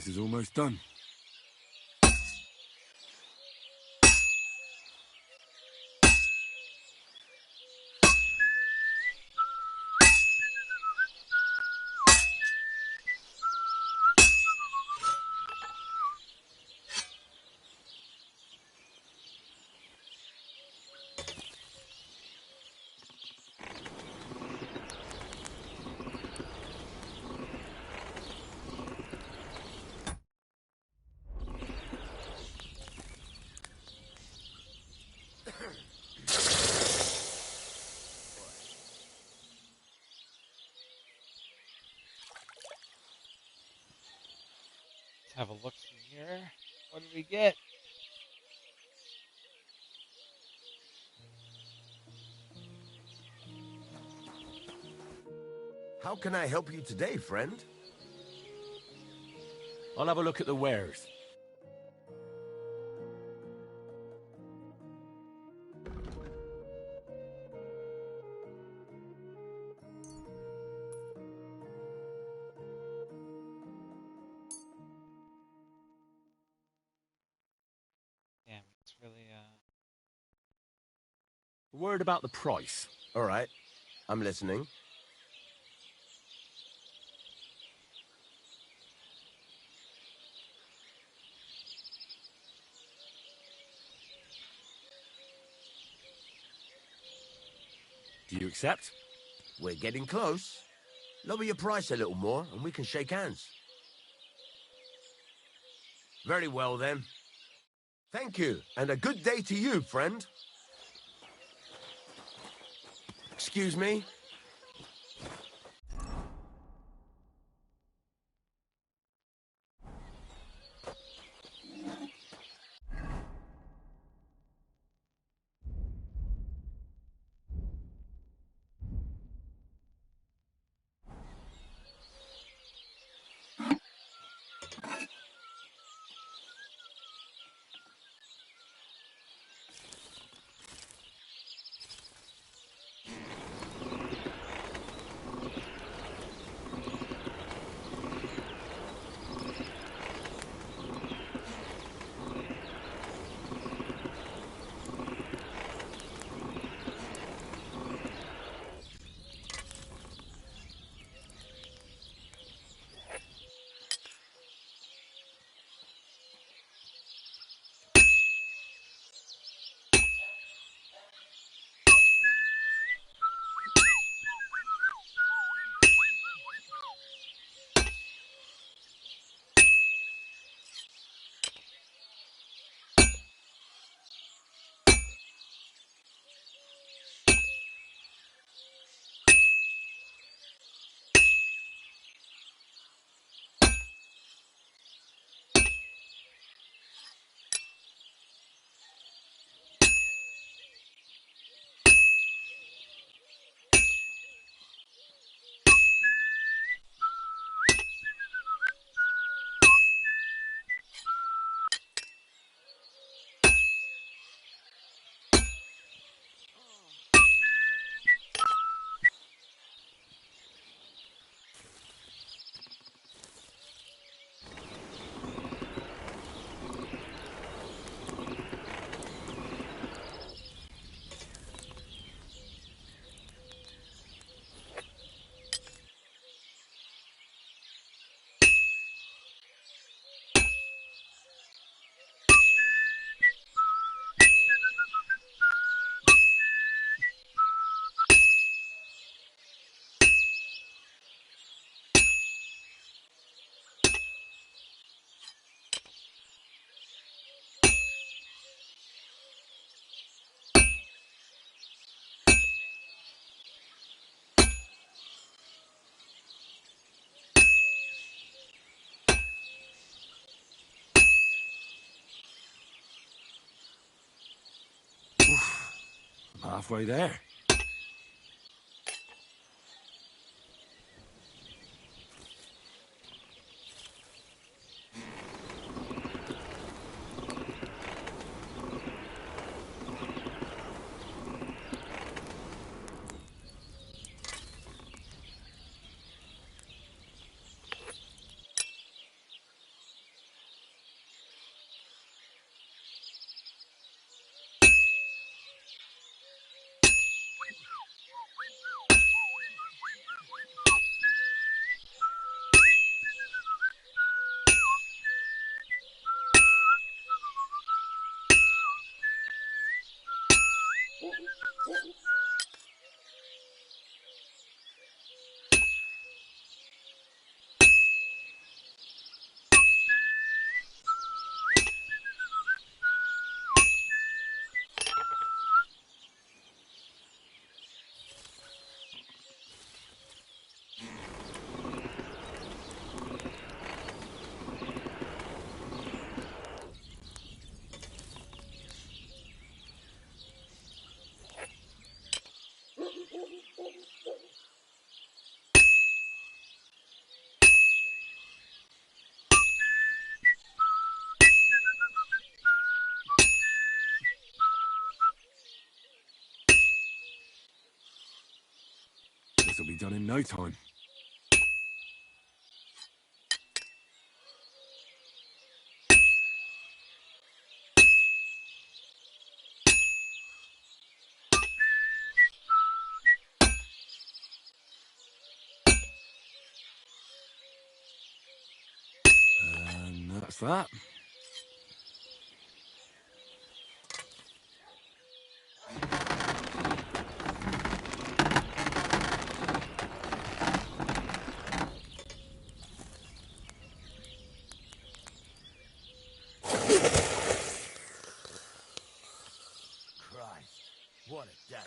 is almost done. Let's have a look here. What did we get? How can I help you today, friend? I'll have a look at the wares. Damn, it's really Word about the price. All right, I'm listening. Do you accept? We're getting close. Lower your price a little more and we can shake hands. Very well, then. Thank you, and a good day to you, friend. Excuse me? I'm halfway there. will be done in no time. And that's that. Christ, what a day.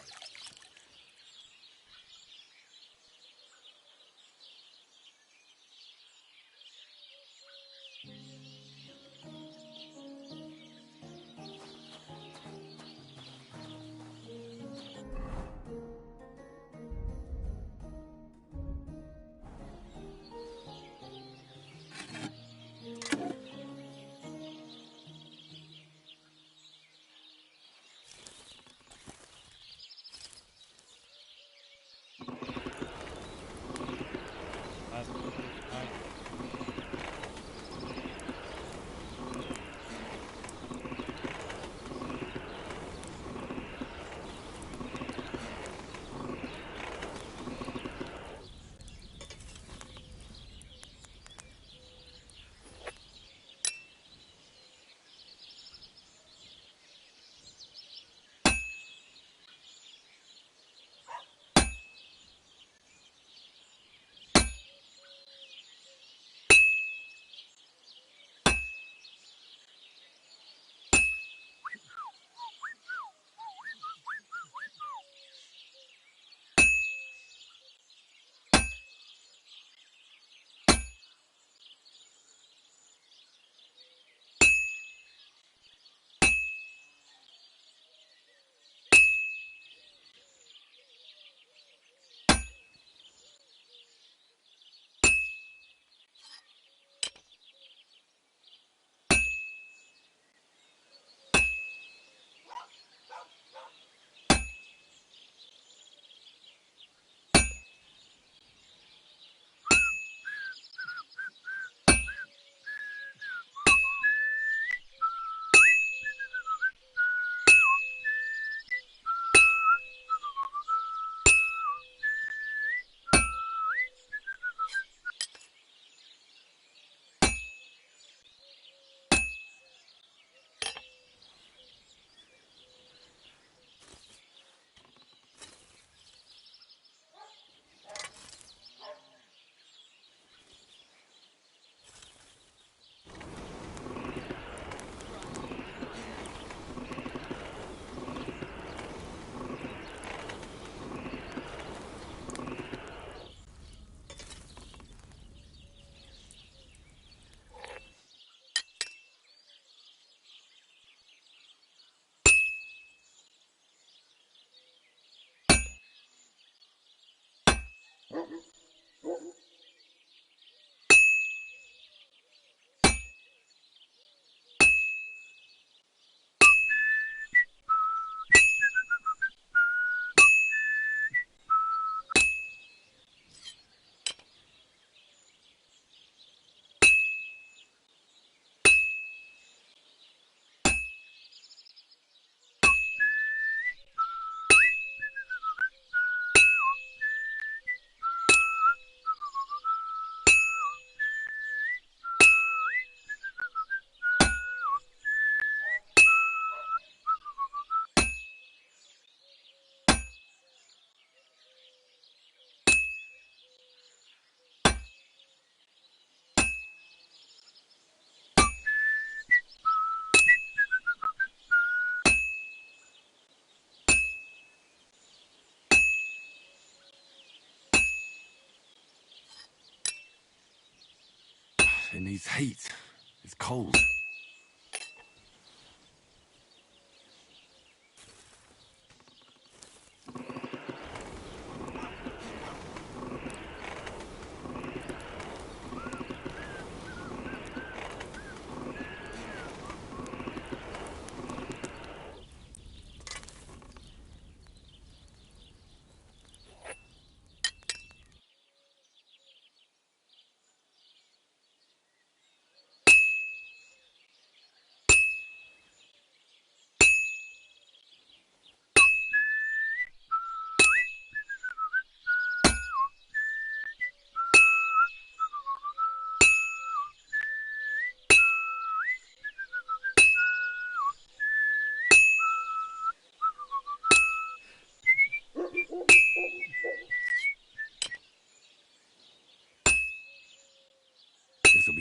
It needs heat. It's cold.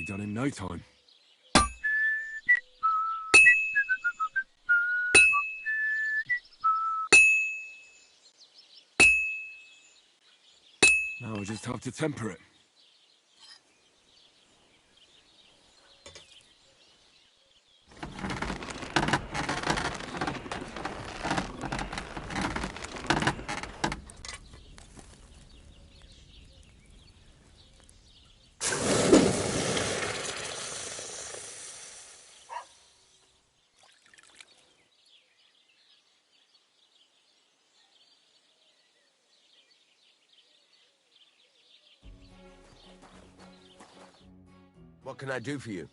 be done in no time. Now I just have to temper it. What can I do for you?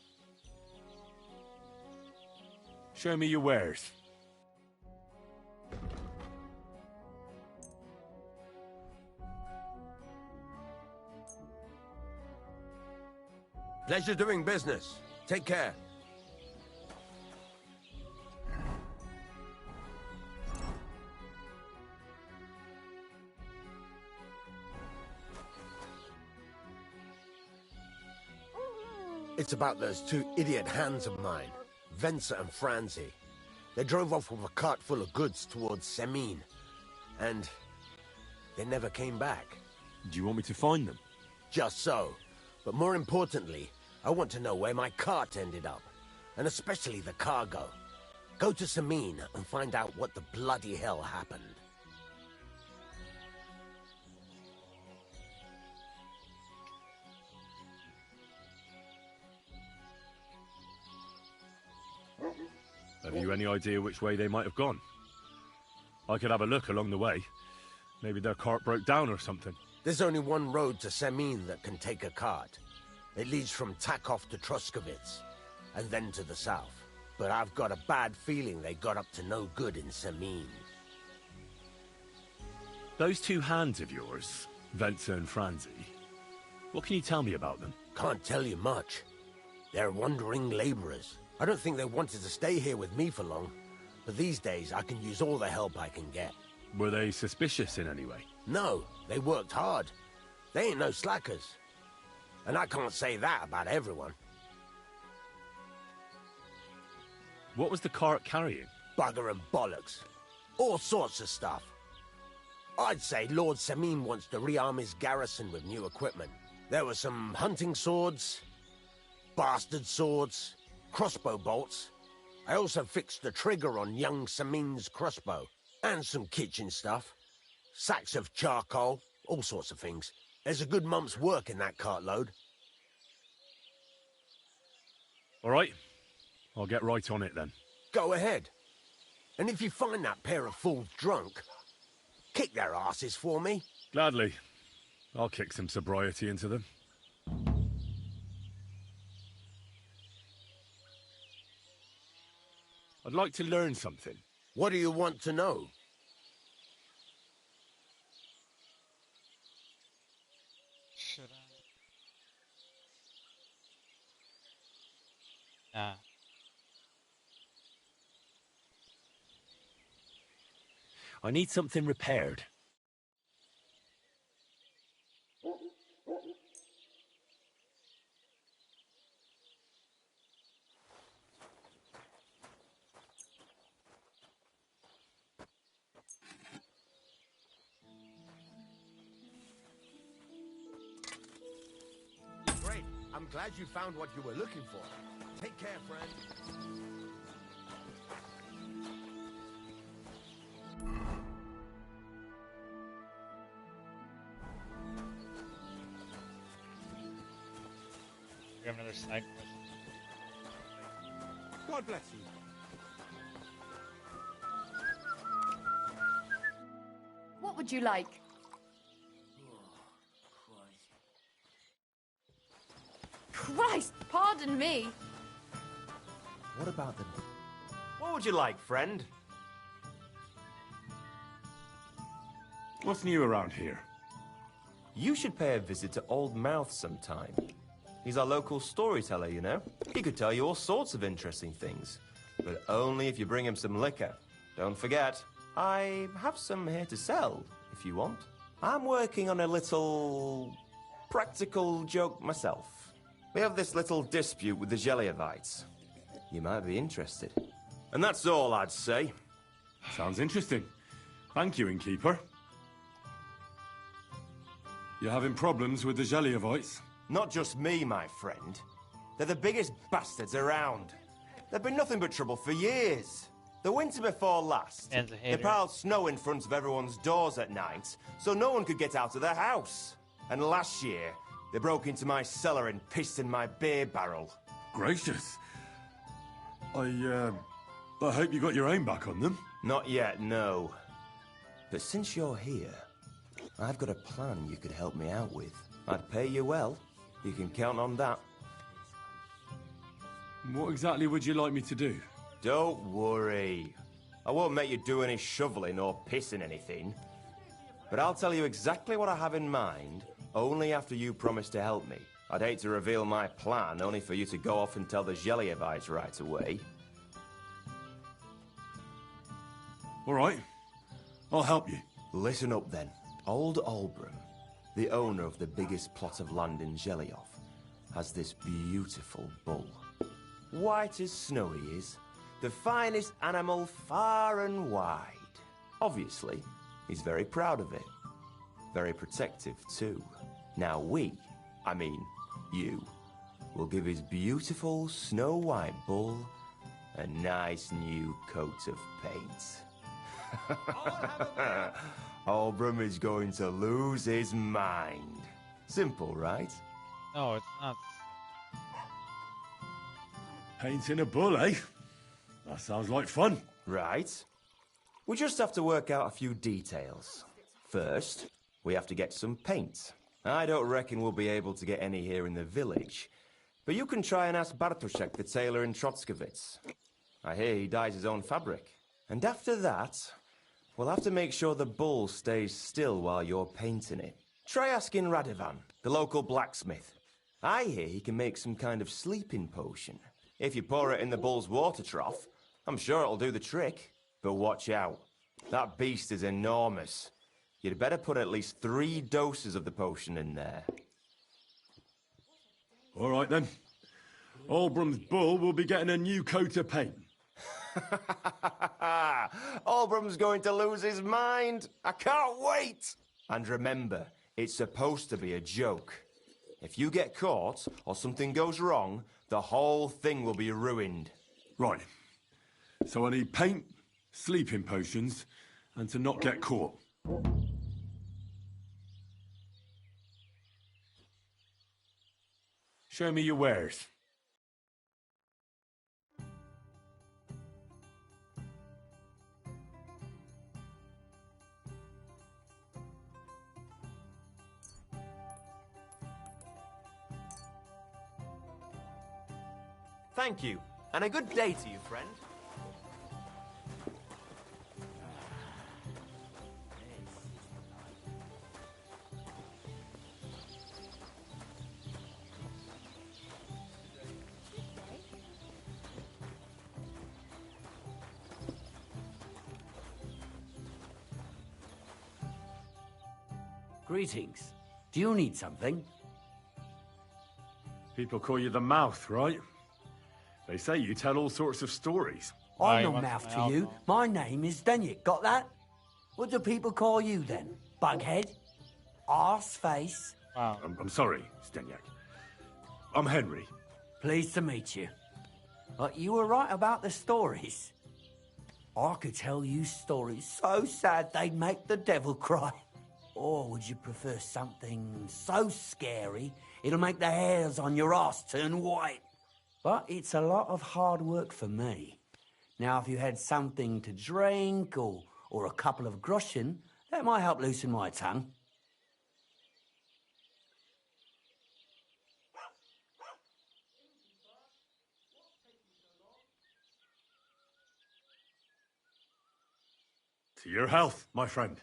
Show me your wares. Pleasure doing business. Take care. It's about those two idiot hands of mine, Venser and Franzi. They drove off with a cart full of goods towards Semin, and they never came back. Do you want me to find them? Just so. But more importantly, I want to know where my cart ended up, and especially the cargo. Go to Semin and find out what the bloody hell happened. Have you any idea which way they might have gone? I could have a look along the way. Maybe their cart broke down or something. There's only one road to Semin that can take a cart. It leads from Takov to Troskovitz, and then to the south. But I've got a bad feeling they got up to no good in Semin. Those two hands of yours, Venser and Franzi, what can you tell me about them? Can't tell you much. They're wandering laborers. I don't think they wanted to stay here with me for long, but these days I can use all the help I can get. Were they suspicious in any way? No, they worked hard. They ain't no slackers. And I can't say that about everyone. What was the cart carrying? Bugger and bollocks. All sorts of stuff. I'd say Lord Semin wants to rearm his garrison with new equipment. There were some hunting swords, bastard swords, crossbow bolts. I also fixed the trigger on young Semin's crossbow. And some kitchen stuff. Sacks of charcoal, all sorts of things. There's a good month's work in that cartload. All right. I'll get right on it then. Go ahead. And if you find that pair of fools drunk, kick their asses for me. Gladly. I'll kick some sobriety into them. I'd like to learn something. What do you want to know? Should I? Nah. I need something repaired. Great. I'm glad you found what you were looking for. Take care, friend. We have another side quest. God bless you. What would you like? Christ, pardon me. What about them? What would you like, friend? What's new around here? You should pay a visit to Old Mouth sometime. He's our local storyteller, you know. He could tell you all sorts of interesting things. But only if you bring him some liquor. Don't forget, I have some here to sell, if you want. I'm working on a little practical joke myself. We have this little dispute with the Geliovites. You might be interested. And that's all I'd say. Sounds interesting. Thank you, innkeeper. You're having problems with the Geliovites? Not just me, my friend. They're the biggest bastards around. They've been nothing but trouble for years. The winter before last, they piled snow in front of everyone's doors at night, so no one could get out of their house. And last year, they broke into my cellar and pissed in my beer barrel. Gracious. I hope you got your aim back on them. Not yet, no. But since you're here, I've got a plan you could help me out with. I'd pay you well. You can count on that. What exactly would you like me to do? Don't worry. I won't make you do any shoveling or pissing anything. But I'll tell you exactly what I have in mind, only after you promise to help me. I'd hate to reveal my plan, only for you to go off and tell the Geliovites right away. All right. I'll help you. Listen up, then. Old Albram, the owner of the biggest plot of land in Geliov, has this beautiful bull. White as snow he is. The finest animal far and wide. Obviously, he's very proud of it. Very protective, too. Now you, will give his beautiful snow-white bull a nice new coat of paint. Albram is going to lose his mind. Simple, right? No, it's not. Painting a bull, eh? That sounds like fun. Right. We just have to work out a few details. First, we have to get some paint. I don't reckon we'll be able to get any here in the village, but you can try and ask Bartoszek, the tailor in Trotskovitz. I hear he dyes his own fabric. And after that, we'll have to make sure the bull stays still while you're painting it. Try asking Radovan, the local blacksmith. I hear he can make some kind of sleeping potion. If you pour it in the bull's water trough, I'm sure it'll do the trick. But watch out. That beast is enormous. You'd better put at least 3 doses of the potion in there. All right, then. Albram's bull will be getting a new coat of paint. Albram's going to lose his mind. I can't wait. And remember, it's supposed to be a joke. If you get caught or something goes wrong, the whole thing will be ruined. Right. So I need paint, sleeping potions, and to not get caught. Show me your wares. Thank you, and a good day to you, friend. Greetings. Do you need something? People call you the Mouth, right? They say you tell all sorts of stories. I'm no mouth to you. My name is Denyek. Got that? What do people call you then? Bughead? Arseface? Wow. I'm sorry, Stenyak. I'm Henry. Pleased to meet you. But you were right about the stories. I could tell you stories so sad they'd make the devil cry. Or would you prefer something so scary it'll make the hairs on your ass turn white? But it's a lot of hard work for me. Now, if you had something to drink or a couple of groschen, that might help loosen my tongue. To your health, my friend.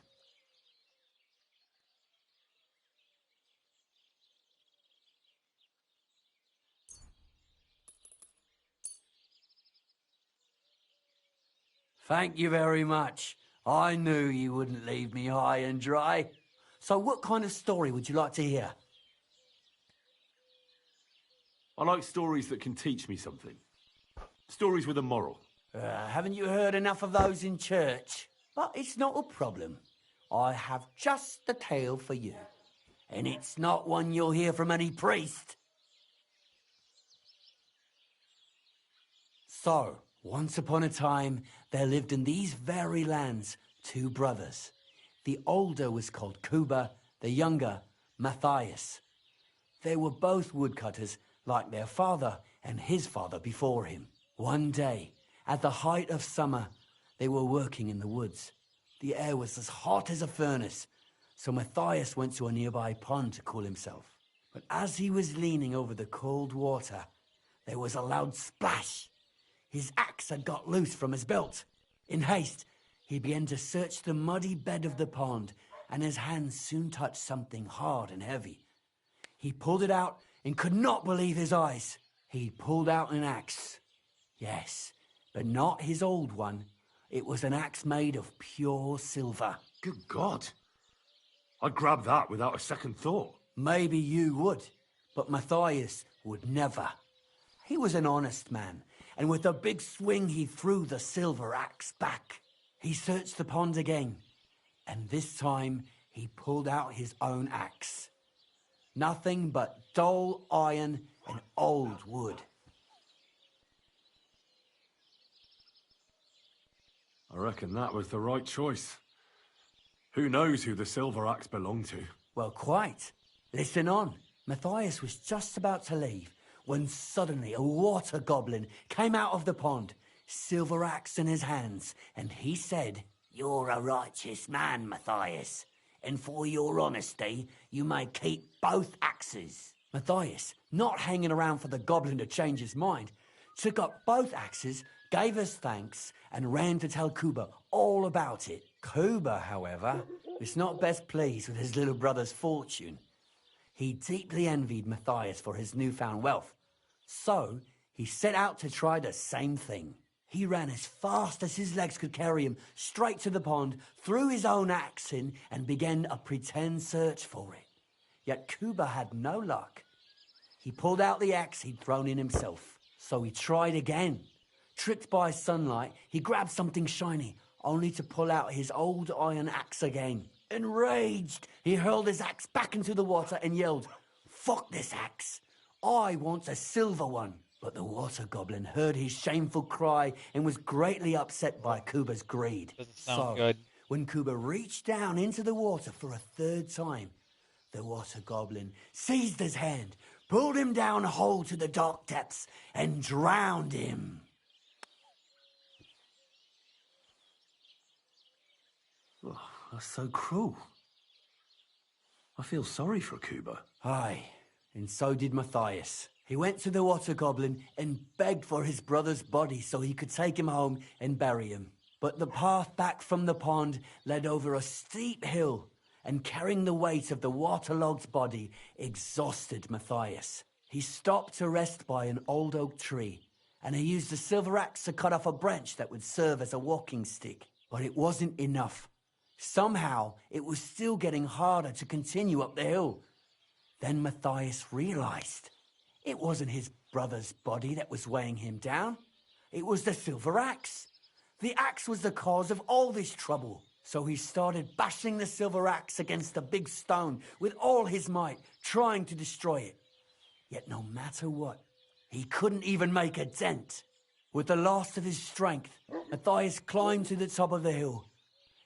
Thank you very much. I knew you wouldn't leave me high and dry. So what kind of story would you like to hear? I like stories that can teach me something. Stories with a moral. Haven't you heard enough of those in church? But it's not a problem. I have just the tale for you. And it's not one you'll hear from any priest. So, once upon a time, there lived in these very lands 2 brothers. The older was called Kuba, the younger, Matthias. They were both woodcutters, like their father and his father before him. One day, at the height of summer, they were working in the woods. The air was as hot as a furnace, so Matthias went to a nearby pond to cool himself. But as he was leaning over the cold water, there was a loud splash. His axe had got loose from his belt. In haste, he began to search the muddy bed of the pond, and his hands soon touched something hard and heavy. He pulled it out and could not believe his eyes. He pulled out an axe. Yes, but not his old one. It was an axe made of pure silver. Good God. I'd grab that without a second thought. Maybe you would, but Matthias would never. He was an honest man, and with a big swing he threw the silver axe back. He searched the pond again, and this time he pulled out his own axe. Nothing but dull iron and old wood. I reckon that was the right choice. Who knows who the silver axe belonged to? Well, quite. Listen on. Matthias was just about to leave when suddenly a water goblin came out of the pond, silver axe in his hands, and he said, "You're a righteous man, Matthias, and for your honesty, you may keep both axes." Matthias, not hanging around for the goblin to change his mind, took up both axes, gave us thanks, and ran to tell Kuba all about it. Kuba, however, was not best pleased with his little brother's fortune. He deeply envied Matthias for his newfound wealth, so he set out to try the same thing. He ran as fast as his legs could carry him straight to the pond, threw his own axe in, and began a pretend search for it. Yet Kuba had no luck. He pulled out the axe he'd thrown in himself, so he tried again. Tricked by sunlight, he grabbed something shiny, only to pull out his old iron axe again. Enraged, he hurled his axe back into the water and yelled, "Fuck this axe! I want a silver one!" But the water goblin heard his shameful cry and was greatly upset by Kuba's greed. Doesn't sound good. When Kuba reached down into the water for a third time, the water goblin seized his hand, pulled him down whole to the dark depths, and drowned him. Oh, that's so cruel. I feel sorry for Kuba. Aye, and so did Matthias. He went to the water goblin and begged for his brother's body so he could take him home and bury him. But the path back from the pond led over a steep hill, and carrying the weight of the waterlogged body exhausted Matthias. He stopped to rest by an old oak tree, and he used a silver axe to cut off a branch that would serve as a walking stick. But it wasn't enough. Somehow, it was still getting harder to continue up the hill. Then Matthias realized it wasn't his brother's body that was weighing him down. It was the silver axe. The axe was the cause of all this trouble. So he started bashing the silver axe against the big stone with all his might, trying to destroy it. Yet no matter what, he couldn't even make a dent. With the last of his strength, Matthias climbed to the top of the hill.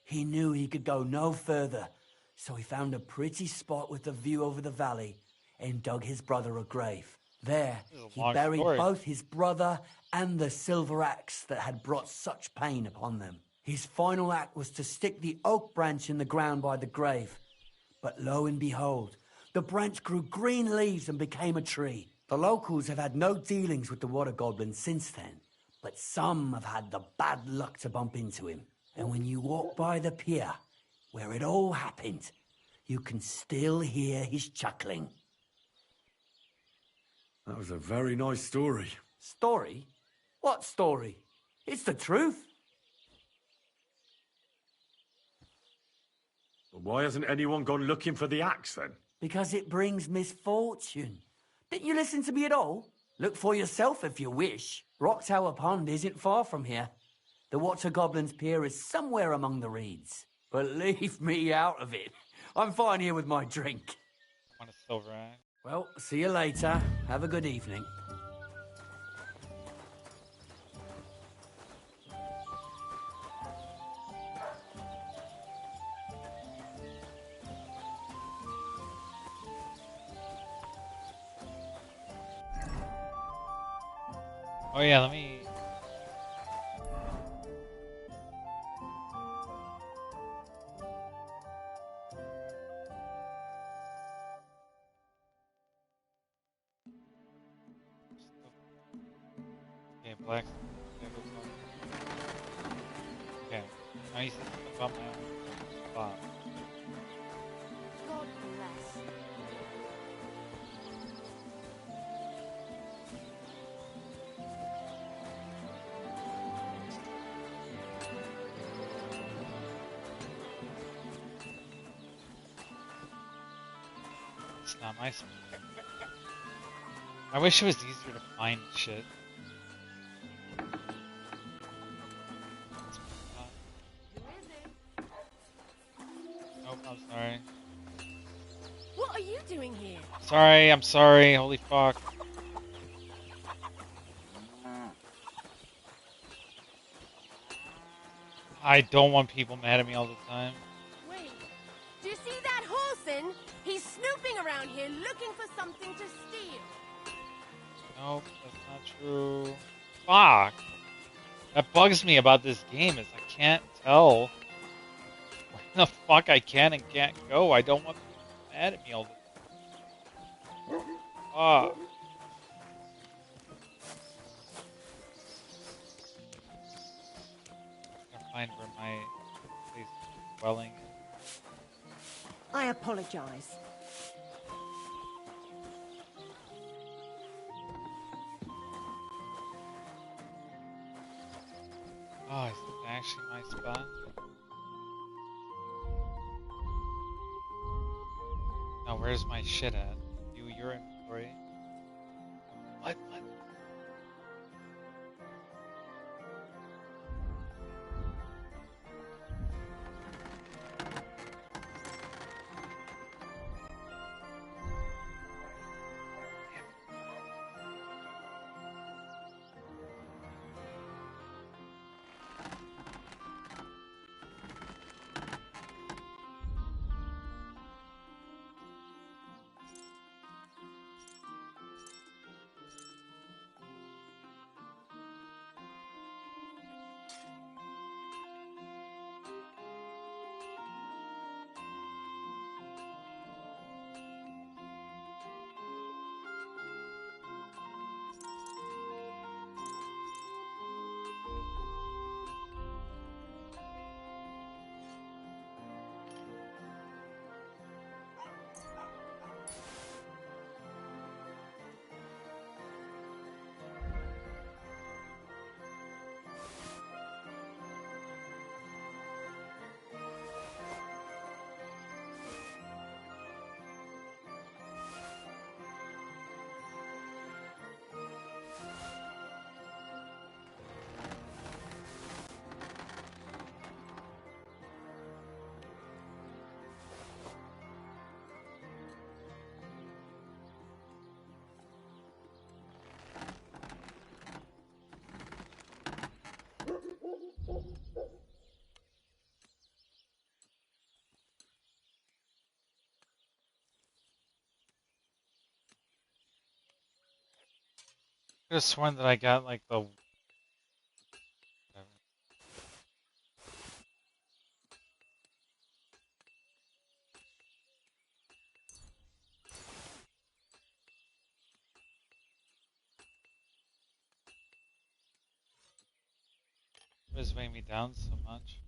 He knew he could go no further, so he found a pretty spot with a view over the valley and dug his brother a grave. There, he buried both his brother and the silver axe that had brought such pain upon them. His final act was to stick the oak branch in the ground by the grave. But lo and behold, the branch grew green leaves and became a tree. The locals have had no dealings with the water goblin since then, but some have had the bad luck to bump into him. And when you walk by the pier where it all happened, you can still hear his chuckling. That was a very nice story. Story? What story? It's the truth. But why hasn't anyone gone looking for the axe then? Because it brings misfortune. Didn't you listen to me at all? Look for yourself if you wish. Rock Tower Pond isn't far from here. The Water Goblin's Pier is somewhere among the reeds. But leave me out of it. I'm fine here with my drink. Want a silver axe? Well, see you later. Have a good evening. Oh yeah, let me... Okay, black. Okay, now you see something about my own spot. God bless. It's not my spot. I wish it was easier to find shit. Nope, I'm sorry. What are you doing here? Sorry, I'm sorry. Holy fuck. I don't want people mad at me all the time. Wait, do you see that horse? He's snooping around here looking for something to steal. Nope, that's not true. Fuck. That bugs me about this game is I can't tell where the fuck I can and can't go. I don't want people mad at me all the time. Fuck. Gotta find where my place of dwelling is. I apologize. Oh, is this actually my spot? Now, where's my shit at? View your inventory. What? I could have sworn that I got like the. What is weighing me down so much?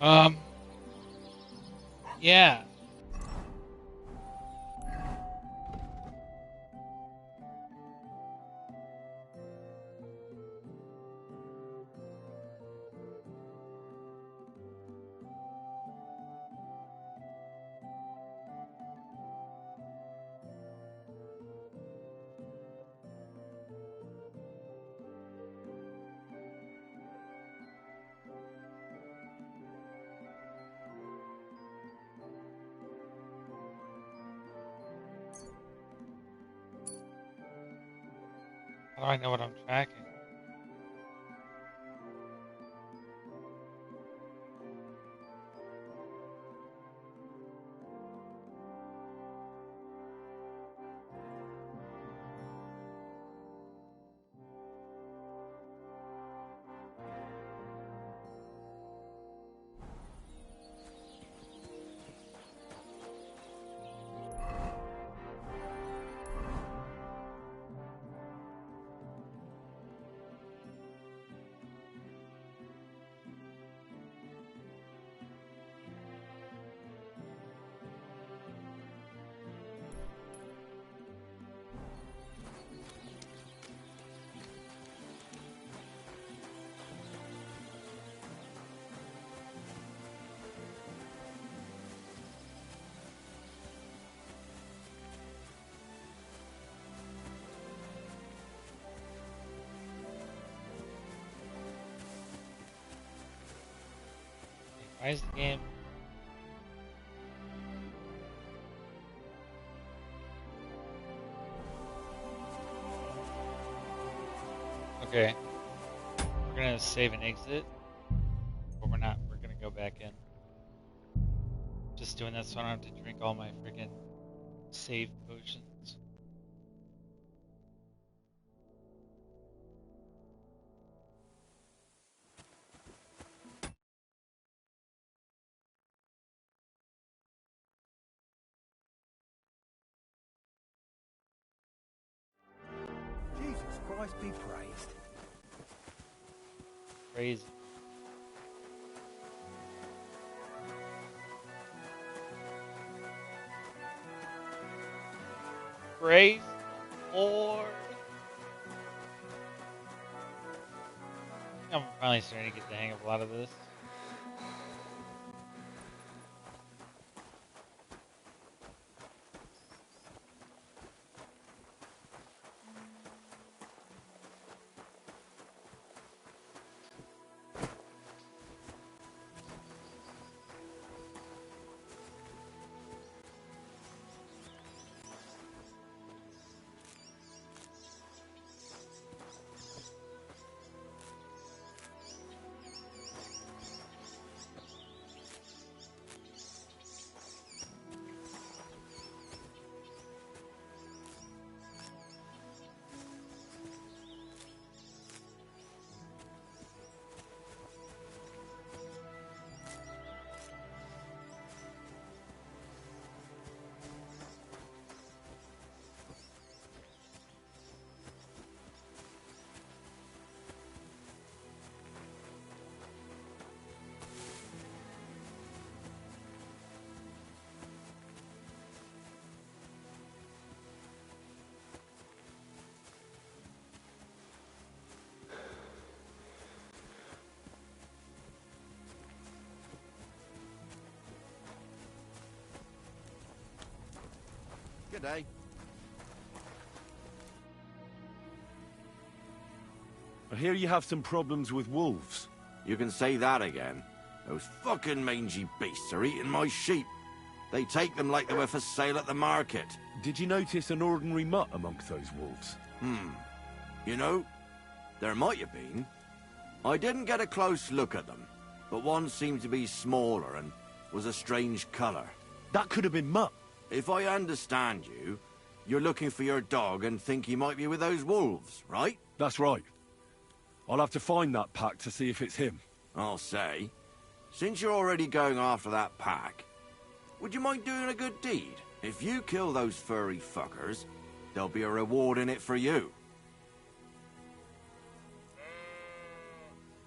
Yeah. How do I know what I'm tracking? Why is the game? Okay. We're gonna save and exit. But we're not. We're gonna go back in. Just doing that so I don't have to drink all my freaking save potions. Jesus Christ be praised. Crazy. Praise the Lord. I'm finally starting to get the hang of a lot of this. Good day. I hear you have some problems with wolves. You can say that again. Those fucking mangy beasts are eating my sheep. They take them like they were for sale at the market. Did you notice an ordinary mutt amongst those wolves? You know, there might have been. I didn't get a close look at them, but one seemed to be smaller and was a strange colour. That could have been Mutt. If I understand you, you're looking for your dog and think he might be with those wolves, right? That's right. I'll have to find that pack to see if it's him. I'll say, since you're already going after that pack, would you mind doing a good deed? If you kill those furry fuckers, there'll be a reward in it for you.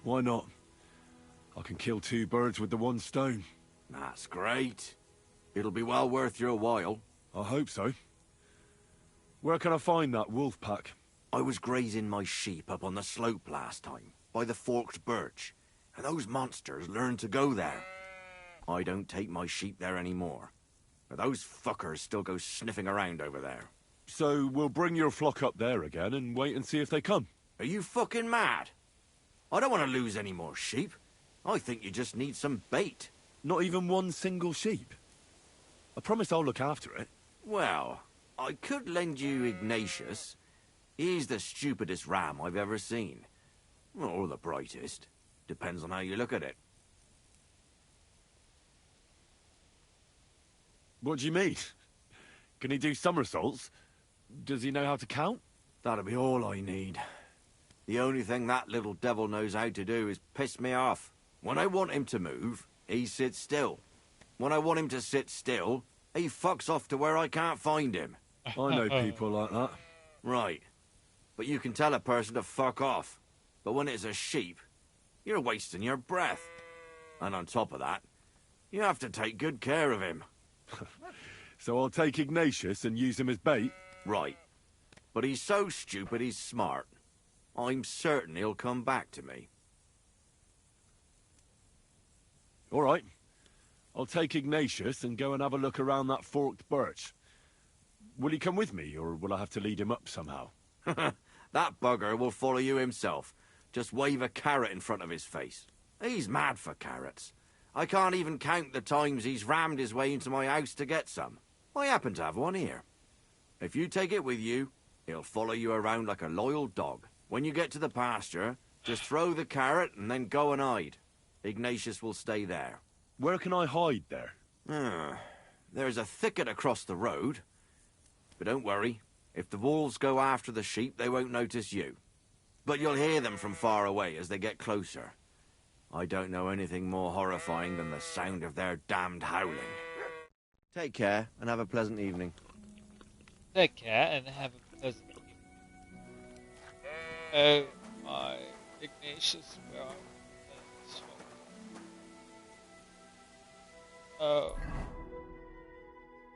Why not? I can kill 2 birds with the 1 stone. That's great. It'll be well worth your while. I hope so. Where can I find that wolf pack? I was grazing my sheep up on the slope last time, by the forked birch, and those monsters learned to go there. I don't take my sheep there anymore, but those fuckers still go sniffing around over there. So we'll bring your flock up there again and wait and see if they come. Are you fucking mad? I don't want to lose any more sheep. I think you just need some bait. Not even 1 single sheep? I promise I'll look after it. Well, I could lend you Ignatius. He's the stupidest ram I've ever seen. Or the brightest. Depends on how you look at it. What do you mean? Can he do somersaults? Does he know how to count? That'll be all I need. The only thing that little devil knows how to do is piss me off. When I want him to move, he sits still. When I want him to sit still, he fucks off to where I can't find him. I know people like that. Right. But you can tell a person to fuck off. But when it's a sheep, you're wasting your breath. And on top of that, you have to take good care of him. So I'll take Ignatius and use him as bait? Right. But he's so stupid he's smart. I'm certain he'll come back to me. All right. I'll take Ignatius and go and have a look around that forked birch. Will he come with me, or will I have to lead him up somehow? That bugger will follow you himself. Just wave a carrot in front of his face. He's mad for carrots. I can't even count the times he's rammed his way into my house to get some. I happen to have one here. If you take it with you, he'll follow you around like a loyal dog. When you get to the pasture, just throw the carrot and then go and hide. Ignatius will stay there. Where can I hide there? There's a thicket across the road. But don't worry. If the wolves go after the sheep, they won't notice you. But you'll hear them from far away as they get closer. I don't know anything more horrifying than the sound of their damned howling. Take care, and have a pleasant evening. Take care, and have a pleasant evening. Oh my Ignatius, where are you? Oh.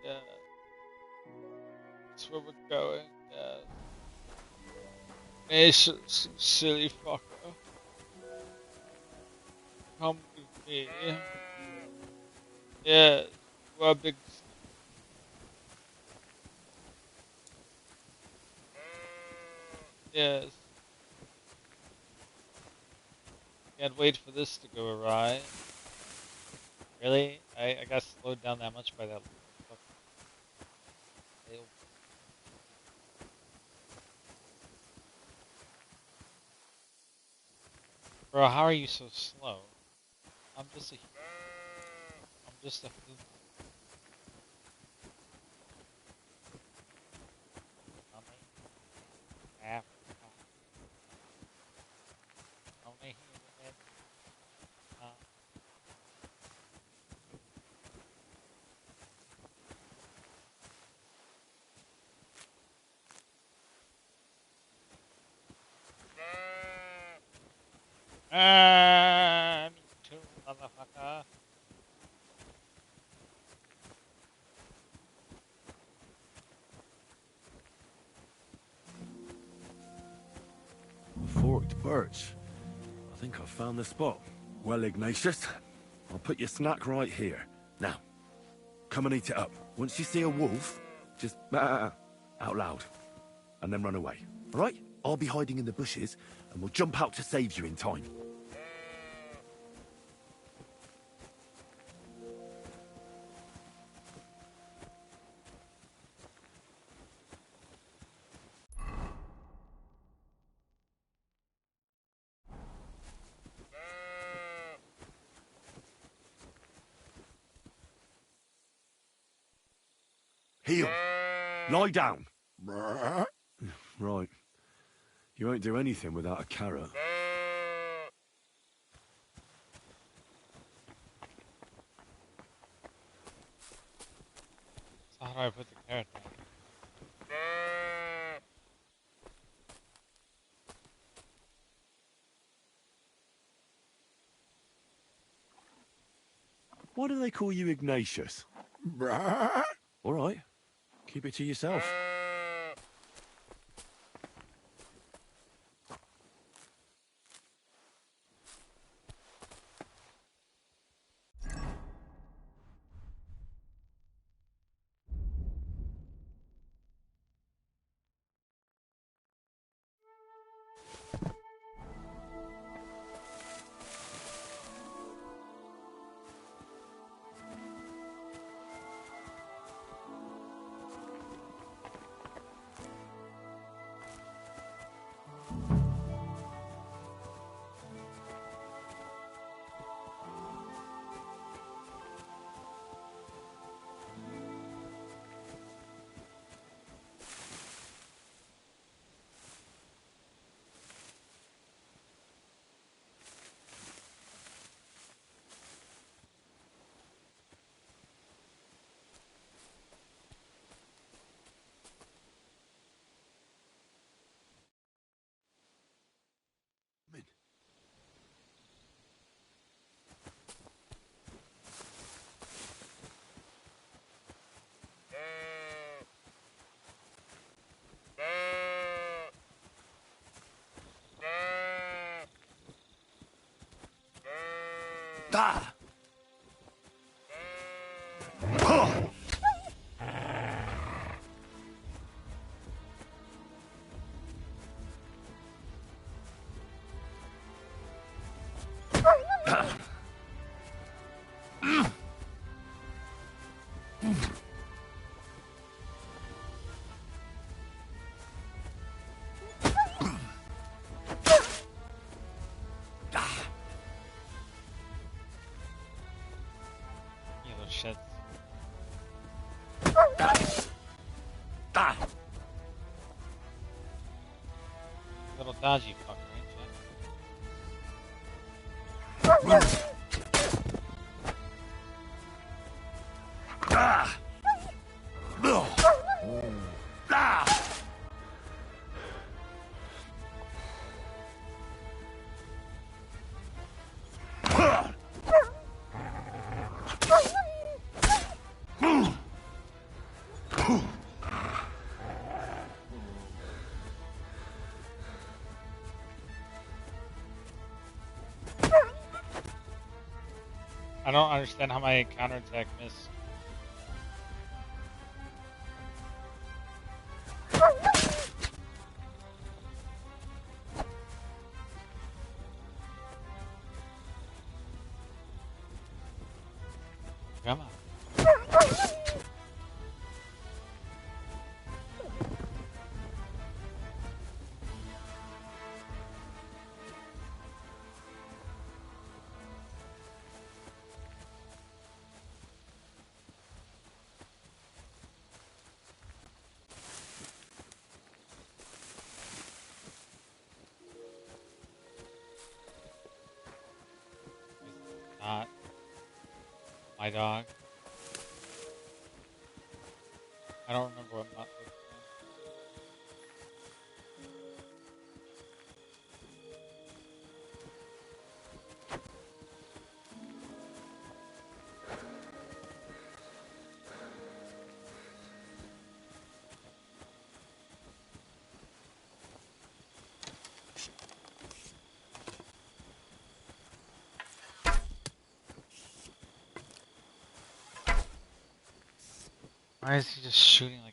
Yeah. That's where we're going, yeah. Ignatius, you silly fucker. Come with me. Yeah, we're a big... Yes. Can't wait for this to go awry. Really? I got slowed down that much by that. Bro, how are you so slow? I'm just a human. Me too, motherfucker. Forked birch. I think I've found the spot. Well, Ignatius, I'll put your snack right here. Now, come and eat it up. Once you see a wolf, just out loud, and then run away. All right? I'll be hiding in the bushes, and we'll jump out to save you in time. Heel. Lie down. Right. You won't do anything without a carrot. So how do I put the carrot down? Why do they call you Ignatius? All right. Keep it to yourself. Ah! You little shit. Little dodgy fucker, ain't you? I don't understand how my counterattack missed. Come on. Not my dog. I don't remember what Mutt looks Why is he just shooting like?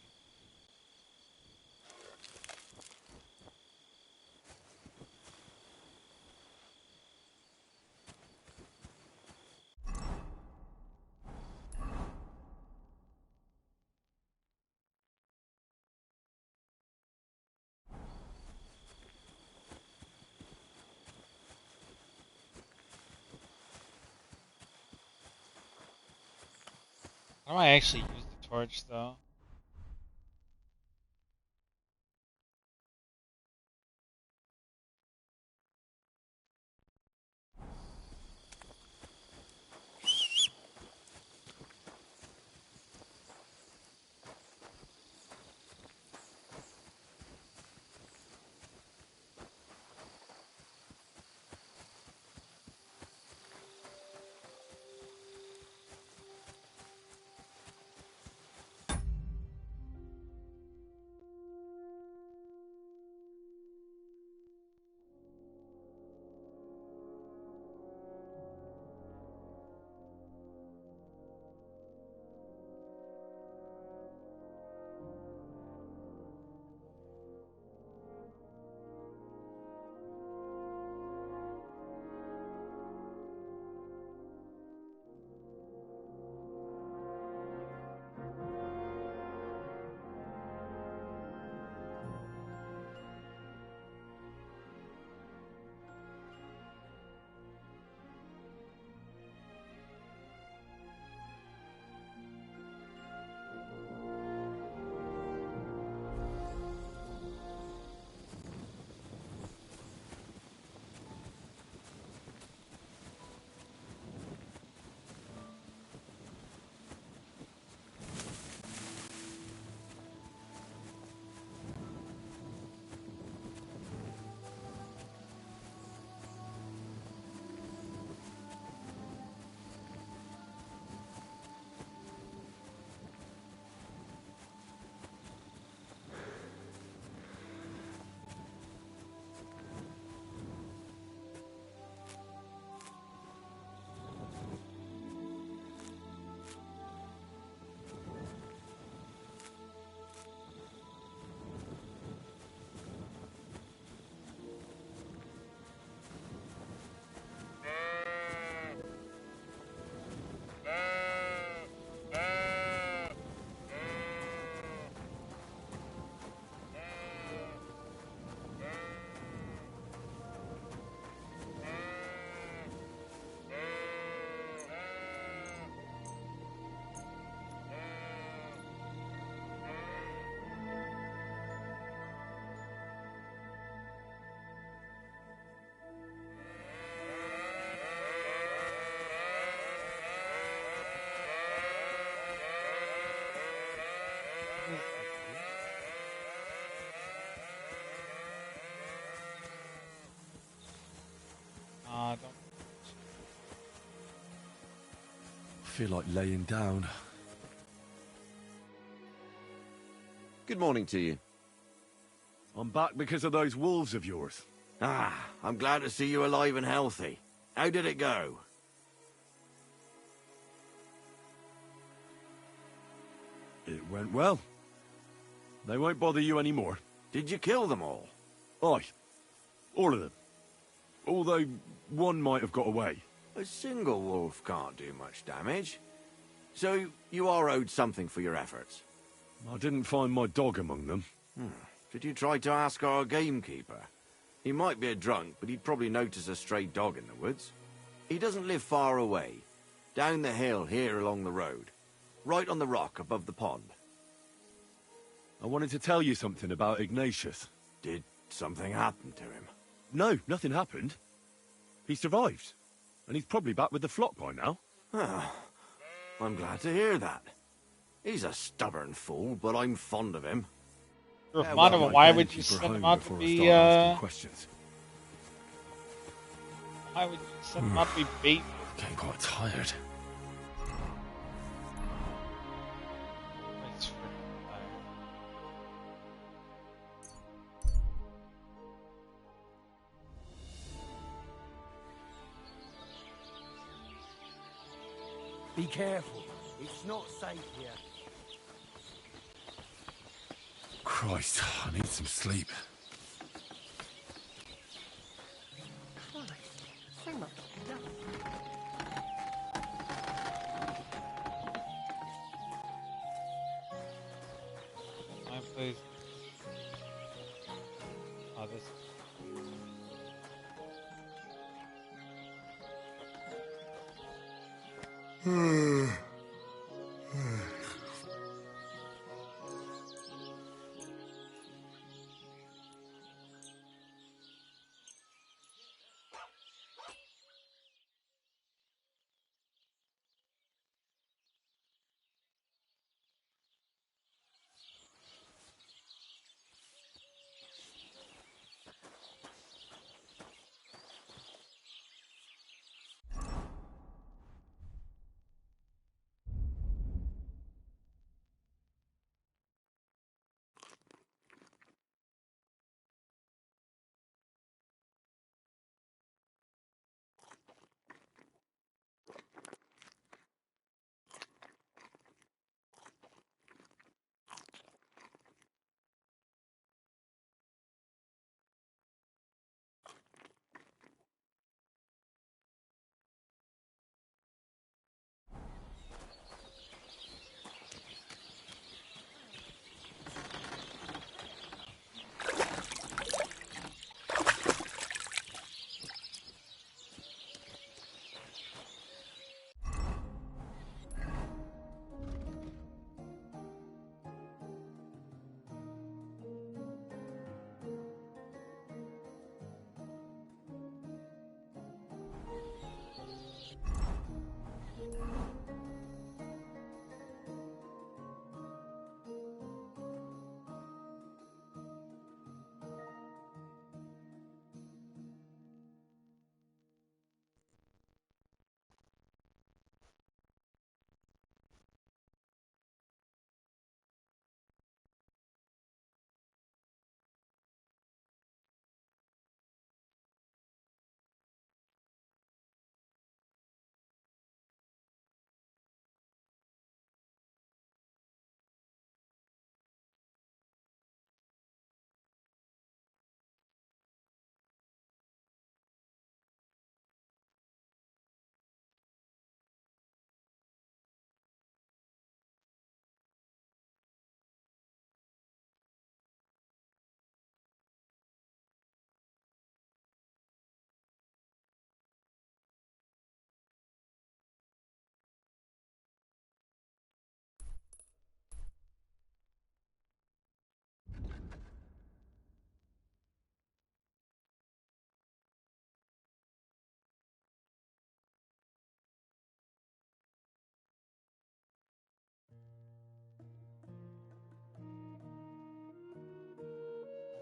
How do I actually use the torch though? feel like laying down. Good morning to you. I'm back because of those wolves of yours. Ah, I'm glad to see you alive and healthy. How did it go? It went well. They won't bother you anymore. Did you kill them all? Aye. All of them. Although one might have got away. A single wolf can't do much damage. So you are owed something for your efforts. I didn't find my dog among them. Did you try to ask our gamekeeper? He might be a drunk, but he'd probably notice a stray dog in the woods. He doesn't live far away. Down the hill here along the road. Right on the rock above the pond. I wanted to tell you something about Ignatius. Did something happen to him? No, nothing happened. He survived. And he's probably back with the flock by now. I'm glad to hear that. He's a stubborn fool, but I'm fond of him. Why would you send him out to be, questions? Why would you send him out to be bait? Getting quite tired. Be careful. It's not safe here. Christ, I need some sleep. My place. Oh, this.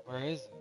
Where is it?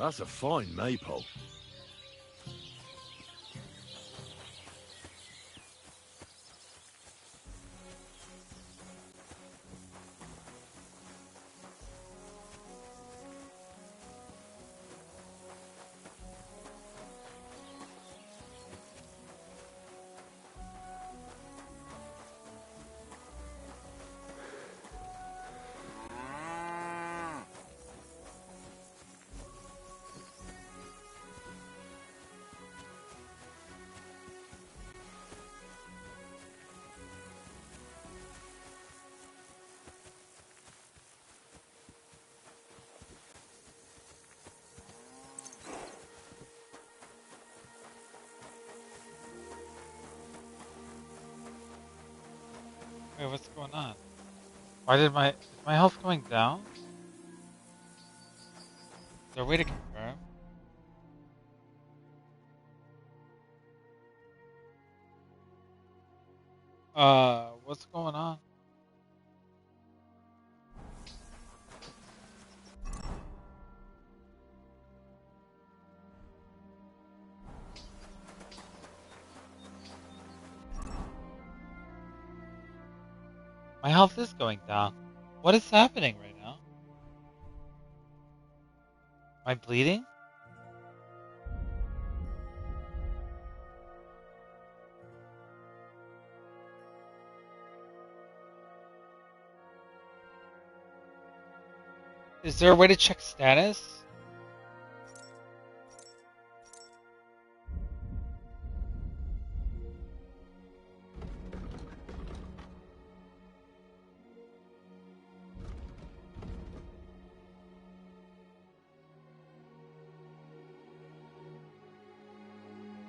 That's a fine maypole. Wait, what's going on? Why did is my health going down? Is there a way to confirm? What's going on? My health is going down. What is happening right now? Am I bleeding? Is there a way to check status?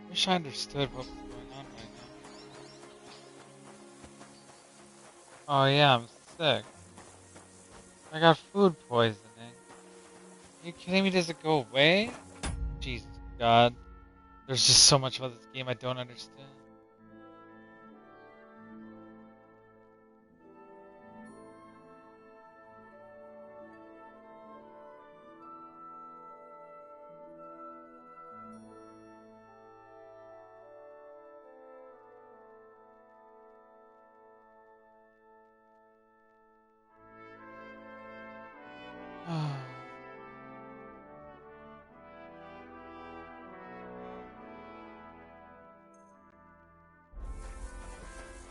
Wish I understood what was going on right now. Oh yeah, I'm sick. I got food poisoning. Are you kidding me? Does it go away? Jesus God. There's just so much about this game I don't understand.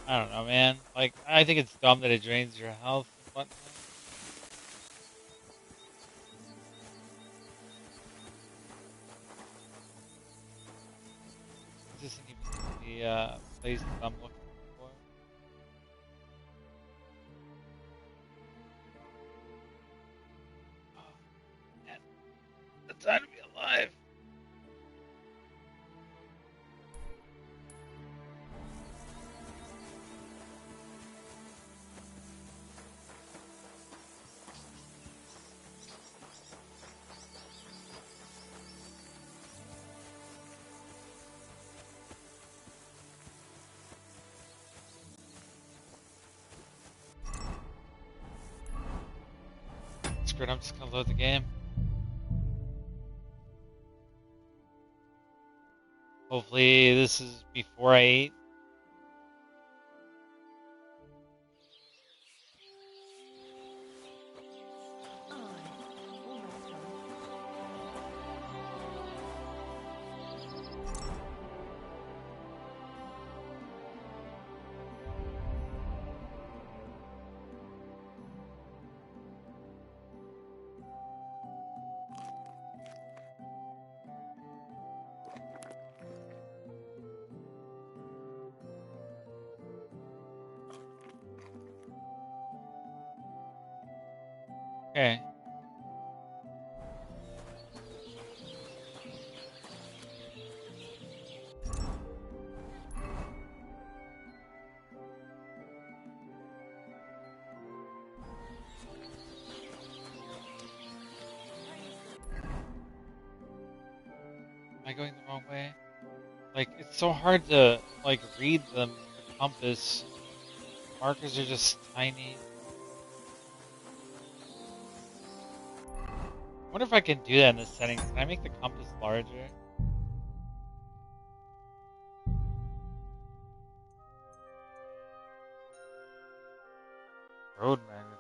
I don't know, man. Like, I think it's dumb that it drains your health and whatnot. This isn't even the place that I'm looking for. Oh, man. The time to be alive. Screw it, I'm just gonna load the game. Hopefully this is before I eat. Okay. Am I going the wrong way? Like, it's so hard to, like, read the compass. Markers are just tiny. wonder if I can do that in the settings. Can I make the compass larger? Road magnet.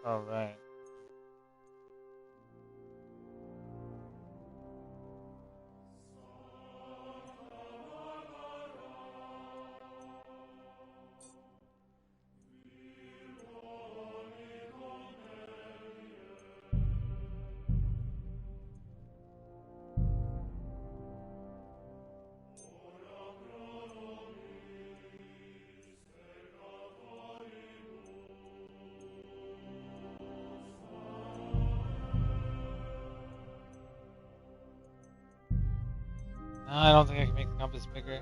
All right. No, I don't think I can make the compass bigger.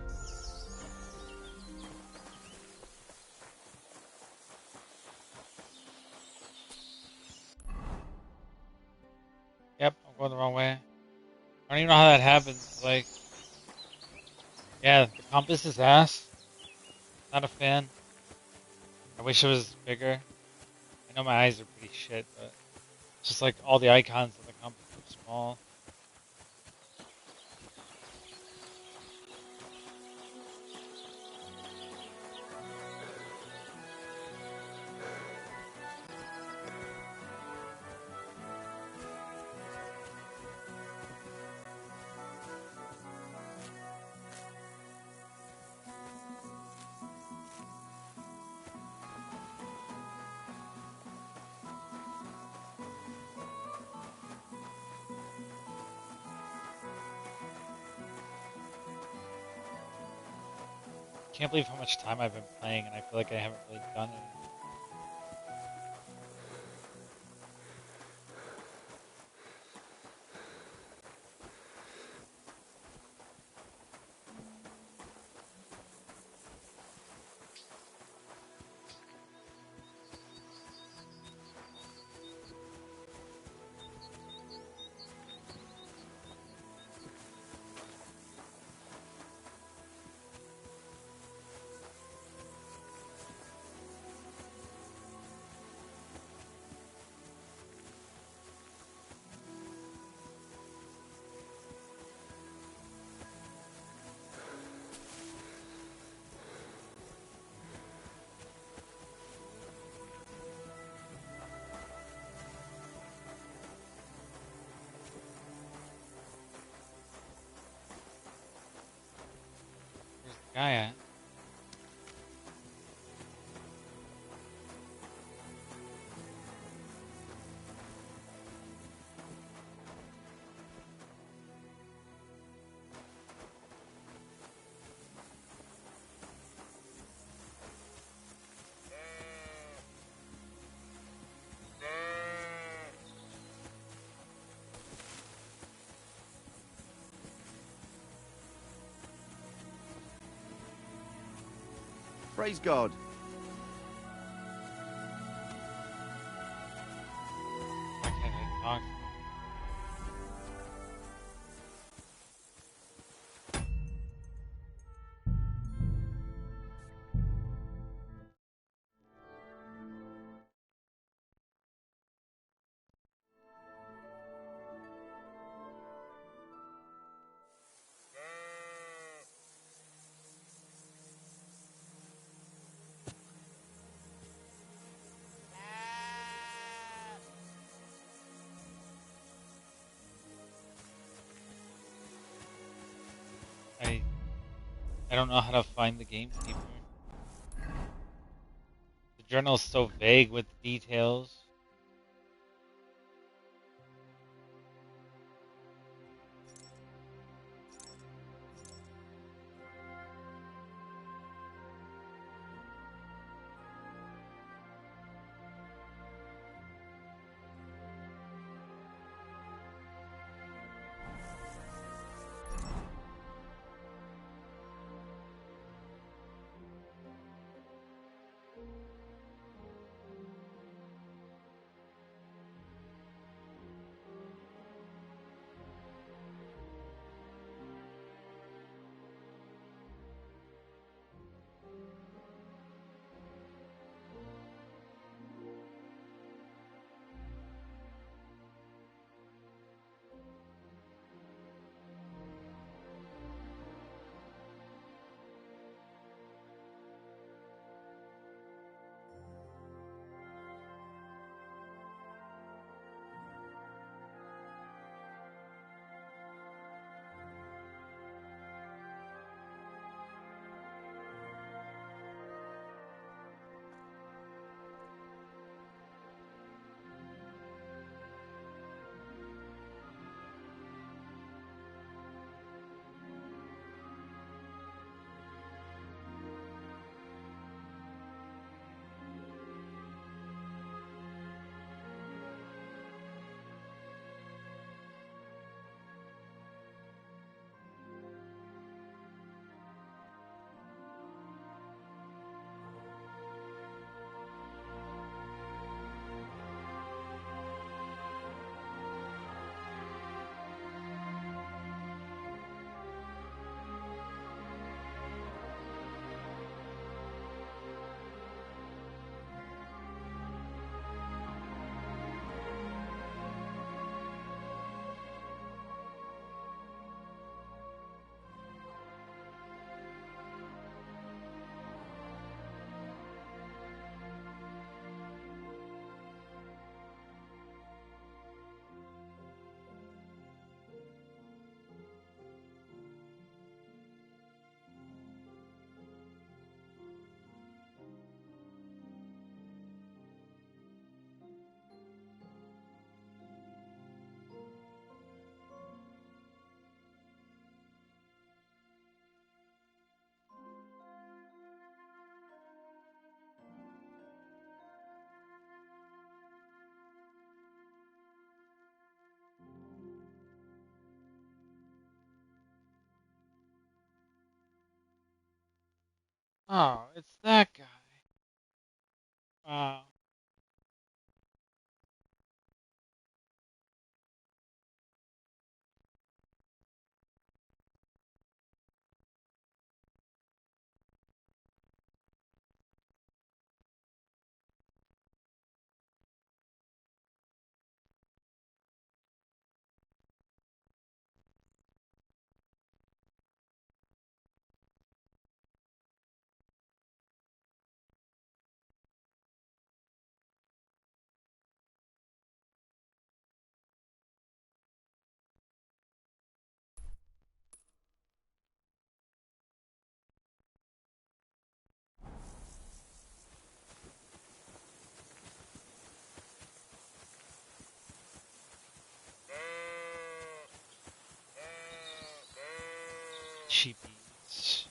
Yep, I'm going the wrong way. I don't even know how that happens. Like, yeah, the compass is ass. Not a fan. I wish it was bigger. I know my eyes are pretty shit, but it's just like all the icons on the compass are small. Can't believe how much time I've been playing, and I feel like I haven't really done it. Where's the guy at? Praise God. Why can't I talk? I don't know how to find the gamekeeper. The journal's so vague with details. Oh, it's that guy. Wow. Cheapies.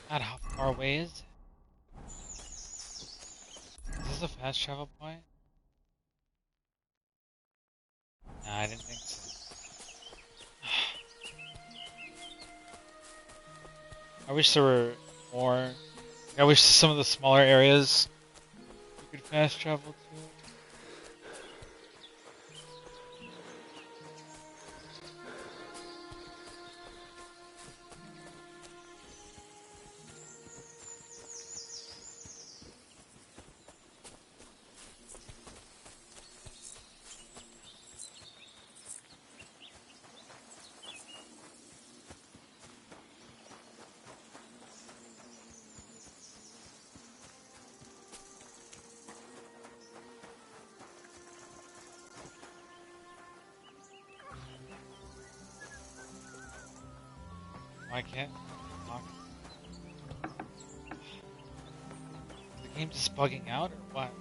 God, how far away is it? Is this a fast travel point? Nah, I didn't think so. I wish there were more. I wish some of the smaller areas you could fast travel to. Why can't talk? Is the game just bugging out or what?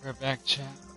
Right back, chat.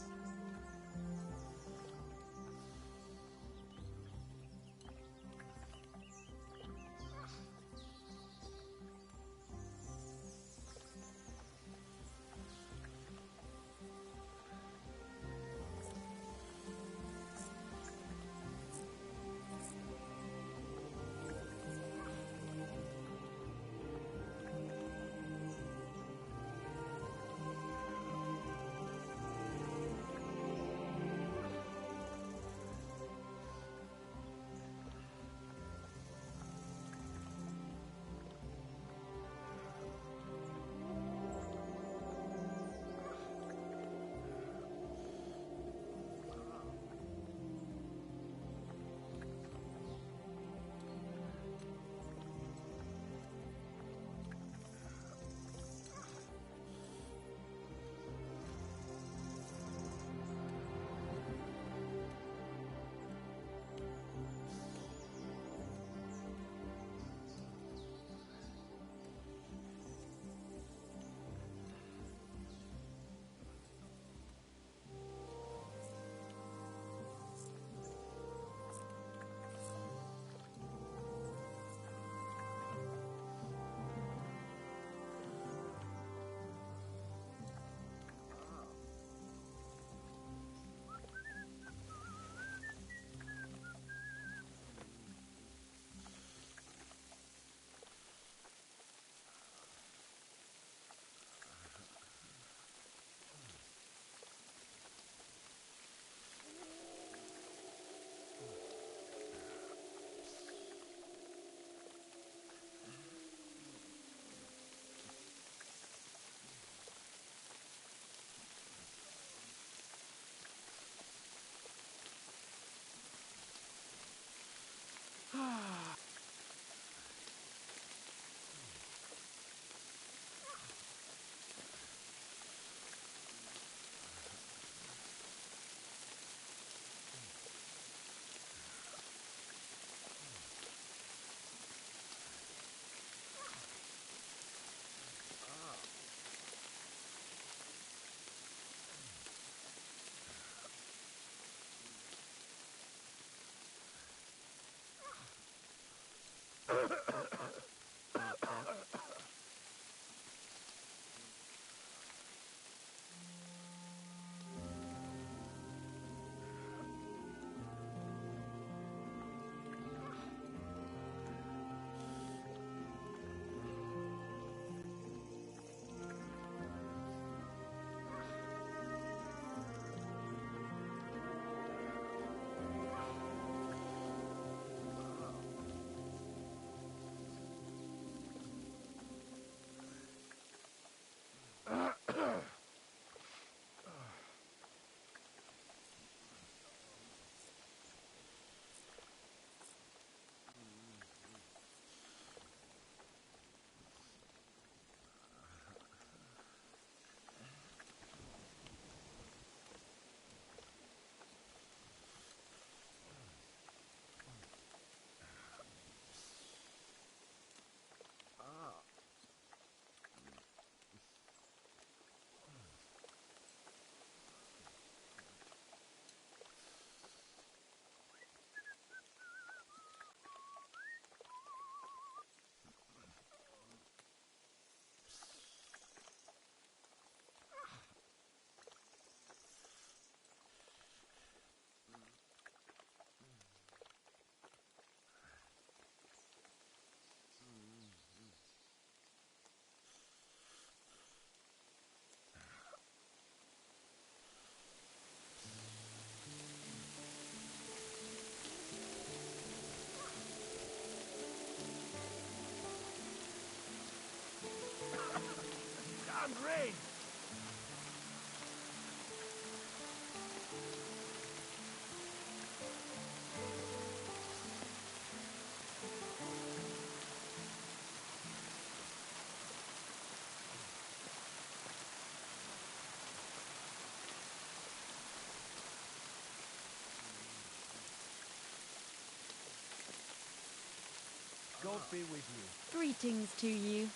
Damn rain! God be with you. Greetings to you.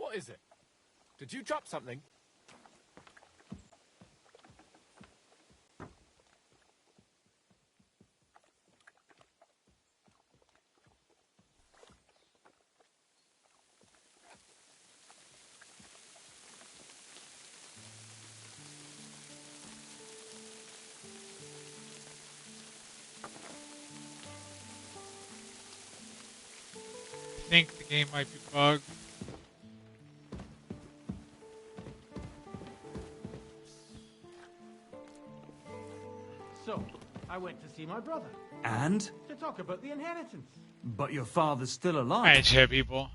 What is it? Did you drop something? I think the game might be bugged. So, I went to see my brother. And? To talk about the inheritance. But your father's still alive. Alright, chat people.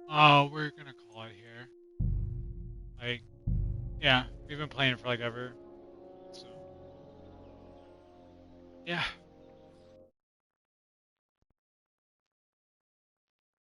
Oh, we're gonna call it here. Like, yeah, we've been playing for like ever. So, yeah.